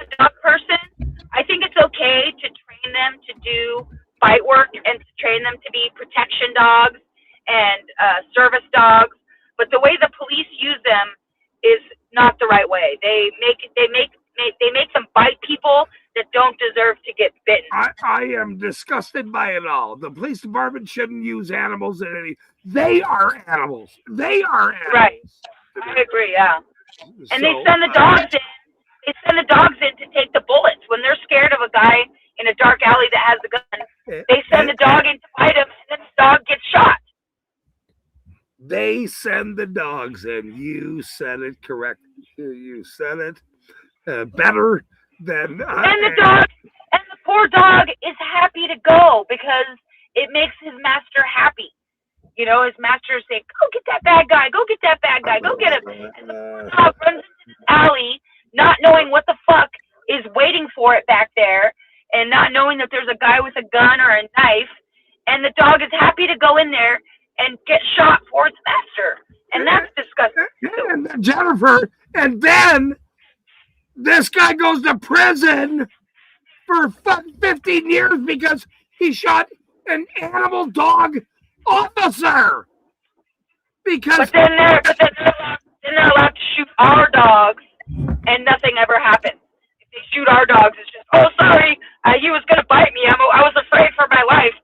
a dog person, I think it's okay to train them to do fight work and to train them to be protection dogs and service dogs. But the way the police use them is not the right way. They make them bite people that don't deserve to get bitten. I am disgusted by it all. The police department shouldn't use animals in any. They are animals. They are animals. Right. I agree. Yeah. And they send the dogs in. They send the dogs in to take the bullets when they're scared of a guy in a dark alley that has a gun. They send the dog in to fight him, and then the dog gets shot. They send the dogs in. You said it correct. You said it better than. And the poor dog is happy to go because it makes his master happy. You know, his master is saying, "Go get that bad guy. Go get that bad guy. Go get him." And the poor dog runs into the alley, not knowing what the fuck is waiting for it back there, and not knowing that there's a guy with a gun or a knife. And the dog is happy to go in there and get shot for its master. And that's disgusting. And Jennifer, and then this guy goes to prison for 15 years because he shot an animal dog officer. But then they're allowed to shoot our dogs, and nothing ever happens. If they shoot our dogs, it's just, oh, sorry, he was going to bite me. I was afraid for my life,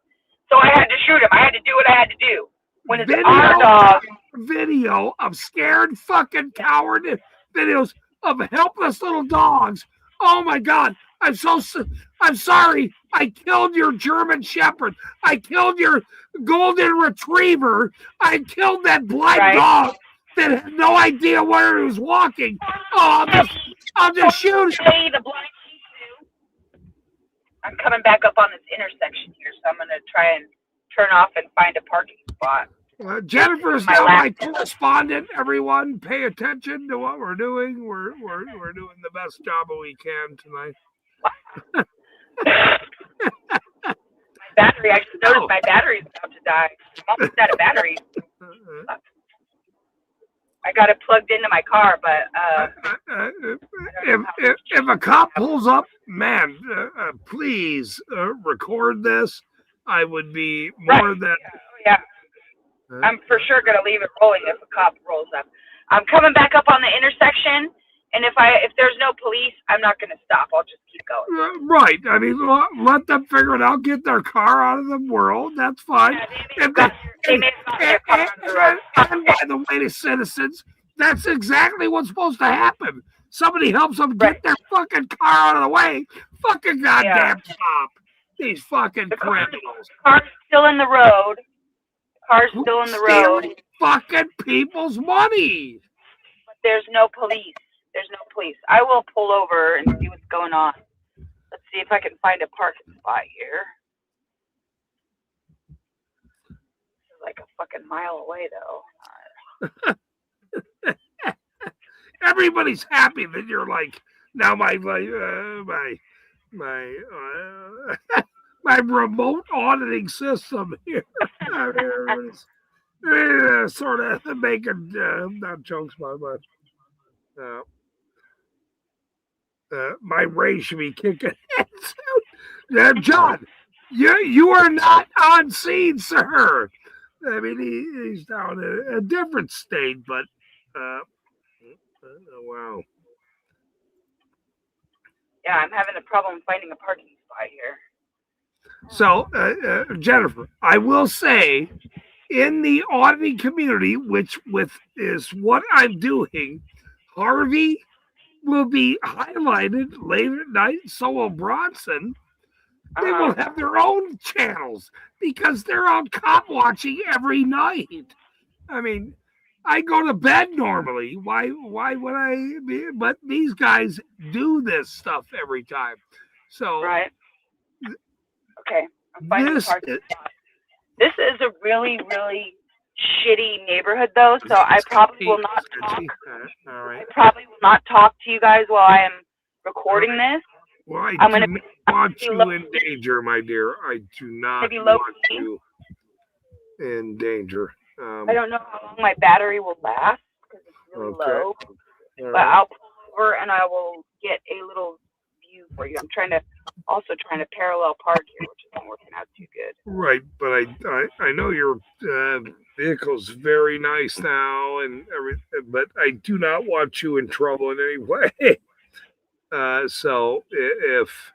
so I had to shoot him. I had to do what I had to do. When it's our dog. Video of scared fucking coward videos of helpless little dogs. Oh my God. I'm sorry. I killed your German Shepherd. I killed your Golden Retriever. I killed that blind dog that had no idea where he was walking. Oh, I'll just shoot him. I'm coming back up on this intersection here, so I'm going to try and turn off and find a parking spot. Jennifer's now my correspondent. Everyone, pay attention to what we're doing. We're doing the best job we can tonight. My battery. I just noticed my battery's about to die. I'm almost out of batteries. I got it plugged into my car, but if a cop pulls up, man, please record this. I would be more than. Yeah. I'm for sure going to leave it rolling if a cop rolls up. I'm coming back up on the intersection, and if there's no police, I'm not going to stop. I'll just keep going. Right. I mean, let them figure it out. Get their car out of the world. That's fine. And by the way, to citizens, that's exactly what's supposed to happen. Somebody helps them get their fucking car out of the way. Fucking goddamn stop. These fucking criminals. The car's still in the road. Car's still in the road. Fucking people's money. But there's no police. There's no police. I will pull over and see what's going on. Let's see if I can find a parking spot here. It's like a fucking mile away, though. Everybody's happy that you're like now my remote auditing system here. Sort of making not jokes, but my Ray should be kicking. John, you are not on scene, sir. I mean, he's down in a different state, but wow. Yeah, I'm having a problem finding a parking spot here. So, Jennifer, I will say, in the auditing community, which is what I'm doing, Harvey will be highlighted late at night. So will Bronson, They will have their own channels because they're out cop watching every night. I mean, I go to bed normally. Why would I be? But these guys do this stuff every time. So Right. Okay. I'm finding this parking spot. This is a really, really shitty neighborhood, though. So I probably will not talk. All right. I probably will not talk to you guys while I am recording this. Well, I I'm do gonna not want you in danger, my dear. I do not want you in danger. I don't know how long my battery will last because it's really low. But I'll pull over and I will get a little view for you. I'm trying to parallel park here, which isn't working out too good. Right, but I know your vehicle's very nice now and everything, but I do not want you in trouble in any way. So if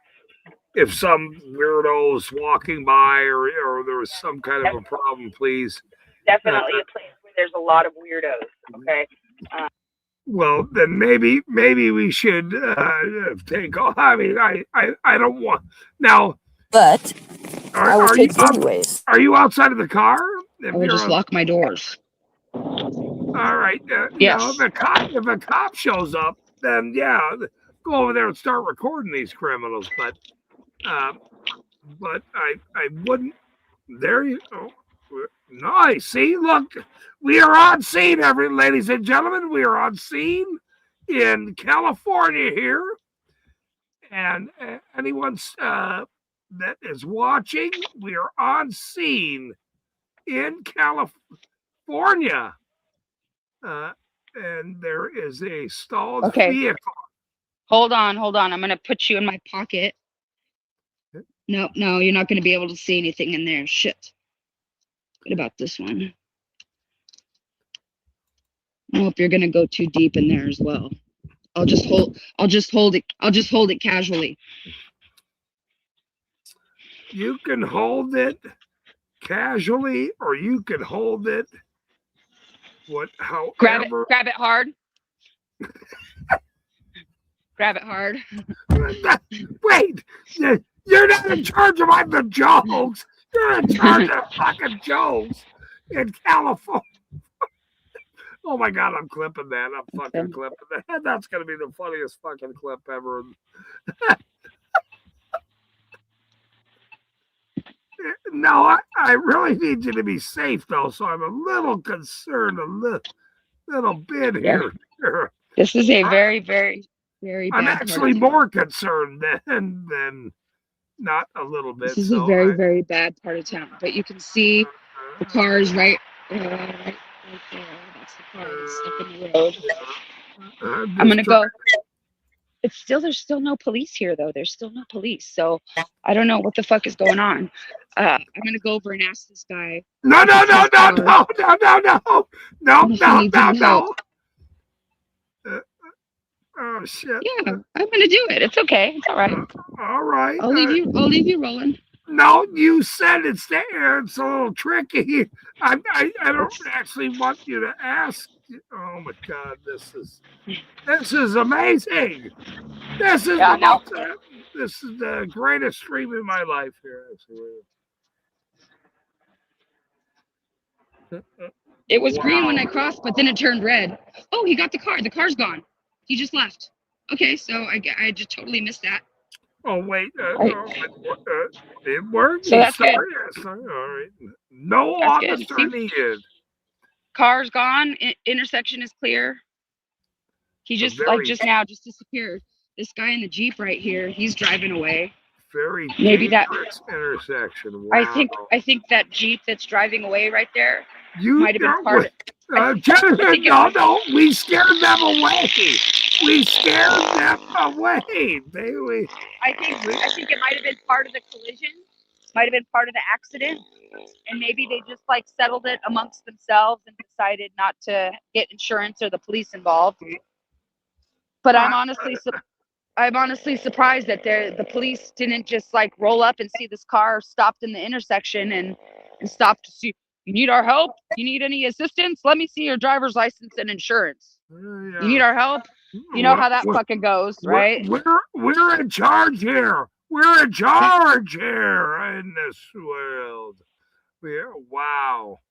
some weirdo's walking by or there was some kind of a problem, please. Definitely a place where there's a lot of weirdos. Okay. Well, then maybe we should take off. I mean, I don't want now. But I will take you anyways. Are you outside of the car? I will just lock my doors. All right. Yes. Now, if a cop shows up, then yeah, go over there and start recording these criminals. But I wouldn't. There you go. Nice. See, look, we are on scene, ladies and gentlemen. We are on scene in California here, and anyone that is watching, we are on scene in California, and there is a stalled vehicle. Hold on. I'm gonna put you in my pocket. No, you're not gonna be able to see anything in there. Shit. What about this one? I hope you're gonna go too deep in there as well. I'll just hold it casually. You can hold it casually, or you can hold it however. Grab it hard. Grab it hard. Wait, you're not in charge of the jokes. You're in charge of fucking jokes in California. Oh my God, I'm clipping that. I'm fucking clipping that. That's going to be the funniest fucking clip ever. No, I really need you to be safe, though, so I'm a little concerned, a little bit here. This is a very, very, very bad I'm actually more concerned than not a little bit. This is a very, very bad part of town. But you can see the cars right there. That's the car that's stuck in the road. I'm gonna go. There's still no police here though. There's still no police. So I don't know what the fuck is going on. I'm gonna go over and ask this guy. No. Oh shit. Yeah, I'm gonna do it. It's okay. It's all right. All right. I'll leave you rolling. No, you said it's there. It's a little tricky. I don't actually want you to ask. Oh my God, this is amazing. This is this is the greatest stream in my life here. It was green when I crossed, but then it turned red. Oh, he got the car. The car's gone. He just left. Okay, so I just totally missed that. Oh wait, it worked. So that's good. All right. No officer needed. Car's gone. Intersection is clear. He just now disappeared. This guy in the Jeep right here, he's driving away. Very maybe that intersection. Wow. I think that Jeep that's driving away right there might have been part of it. Jennifer, no, we scared them away. We scared them away. I think it might have been part of the collision, might have been part of the accident, and maybe they just settled it amongst themselves and decided not to get insurance or the police involved. But I'm honestly surprised that the police didn't just roll up and see this car stopped in the intersection and stop to see. You need our help? You need any assistance? Let me see your driver's license and insurance. You need our help? You know how that fucking goes, right? We're in charge here. We're in charge here in this world. Wow.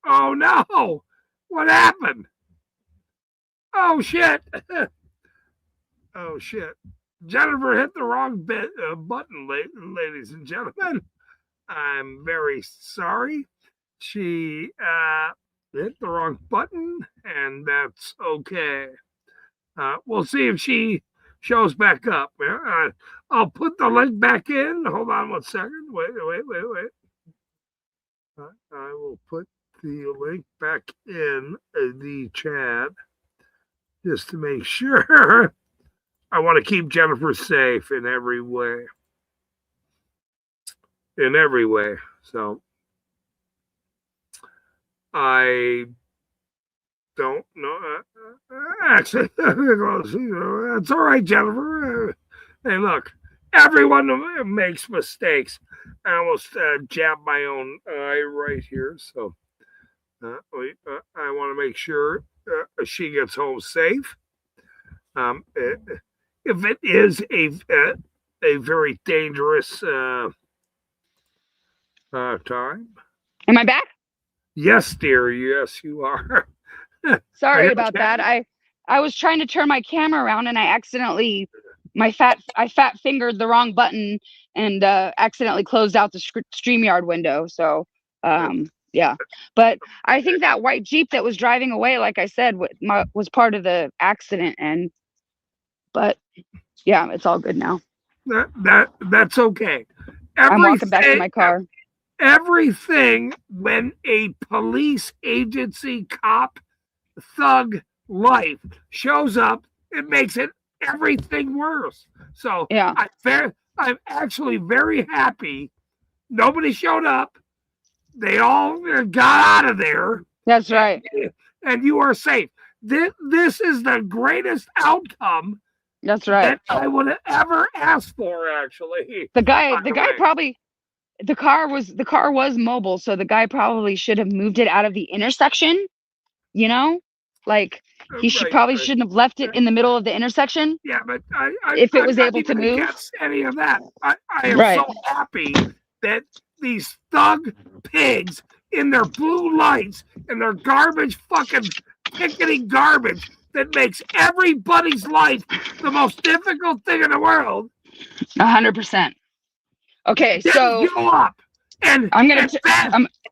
Oh no! What happened? Oh shit! Oh shit! Jennifer hit the wrong button, ladies and gentlemen. I'm very sorry. She hit the wrong button, and that's okay. We'll see if she shows back up. I'll put the link back in. Hold on 1 second. Wait. I will put the link back in the chat just to make sure. I want to keep Jennifer safe in every way. In every way. So I don't know. Actually, it's all right, Jennifer. Hey, look, everyone makes mistakes. I almost jabbed my own eye right here. So I want to make sure she gets home safe. If it is a very dangerous time. Am I back? Yes, dear. Yes, you are. Sorry about that. I was trying to turn my camera around and I accidentally fat fingered the wrong button and accidentally closed out the StreamYard window. So yeah. But I think that white Jeep that was driving away, like I said, was part of the accident. But yeah, it's all good now. That's okay. I'm walking back to my car. Everything when a police agency cop thug life shows up, it makes it everything worse. So yeah, I'm actually very happy. Nobody showed up. They all got out of there. That's right. And you are safe. This is the greatest outcome. That's right. That I would have ever asked for. Actually, the guy probably. The car was mobile, so the guy probably should have moved it out of the intersection. You know, like he shouldn't have left it in the middle of the intersection. Yeah, but if it was able to move, any of that, I am so happy that these thug pigs in their blue lights and their garbage fucking picketing garbage that makes everybody's life the most difficult thing in the world. 100%. Okay, so go up and I'm gonna.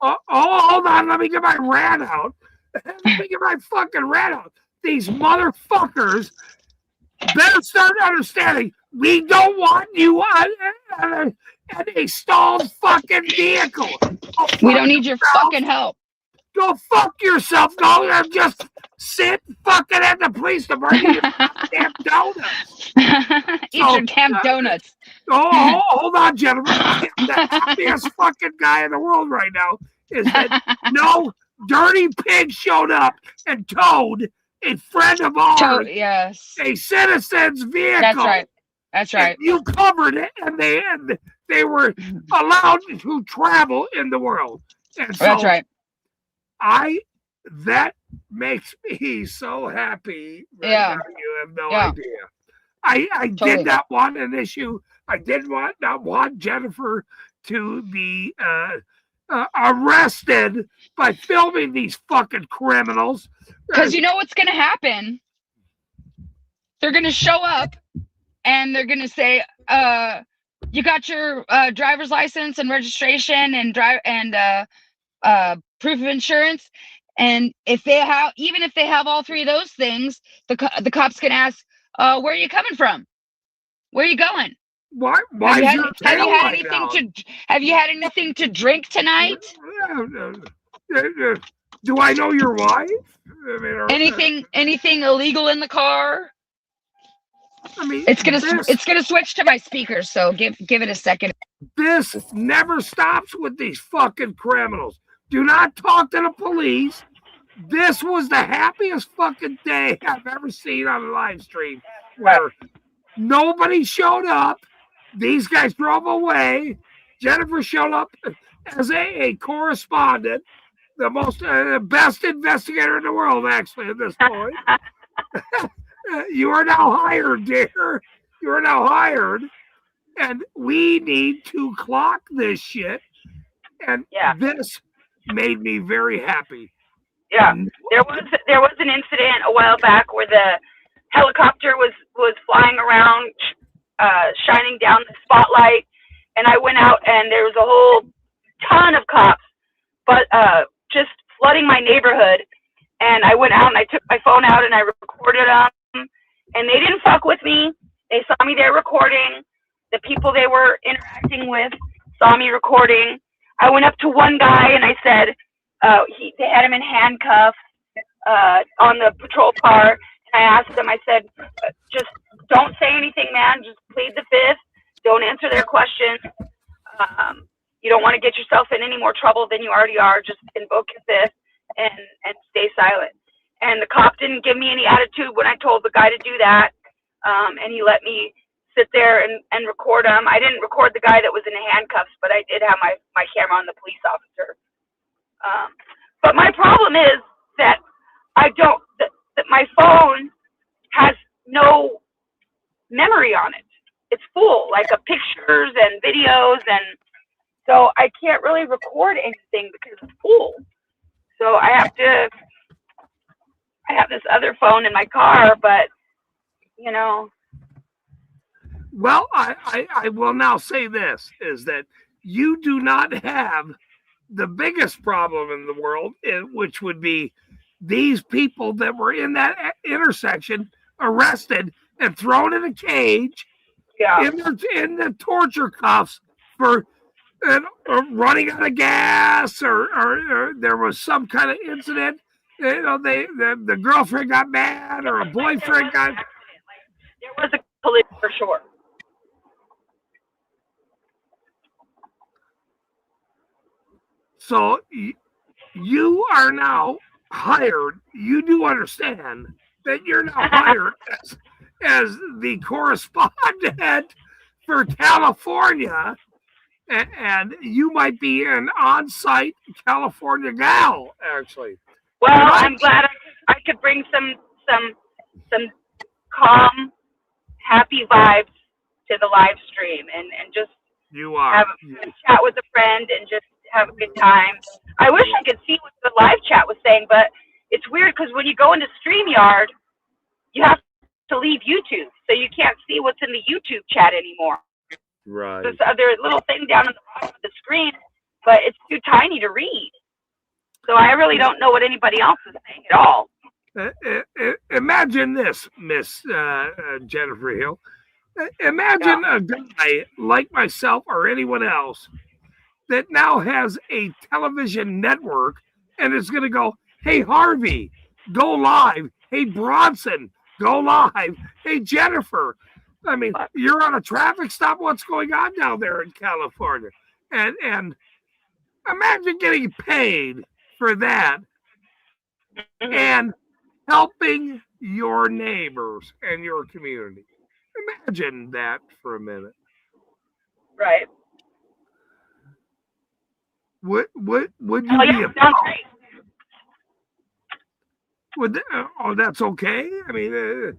Hold on, let me get my rant out. Let me get my fucking rant out. These motherfuckers better start understanding. We don't want you on a stalled fucking vehicle. We don't need your fucking help. Go fuck yourself. Go and just sit fucking at the police department. Damn donuts. Eat your damn donuts. Hold on, gentlemen. The happiest fucking guy in the world right now is that no dirty pig showed up and towed a friend of ours, a citizen's vehicle. That's right. That's right. You covered it, and they were allowed to travel in the world. And so that's right. That makes me so happy. Right yeah. Now. You have no idea. I did not want an issue. I did not want Jennifer to be arrested by filming these fucking criminals. Because you know what's going to happen? They're going to show up and they're going to say, you got your driver's license and registration and proof of insurance. And if they have, even if they have all three of those things, the cops can ask, where are you coming from? Where are you going? Why have you had anything to drink tonight? Do I know your wife? Anything illegal in the car? I mean, it's gonna switch to my speakers, so give it a second. This never stops with these fucking criminals. Do not talk to the police. This was the happiest fucking day I've ever seen on a live stream, where nobody showed up. These guys drove away. Jennifer showed up as a correspondent, the most best investigator in the world, actually, at this point. You are now hired, dear. You are now hired. and we need to clock this shit. And this made me very happy. Yeah, there was an incident a while back where the helicopter was flying around, shining down the spotlight, and I went out and there was a whole ton of cops, but just flooding my neighborhood. And I went out and I took my phone out and I recorded them, and they didn't fuck with me. They saw me there recording. The people they were interacting with saw me recording. I went up to one guy and I said, they had him in handcuffs on the patrol car. And I asked him, I said, just don't say anything, man. Just plead the fifth. Don't answer their questions. You don't want to get yourself in any more trouble than you already are. Just invoke your fifth and stay silent. And the cop didn't give me any attitude when I told the guy to do that. And he let me sit there and record him. I didn't record the guy that was in handcuffs, but I did have my camera on the police officer. But my problem is that that my phone has no memory on it. It's full, like of pictures and videos, and so I can't really record anything because it's full. So I have this other phone in my car, but you know. Well, I will now say this, is that you do not have the biggest problem in the world, which would be these people that were in that intersection arrested and thrown in a cage in the torture cuffs for running out of gas, or there was some kind of incident. You know, the girlfriend got mad or a boyfriend got. There was a police for sure. So you are now hired. You do understand that you're now hired as the correspondent for California, and you might be an on-site California gal, actually. Well, I'm glad I could bring some calm, happy vibes to the live stream and just have a chat with a friend and just have a good time. I wish I could see what the live chat was saying, but it's weird because when you go into StreamYard, you have to leave YouTube, so you can't see what's in the YouTube chat anymore. Right. There's other little thing down on the bottom of the screen, but it's too tiny to read. So I really don't know what anybody else is saying at all. Imagine this, Miss Jennifer Hill. Imagine a guy like myself or anyone else that now has a television network and is going to go, hey, Harvey, go live. Hey, Bronson, go live. Hey, Jennifer. I mean, you're on a traffic stop. What's going on down there in California? And imagine getting paid for that and helping your neighbors and your community. Imagine that for a minute. Right. Would you be a would that's okay. I mean,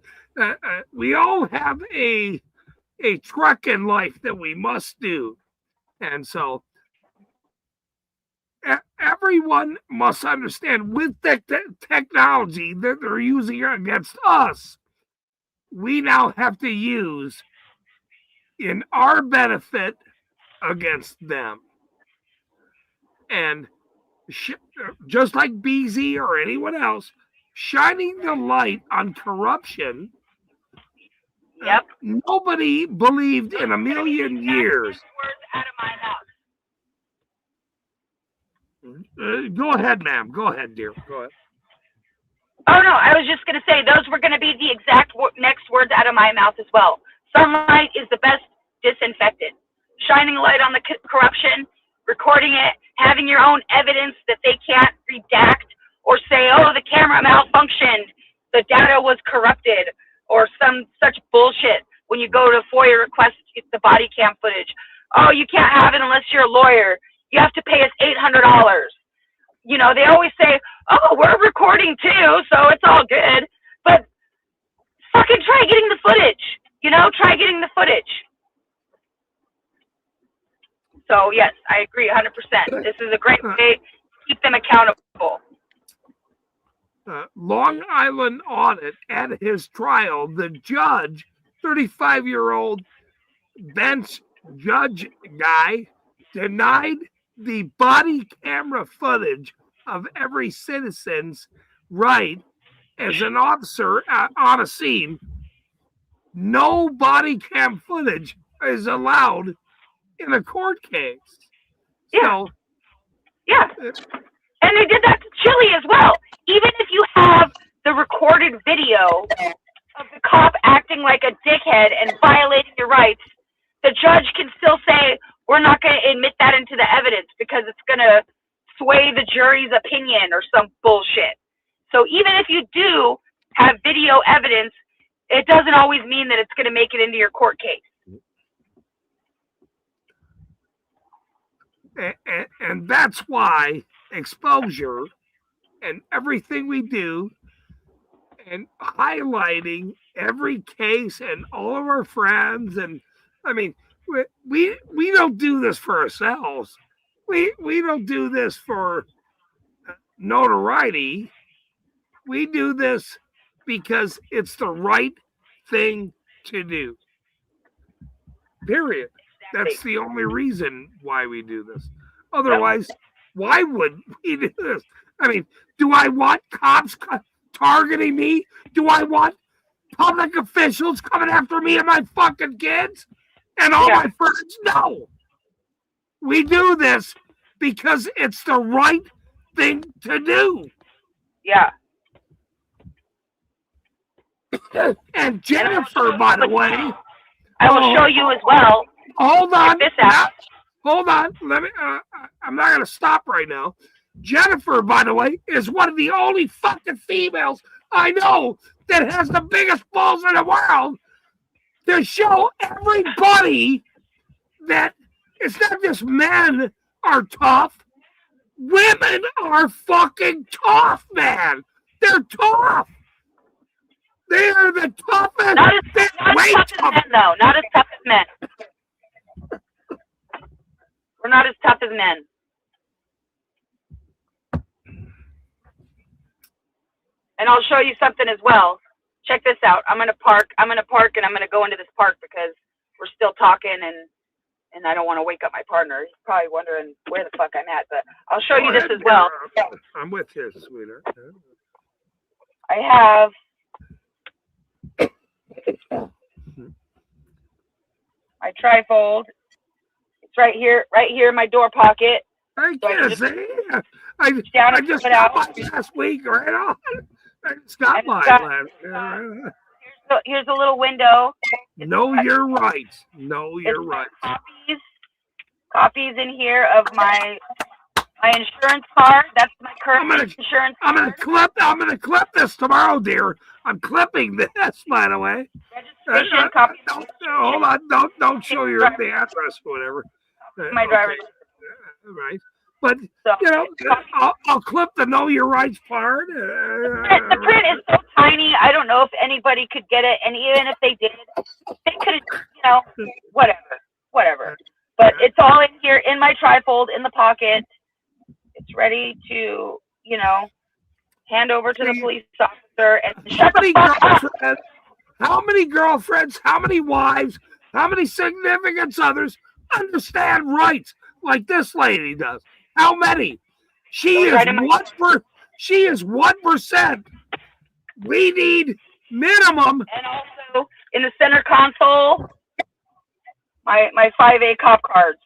we all have a truck in life that we must do, and so everyone must understand with the technology that they're using against us, we now have to use in our benefit against them. And just like BZ or anyone else, shining the light on corruption. Yep. Nobody believed in a million years. Words out of my mouth. Go ahead, ma'am. Go ahead, dear. Go ahead. Oh, no, I was just going to say those were going to be the exact next words out of my mouth as well. Sunlight is the best disinfectant. Shining a light on the corruption, recording it, having your own evidence that they can't redact or say, oh, the camera malfunctioned, the data was corrupted, or some such bullshit. When you go to FOIA request the body cam footage, oh, you can't have it unless you're a lawyer. You have to pay us $800. You know, they always say, oh, we're recording too, so it's all good. But fucking try getting the footage. You know, try getting the footage. So yes, I agree 100%. This is a great way to keep them accountable. Long Island audit at his trial, the judge, 35-year-old bench judge guy, denied the body camera footage of every citizen's right as an officer on a scene. No body cam footage is allowed in a court case. Yeah. So, yeah. And they did that to Chile as well. Even if you have the recorded video of the cop acting like a dickhead and violating your rights, the judge can still say, we're not going to admit that into the evidence because it's going to sway the jury's opinion or some bullshit. So even if you do have video evidence, it doesn't always mean that it's going to make it into your court case. And that's why exposure and everything we do and highlighting every case and all of our friends, and I mean, we don't do this for ourselves. We don't do this for notoriety. We do this because it's the right thing to do. Period. That's the only reason why we do this. Otherwise, why would we do this? I mean, do I want cops targeting me? Do I want public officials coming after me and my fucking kids and all my friends? No. We do this because it's the right thing to do. Yeah. And Jennifer, by the way, I will show you as well. Hold on. This out. Hold on. Let me. I'm not going to stop right now. Jennifer, by the way, is one of the only fucking females I know that has the biggest balls in the world to show everybody that it's not just men are tough. Women are fucking tough, man. They're tough. They are the toughest. Not as tough as men, though. Not as tough as men. We're not as tough as men. And I'll show you something as well. Check this out. I'm gonna park and I'm gonna go into this park because we're still talking and I don't want to wake up my partner. He's probably wondering where the fuck I'm at, but I'll show you this as well. I'm with you, sweetheart. I have my trifold. It's right here in my door pocket. I can't see. I just got mine last week, right on. I just got mine last. Here's a little window. Know your rights. Know your rights. Copies in here of my insurance card. That's my current insurance card. I'm gonna clip this tomorrow, dear. I'm clipping this, by the way. Registration copy. Hold on. Don't show your the address or whatever. My driver's right. But you know, I'll clip the know your rights part. The print is so tiny. I don't know if anybody could get it, and even if they did, they could have, whatever. But it's all in here in my trifold in the pocket. It's ready to, hand over to the police officer and shut the fuck up. How many girlfriends? How many wives? How many significant others understand rights like this lady does? How many? She is 1%. We need minimum. And also in the center console, my 5A cop cards.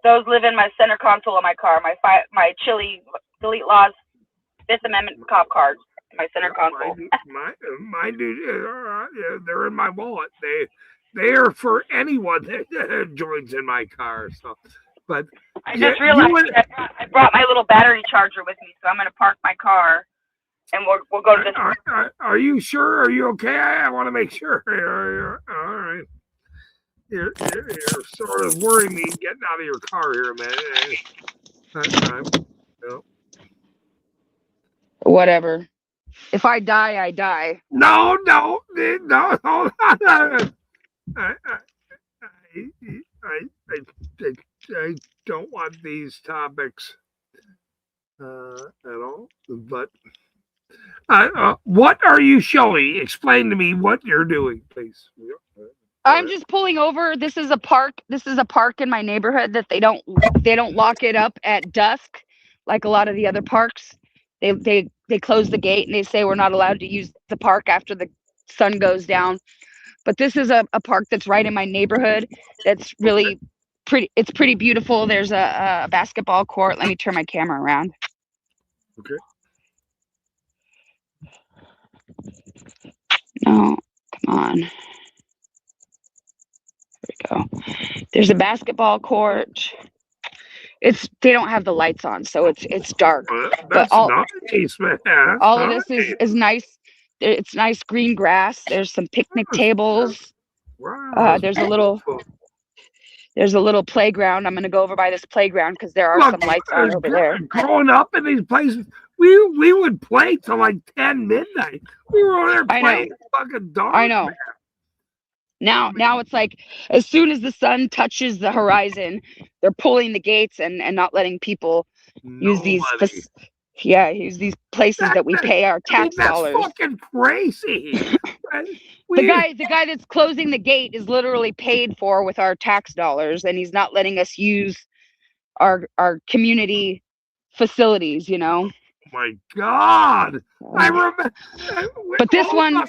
Those live in my center console of my car. My Chile delete laws, Fifth Amendment cop cards. My center console. Mine do. They're in my wallet. They are for anyone that joins in my car. So, but I just realized I brought my little battery charger with me, so I'm going to park my car, and we'll go to this. Are you sure? Are you okay? I want to make sure. All right. You're sort of worrying me getting out of your car here, man. No. Whatever. If I die, I die. No. Hold on. I don't want these topics at all. But what are you showing? Explain to me what you're doing, please. I'm just pulling over. This is a park. This is a park in my neighborhood that they don't lock it up at dusk like a lot of the other parks. They close the gate and they say we're not allowed to use the park after the sun goes down. But this is a park that's right in my neighborhood. That's really pretty. It's pretty beautiful. There's a basketball court. Let me turn my camera around. Okay. No, come on. There we go. There's a basketball court. They don't have the lights on, so it's dark. That's but all nice, man. That's all nice. of this is nice. It's nice green grass. There's some picnic tables. Wow, There's a little playground. I'm gonna go over by this playground because there are some lights on over there. Growing up in these places, we would play till like 10 midnight. We were over there playing fucking dark. I know. Man. Now it's like as soon as the sun touches the horizon, they're pulling the gates and not letting people use these places that we pay our tax dollars. That's fucking crazy. The guy that's closing the gate is literally paid for with our tax dollars, and he's not letting us use our community facilities, you know. My God. I remember. But this one,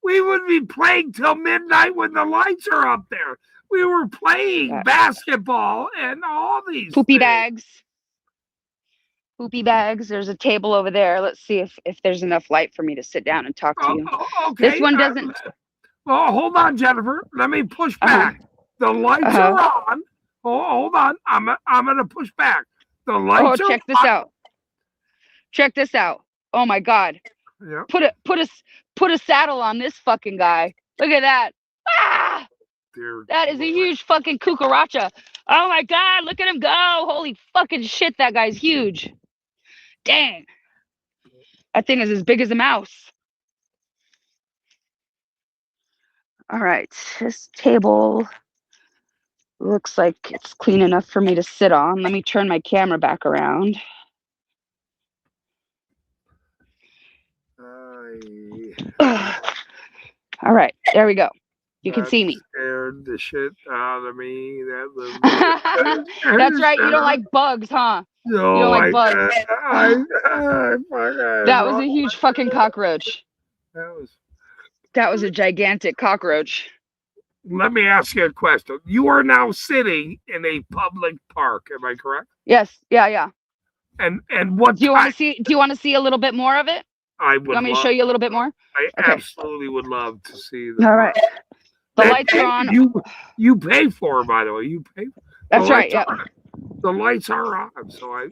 we would be playing till midnight when the lights are up there. We were playing basketball and all these poopy bags. There's a table over there. Let's see if there's enough light for me to sit down and talk to you. Okay. This one doesn't. Well, hold on, Jennifer. Let me push back. The lights are on. Hold on. I'm gonna push back. The lights are check this out. Check this out. Oh my God. Yeah. Put a saddle on this fucking guy. Look at that. Ah! That is a huge fucking cucaracha. Oh my God, look at him go. Holy fucking shit, that guy's huge. Dang. That thing is as big as a mouse. All right, this table looks like it's clean enough for me to sit on. Let me turn my camera back around. All right, there we go. You can see me. Scared the shit out of me. That's right. You don't like bugs, huh? No, you don't like bugs. That was a huge fucking cockroach. That was a gigantic cockroach. Let me ask you a question. You are now sitting in a public park. Am I correct? Yes. Yeah. And what do you want to see? Do you want to see a little bit more of it? I would. You want me to show you a little bit more? I absolutely would love to see that. All right. The lights are on. You pay for it, by the way. You pay. That's right. Yeah. The lights are on, so all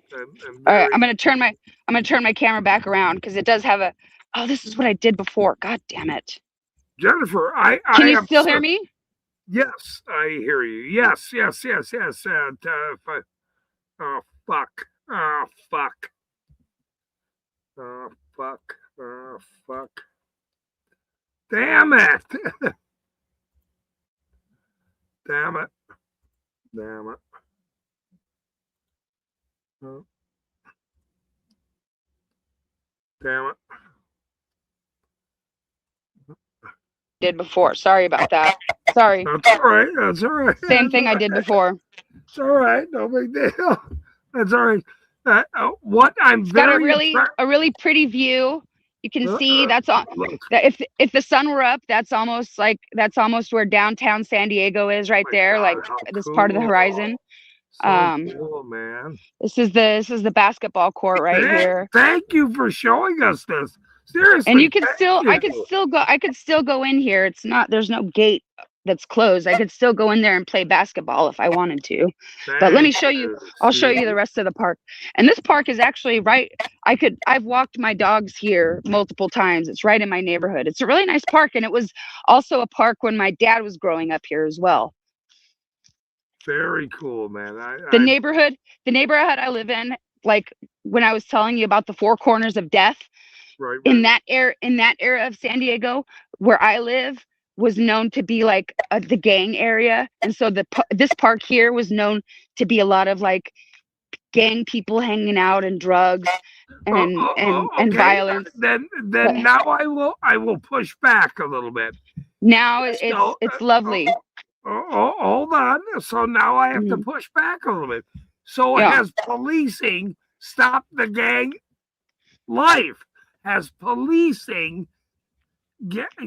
right. I'm gonna turn my camera back around because it does have a. Oh, this is what I did before. God damn it. Jennifer, Can you still hear me? Yes, I hear you. Yes. Oh fuck. Oh fuck. Oh fuck. Oh fuck. Damn it. Damn it. Oh. Damn it. Did before. Sorry about that. Sorry. That's all right. Same thing I did before. It's all right. No big deal. That's all right. What I'm got a really pretty view. You can see that's all. If the sun were up, that's almost where downtown San Diego is right there, like this part of the horizon. Cool, man. This is the basketball court right here. Thank you for showing us this. Seriously. And I could still go in here. There's no gate that's closed. I could still go in there and play basketball if I wanted to. But let me show you. I'll show you the rest of the park. And this park is actually right. I've walked my dogs here multiple times. It's right in my neighborhood. It's a really nice park, and it was also a park when my dad was growing up here as well. Very cool, man. The neighborhood I live in, like when I was telling you about the four corners of death, right. in that area of San Diego where I live, was known to be like the gang area, and so this park here was known to be a lot of like gang people hanging out and drugs and okay. violence. Then But now I will push back a little bit. now So, it's lovely. Hold on. So now I have to Mhm. push back a little bit. So Yeah. has policing stopped the gang life? Has policing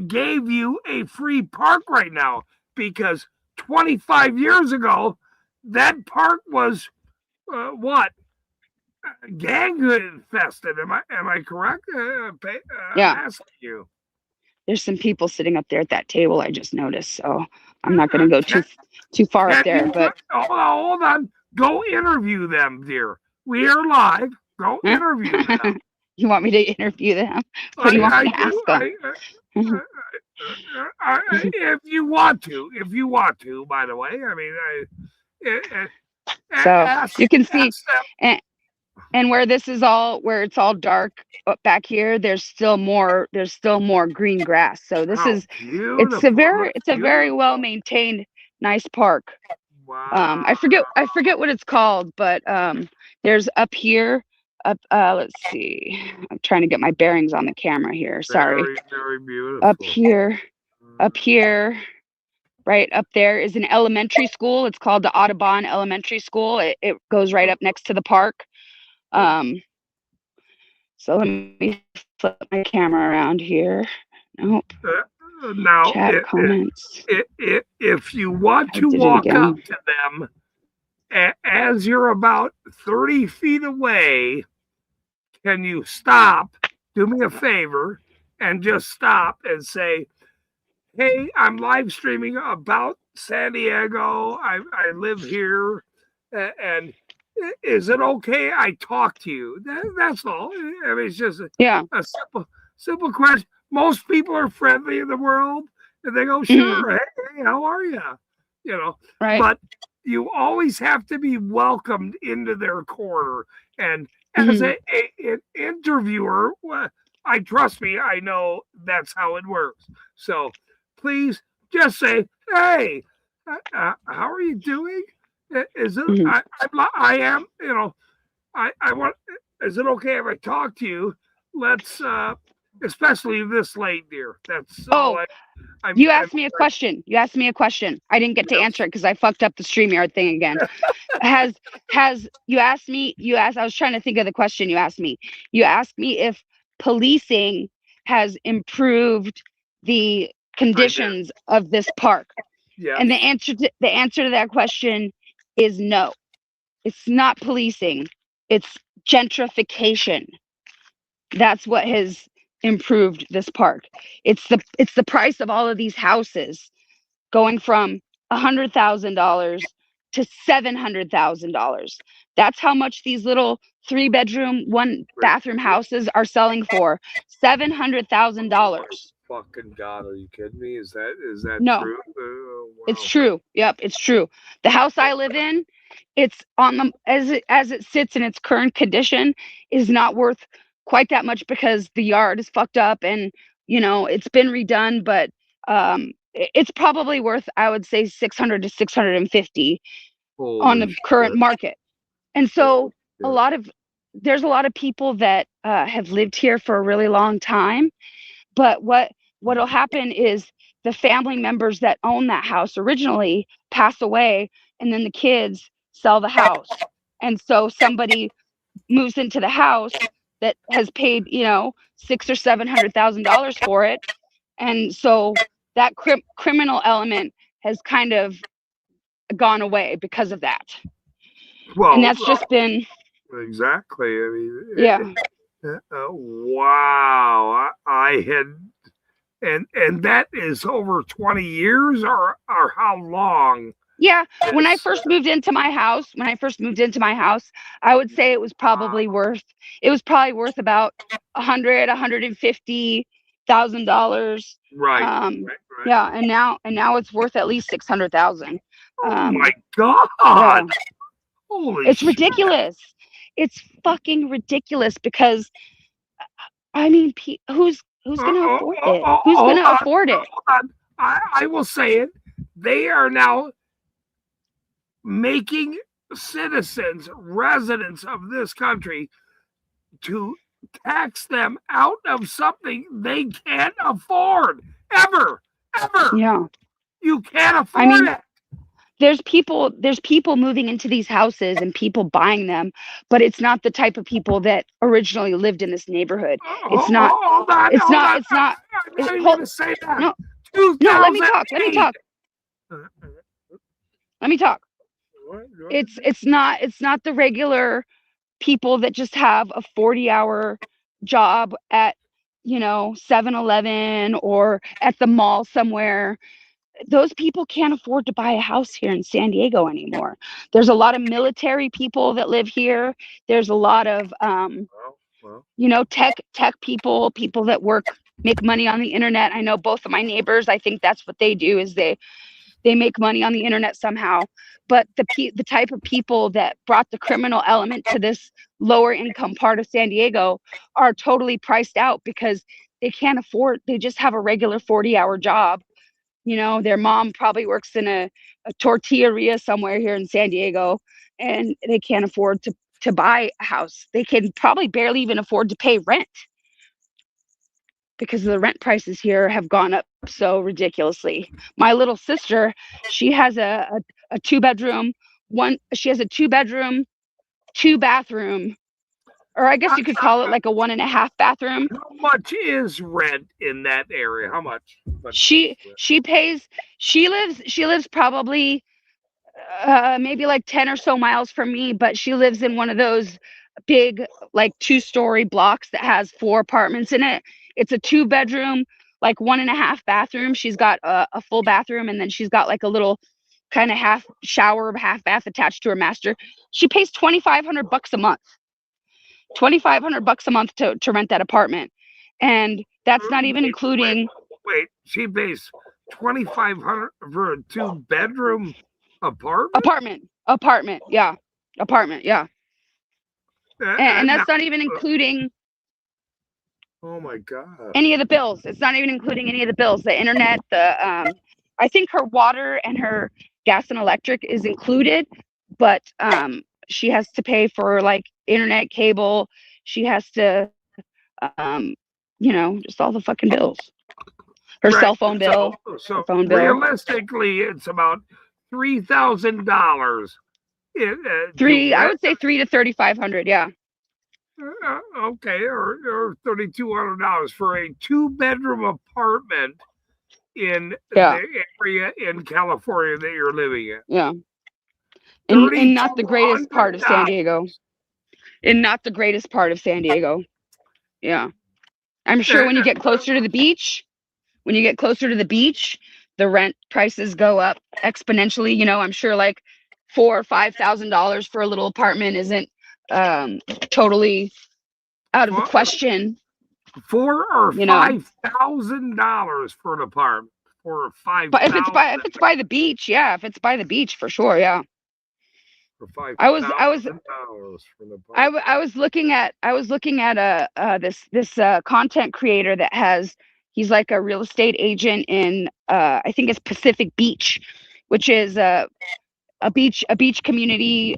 gave you a free park right now? Because 25 years ago, that park was what? Gang infested. Am I correct? Yeah. I'm asking you. There's some people sitting up there at that table I just noticed, so I'm not going to go too far up there. But hold on. Go interview them, dear. We are live. Go interview them. You want me to interview them? What do you want me to ask them? If you want to, by the way, I mean, so you can see, and where this is all, where it's all dark back here, there's still more green grass. So this is, it's a very well maintained, nice park. Wow. I forget what it's called, but there's up here. Let's see. I'm trying to get my bearings on the camera here. Sorry. Very, very beautiful. Up here, right up there is an elementary school. It's called the Audubon Elementary School. It goes right up next to the park. So let me flip my camera around here. Nope. Now, Chat comments. if you want to walk up to them, as you're about 30 feet away, can you stop, do me a favor, and just stop and say, hey, I'm live streaming about San Diego. I live here. And is it okay I talk to you? That's all. I mean, it's just a simple question. Most people are friendly in the world. And they go, sure, Mm-hmm. hey, how are you? You know, right. But you always have to be welcomed into their corner. And as an interviewer, trust me, I know that's how it works. So please just say, hey, how are you doing? Is it, I am, you know, I want, is it okay if I talk to you? Let's, especially this late, dear. That's all you asked me a question. You asked me a question. I didn't get to answer it because I fucked up the StreamYard thing again. I was trying to think of the question you asked me. You asked me if policing has improved the conditions of this park. Yeah. And the answer to that question is no. It's not policing. It's gentrification. That's what has improved this park. It's the price of all of these houses going from $100,000 to $700,000. That's how much these little 3-bedroom, 1-bathroom houses are selling for. $700,000. Fucking God, are you kidding me? Is that no. true? Wow. It's true. Yep, it's true. The house I live in, it's on the as it sits in its current condition, is not worth quite that much because the yard is fucked up and it's been redone, but it's probably worth, I would say, 600 to 650 on the current market. And so there's a lot of people that have lived here for a really long time, but what'll happen is the family members that own that house originally pass away, and then the kids sell the house, and so somebody moves into the house that has paid $600,000 or $700,000 for it, and so that criminal element has kind of gone away because of that. Well, and that's just been exactly. I mean, wow. I had. And that is over 20 years or how long? Yeah. When I first moved into my house, I would say it was probably worth about $150,000. Right. Yeah. And now it's worth at least 600,000. Oh my God. Yeah. Holy it's shit. Ridiculous. It's fucking ridiculous because I mean, who's going to afford it? Who's going to afford it? I will say it. They are now making citizens, residents of this country, to tax them out of something they can't afford. Ever. Yeah. You can't afford it. There's people moving into these houses and people buying them, but it's not the type of people that originally lived in this neighborhood. It's not. Hold on. It's not. I'm not even gonna say that. No. No. Let me talk. Let me talk. Let me talk. It's not the regular people that just have a 40-hour job at 7-Eleven or at the mall somewhere. Those people can't afford to buy a house here in San Diego anymore. There's a lot of military people that live here. There's a lot of tech people that make money on the internet. I know both of my neighbors, I think that's what they do, is they make money on the internet somehow. But the type of people that brought the criminal element to this lower income part of San Diego are totally priced out because they can't afford, they just have a regular 40-hour job. Their mom probably works in a tortilleria somewhere here in San Diego, and they can't afford to buy a house. They can probably barely even afford to pay rent because the rent prices here have gone up so ridiculously. My little sister, she has a 2-bedroom, she has a 2-bedroom, 2-bathroom, or I guess you could call it like a 1.5 bathroom. How much is rent in that area? How much? She lives probably maybe like 10 or so miles from me, but she lives in one of those big like 2-story blocks that has 4 apartments in it. It's a 2-bedroom, like 1.5 bathroom. She's got a full bathroom, and then she's got like a little kind of half shower, half bath attached to her master. She pays $2,500 a month. $2,500 a month to rent that apartment, and that's not even including. Wait, she pays $2,500 for a 2-bedroom apartment. Apartment, yeah. And that's not even including. Oh my God. Any of the bills. It's not even including any of the bills. The internet, I think her water and her gas and electric is included, but she has to pay for like internet, cable. She has to, just all the fucking bills. Her cell phone bill. So phone bill. Realistically, it's about $3,000. I would say $3,000 to $3,500. Yeah. Okay, or $3,200 for a 2-bedroom apartment in the area in California that you're living in. Yeah. In not the greatest part of San Diego. Yeah. I'm sure when you get closer to the beach, the rent prices go up exponentially. I'm sure like $4,000 or $5,000 for a little apartment isn't totally out of the question. $4,000 or $5,000 for an apartment, or $5,000. But if it's by the beach, yeah. If it's by the beach, for sure, yeah. For $5,000 I was looking at this content creator that he's like a real estate agent in I think it's Pacific Beach, which is a beach community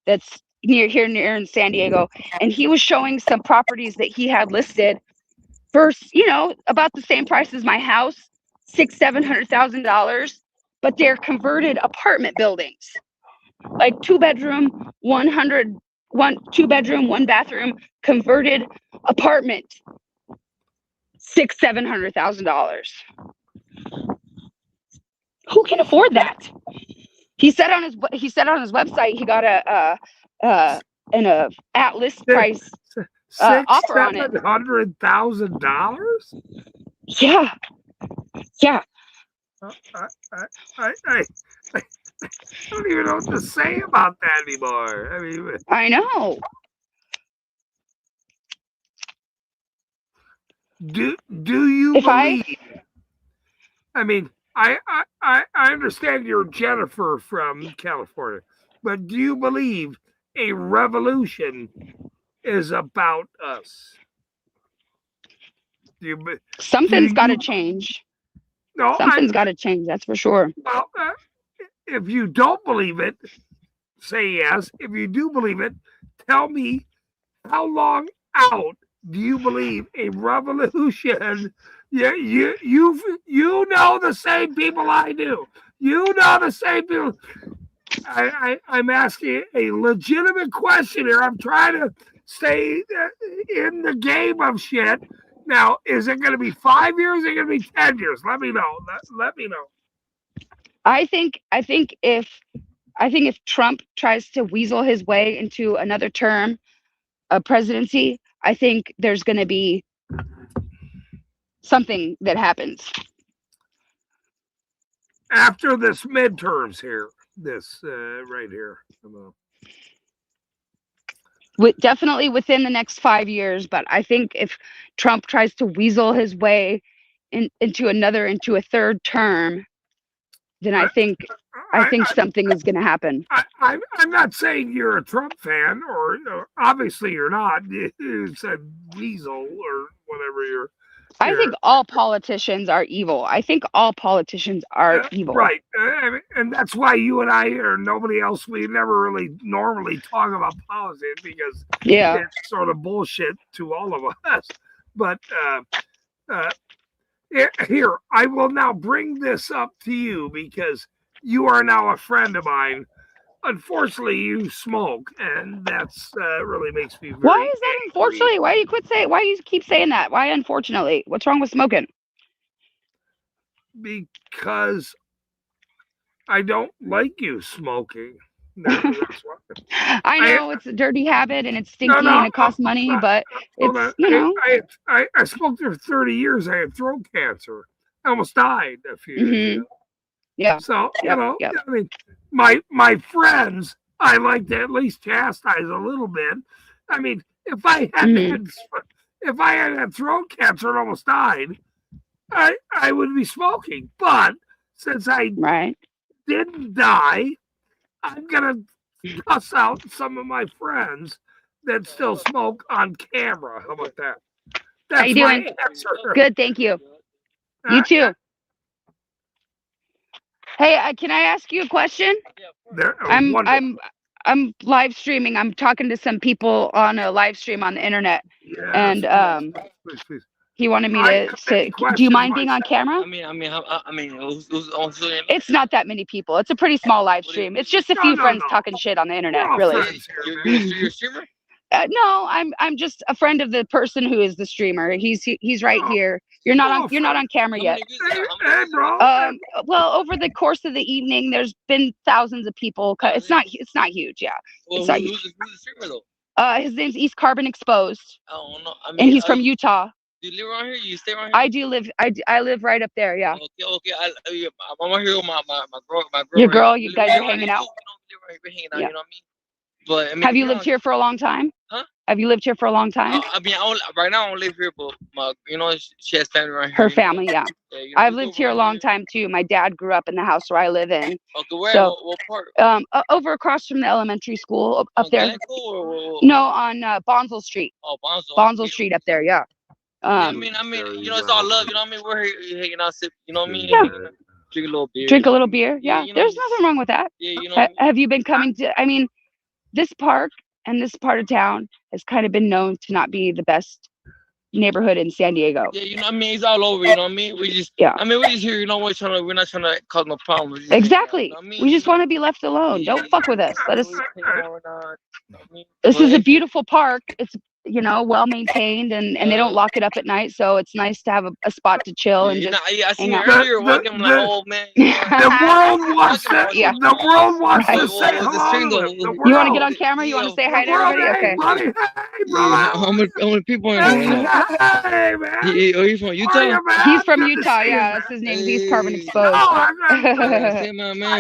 that's near in San Diego, and he was showing some properties that he had listed for about the same price as my house, $600,000-$700,000, but they're converted apartment buildings, like 2-bedroom, 2-bedroom, 1-bathroom converted apartment, $600,000-$700,000. Who can afford that? He said on his website he got an at-list price offer on it. $600,000? Yeah. I don't even know what to say about that anymore. I mean, I know. Do you believe? I mean, I understand you're Jennifer from California, but do you believe a revolution is about us? Something's got to change. No, Something's got to change. That's for sure. Well, if you don't believe it, say yes. If you do believe it, tell me how long out do you believe a revolution? You know the same people I do. You know the same people. I'm asking a legitimate question here. I'm trying to stay in the game of shit. Now, is it going to be 5 years? Is it going to be 10 years? Let me know. Let me know. I think if Trump tries to weasel his way into another term of presidency, I think there's going to be something that happens after this midterms here. This right here. Definitely within the next 5 years, but I think if Trump tries to weasel his way into a third term, then I think something is going to happen. I'm not saying you're a Trump fan, or obviously you're not. You said weasel or whatever I think all politicians are evil. I think all politicians are evil. Right. And that's why you and I, or nobody else, we never really normally talk about politics, because it's sort of bullshit to all of us. But here, I will now bring this up to you because you are now a friend of mine. Unfortunately, you smoke, and that's really makes me very Why is that unfortunately? Why do you keep saying that? Why unfortunately? What's wrong with smoking? Because I don't like you smoking. That's why. I know it's a dirty habit and it's stinky and it costs money, but it's, you know. I smoked for 30 years. I had throat cancer. I almost died a few years ago. Yeah. So, I mean, my friends, I like to at least chastise a little bit. I mean, if I had throat cancer and almost died, I would be smoking. But since I didn't die, I'm gonna cuss out some of my friends that still smoke on camera. How about that? That's how you doing? Answer. Good, thank you. You too. Hey, can I ask you a question? I'm live streaming. I'm talking to some people on a live stream on the internet, and please. He wanted me to say, do you mind being on camera? It's not that many people. It's a pretty small live stream. It's just a few friends talking shit on the internet, really. You're a streamer? No, I'm just a friend of the person who is the streamer. He's right here. You're not on camera yet. Hey, bro. Well, over the course of the evening, there's been thousands of people. It's not huge, yeah. Well, who's the streamer though? His name's East Carbon Exposed. Oh no, I mean, and he's from Utah. Do you live around here? You stay around here? I do live. I live right up there. Yeah. Okay. I'm out here with my girl. Your girl. You guys are hanging out. We're hanging out. You know what I mean? But I mean, have you lived here for a long time? Huh? Have you lived here for a long time? I mean, right now I don't live here, but she has family around here. Her family, yeah. I've lived here a long time too. My dad grew up in the house where I live in. Okay, where? So, what part? Over across from the elementary school up there. Or no, on Bonsall Street. Oh, Bonsall Street up there, yeah. I mean, it's all love. You know what I mean? We're here hanging out, sip. You know what I mean? Yeah. Drink a little beer. Drink a little beer. Yeah. There's nothing wrong with that. Yeah, you know. Have you been coming to? I mean, this park and this part of town has kind of been known to not be the best neighborhood in San Diego. Yeah, you know what I mean? It's all over, you know what I mean? We just here, you know, we're not trying to cause no problems. Exactly. You know what I mean? We just want to be left alone. Don't fuck with us. Let us. This is a beautiful park. It's, well maintained, and they don't lock it up at night, so it's nice to have a spot to chill and just. I seen you earlier walking. I'm like, oh man. The world wants to. Yeah. The world wants to say hello. You want to get on camera? You want to say hi to everybody? Okay. Buddy, hey, brother. How many people in here? Hey, man. Are you from Utah? He's from Utah. Yeah, that's his name. He's Carbon Exposed.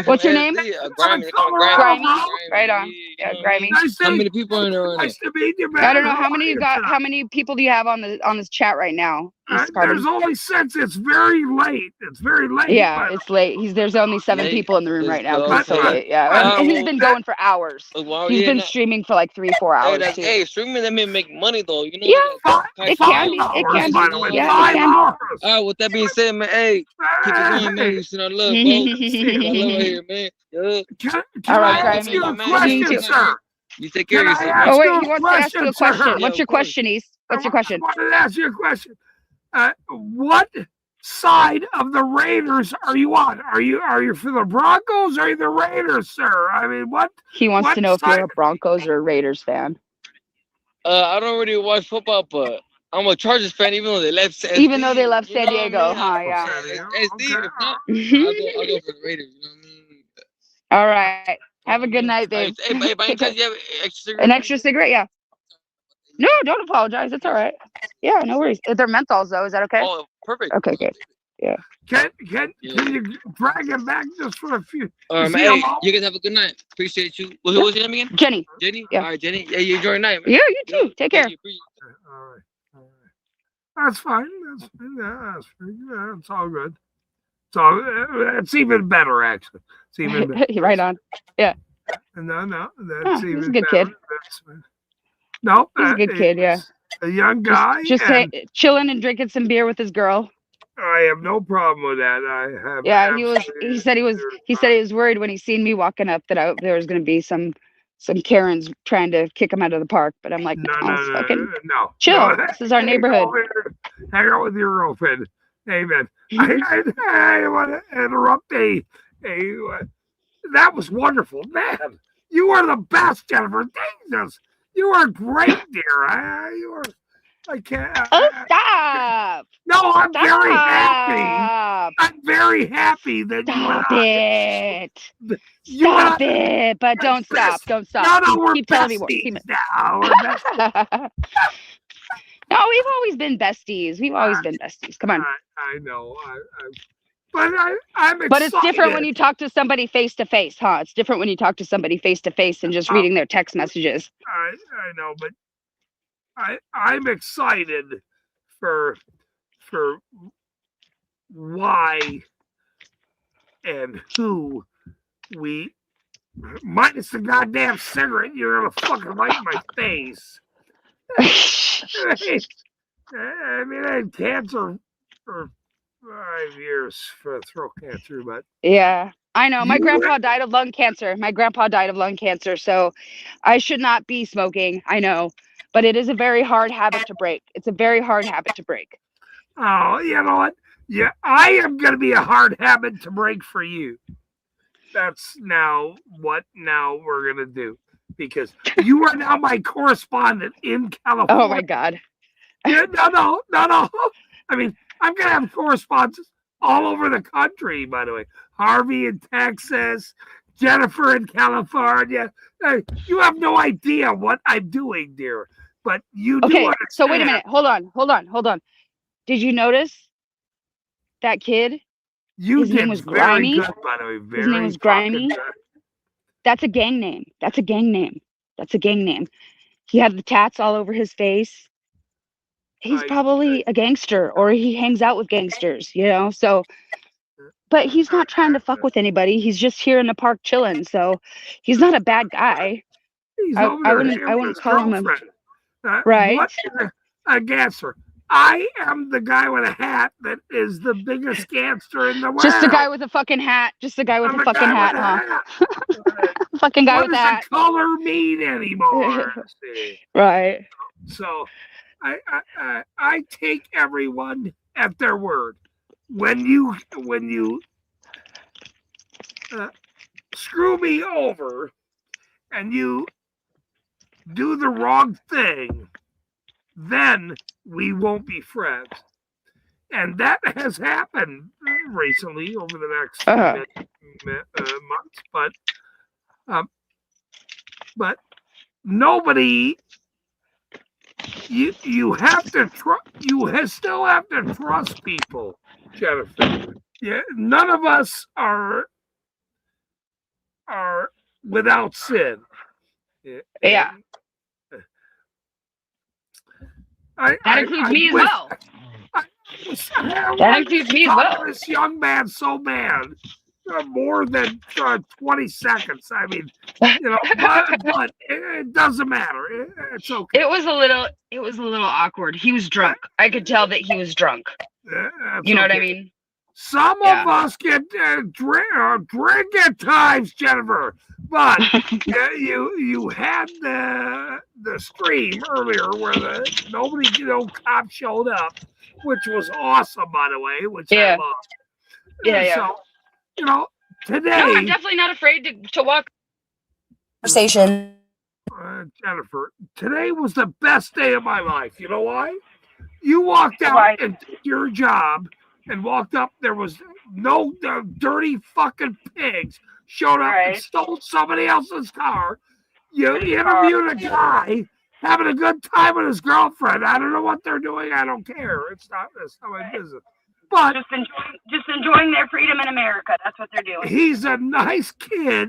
What's your name? Grimy. Grimy. Right on. Yeah, Grimy. How many people in there? Nice to meet you, man. I don't know how many you got. How many people do you have on this chat right now? pardon? There's only since it's very late. It's very late. Yeah, it's late. There's only 7 Late. people in the room Let's right now. go. 'cause it's so Okay. late. Yeah, and he's well, been going for hours. Well, He's yeah, been nah, streaming for like 3-4 hey, hours that's too. hey, streaming that may make money though. You know, Yeah, like, it can be. It can be. by the way. Yeah, it 5 can be. hours. All right, with that being said, man, hey, keep it going, man. You see, I love, bro. I love it here, man. Yeah. Can All right, I ask Grimy. you a man. question, sir? You take care Can of I yourself, ask man. Oh wait, you he a wants to ask you question, a question. sir? Yeah, What's your of course. question, East? What's your question? I wanted to ask you a question. What side of the Raiders are you on? Are you for the Broncos or are you the Raiders, sir? I mean, what? He wants what to know if side? you're a Broncos or a Raiders fan. I don't really watch football, but I'm a Chargers fan, even though they left SD. Even though they left You know San what I Diego, mean? huh? Yeah. SD, if not, I'll go for the Raiders. You know what I mean? All right. Have a good night, babe. Hey, by any Take care. chance, you have extra cigarette? An extra cigarette, yeah. No, don't apologize. It's all right. Yeah, no worries. They're menthols, though. Is that okay? Oh, perfect. Okay, good. Yeah. Can you drag him back just for a few? Hey, you guys have a good night. Appreciate you. What was your name again? Jenny. Jenny? Yeah. All right, Jenny. Yeah, you enjoy your night, man. Yeah, you too. Take care. All right. That's fine. That's fine. Yeah, that's pretty good. Yeah, it's all good. So it's even better, actually. It's even better. Right on. Yeah. No, that's even he's a good better. kid. No, He's a good kid. Yeah. a young guy. Just chilling and drinking some beer with his girl. I have no problem with that. I have. Yeah, he said he was worried when he seen me walking up that there was going to be some Karens trying to kick him out of the park, but I'm like, no, chill. No. This is our neighborhood. Hang out with your girlfriend. Amen. I want to interrupt that was wonderful, man. You were the best, Jennifer. Jesus, you were great, dear. You were. I can't. Stop. No, I'm very happy. I'm very happy that Stop you it. Stop it. But don't stop. Don't stop. No, we're keep telling me more. now. No, we've always been besties. We've always been besties. Come on. I know. But I'm excited. But it's different when you talk to somebody face to face, huh? It's different when you talk to somebody face to face and just reading their text messages. I know, but I'm excited for why and who we minus the goddamn cigarette. You're gonna fucking light my face. I mean, I had cancer for 5 years for throat cancer, but yeah, I know. My grandpa died of lung cancer. So I should not be smoking. I know, but it is a very hard habit to break. It's a very hard habit to break. Oh, you know what? Yeah, I am going to be a hard habit to break for you. That's now what we're going to do, because you are now my correspondent in California. Oh my God. Yeah, no. I mean, I'm going to have correspondents all over the country, by the way. Harvey in Texas, Jennifer in California. You have no idea what I'm doing, dear. But you do understand. So wait a minute. Hold on. Did you notice that kid? His name was Grimy. Good, by the way. His name was Grimy. That's a gang name. He had the tats all over his face. He's probably a gangster, or he hangs out with gangsters, you know? So, but he's not trying to fuck with anybody. He's just here in the park chilling. So he's not a bad guy. I wouldn't call him right. What a gangster. I am the guy with a hat that is the biggest gangster in the world. Just a guy with a fucking hat. Huh? Fucking guy with a hat. What does the color mean anymore? Right. So I take everyone at their word. When you screw me over and you do the wrong thing, then we won't be friends. And that has happened recently over the next months. But nobody. You have to still have to trust people, Jennifer. Yeah, none of us are without sin. Yeah. That includes me as well. That includes me as well. This young man so bad. More than 20 seconds. I mean, but it doesn't matter. It's okay. It was a little awkward. He was drunk. I could tell that he was drunk. You know what I mean? Some of us get drink at times, Jennifer, but you had the stream earlier where no cop showed up, which was awesome, by the way, which I loved. Yeah. So, today. No, I'm definitely not afraid to walk. Conversation. Jennifer, today was the best day of my life. You know why? You walked out and did your job and walked up. There was no dirty fucking pigs showed up and stole somebody else's car. You interviewed a guy having a good time with his girlfriend. I don't know what they're doing. I don't care. It's not my business. But just enjoying their freedom in America. That's what they're doing. He's a nice kid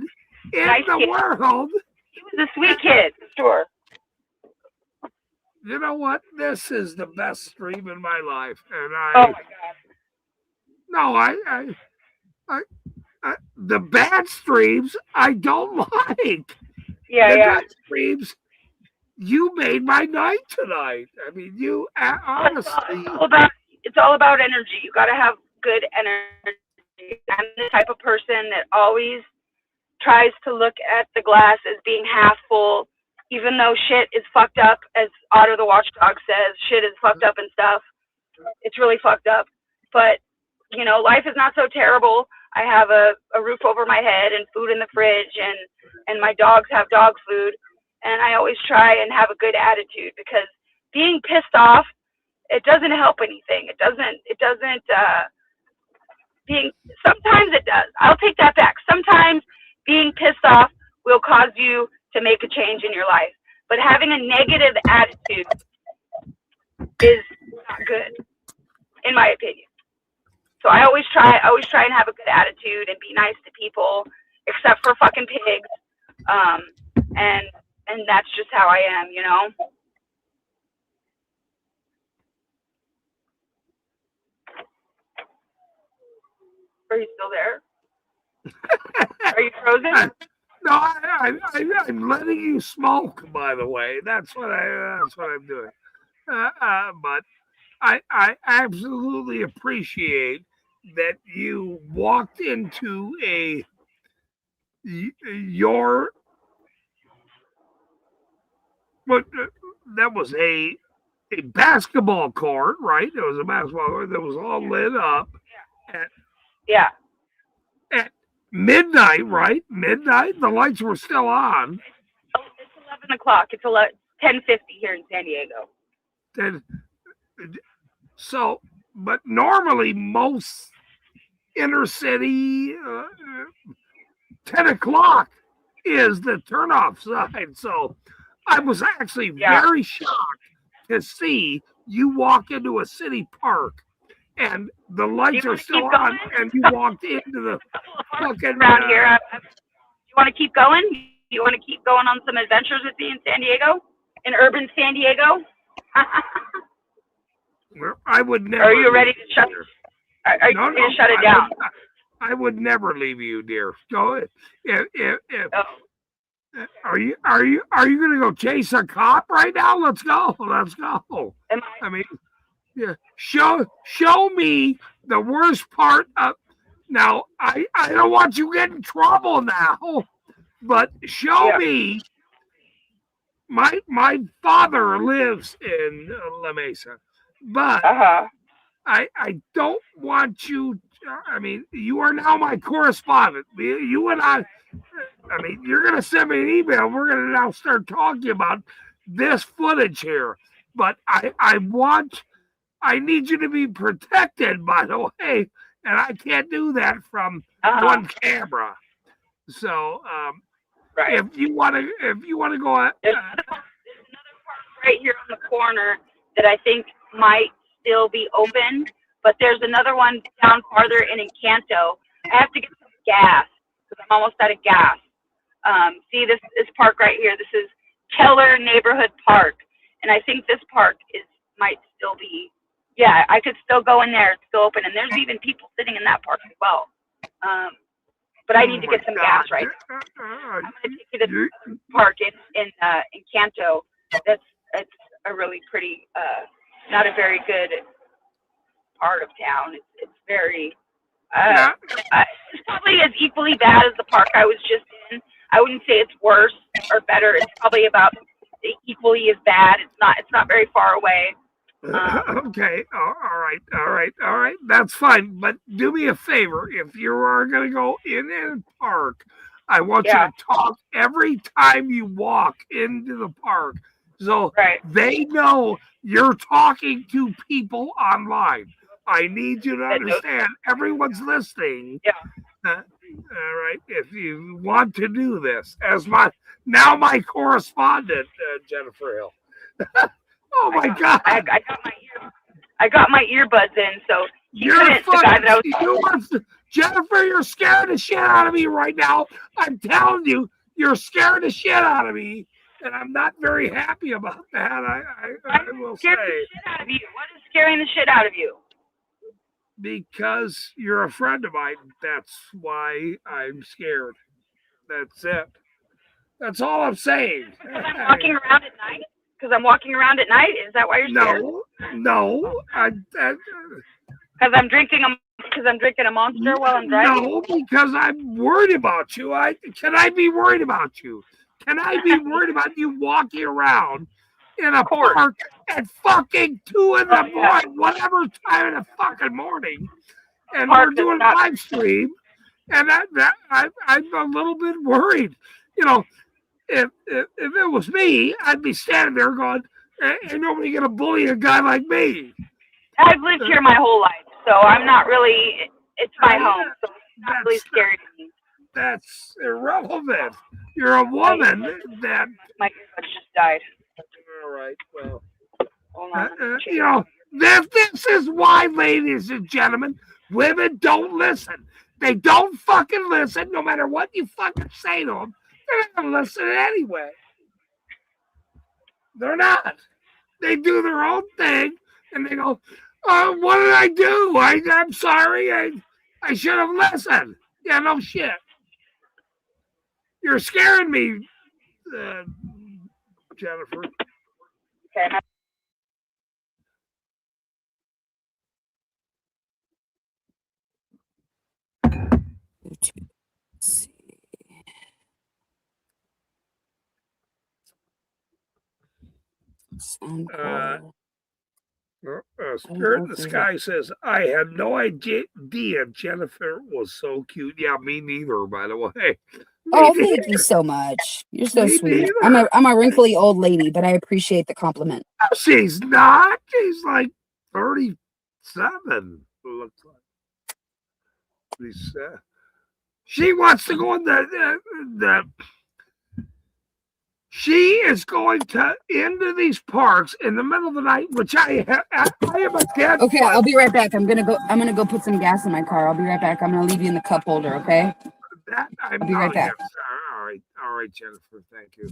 in the world. He was a sweet kid, for sure. You know what? This is the best stream in my life, and oh my God. No, I the bad streams I don't like. Yeah. Good streams. You made my night tonight. I mean, you honestly. It's all about energy. You got to have good energy. I'm the type of person that always tries to look at the glass as being half full, even though shit is fucked up, as Otter the Watchdog says, shit is fucked up and stuff. It's really fucked up. But, life is not so terrible. I have a roof over my head and food in the fridge, and my dogs have dog food. And I always try and have a good attitude, because being pissed off, it doesn't help anything. It doesn't, sometimes it does. I'll take that back. Sometimes being pissed off will cause you to make a change in your life. But having a negative attitude is not good, in my opinion. So I always try and have a good attitude and be nice to people, except for fucking pigs. And that's just how I am, Are you still there? Are you frozen? No, I'm letting you smoke. By the way, that's what I'm doing. But I absolutely appreciate that you walked into that was a basketball court, right? It was a basketball court that was all lit up. At midnight, right? Midnight, the lights were still on. Oh, it's 11 o'clock. It's 10:50 here in San Diego. So, but normally most inner city, 10 o'clock is the turnoff sign. So I was actually very shocked to see you walk into a city park and the lights are still on, and you walked into the fucking around here. You want to keep going? You want to keep going on some adventures with me in San Diego, in urban San Diego? I would never. Are you ready to shut? Are you ready to shut it down? I would never leave you, dear. Go. Are you gonna go chase a cop right now? Let's go. I mean. Yeah, show me the worst part of. Now, I don't want you to get in trouble now, but show me. My father lives in La Mesa, but I don't want you. I mean, you are now my correspondent. You and I mean, you're gonna send me an email. We're gonna now start talking about this footage here, but I need you to be protected, by the way, and I can't do that from one camera. So, if you want to go, there's another park right here on the corner that I think might still be open, but there's another one down farther in Encanto. I have to get some gas because I'm almost out of gas. See this park right here. This is Keller Neighborhood Park, and I think this park might still be yeah, I could still go in there. It's still open, and there's even people sitting in that park as well. But I need to get some gas right now. I'm going to take you to the park in Canto. It's a really pretty, not a very good part of town. It's very, it's probably as equally bad as the park I was just in. I wouldn't say it's worse or better. It's probably about equally as bad. It's not very far away. Okay, all right. That's fine. But do me a favor. If you are going to go in a park, I want you to talk every time you walk into the park. So they know you're talking to people online. I need you to understand everyone's listening. Yeah. All right. If you want to do this as my correspondent, Jennifer Hill. Oh my God! I got my earbuds in, so Jennifer, you're scaring the shit out of me right now. I'm telling you, you're scaring the shit out of me, and I'm not very happy about that. I will say. The shit out of you. What is scaring the shit out of you? Because you're a friend of mine. That's why I'm scared. That's it. That's all I'm saying. Because I'm walking around at night. Because I'm walking around at night? Is that why you're scared? No. Because I'm drinking a Monster while I'm driving? No, because I'm worried about you. Can I be worried about you? Can I be worried about you walking around in a park at fucking 2 in the morning, whatever time in the fucking morning, and we're doing a live stream, and I'm a little bit worried. You know, if it was me, I'd be standing there going, ain't nobody gonna bully a guy like me. I've lived here my whole life, so I'm not really, it's my home, so it's not really scary to me. That's irrelevant. You're a woman that... My earbud just died. All right, well... you know, this is why, ladies and gentlemen, women don't listen. They don't fucking listen, no matter what you fucking say to them. They're not going to listen anyway. They're not. They do their own thing, and they go, oh, what did I do? I'm sorry. I should have listened. Yeah, no shit. You're scaring me, Jennifer. Okay. Spirit in the Sky says, I had no idea Jennifer was so cute. Yeah, me neither, by the way. Thank you so much. You're so sweet. I'm a wrinkly old lady, but I appreciate the compliment. She's not. She's like 37. Looks like. She wants to go in the she is going into these parks in the middle of the night, which I am against. Okay, I'll be right back. I'm gonna go put some gas in my car. I'll be right back. I'm gonna leave you in the cup holder, okay? I'll be right back. All right, Jennifer. Thank you.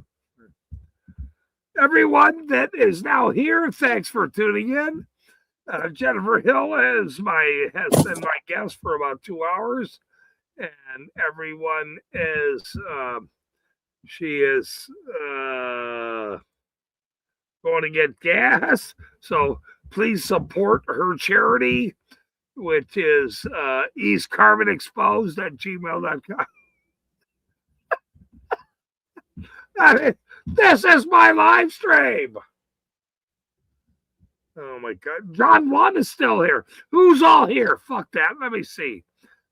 Everyone that is now here, thanks for tuning in. Jennifer Hill has been my guest for about 2 hours, and everyone is. She is going to get gas. So please support her charity, which is eastcarbonexposed@gmail.com. I mean, this is my live stream. Oh my God. John Juan is still here. Who's all here? Fuck that. Let me see.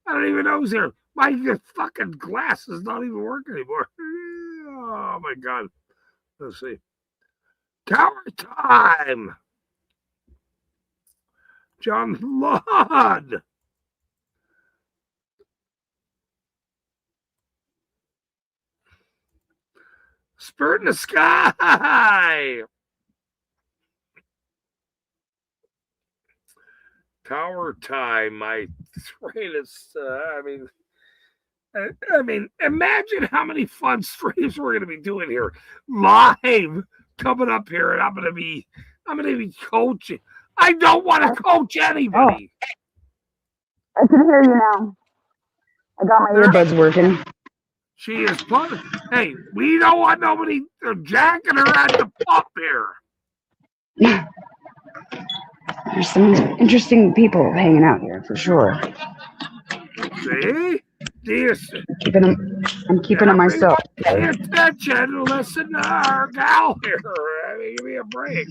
I don't even know who's here. My fucking glasses don't even work anymore. Oh my God. Let's see. Tower Time. John Lod. Spirit in the Sky. Tower Time. My train is, I mean, imagine how many fun streams we're going to be doing here live coming up here, and I'm going to be coaching. I don't want to coach anybody. I can hear you now. I got my earbuds working. She is fun. Hey, we don't want nobody jacking her at the pump here. There's some interesting people hanging out here for sure. See? I'm keeping them myself. Pay attention. Listen to our gal here. I mean, give me a break.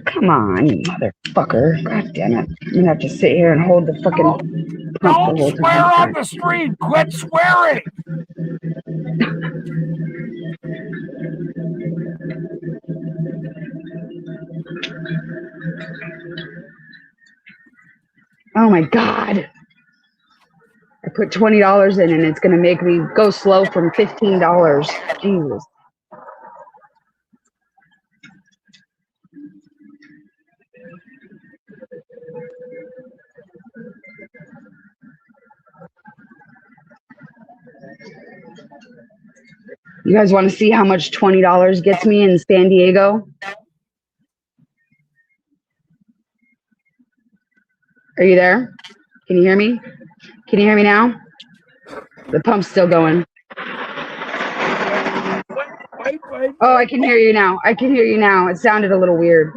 Come on, you motherfucker. God damn it. I'm gonna have to sit here and hold the fucking pump the Don't whole swear time. on the street. Quit swearing. Oh my God. I put $20 in and it's gonna make me go slow from $15. Jesus. You guys want to see how much $20 gets me in San Diego? Are you there? Can you hear me? Can you hear me now? The pump's still going. Oh, I can hear you now. I can hear you now. It sounded a little weird.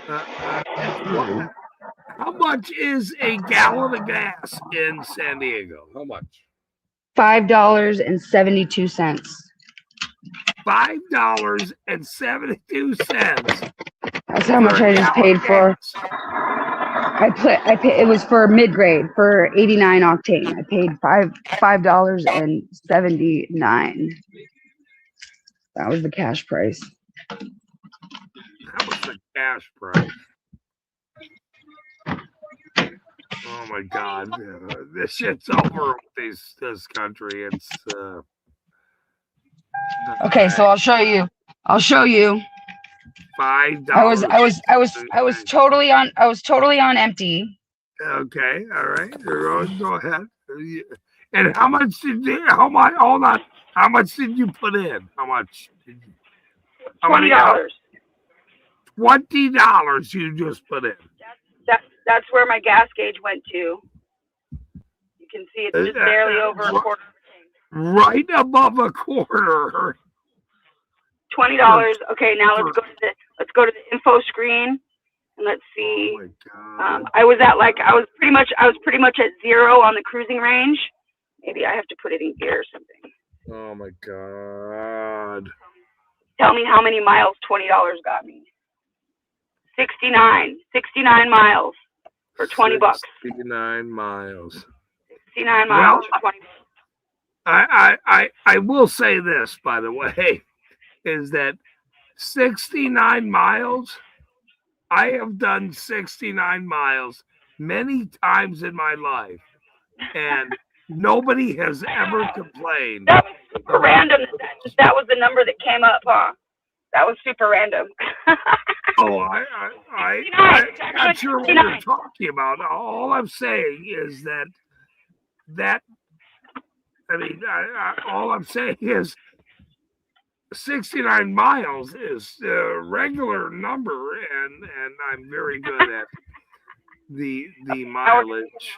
How much is a gallon of gas in San Diego? How much? $5.72. $5.72. That's how much I just paid for. I pay. It was for mid-grade for 89 octane. I paid $5.79. That was the cash price. That was the cash price. Oh my God, this shit's over with this country. It's okay. So I'll show you. $5. I was totally on empty. Okay, all right. Go ahead. And how much did you? Hold on. How much did you put in? How much? $20. $20 you just put in. That's where my gas gauge went to. You can see it's just barely over a quarter. Right above a quarter. $20. Okay, now let's go to the info screen and let's see. Oh my God. I was pretty much at 0 on the cruising range. Maybe I have to put it in gear or something. Oh my God. Tell me how many miles $20 got me. 69 miles for $20. 69 miles. 69 miles for $20. I will say this, by the way, is that 69 miles, I have done 69 miles many times in my life, and nobody has ever complained. That was super random. That was the number that came up, huh? That was super random. Oh, I'm not sure what you're talking about. All I'm saying is all I'm saying is 69 miles is a regular number, and I'm very good at the mileage.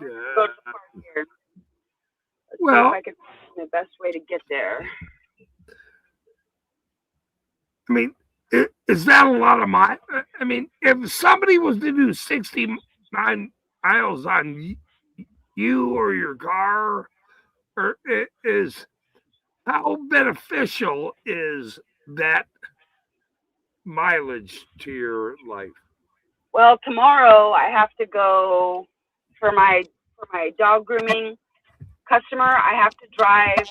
Well, if I could find the best way to get there. I mean, is that a lot of miles? I mean, if somebody was to do 69 miles on you or your car, or how beneficial is that mileage to your life? Well, tomorrow I have to go for my dog grooming customer. I have to drive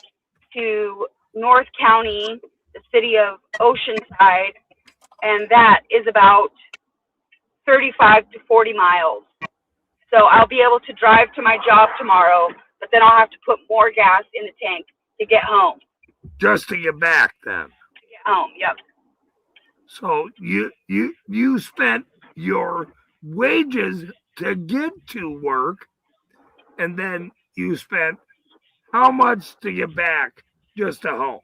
to North County, the city of Oceanside, and that is about 35 to 40 miles. So I'll be able to drive to my job tomorrow, but then I'll have to put more gas in the tank to get home. Just to get back, then. To get home, yep. So you spent your wages to get to work, and then you spent how much to get back just to home?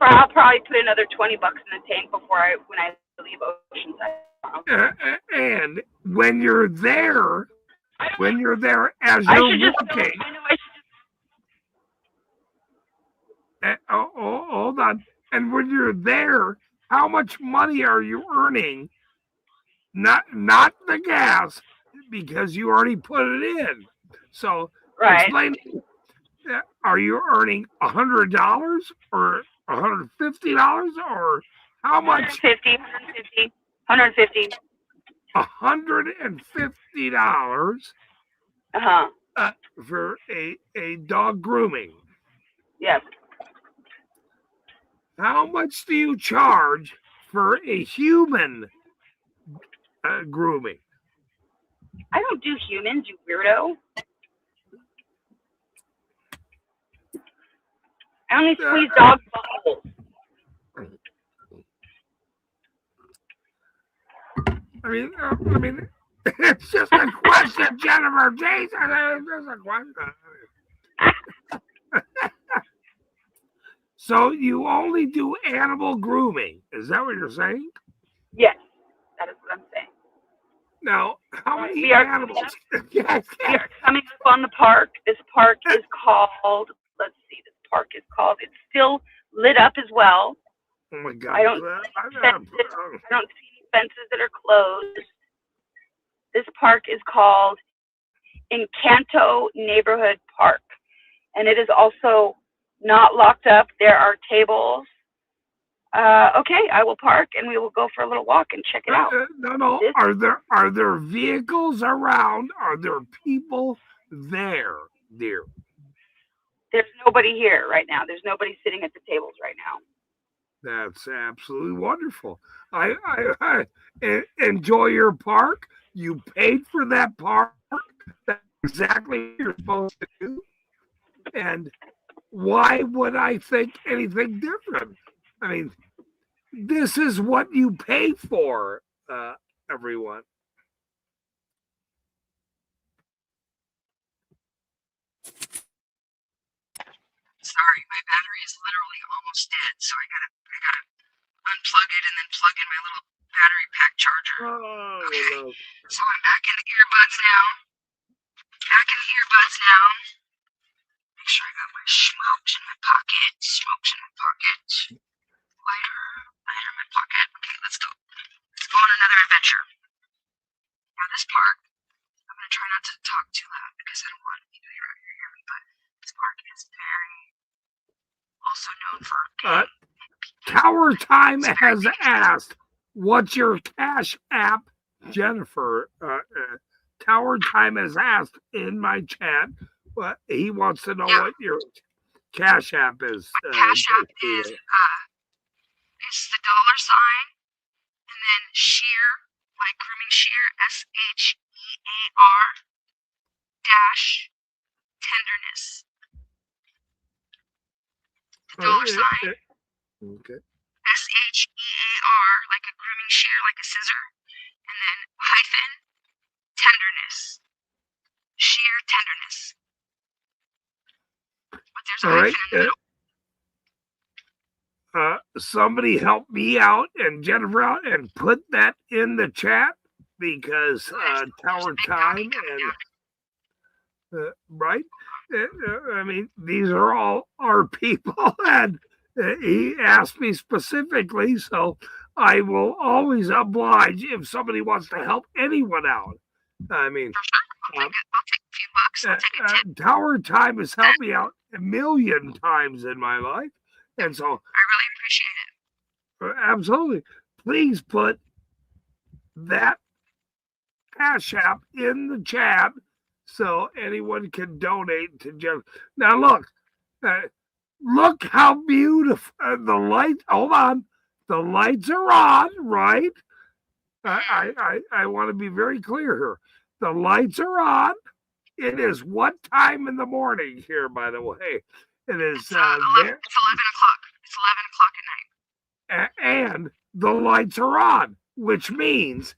I'll probably put another $20 in the tank when I leave Oceanside. And when you're there as I you're should just. working. I know I should. Hold on. And when you're there, how much money are you earning? Not the gas, because you already put it in. So Right. explain. Are you earning $100 or $150 or how much? $150. $150 for a dog grooming. Yes. How much do you charge for a human grooming? I don't do humans, you weirdo. I only squeeze dogs' buttholes. I mean, it's just a question, Jennifer. Jason, it's just a question. So you only do animal grooming? Is that what you're saying? Yes, that is what I'm saying. Now, how many animals? We are coming up on the park. This park is called. Let's see. This park is called. It's still lit up as well. Oh my God! I don't see any fences that are closed. This park is called Encanto Neighborhood Park, and it is also not locked up. There are tables. Okay, I will park and we will go for a little walk and check it out. No. Are there vehicles around? Are there people there, dear? There's nobody here right now. There's nobody sitting at the tables right now. That's absolutely wonderful. I enjoy your park. You paid for that park. That's exactly what you're supposed to do. And why would I think anything different? I mean, this is what you pay for, everyone. Sorry, my battery is literally almost dead, so I gotta unplug it and then plug in my little battery pack charger. Okay, so I'm back in the earbuds now. Make sure I got my smokes in my pocket. Lighter in my pocket. Okay, let's go. Let's go on another adventure. Now this park, I'm gonna try not to talk too loud because I don't want you to hear me, but this park is very also known for Tower Time has asked, what's your Cash App, Jennifer? Tower Time has asked in my chat, but he wants to know what your Cash App is. Cash App is it's the $, and then sheer, like grooming sheer, SHEAR dash tenderness. The $. Okay. SHEAR, like a grooming shear, like a scissor, and then hyphen tenderness. Sheer tenderness. But there's a hyphen in the middle. Somebody help me out and Jennifer out and put that in the chat, because Tower Time and right. I mean, these are all our people, and he asked me specifically, so I will always oblige if somebody wants to help anyone out. I mean, I'll take a few bucks. I'll take a tip. Tower Time has helped me out a million times in my life, and so I really appreciate it. Absolutely. Please put that Cash App in the chat so anyone can donate to Jeff. Now look how beautiful the light. Hold on, the lights are on, right? I want to be very clear here. The lights are on. It is what time in the morning here, by the way? It is it's 11 o'clock. It's 11 o'clock at night. And the lights are on, which means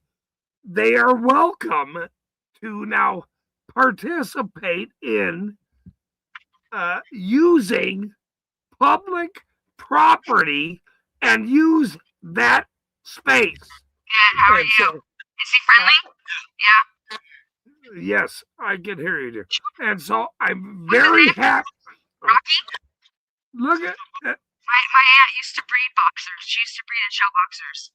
they are welcome to now participate in using public property and use that space. Good. How are And you? so, Is he friendly? Yeah. yes, I can hear you, dear. And so I'm very happy. Rocky? Look at that. My aunt used to breed boxers. She used to breed and show boxers.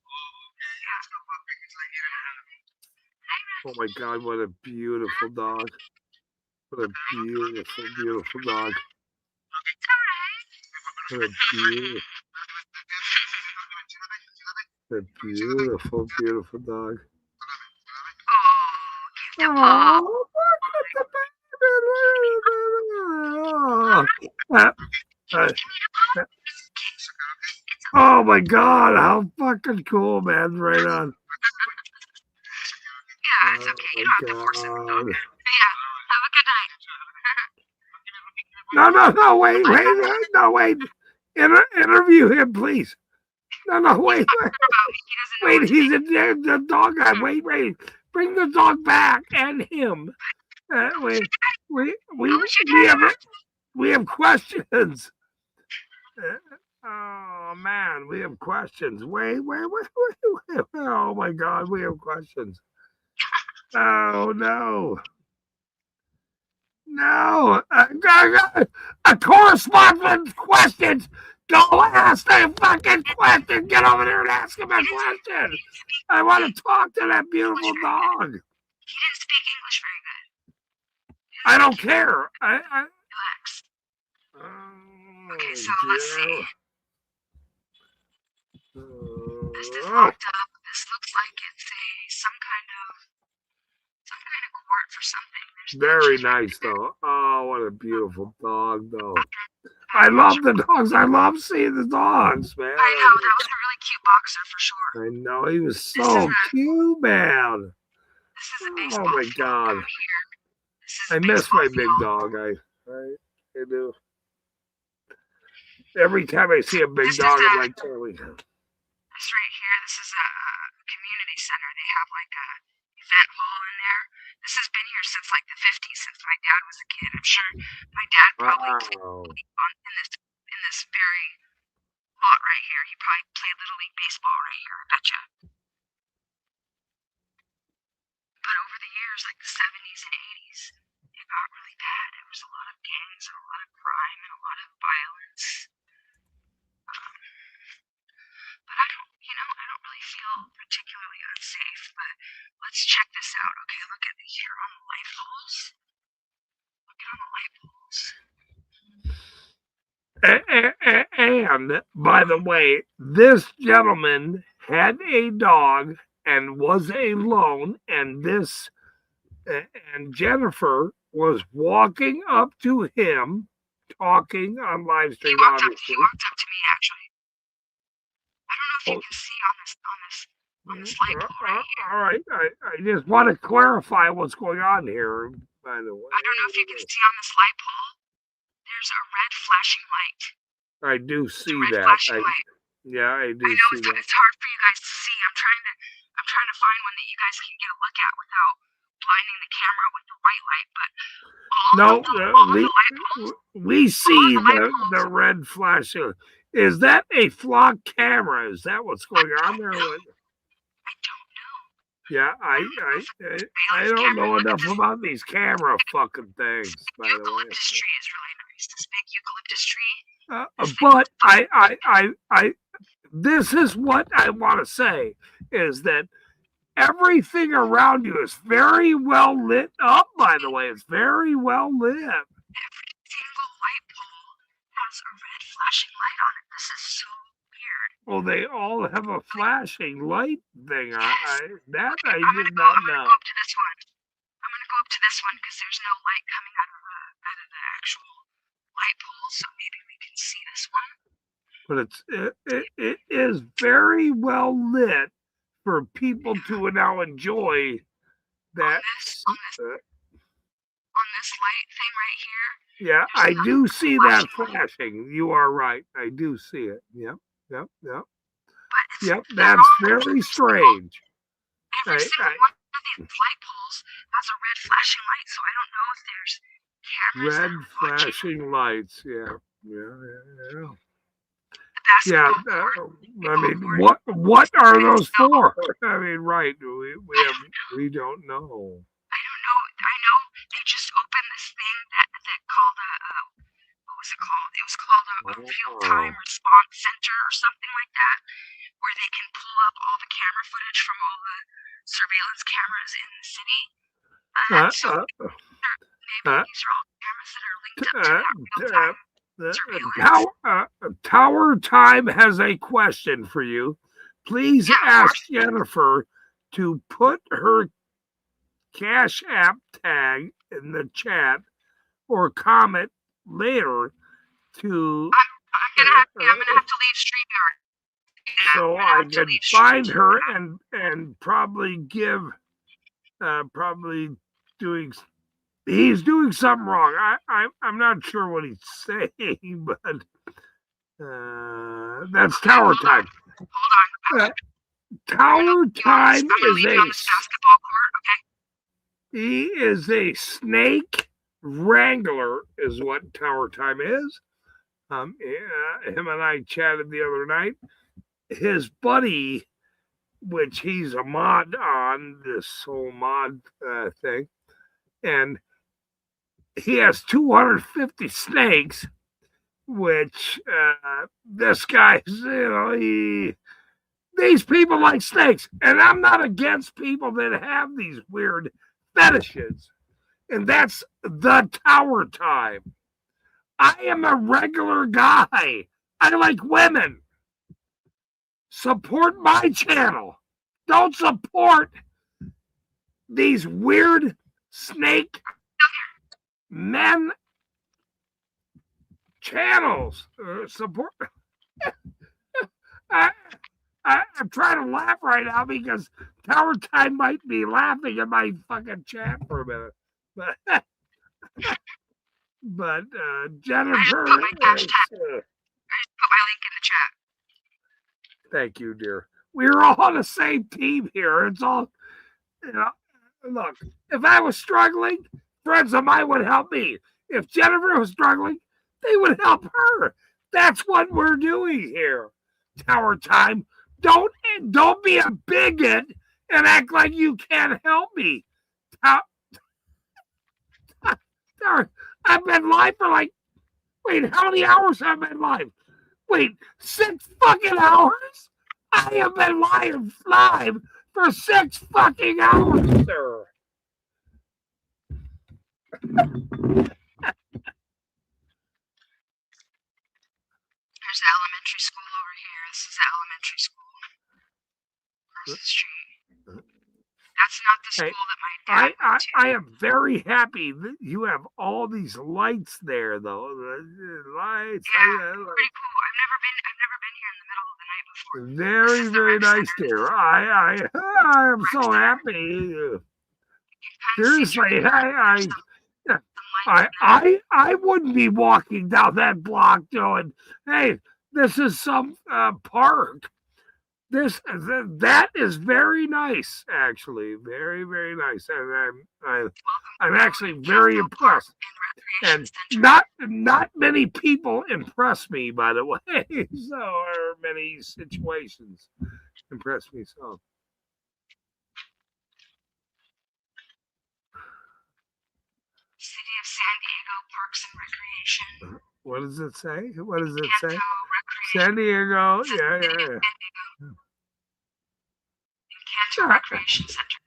Oh my God, what a beautiful dog. What a beautiful, beautiful dog. What a beautiful, beautiful dog. Oh, look at the baby. Oh my God, how fucking cool, man. Right on. Yeah, it's okay. You don't have to force it. Yeah. Have a good night. No, wait. Interview him, please. No, wait. Wait, he's in there, the dog guy. Wait. Bring the dog back and him. We have questions. Oh man, we have questions. Wait. Oh my God, we have questions. Oh no. No. A correspondent questions. Go ask the fucking question. Get over there and ask him a question. I want to talk to that beautiful dog. He didn't speak English very good. I don't care. Relax. Okay, so let's see. This is locked up. This looks like it's some kind of court for something. Very nice though. Oh, what a beautiful dog though. I love the dogs. I love seeing the dogs, man. I know, that was a really cute boxer for sure. I know, he was so cute, man. This is a baseball. Oh my God. I miss my big dog. I do. Every time I see a big dog, I'm like, totally. This right here, this is a community center. They have like a event hall in there. This has been here since like the 50s, since my dad was a kid. I'm sure my dad probably played in this very lot right here. He probably played Little League Baseball right here, I betcha. But over the years, like the 70s and 80s, it got really bad. There was a lot of gangs and a lot of crime and a lot of violence. But I don't really feel particularly unsafe. But let's check this out. Okay, look at here on the light poles. Look at on the light poles. And by the way, this gentleman had a dog and was alone, and Jennifer was walking up to him, talking on live stream. He walked up to me actually. I don't know if you can see on this light pole right here. All right, I just want to clarify what's going on here. By the way, I don't know if you can see on this light pole. There's a red flashing light. I do see that. Yeah, I do see that. It's hard for you guys to see. I'm trying to find one that you guys can get a look at without blinding the camera with the white light. But we see the red flashing. Is that a flock camera? Is that what's going on there? I don't know. Yeah, I don't know enough about these camera fucking things. By the way, eucalyptus tree is really nice. This big eucalyptus tree. But this is what I want to say is that everything around you is very well lit up. By the way, it's very well lit. Every single light pole has a red flashing light on it. This is so weird. Well, they all have a flashing light thing. Yes. I did not know. I'm gonna go up to this one. I'm gonna go up to this one because there's no light coming out of the actual light pole, so maybe we can see this one. But it is very well lit for people to now enjoy that. On this light thing right here. Yeah, I do see that flashing. You are right. I do see it. Yep. Yep, that's very strange. Every single one of these light poles has a red flashing light, so I don't know if there's cameras. Red flashing lights, yeah. Yeah, I mean, what are those for? I mean, right? We don't know. I don't know. I know they just opened this thing that called a what was it called? It was called a real time response center or something like that, where they can pull up all the camera footage from all the surveillance cameras in the city. So maybe these are all cameras that are linked up to that real time surveillance. Tower Time has a question for you. Please ask Jennifer to put her Cash App tag in the chat or comment later to. I'm gonna have to leave StreamYard. So I can find her and probably give he's doing something wrong. I'm not sure what he's saying, but that's Tower Time. Hold on. Tower Time is on this basketball court, okay? He is a snake wrangler, is what Tower Time is. Him and I chatted the other night. His buddy, which he's a mod on this whole mod thing, and he has 250 snakes, which this guy's, these people like snakes, and I'm not against people that have these weird fetishes, and that's the Tower Time. I am a regular guy. I like women. Support my channel. Don't support these weird snake men channels. Support. I'm trying to laugh right now because Tower Time might be laughing at my fucking chat for a minute. But Jennifer. I just put my link in the chat. Thank you, dear. We're all on the same team here. It's all, look, if I was struggling, friends of mine would help me. If Jennifer was struggling, they would help her. That's what we're doing here. Tower Time. Don't be a bigot and act like you can't help me. I've been live for how many hours have I been live? 6 fucking hours? I have been live for 6 fucking hours, sir. There's the elementary school over here. This is the elementary school. Across the street. That's not the school that my dad went to. I am very happy that you have all these lights there, though. Lights. Yeah, pretty cool. I've never been here in the middle of the night before. Very, very nice, dear. I am so happy. Seriously, I wouldn't be walking down that block going, hey, this is some park. That is very nice, actually, very, very nice, and I'm actually very impressed. And not many people impress me, by the way. So, or many situations impress me. So. City of San Diego Parks and Recreation. What does it say? What does it say? San Diego. Yeah. Encanto Recreation Center.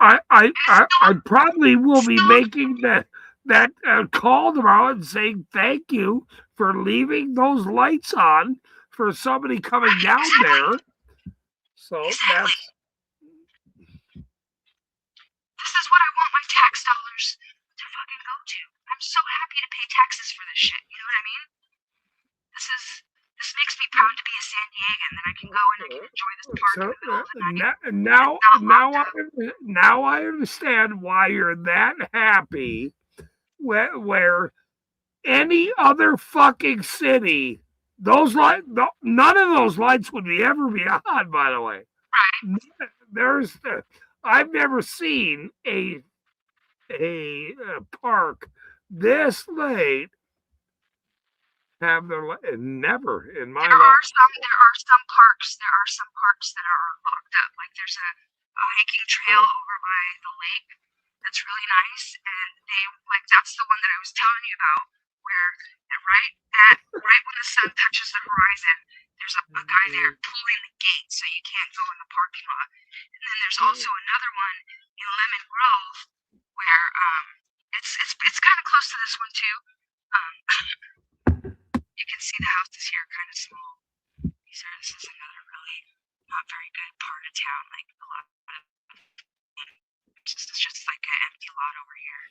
I probably will be making that call tomorrow and saying thank you for leaving those lights on for somebody coming down there. So that's. This is what I want my tax dollars to fucking go to. I'm so happy to pay taxes for this shit. You know what I mean? This makes me proud to be a San Diegan, and then I can go and I can enjoy this park in the middle of the night. Now I understand why you're that happy. Where any other fucking city, those lights, none of those lights would ever be on. By the way, right? I've never seen a park this late have their never in my There life. are some parks that are locked up. Like there's a hiking trail over by the lake that's really nice, and that's the one that I was telling you about, where right when the sun touches the horizon, there's a guy there pulling the gate so you can't go in the parking lot. And then there's also another one in Lemon Grove where it's kind of close to this one too. You can see the houses here are kind of small. This is another really not very good part of town. Like a lot of it's just like an empty lot over here.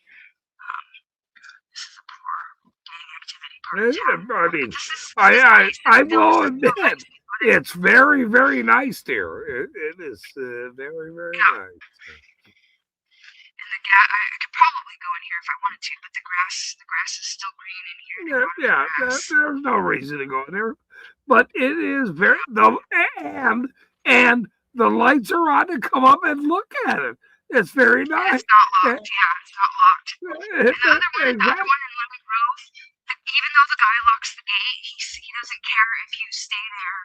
This is a poor gang activity part of town. I mean, I will admit it's very, very nice there. It is very, very nice. And I could probably go in here if I wanted to, but the grass is still green in here. Yeah, there's no reason to go in there, but it is very and the lights are on to come up and look at it. It's very nice. It's not locked. It's not locked. And the other one in Lemon Grove, even though the guy locks the gate, he doesn't care if you stay there.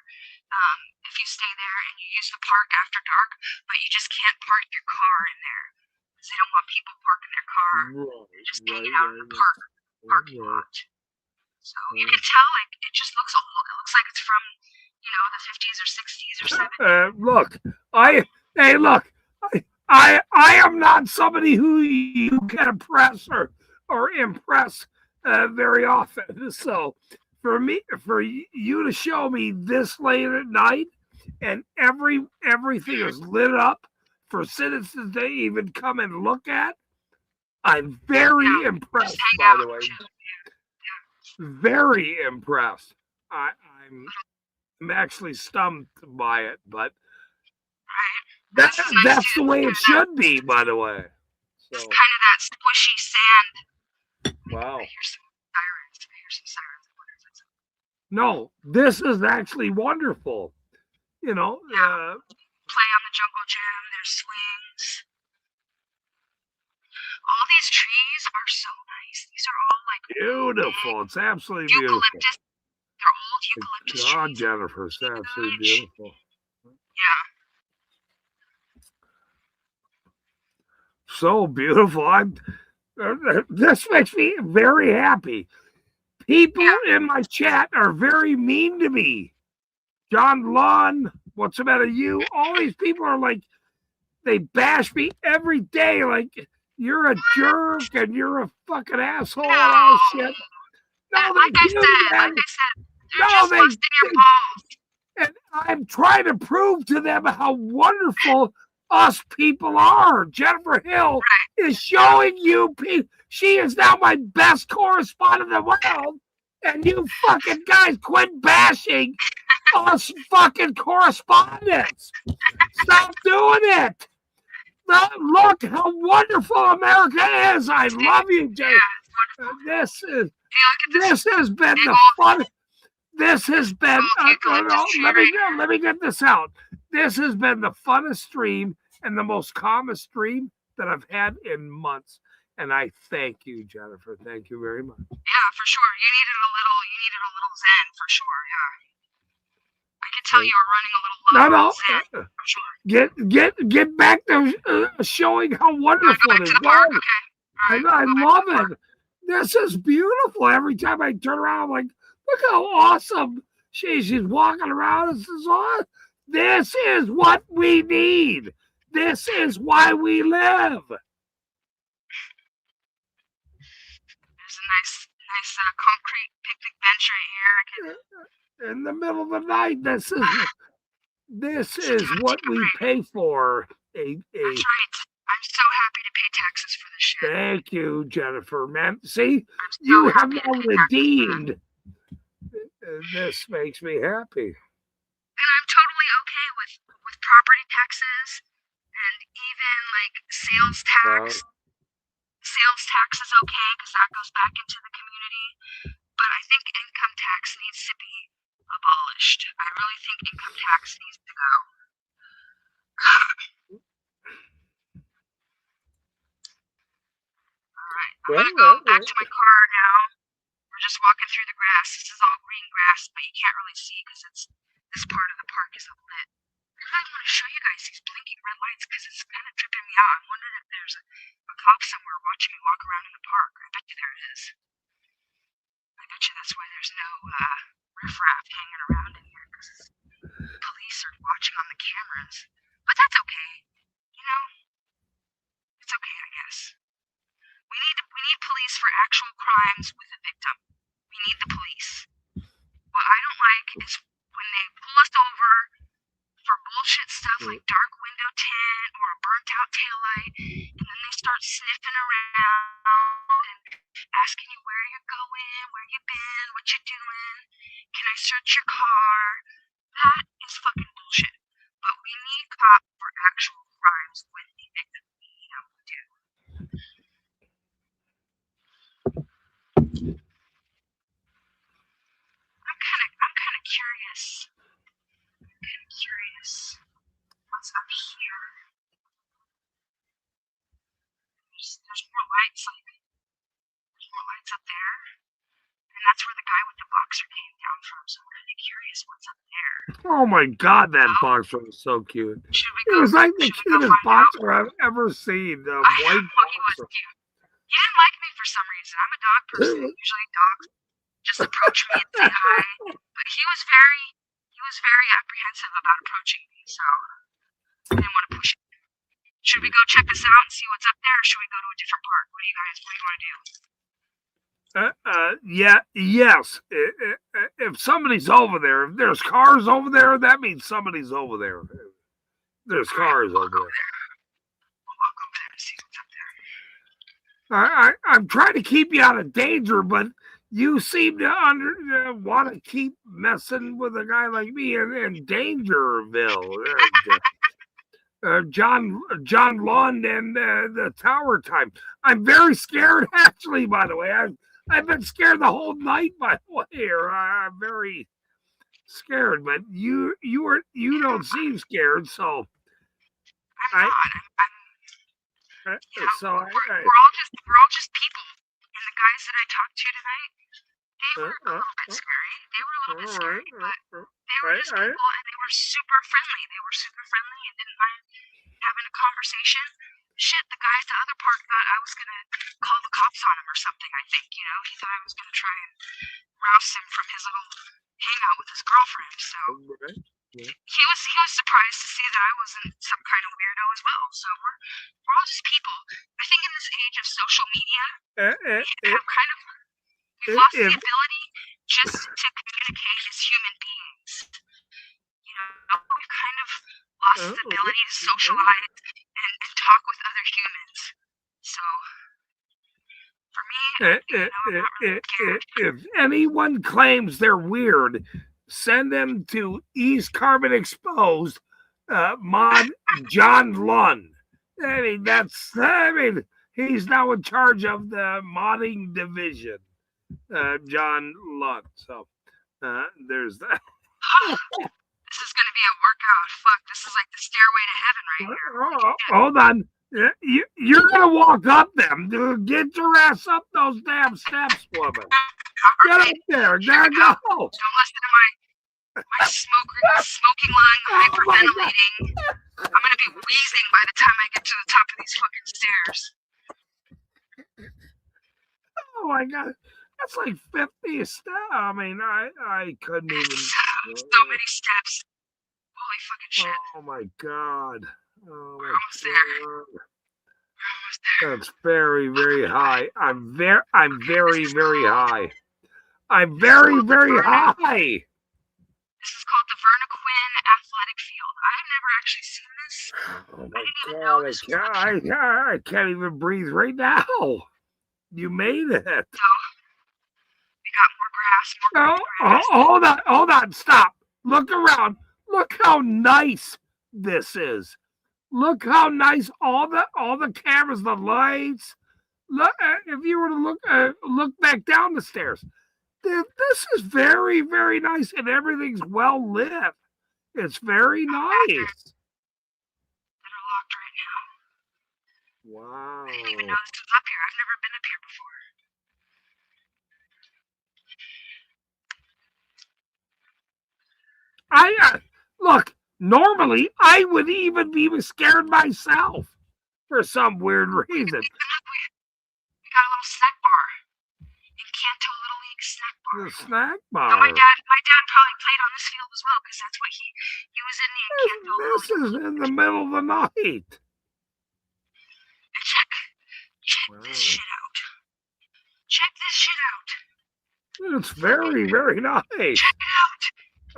If you stay there and you use the park after dark, but you just can't park your car in there. They don't want people parking their car. They're just hanging out in the parking lot. So you can tell, like, it just looks old. It looks like it's from, the 50s or 60s or 70s. Look, I am not somebody who you can impress or impress very often. So for you to show me this late at night and everything is lit up for citizens to even come and look at, I'm very impressed, by the way. Very impressed. I'm actually stumped by it, but that's the way it should be, by the way. So. It's kind of that squishy sand. Wow. I hear some sirens. No, this is actually wonderful. Play on the jungle gym. There's swings. All these trees are so nice. These are all like beautiful. It's absolutely beautiful. They're old eucalyptus trees. God, Jennifer, it's absolutely beautiful. Yeah. So beautiful. This makes me very happy. People in my chat are very mean to me. John Lund, what's the matter with you? All these people are like, they bash me every day. Like, you're a jerk and you're a fucking asshole and all shit. No, like I said, they're just busting your balls. And I'm trying to prove to them how wonderful us people are. Jennifer Hill is showing you people. She is now my best correspondent in the world. And you fucking guys quit bashing us fucking correspondents. Stop doing it. Look how wonderful America is. I love you, Jay. This has been the fun. This has been. Let me get this out. This has been the funnest stream and the most calmest stream that I've had in months. And I thank you, Jennifer. Thank you very much. Yeah, for sure. You needed a little zen, for sure. Yeah. I can tell you were running a little low on zen, for sure. Get back to showing how wonderful it is. Okay. I love it. This is beautiful. Every time I turn around, I'm like, look how awesome she's walking around. This is awesome. This is what we need. This is why we live. There's a nice concrete picnic bench right here. In the middle of the night, this is what we pay for. That's right. I'm so happy to pay taxes for this shit. Thank you, Jennifer. Man, see, you have now redeemed. This makes me happy. And I'm totally okay with property taxes and even like sales tax. Sales tax is okay because that goes back into the community. But I think income tax needs to be abolished. I really think income tax needs to go. All right, I'm gonna go back to my car now. We're just walking through the grass. This is all really see because this part of the park is lit. I really want to show you guys these blinking red lights because it's kind of tripping me out. I'm wondering if there's a cop somewhere watching me walk around in the park. I bet you there is. I bet you that's why there's no riffraff hanging around in here because police are watching on the cameras. But that's okay. You know, it's okay, I guess. We need police for actual crimes with a victim. We need the police. What I don't like is when they pull us over for bullshit stuff like dark window tint or a burnt out taillight, and then they start sniffing around and asking you where you're going, where you been, what you doing, can I search your car? That is fucking bullshit. But we need cops for actual crimes with the victim. We do. I'm kind of curious. What's up here? There's more lights, there's more lights up there. And that's where the guy with the boxer came down from, so I'm kind of curious what's up there. Oh my God, that boxer was so cute. It was like the cutest boxer I've ever seen. The white boxer. He didn't like me for some reason. I'm a dog person. Usually dogs just approach me and say hi. But he was very apprehensive about approaching me, so I didn't want to push it. Should we go check this out and see what's up there, or should we go to a different park? What do you want to do? Yes. If somebody's over there, if there's cars over there, that means somebody's over there. There's cars over there. I'm trying to keep you out of danger, but you seem to want to keep messing with a guy like me in Dangerville. John Lund and the Tower Time. I'm very scared, actually. By the way, I've been scared the whole night. By the way, I'm very scared. But you don't seem scared, so we're all just people. And the guys that I talked to tonight, they were a little bit scary. But they were just people, and they were super friendly. And didn't mind having a conversation. Shit, the guy at the other park thought I was gonna call the cops on him or something. I think, he thought I was gonna try and rouse him from his little hangout with his girlfriend. So he was surprised to see that I wasn't some kind of weirdo as well. So we're all just people. I think in this age of social media, we've lost the ability just to communicate as human beings. We've kind of lost the ability to socialize and talk with other humans. So for me, if anyone claims they're weird, send them to East Carbon Exposed mod John Lund. I mean, he's now in charge of the modding division, John Lund. So there's that. This is going to be a workout. Fuck, this is like the stairway to heaven right here. Hold on. You're going to walk up them. Get your ass up those damn steps, woman. Get up there. There you go. Don't listen to my smoking lung, hyperventilating. I'm going to be wheezing by the time I get to the top of these fucking stairs. Oh my God. That's like 50 steps. I mean, I couldn't even. So many steps. Holy fucking shit. Oh my God. Oh We're almost there. That's very, very high. I'm very, very high. I'm very, very high. This is called the Vernaquin Athletic Field. I've never actually seen this. Oh my God. I can't even breathe right now. You made it. So, we got more grass. Hold on, stop. Look around. Look how nice this is. Look how nice all the cameras, the lights. Look, if you were to look back down the stairs, this is very, very nice, and everything's well lit. It's very nice. That are locked right now. Wow. I didn't even know this was up here. I've never been up here before. Normally, I would even be scared myself for some weird reason. We got a little snack bar in Canto Little League snack bar. The snack Now, bar. my dad probably played on this field as well because that's what he was in the Canto. This is in the middle of the night. Check this shit out. Check this shit out. It's very, very nice. Check it out.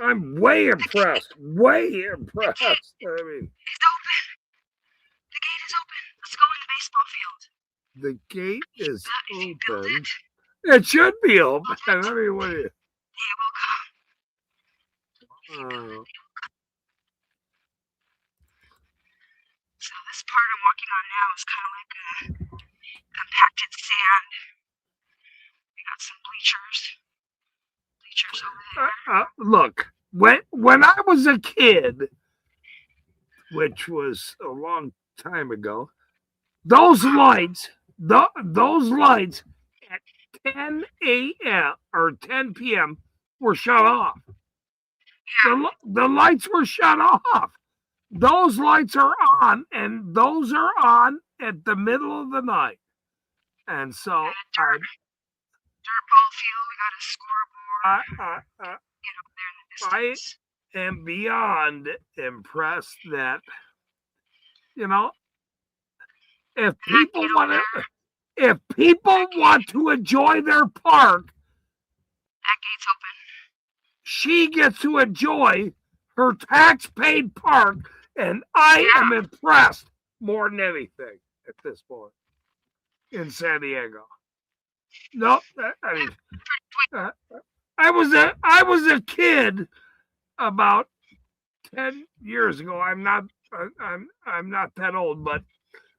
I'm way impressed. Way impressed. I mean, it's open. The gate is open. Let's go in the baseball field. The gate is open. It should be open. I mean, what is it? They will come. So this part I'm walking on now is kind of like a compacted sand. We got some bleachers. Bleachers over there. Look, when I was a kid, which was a long time ago, those lights at 10 a.m. or 10 p.m. were shut off. The lights were shut off. Those lights are on, and those are on at the middle of the night. And so dirt ball field, we got a scoreboard. I am beyond impressed that, if people want to enjoy their park, that gate's open. She gets to enjoy her tax-paid park, and I am impressed more than anything at this point in San Diego. No, I mean, I was a kid about 10 years ago. I'm not that old, but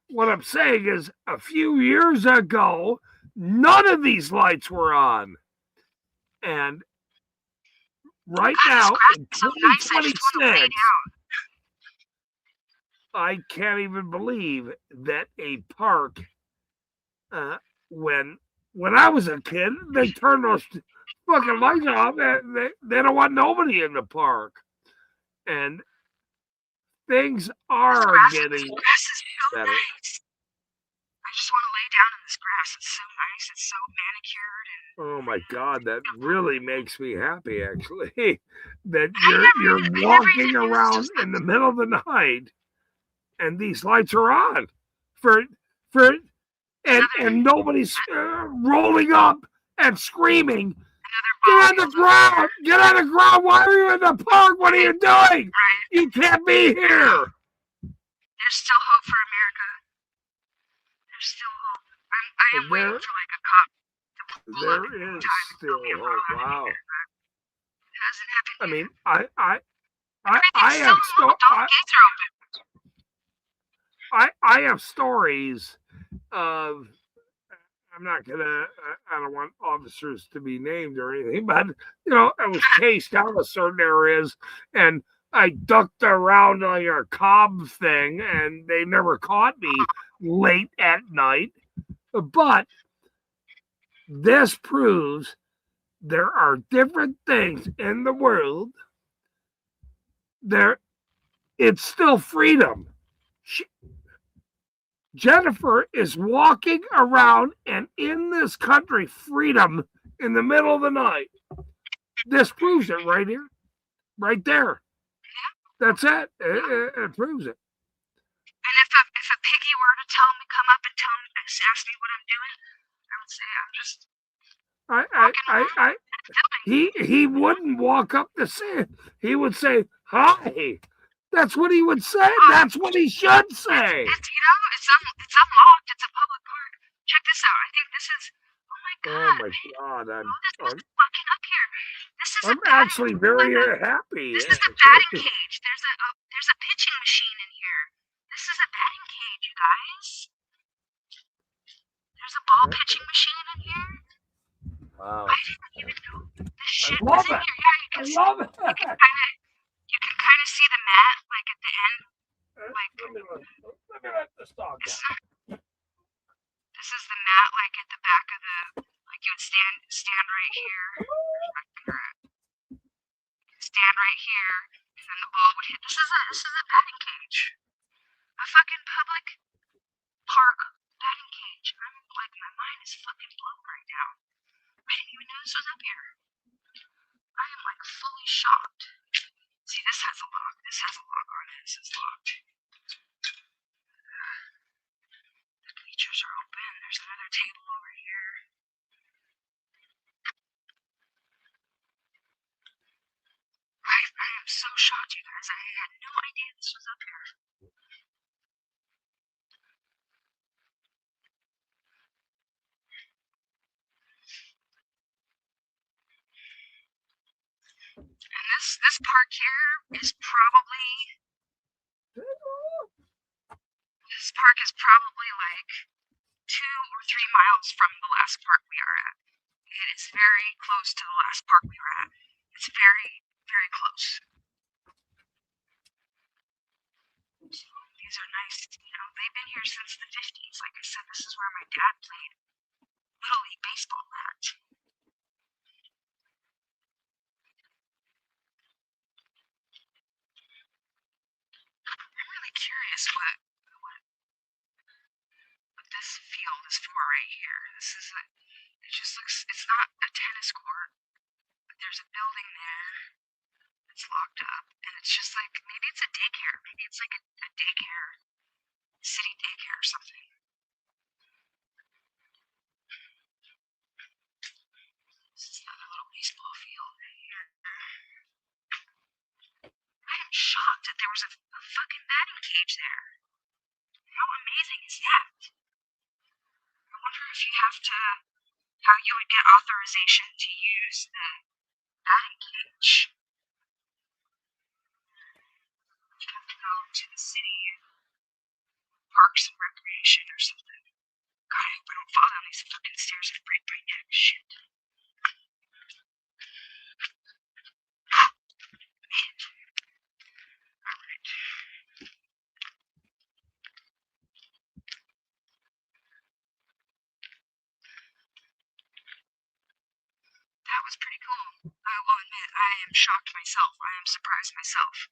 what I'm saying is a few years ago, none of these lights were on. And right now, in 2026, I can't even believe that a park, when I was a kid, they turned those fucking lights off. They don't want nobody in the park. And things are getting better. I just want to lay down in this grass. It's so nice. It's so manicured. Oh my God, that really makes me happy. Actually, that you're walking around in the middle of the night, and these lights are on, and nobody's rolling up and screaming. Get on the ground! Get on the ground! Why are you in the park? What are you doing? You can't be here. There's still hope for America. There's still hope. I am waiting for like a cop. There is still hope. Wow. I mean, I have stories of. I don't want officers to be named or anything, but I was chased out of certain areas, and I ducked around on your cob thing, and they never caught me late at night. But this proves there are different things in the world. It's still freedom. Jennifer is walking around and in this country, freedom in the middle of the night. This proves it right here, right there. That's it. It proves it. And if a piggy were to come up and ask me what I'm doing, I would say I'm just. He wouldn't walk up the sand. He would say, "Hi." That's what he would say. That's what he should say. It's unlocked. It's a public park. Check this out. I think this is. Oh my God! I'm walking up here. This is. I'm actually very happy. This is a batting cage. There's a pitching machine in here. This is a batting cage, you guys. There's a ball pitching machine in here. Wow. I didn't even know this shit was in it. here. Yeah, you can you can kind of see the mat like at the end. Like let me let this dog go. This is the mat like at the back of the like you would stand right here. Stand right here, and then the ball would hit. This is a batting cage. A fucking public park batting cage. I'm like, my mind is fucking blown right now. I didn't even know this was up here. I am like fully shocked. See, this has a lock. This has a lock on it. This is locked. The bleachers are open. There's another table over here. I am so shocked, you guys. I had no idea this was up here. And this park here is probably like 2 or 3 miles from the last park we are at. It is very close to the last park we were at. It's very, very close. So these are nice, you know, they've been here since the 50s. Like I said, this is where my dad played Little League baseball at. I'm really curious what this field is for right here. It just looks, it's not a tennis court, but there's a building there that's locked up, and it's just like, maybe it's a daycare. Maybe it's like a daycare, city daycare or something. This is another little baseball field right here. I am shocked that there was a fucking batting cage there. How amazing is that? I wonder if you have to, how you would get authorization to use the batting cage. You have to go to the city parks and recreation or something. God, I hope I don't fall down these fucking stairs and break my neck. Shit. Man. Alright. That was pretty cool. I will admit, I am shocked myself. I am surprised myself.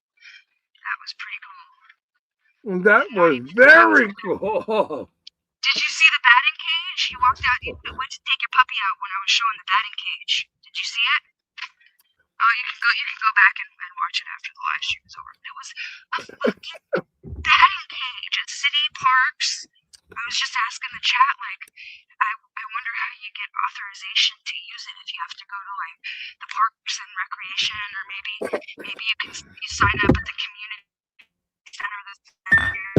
That was pretty cool. That was very cool. Did you see the batting cage? You walked out, you went to take your puppy out when I was showing the batting cage. Did you see it? Oh, you can go back and watch it after the live stream is over. It was a fucking batting cage at city parks. I was just asking the chat, like, I wonder how you get authorization to use it if you have to go to like the parks and recreation, or maybe you sign up at the community center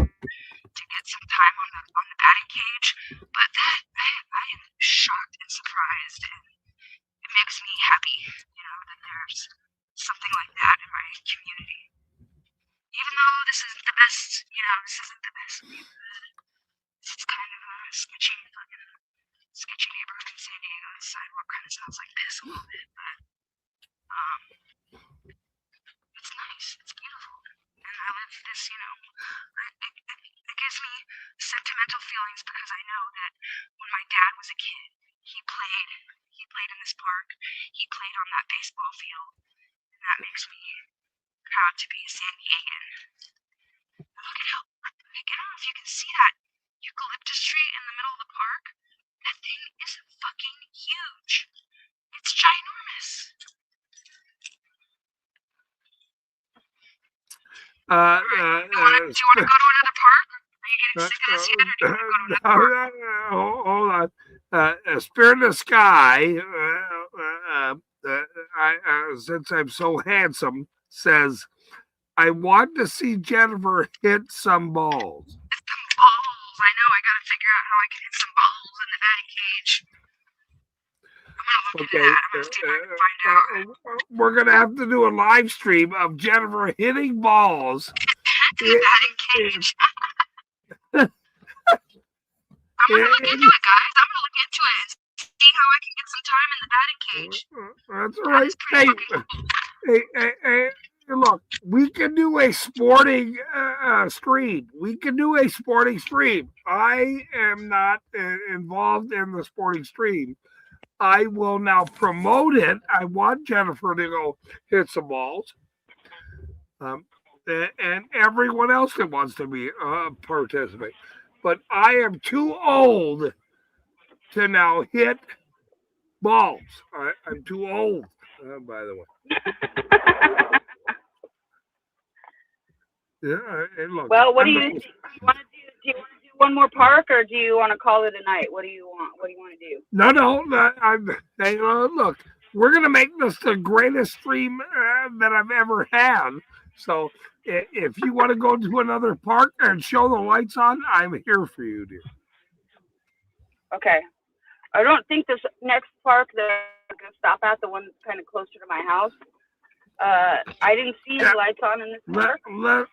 to get some time on the batting cage. But that I am shocked and surprised, and it makes me happy, you know, that there's something like that in my community. Even though this isn't the best, you know, this isn't the best neighborhood. It's kind of a sketchy neighborhood in San Diego. The sidewalk kind of sounds like piss a little bit, but it's nice. It's beautiful. And I live this, you know, it gives me sentimental feelings because I know that when my dad was a kid, he played in this park. He played on that baseball field, and that makes me proud to be a San Diegan. Look at how, I don't know if you can see that eucalyptus tree in the middle of the park. That thing is fucking huge. It's ginormous. Do you want to go to another park? Are you getting sick of this yet, or do you want to go to another park? Hold on. Spirit in the Sky, since I'm so handsome, says, I want to see Jennifer hit some balls. Some balls. I know. I got to figure out how I can hit some balls in the batting cage. We're gonna have to do a live stream of Jennifer hitting balls in the batting cage. I'm gonna look into it, guys. I'm gonna look into it and see how I can get some time in the batting cage. That's right. Hey, look, we can do a sporting stream. We can do a sporting stream. I am not involved in the sporting stream. I will now promote it. I want Jennifer to go hit some balls. And everyone else that wants to be participate. But I am too old to now hit balls. I'm too old, by the way. Yeah, and look. Well, what do you want to do? Do you want to do one more park, or do you want to call it a night? What do you want? What do you want to do? No. Look, we're gonna make this the greatest stream that I've ever had. So if you want to go to another park and show the lights on, I'm here for you, dear. Okay. I don't think this next park that I'm gonna stop at, the one that's kind of closer to my house. I didn't see the lights on in this park.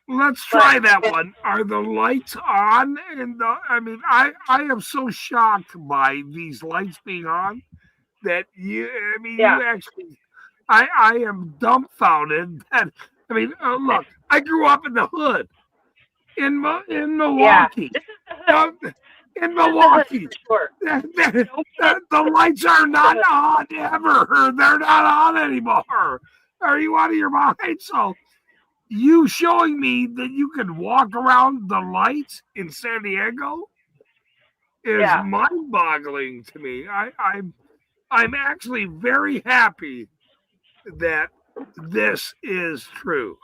Let's try that one. Are the lights on? I am so shocked by these lights being on that you actually, I am dumbfounded. That look, I grew up in the hood in Milwaukee. This is the hood. In Milwaukee, the lights are not on ever. They're not on anymore. Are you out of your mind? So you showing me that you can walk around the lights in San Diego is mind-boggling to me. I'm actually very happy that this is true.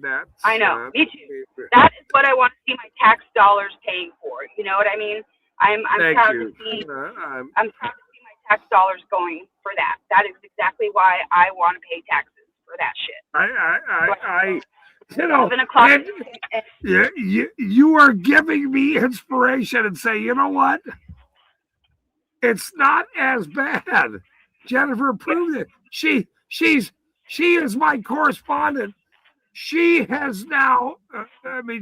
That's. I know. Me too. That is what I want to see my tax dollars paying for. You know what I mean? I'm proud to see. I'm proud to see my tax dollars going for that. That is exactly why I want to pay taxes for that shit. You are giving me inspiration and say, you know what? It's not as bad. Jennifer proved it. She is my correspondent. She has now.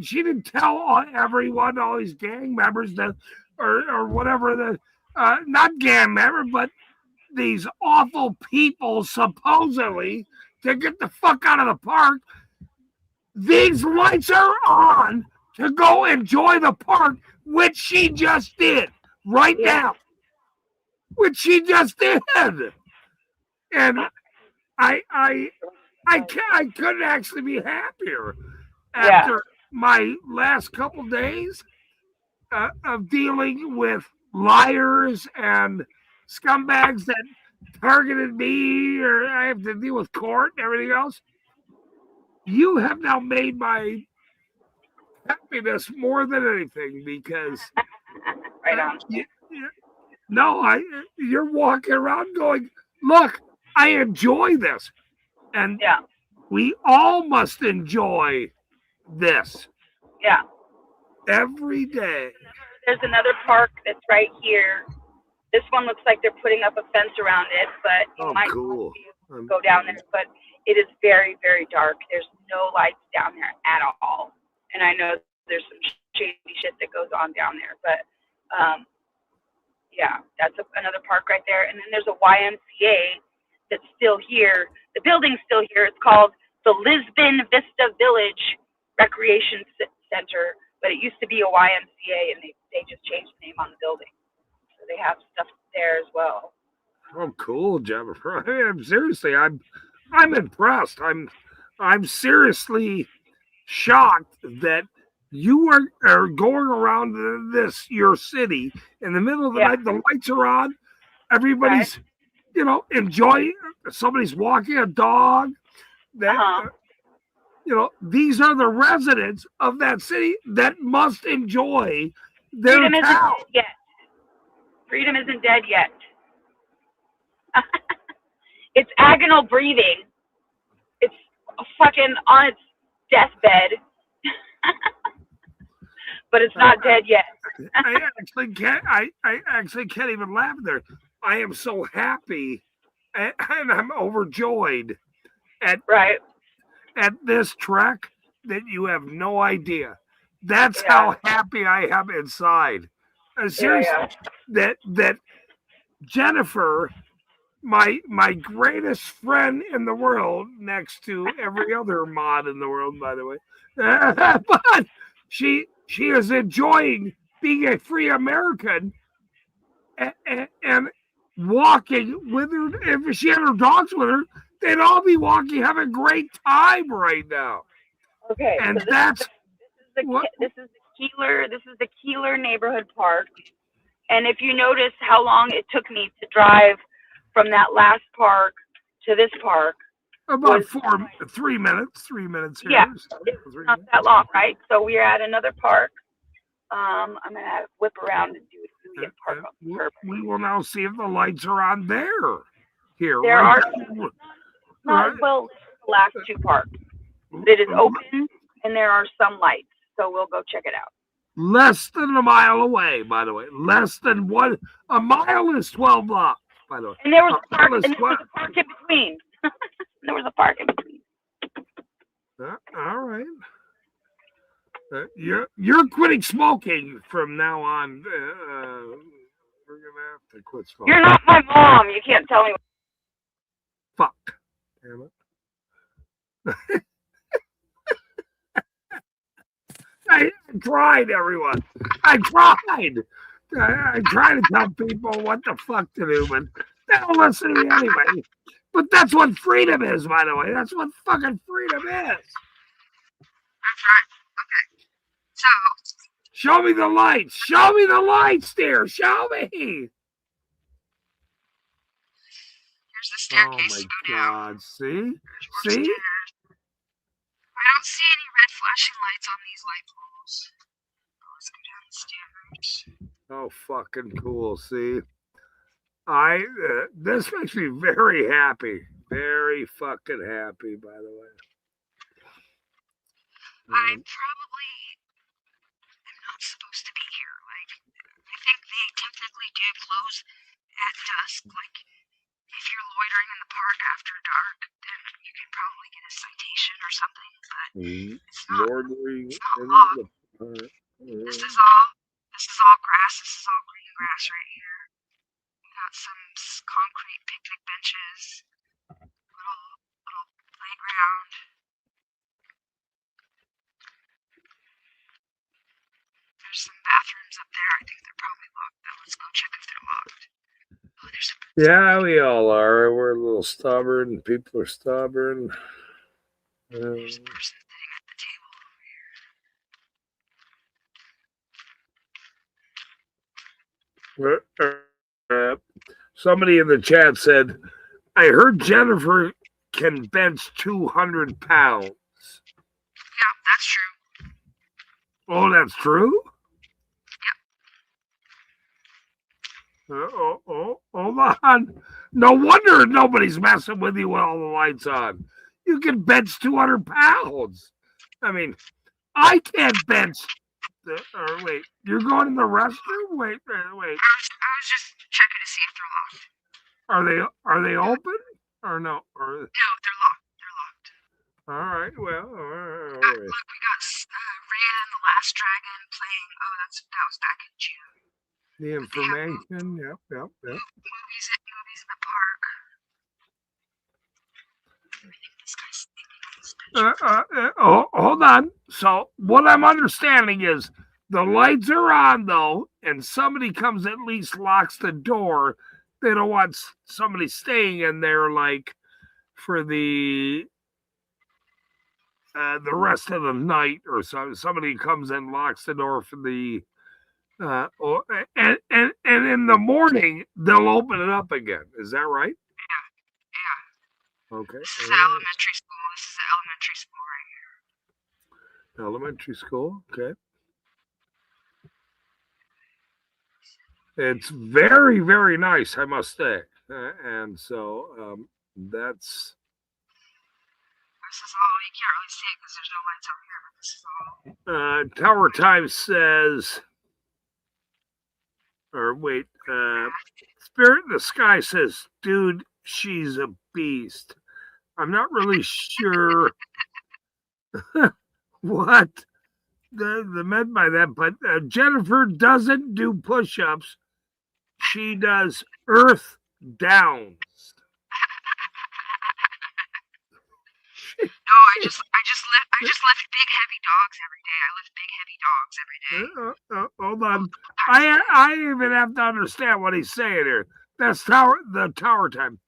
She didn't tell everyone, all these gang members that, or whatever not gang member, but these awful people supposedly to get the fuck out of the park. These lights are on to go enjoy the park, which she just did right now. Which she just did, and I couldn't actually be happier after my last couple days of dealing with liars and scumbags that targeted me, or I have to deal with court and everything else. You have now made my happiness more than anything, because right on. You're walking around going, look, I enjoy this. And we all must enjoy this. Yeah. Every day. There's another park that's right here. This one looks like they're putting up a fence around it, but you might go down there. But it is very, very dark. There's no lights down there at all. And I know there's some shady shit that goes on down there. But that's another park right there. And then there's a YMCA that's still here. The building's still here. It's called the Lisbon Vista Village Recreation Center, but it used to be a YMCA, and they just changed the name on the building. So they have stuff there as well. Oh, cool, Jennifer. I'm impressed. I'm seriously shocked that you are going around your city in the middle of the night. The lights are on. Everybody's, enjoying. Somebody's walking a dog. These are the residents of that city that must enjoy their Freedom isn't town. dead yet. Freedom isn't dead yet. It's agonal breathing. It's fucking on its deathbed. But it's not dead yet. I actually can't even laugh there. I am so happy, and I'm overjoyed at this trek that you have no idea. That's how happy I am inside. Seriously, that Jennifer, my greatest friend in the world, next to every other mod in the world, by the way, but she is enjoying being a free American and walking with her. If she had her dogs with her, they'd all be walking, having a great time right now. Okay, And so that's this is the Keeler Neighborhood Park. And if you notice how long it took me to drive from that last park to this park, about 3 minutes. 3 minutes here. Yeah, So, it's 3 not minutes. that long, right? So we're at another park. I'm gonna whip around and do a park on the curb. We will now see if the lights are on there. Here, There right? are not as well the last two parks. It is open and there are some lights, so we'll go check it out. Less than a mile away, by the way. Less than a mile is 12 blocks, by the way. And there was a park, in between. There was a park in between. All right. You're quitting smoking from now on. We're gonna have to quit smoking. You're not my mom. You can't tell me. Fuck. Damn it. I tried, everyone. I tried. I try to tell people what the fuck to do, but they don't listen to me anyway. But that's what freedom is, by the way. That's what fucking freedom is. That's right. Okay. So. Show me the lights. Show me the lights, dear. Show me. Here's the staircase oh to go my down. God. See? See? Stairs. I don't see any red flashing lights on these light poles. Let's go down the stairs. Oh, fucking cool. See? This makes me very happy. Very fucking happy, by the way. I probably am not supposed to be here. Like, I think they technically do close at dusk. Like, if you're loitering in the park after dark, then you can probably get a citation or something. But it's not. Loitering it's not in locked. the park. This is all grass. This is all green grass right here. We got some concrete picnic benches, little playground. There's some bathrooms up there. I think they're probably locked though. Let's go check if they're locked. Oh, there's a Yeah, we all are. We're a little stubborn. People are stubborn. There's a person sitting at the table over here. Somebody in the chat said, I heard Jennifer can bench 200 pounds. Yeah, that's true. Oh, that's true? Yep. Hold on. No wonder nobody's messing with you with all the lights on. You can bench 200 pounds. I mean, I can't bench. Wait, you're going in the restroom? Wait. I was just checking to see if they're locked. Are they open or no? No, they're locked. They're locked. All right. Well, all right. Look, we got Raya and the Last Dragon playing. Oh, that was back in June. The information. Yep. Movies in the park. Hold on. So what I'm understanding is the lights are on though, and somebody comes at least locks the door. They don't want somebody staying in there like for the rest of the night or so. Somebody comes and locks the door for the and in the morning they'll open it up again. Is that right? Yeah. Okay. This is elementary school. This is the elementary school right here. Elementary school. Okay. It's very, very nice, I must say. And so that's. This is all, you can't really see it because there's no lights over here, but this is all. Tower Time says, or wait, Spirit in the Sky says, dude, she's a beast. I'm not really sure what the meant by that, but Jennifer doesn't do push-ups. She does earth downs. No, I just lift big heavy dogs every day. I lift big heavy dogs every day. Hold on. I even have to understand what he's saying here. That's the Tower Time.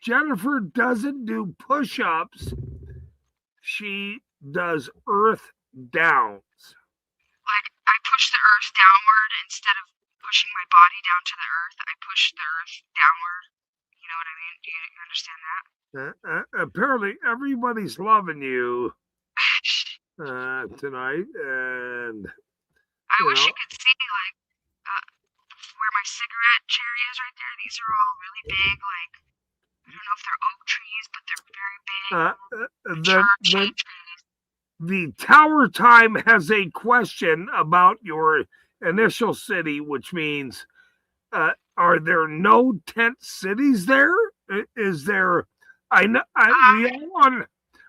Jennifer doesn't do push-ups. She does Earth downs? Like, I push the earth downward instead of pushing my body down to the earth. I push the earth downward. You know what I mean? Do you understand that? Apparently, everybody's loving you tonight, and I wish you could see, like, where my cigarette cherry is right there. These are all really big, like, I don't know if they're oak trees, but they're very big. The Tower Time has a question about your initial city, which means, are there no tent cities there? Is there?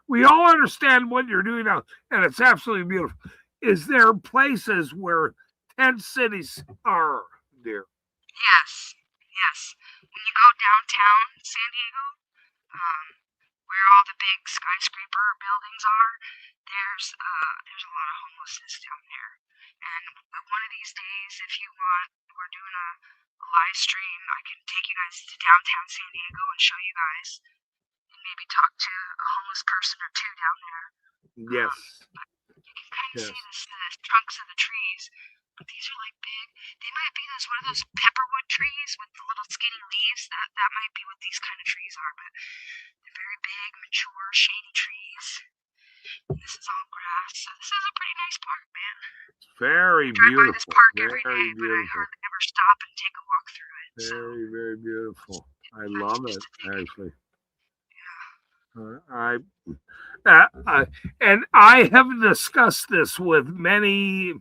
We all understand what you're doing now, and it's absolutely beautiful. Is there places where tent cities are, dear? Yes. When you go downtown San Diego, where all the big skyscraper buildings are, there's a lot of homelessness down there. And one of these days, if you want, we're doing a live stream. I can take you guys to downtown San Diego and show you guys, and maybe talk to a homeless person or two down there. Yes. You can kind of see the trunks of the trees. These are like big. They might be one of those pepperwood trees with the little skinny leaves. That might be what these kind of trees are, but they're very big, mature, shady trees. And this is all grass. So this is a pretty nice park, man. Very beautiful. I drive by this park every day, Very but I beautiful. hardly ever stop and take a walk through it. Very, very beautiful. I love it, actually. And I have discussed this with a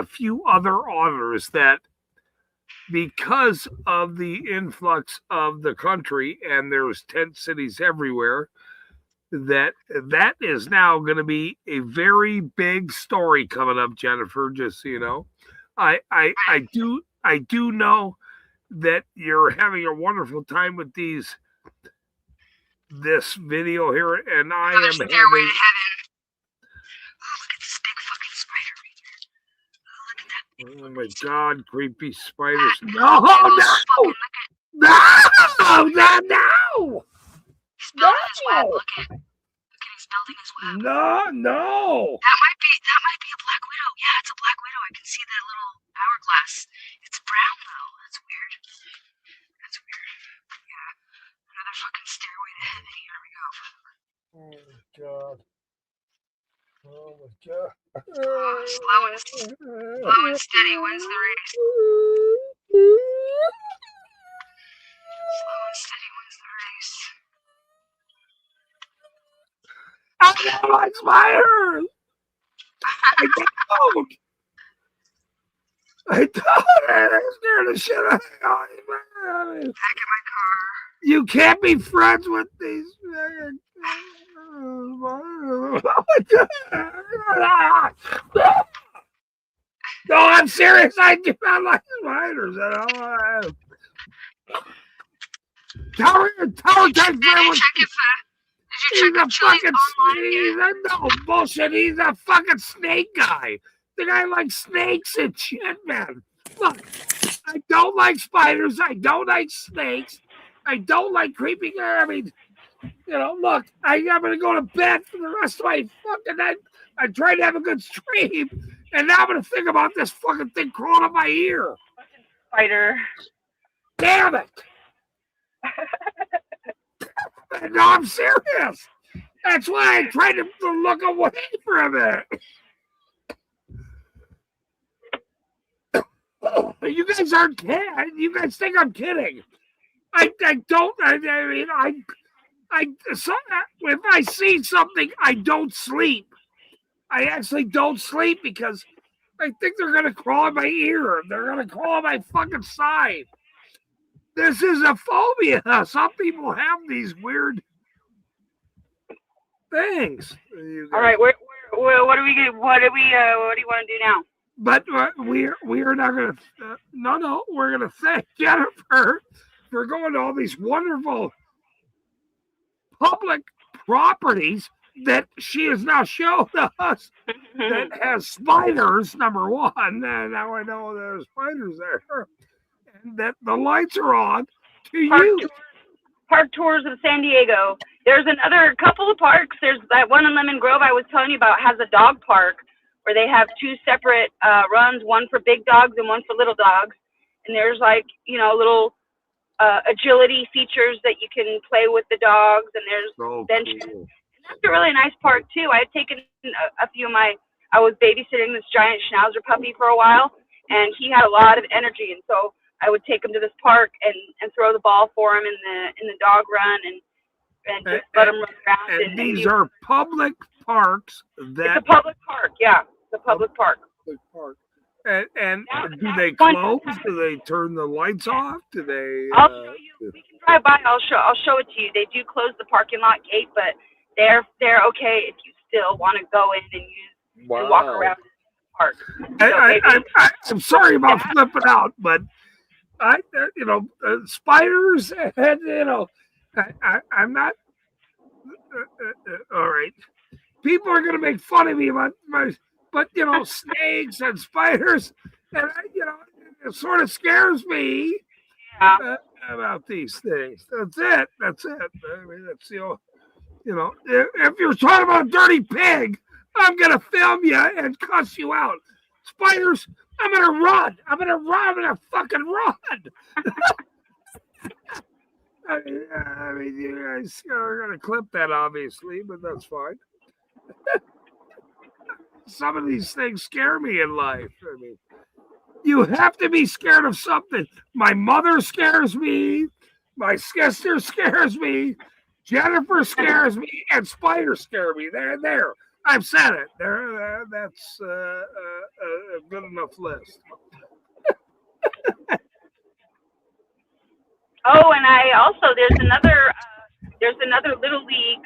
few other auditors, that because of the influx of the country and there's tent cities everywhere, that is now going to be a very big story coming up, Jennifer, just so you know. I do know that you're having a wonderful time with this video here, and I am having. Oh, look at this big fucking spider right there. Oh, look at that. Oh my God, creepy spiders! No! Look at his building his web. No! That might be a black widow. Yeah, it's a black widow. I can see that little hourglass. It's brown though. That's weird. Yeah. Another fucking stairway to heaven. Here we go. Oh my God. Slow and steady wins the race. Slow and steady wins the race. I don't like spiders. I don't. They're scared the shit out of me. Back in my car. You can't be friends with these. No, I'm serious. I do not like spiders at all. Tower Time He's a fucking no bullshit. He's a fucking snake guy. The guy likes snakes and shit, man. Look, I don't like spiders. I don't like snakes. I don't like creepy. I mean, look, I'm gonna go to bed for the rest of my fucking night. I tried to have a good stream, and now I'm gonna think about this fucking thing crawling up my ear. Spider. Damn it! No, I'm serious. That's why I tried to look away from it. You guys aren't kidding. You guys think I'm kidding. I don't. I mean, if I see something, I don't sleep. I actually don't sleep because I think they're gonna crawl in my ear. They're gonna crawl on my fucking side. This is a phobia. Some people have these weird things. All right, what do you want to do now? But we are not going to. No, we're going to thank Jennifer for going to all these wonderful public properties that she has now shown us that has spiders. Number one, and now I know there's spiders there. That the lights are on to you. park tours of San Diego. There's another couple of parks. There's that one in Lemon Grove I was telling you about, has a dog park where they have two separate runs, one for big dogs and one for little dogs. And there's like, you know, little agility features that you can play with the dogs, and there's benches. Cool. That's a really nice park too. I had taken a few of I was babysitting this giant Schnauzer puppy for a while, and he had a lot of energy, and so I would take him to this park and throw the ball for him in the dog run and just let him run around. And these are public parks. It's a public park, yeah. It's a public park. And do they close? Do they turn the lights off? Do they? I'll show you. We can drive by. I'll show it to you. They do close the parking lot gate, but they're okay if you still want to go in and use and walk around the park. I'm sorry about flipping out, but spiders and I'm not. All right, people are gonna make fun of me about but snakes and spiders, and it sort of scares me about these things. That's it. I mean, that's if you're talking about a dirty pig, I'm gonna film you and cuss you out. Spiders, I'm gonna run. I'm gonna fucking run. I mean, you guys are gonna clip that, obviously, but that's fine. Some of these things scare me in life. I mean, you have to be scared of something. My mother scares me. My sister scares me. Jennifer scares me, and spiders scare me. There. I've said it. That's a good enough list. Oh, and I also there's another little league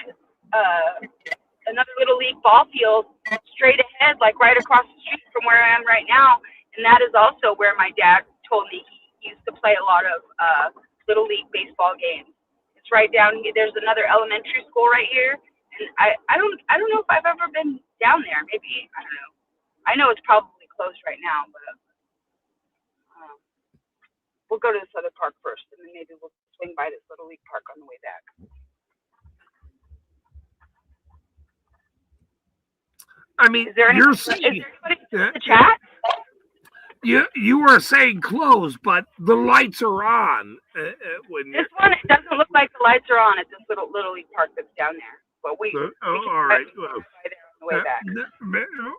ball field straight ahead, like right across the street from where I am right now, and that is also where my dad told me he used to play a lot of little league baseball games. It's right down here. There's another elementary school right here, and I don't know if I've ever been down there. Maybe I don't know. I know it's probably closed right now, but we'll go to this other park first, and then maybe we'll swing by this little league park on the way back. I mean, you're saying in the chat? You were saying closed, but the lights are on. This one, it doesn't look like the lights are on at this little league park that's down there. But we can all right. Well, on the way back.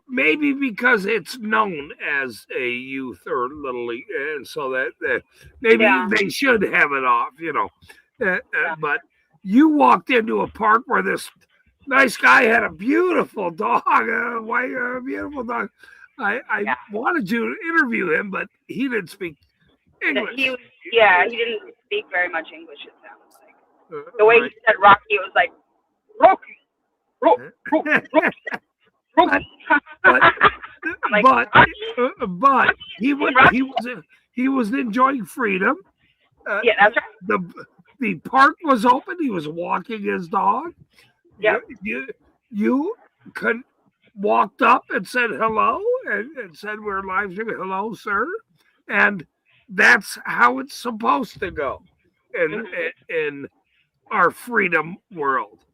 Maybe because it's known as a youth or little league, and so that maybe they should have it off, But you walked into a park where this nice guy had a beautiful dog, a beautiful dog. I wanted to interview him, but he didn't speak English. He didn't speak very much English, it sounds like. The way he said Rocky, it was like, Rocky. But he was enjoying freedom. Yeah, that's right. The park was open. He was walking his dog. Yeah. You walked up and said hello and said we're live streaming. Hello, sir. And that's how it's supposed to go in our freedom world.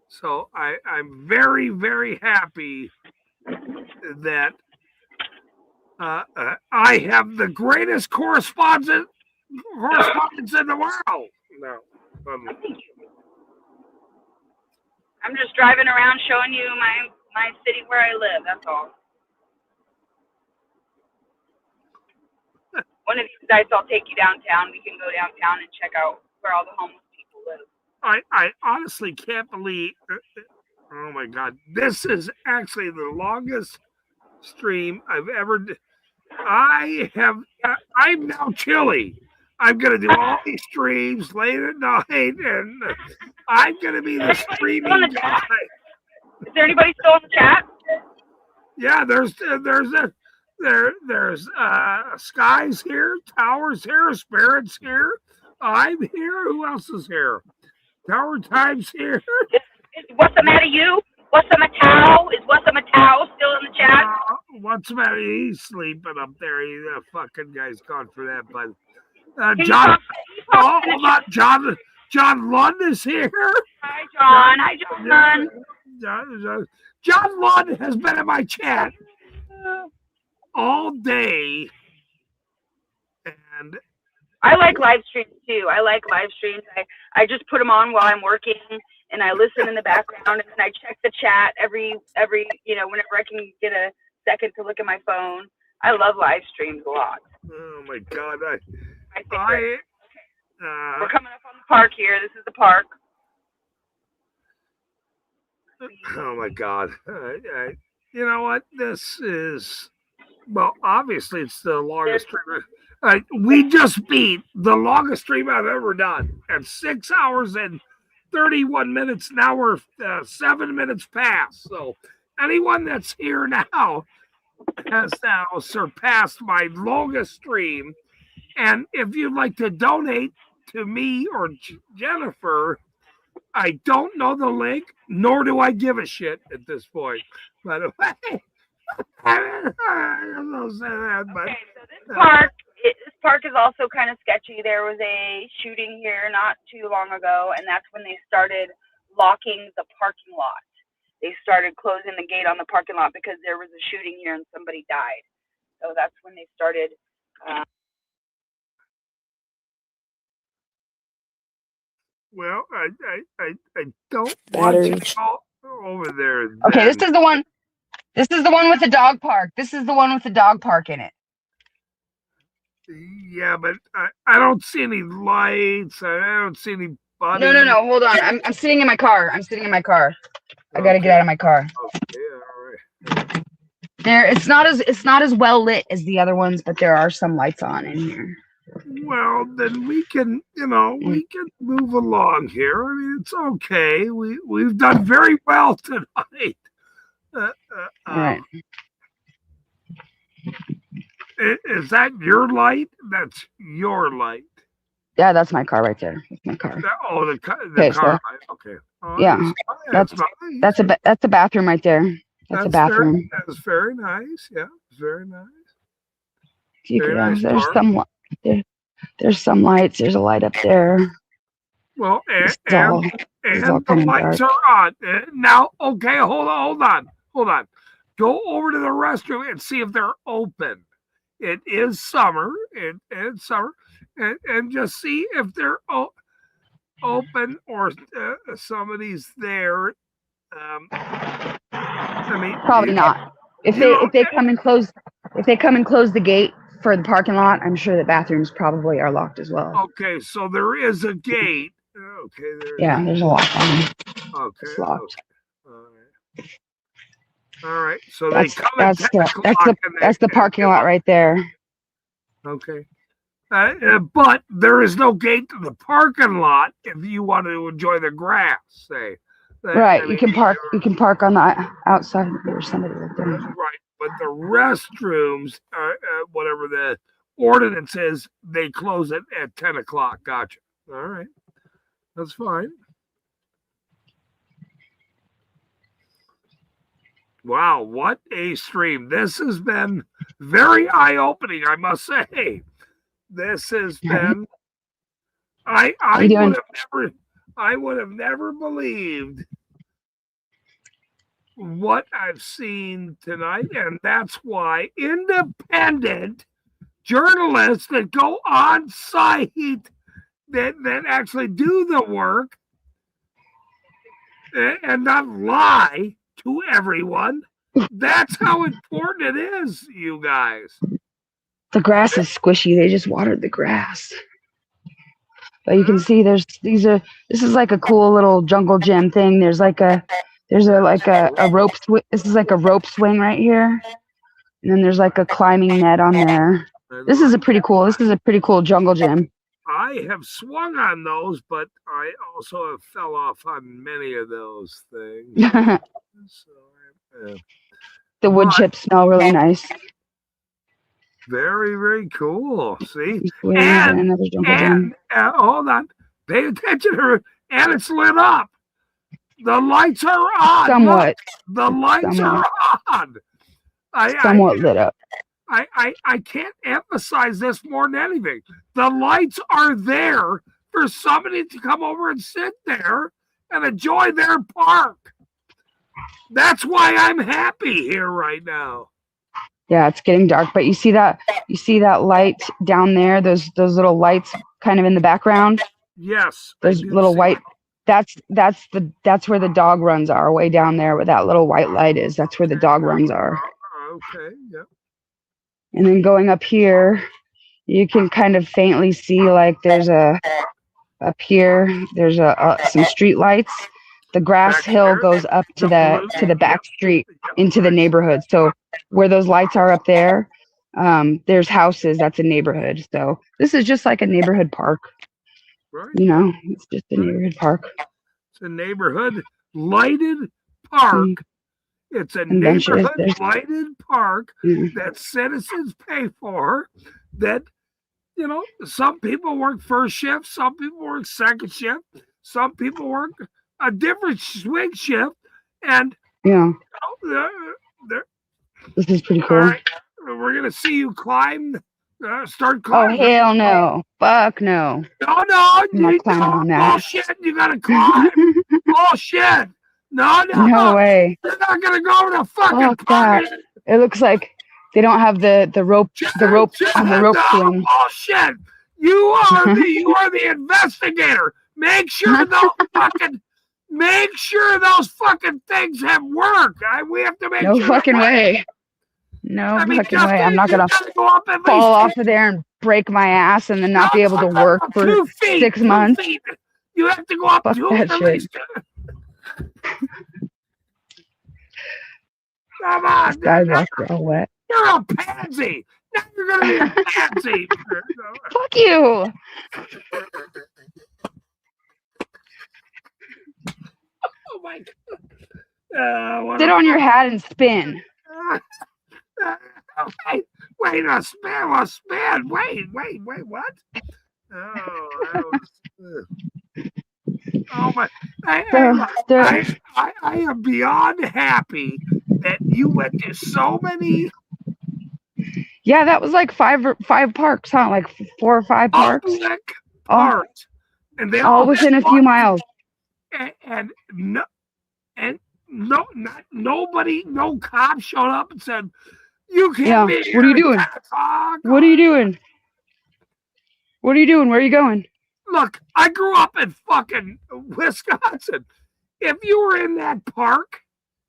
So I'm very, very happy that I have the greatest correspondence in the world. No. I'm just driving around showing you my city where I live. That's all. One of these nights I'll take you downtown. We can go downtown and check out where all the homeless people live. I honestly can't believe. Oh my God! This is actually the longest stream I've ever. I'm now chilly. I'm gonna do all these streams late at night, and I'm gonna be the streaming guy. Is there anybody still in the chat? Yeah, there's Sky's here, Towers here, Spirit's here. I'm here. Who else is here? Tower Time's here. What's the matter, you? What's the Matau? Is What's the Matau still in the chat? What's the matter? He's sleeping up there. The fucking guy's gone for that. But John, hold on, John Lund is here. Hi, John. Hi, John. John Lund has been in my chat all day, and I like live streams too. I like live streams. I just put them on while I'm working, and I listen in the background, and then I check the chat every whenever I can get a second to look at my phone. I love live streams a lot. Oh my God! We're coming up on the park here. This is the park. Oh my God! You know what? This is obviously it's the longest stream. We just beat the longest stream I've ever done at 6 hours and 31 minutes. Now we're 7 minutes past. So anyone that's here now has now surpassed my longest stream. And if you'd like to donate to me or Jennifer, I don't know the link, nor do I give a shit at this point. By the way, I'm not saying that, but okay, so this park is also kind of sketchy. There was a shooting here not too long ago, and that's when they started locking the parking lot. They started closing the gate on the parking lot because there was a shooting here and somebody died. So that's when they started. Well, I don't want you to go over there. Okay, this is the one. This is the one with the dog park. This is the one with the dog park in it. Yeah, but I don't see any lights. I don't see any bodies. No. Hold on. I'm sitting in my car. I gotta get out of my car. Okay, all right. It's not as well lit as the other ones, but there are some lights on in here. Well, then we can move along here. I mean, it's okay. We've done very well tonight. All right. Is that your light? That's your light. Yeah, that's my car right there. That's my car. The car light. Okay. Oh, Yeah, that's a bathroom right there. That's a bathroom. That's very nice. Yeah, very nice. There's some lights. There's a light up there. Well, and the lights are on. Now, okay, hold on. Go over to the restroom and see if they're open. It is summer. It's summer. And just see if they're open or somebody's there. Probably not. If they come and close the gate for the parking lot, I'm sure the bathrooms probably are locked as well. Okay, so there is a gate. Okay, there's a lock on it. Okay, it's locked. Okay. All right. So That's the parking lot right there. Okay. But there is no gate to the parking lot if you want to enjoy the grass, say. Right. You can park on the outside. There's somebody right there. Right. But the restrooms, whatever the ordinance is, they close it at 10 o'clock. Gotcha. All right. That's fine. Wow, what a stream. This has been very eye-opening, I must say. This has been I would have never believed what I've seen tonight, and that's why independent journalists that go on site that actually do the work and not lie to everyone. That's how important it is, you guys. The grass is squishy. They just watered the grass. But you can see this is like a cool little jungle gym thing. There's a rope swing. This is like a rope swing right here. And then there's like a climbing net on there. This is a pretty cool jungle gym. I have swung on those, but I also have fell off on many of those things. The wood chips smell really nice. Very, very cool. See? And hold on. Pay attention to it. And it's lit up. The lights are on. Somewhat. The lights are on. Somewhat lit up. I can't emphasize this more than anything. The lights are there for for somebody to come over and sit there and enjoy their park. That's why I'm happy here right now. Yeah, it's getting dark, but you see that light down there, those little lights kind of in the background? Yes. Those little white, that's where the dog runs are, way down there where that little white light is. That's where the dog runs are. Okay, yeah. And then going up here, you can kind of faintly see like there's up here, there's some street lights. The grass hill goes up to the back street into the neighborhood. So where those lights are up there, there's houses. That's a neighborhood. So this is just like a neighborhood park. Right. You know, it's just a neighborhood park. It's a neighborhood lighted park. It's a neighborhood lighted park that citizens pay for. That, you know, some people work first shift, some people work second shift, some people work a different swing shift, and yeah, this is pretty cool. All right, we're gonna see you climb. Start Oh climbing. hell no! Fuck no! No, I'm not climbing on that. Oh shit! You gotta climb. Oh shit! No, No way! You're not gonna go to fucking Fuck that! It looks like they don't have the rope on the rope swing. Oh shit! You are the investigator. Make sure those fucking things have work. We have to make no sure. Fucking way. No fucking way. I'm not gonna fall off of there and break my ass and then not be able to work for 6 months. You have to go up Fuck that shit. Come on. Sidewalks are all wet. You're a pansy. Now you're gonna be a pansy. Fuck you. Oh my god. Sit on your hat and spin. Wait, a spin. Wait, what? Oh my! I am beyond happy that you went to so many. Yeah, that was like five parks, huh? Like 4 or 5 parks. Parks, and they all within a few miles. And nobody, no cop showed up and said, "You can't be here." What are you doing? What are you doing? What are you doing? Where are you going? Look, I grew up in fucking Wisconsin. If you were in that park,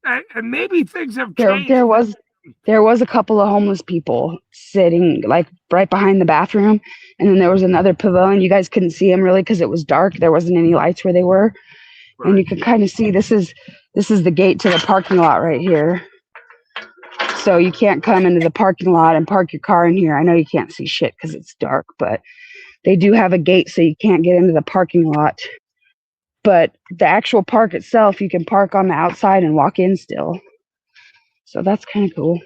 and maybe things have changed. There was a couple of homeless people sitting like right behind the bathroom, and then there was another pavilion. You guys couldn't see them really because it was dark. There wasn't any lights where they were, and you can kind of see this is the gate to the parking lot right here. So you can't come into the parking lot and park your car in here. I know you can't see shit because it's dark, but they do have a gate so you can't get into the parking lot. But the actual park itself, you can park on the outside and walk in still. So that's kind of cool.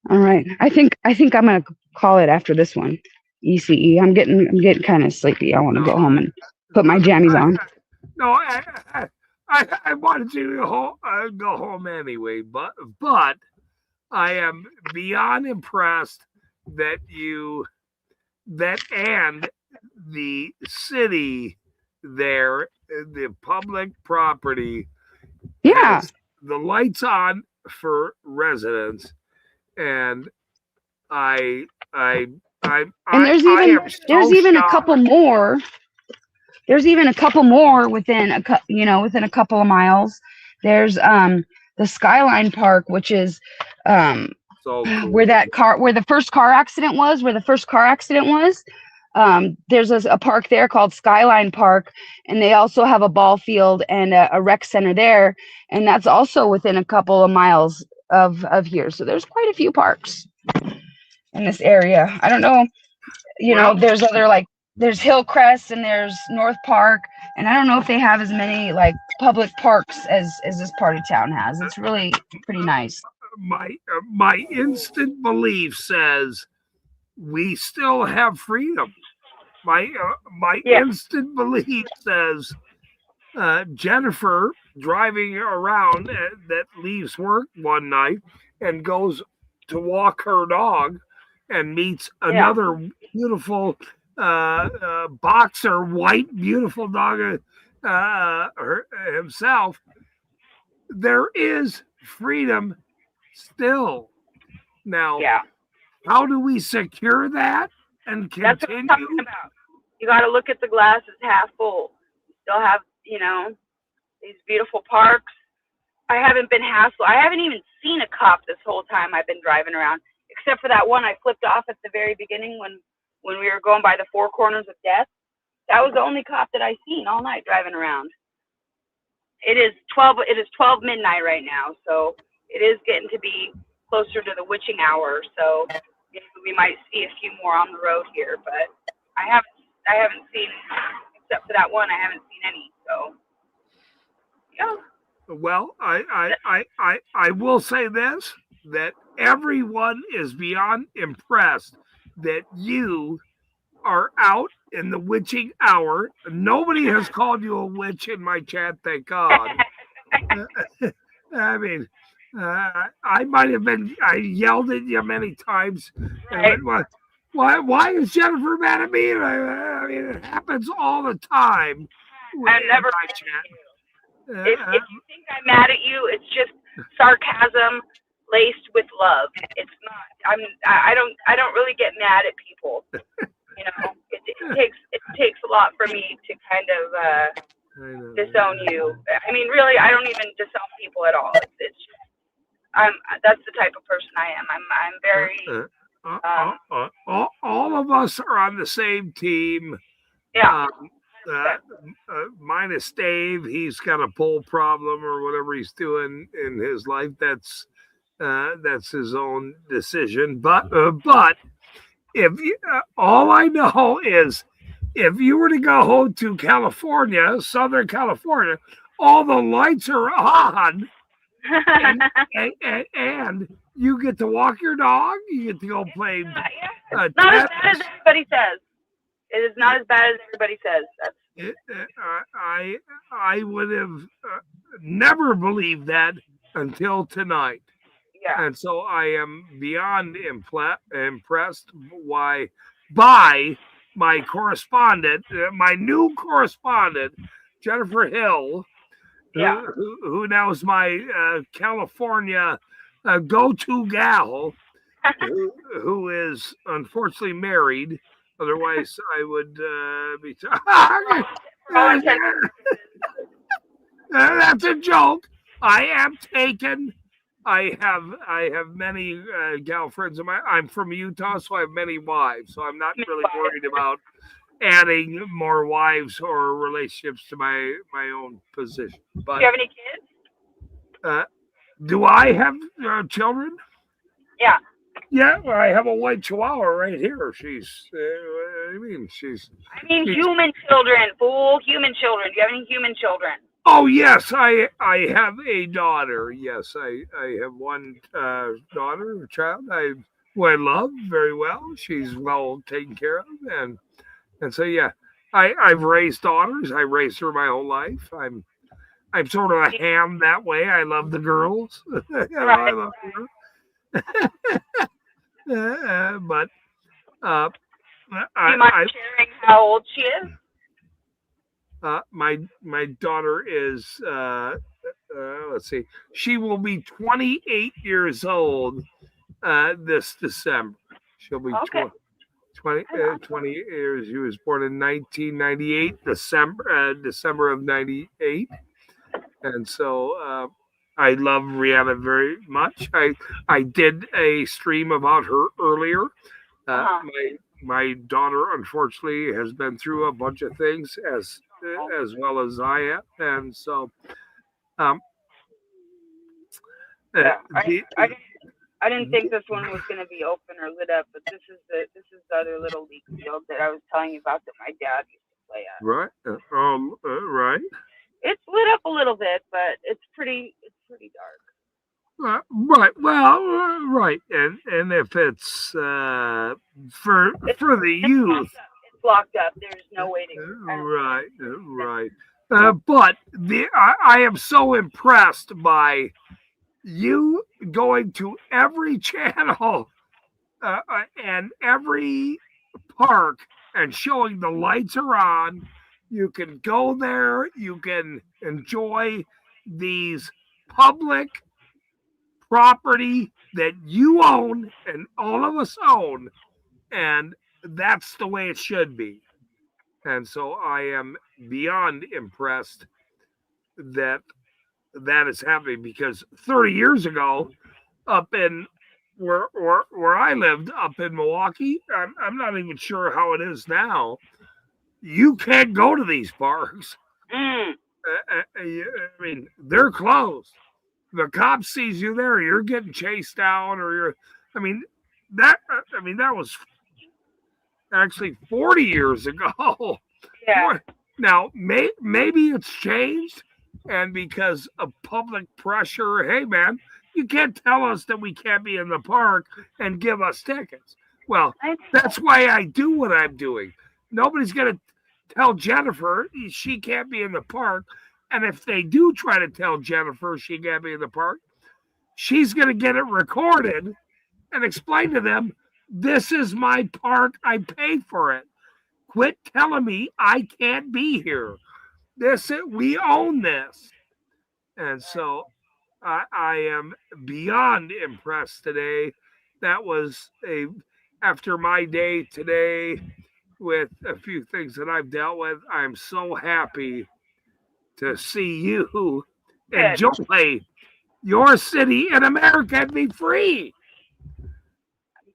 All right. I think I'm gonna call it after this one. ECE. I'm getting kind of sleepy. I want to go home and put my jammies on. No, I wanted you to go home anyway, but I am beyond impressed that and the city there, the public property, has the lights on for residents, and there's even a couple more. There's even a couple more within a couple of miles. There's the Skyline Park, which is so cool. where the first car accident was. There's a park there called Skyline Park, and they also have a ball field and a rec center there, and that's also within a couple of miles of here. So there's quite a few parks in this area. I don't know, there's other there's Hillcrest and there's North Park, and I don't know if they have as many like public parks as this part of town has. It's really pretty nice. My instant belief says we still have freedom. My instant belief says Jennifer driving around that leaves work one night and goes to walk her dog and meets another beautiful boxer, white, beautiful dog himself, there is freedom still. Now, how do we secure that and continue? That's what I'm talking about. You got to look at the glass as half full. Still have, these beautiful parks. I haven't been hassled. I haven't even seen a cop this whole time I've been driving around, except for that one I flipped off at the very beginning when we were going by the four corners of death. That was the only cop that I seen all night driving around. It is 12 midnight right now, so it is getting to be closer to the witching hour. So we might see a few more on the road here, but I haven't seen, except for that one, I haven't seen any. So yeah. Well, I will say this, that everyone is beyond impressed that you are out in the witching hour. Nobody has called you a witch in my chat, thank God. I mean, I might have been, I yelled at you many times. Right. Why is Jennifer mad at me? I mean, it happens all the time. I've never in my chat. If you think I'm mad at you, it's just sarcasm laced with love. It's not. I don't really get mad at people. It takes a lot for me to kind of disown you. I mean, really, I don't even disown people at all. It's just, that's the type of person I am. I'm very. All of us are on the same team. Yeah. Minus Dave, he's got a pole problem or whatever he's doing in his life. That's his own decision. But if you, all I know is, if you were to go home to California, Southern California, all the lights are on, and you get to walk your dog. You get to go play. Not as bad as everybody says. It is not as bad as everybody says. I would have never believed that until tonight. Yeah. And so I am beyond impressed by my correspondent, my new correspondent, Jennifer Hill, who now is my California go-to gal, who is unfortunately married. Otherwise, I would be. That's a joke. I am taken. I have many gal friends of mine. I'm from Utah, so I have many wives. So I'm not really worried about adding more wives or relationships to my own position. But do you have any kids? Do I have children? Yeah. Yeah, I have a white chihuahua right here. She's, human children, fool. Human children. Do you have any human children? Oh, yes, I have a daughter. Yes, I have one daughter, a child who I love very well. She's well taken care of. And so, yeah, I've raised daughters. I raised her my whole life. I'm sort of a ham that way. I love the girls. I love the girls. But do you mind sharing how old she is? My daughter is let's see, she will be 28 years old this December. She'll be 20 years. She was born in 1998, December of 98, and so I love Rihanna very much. I did a stream about her earlier. My daughter, unfortunately, has been through a bunch of things as well as I have, and so I didn't think this one was going to be open or lit up, but this is the other little league field that I was telling you about that my dad used to play at. Right. Right. It's lit up a little bit, but it's pretty dark. Right. Well, right. And if it's for the youth, it's locked up. There's no way to. Right. But I am so impressed by you going to every channel and every park and showing the lights are on. You can go there. You can enjoy these public property that you own and all of us own. And that's the way it should be. And so I am beyond impressed that that is happening because 30 years ago, up in where I lived up in Milwaukee, I'm not even sure how it is now. You can't go to these parks. I mean, they're closed. The cop sees you there, you're getting chased down, or you're. I mean, that was actually 40 years ago. Yeah. Now, maybe it's changed, and because of public pressure, hey man, you can't tell us that we can't be in the park and give us tickets. Well, that's why I do what I'm doing. Nobody's gonna tell Jennifer she can't be in the park, and if they do try to tell Jennifer she can't be in the park, she's gonna get it recorded and explain to them, this is my park, I paid for it. Quit telling me I can't be here. We own this. And so I am beyond impressed today. That was after my day today with a few things that I've dealt with. I'm so happy to see you enjoy your city in America and be free.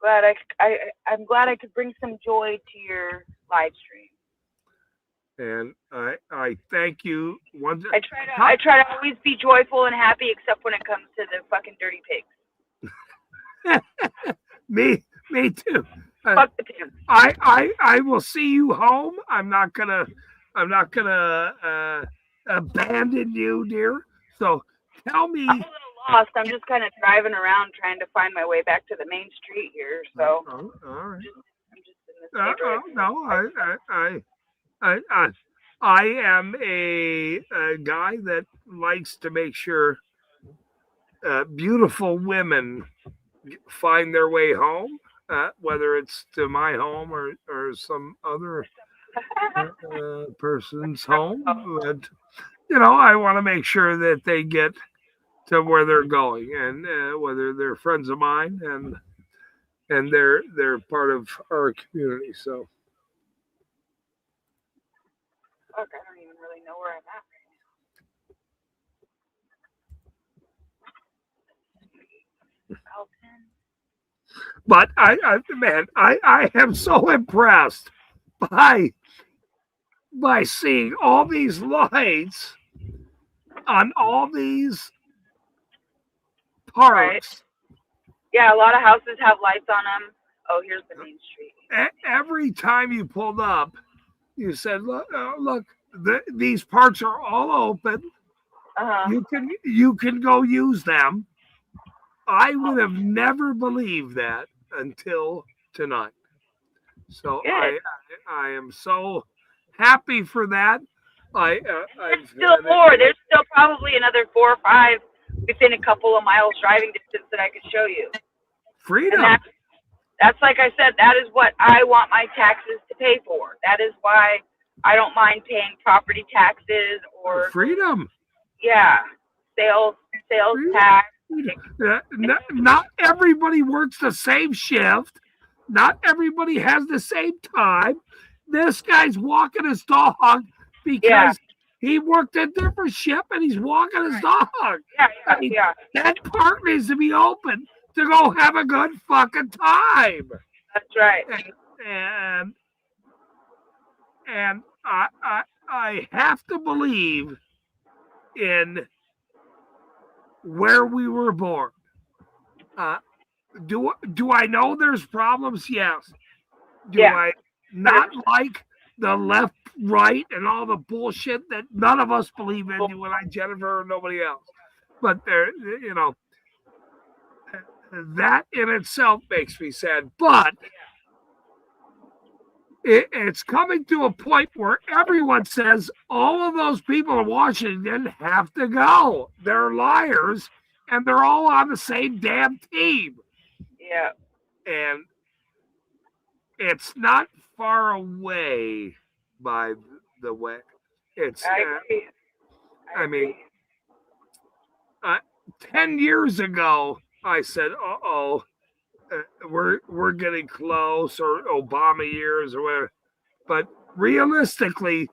I'm glad I could bring some joy to your live stream. And I thank you once. I try to always be joyful and happy, except when it comes to the fucking dirty pigs. me too. Fuck the pigs. I will see you home. I'm not gonna abandon you, dear. So tell me. I'm a little lost. I'm just kind of driving around trying to find my way back to the main street here. So. All right. I'm just in this no, I am a guy that likes to make sure beautiful women find their way home, whether it's to my home or some other person's home. But, I want to make sure that they get to where they're going, and whether they're friends of mine and they're part of our community. So. Fuck, I don't even really know where I'm at right now. But I am so impressed by seeing all these lights on all these parks. Right. Yeah, a lot of houses have lights on them. Oh, here's the main street. Every time you pulled up, you said, "Look, these parks are all open. Uh-huh. You can go use them." I would have never believed that until tonight. So I am so happy for that. There's still more. There's still probably another 4 or 5 within a couple of miles driving distance that I could show you. Freedom. That's like I said, that is what I want my taxes to pay for. That is why I don't mind paying property taxes or freedom. Yeah, sales tax. Not everybody works the same shift. Not everybody has the same time. This guy's walking his dog because he worked a different shift and he's walking his dog. Yeah. That park needs to be open to go have a good fucking time. That's right. And I have to believe in where we were born. Do I know there's problems? Yes. Do I not like the left, right, and all the bullshit that none of us believe in, you and I, Jennifer, or nobody else? But there, that in itself makes me sad. But it's coming to a point where everyone says all of those people in Washington have to go. They're liars, and they're all on the same damn team. Yeah. And it's not far away by the way. It's I mean, 10 years ago, I said, we're getting close, or Obama years, or whatever. But realistically,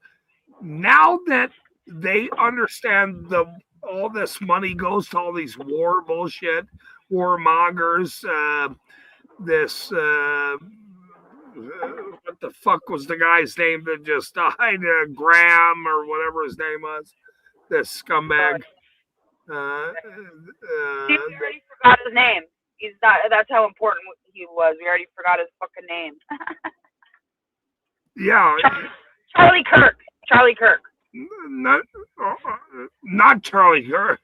now that they understand all this money goes to all these war bullshit, warmongers, this what the fuck was the guy's name that just died? Graham or whatever his name was. This scumbag. We already forgot his name. He's not. That's how important he was. We already forgot his fucking name. Yeah. Charlie Kirk. Charlie Kirk. Not Charlie Kirk.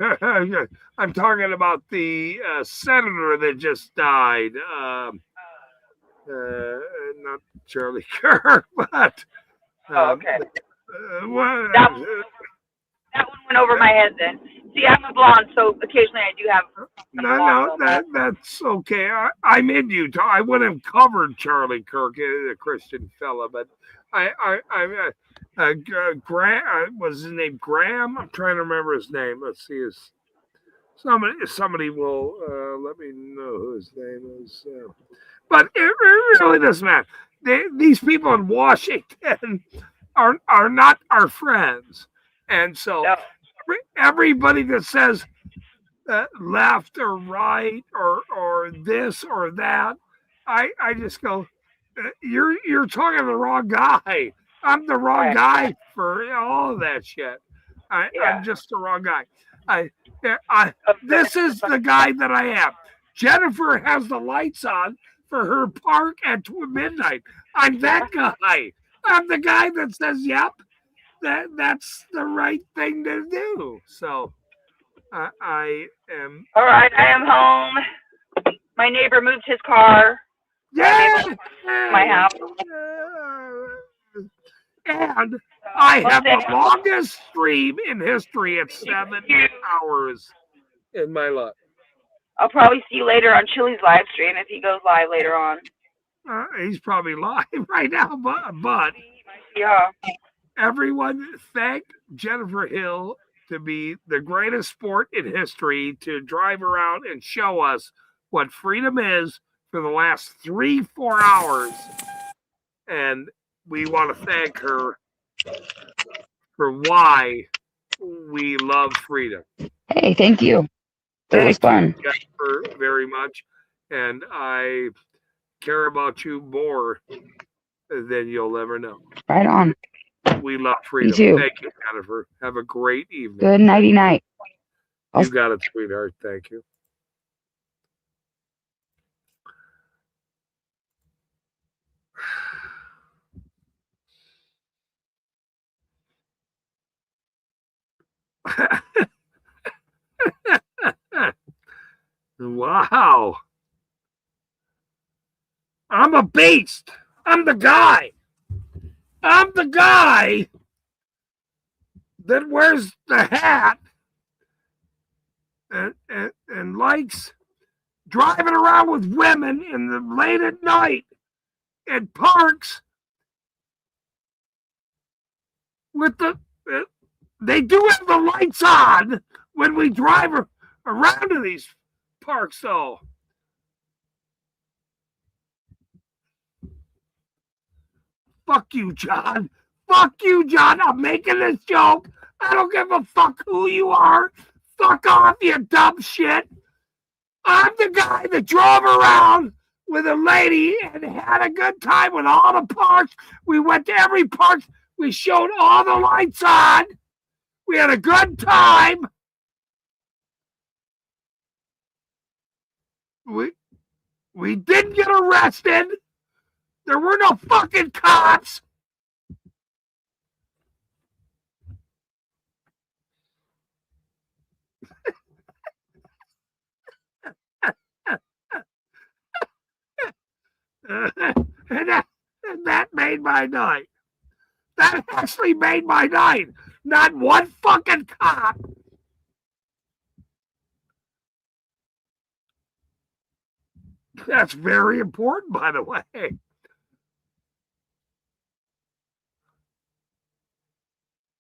I'm talking about the senator that just died. Not Charlie Kirk, but okay. That one went over my head then. See, I'm a blonde, so occasionally I do have. That's okay. I'm in Utah. I would have covered Charlie Kirk, a Christian fella, but Graham was his name Graham. I'm trying to remember his name. Let's see his. Somebody will let me know who his name is. But it really doesn't matter. These people in Washington are not our friends, and so everybody that says left or right or this or that, I just go, you're talking to the wrong guy. I'm the wrong guy for all of that shit. I'm just the wrong guy. This is the guy that I am. Jennifer has the lights on for her park at midnight. I'm that guy. I'm the guy that says, yep, that's the right thing to do. So I am. All right, I am home. My neighbor moved his car. Yeah. My house. And I have the longest stream in history at 7 hours in my life. I'll probably see you later on Chili's live stream if he goes live later on. He's probably live right now, but yeah. Everyone thank Jennifer Hill to be the greatest sport in history to drive around and show us what freedom is for the last 3-4 hours. And we want to thank her for why we love freedom. Hey, thank you. It was fun. Jennifer, very much. And I care about you more than you'll ever know. Right on. We love freedom. Me too. Thank you, Jennifer. Have a great evening. Good nighty night. You got it, sweetheart. Thank you. Wow. I'm a beast. I'm the guy. I'm the guy that wears the hat and likes driving around with women in the late at night in parks with they do have the lights on when we drive around to these parks, though. Fuck you, John. Fuck you, John. I'm making this joke. I don't give a fuck who you are. Fuck off, you dumb shit. I'm the guy that drove around with a lady and had a good time with all the parks. We went to every park. We showed all the lights on. We had a good time. We didn't get arrested. There were no fucking cops. And that made my night. That actually made my night. Not one fucking cop. That's very important, by the way.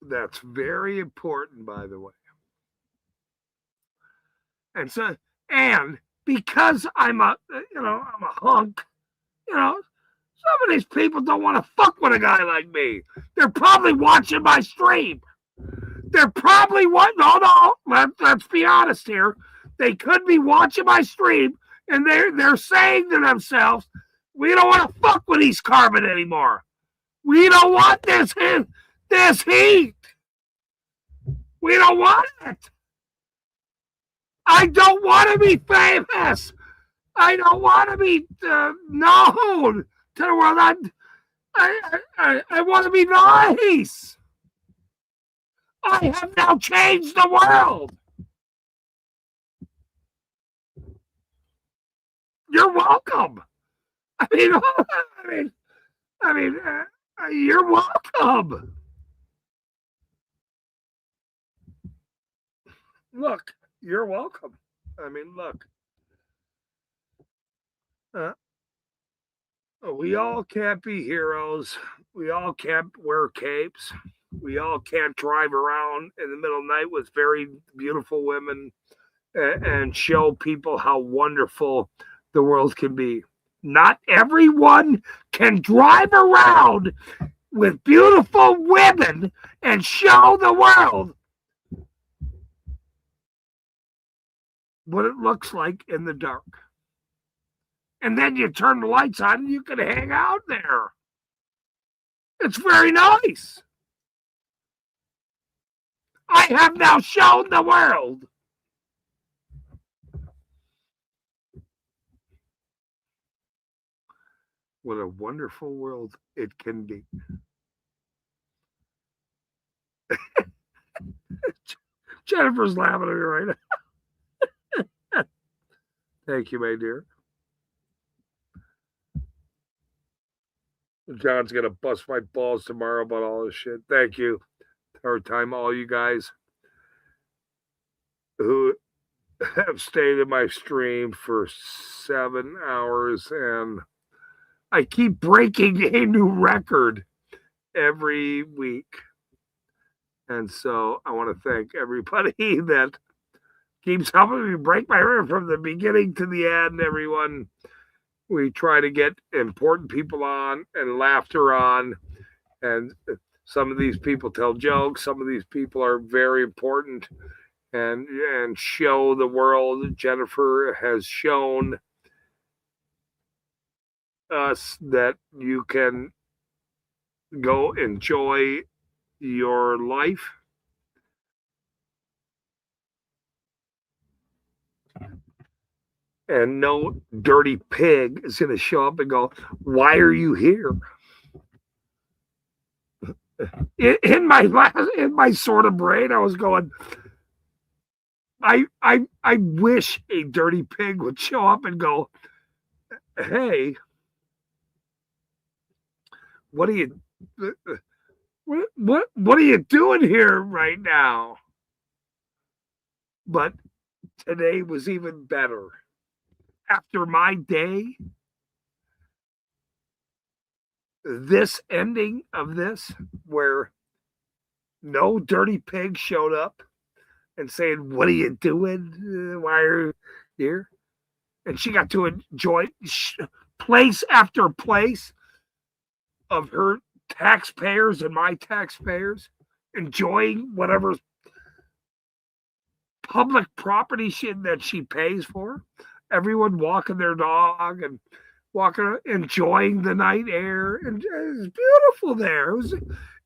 That's very important, by the way. And so, and because I'm a hunk, some of these people don't want to fuck with a guy like me. They're probably watching my stream. They're probably let's be honest here. They could be watching my stream and they're saying to themselves, we don't want to fuck with East Carbon anymore. We don't want this heat. We don't want it. I don't want to be famous. I don't want to be known to the world. I want to be nice. I have now changed the world. You're welcome. You're welcome. Look, you're welcome. Look. We all can't be heroes. We all can't wear capes. We all can't drive around in the middle of the night with very beautiful women and show people how wonderful the world can be. Not everyone can drive around with beautiful women and show the world what it looks like in the dark. And then you turn the lights on and you can hang out there. It's very nice. I have now shown the world. What a wonderful world it can be. Jennifer's laughing at me right now. Thank you, my dear. John's going to bust my balls tomorrow about all this shit. Thank you. Third time, all you guys who have stayed in my stream for 7 hours, and I keep breaking a new record every week. And so I want to thank everybody that keeps helping me break my record from the beginning to the end, everyone. We try to get important people on and laughter on. And some of these people tell jokes. Some of these people are very important and show the world. Jennifer has shown us that you can go enjoy your life. And no dirty pig is going to show up and go, why are you here? In my sort of brain, I was going, I wish a dirty pig would show up and go, hey, what are you doing here right now? But today was even better. After my day, this ending of this, where no dirty pig showed up and saying, what are you doing? Why are you here? And she got to enjoy place after place of her taxpayers and my taxpayers, enjoying whatever public property that she pays for. Everyone walking their dog and enjoying the night air, and it was beautiful there.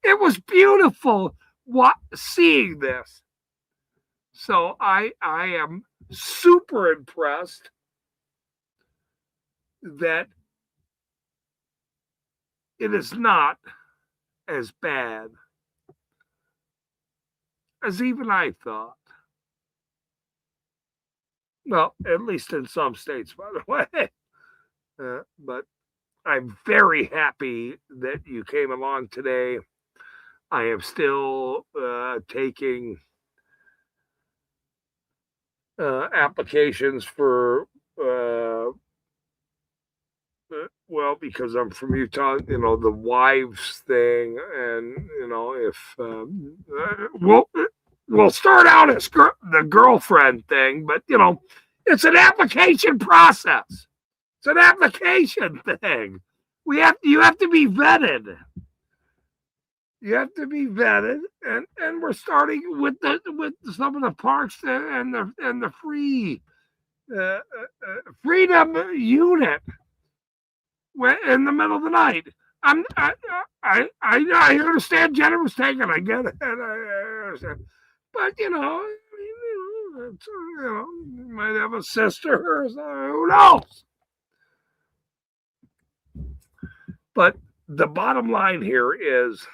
It was beautiful seeing this. So I am super impressed that it is not as bad as even I thought. Well, at least in some states, by the way. But I'm very happy that you came along today. I am still taking applications for well, because I'm from Utah, the wives thing, and if we'll start out as the girlfriend thing, but it's an application process. It's an application thing. You have to be vetted. You have to be vetted, and we're starting with some of the parks and the free freedom unit in the middle of the night. I understand Jenna was taken. I get it. I understand, but you might have a sister or something. Who knows? But the bottom line here is,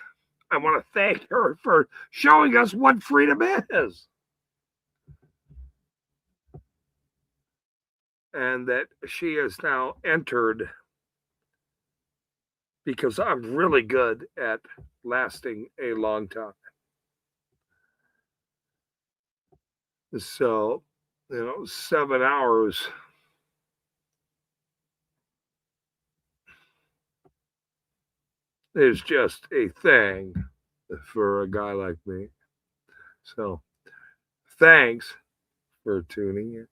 I want to thank her for showing us what freedom is. And that she has now entered, because I'm really good at lasting a long time. So, 7 hours is just a thing for a guy like me. So, thanks for tuning in.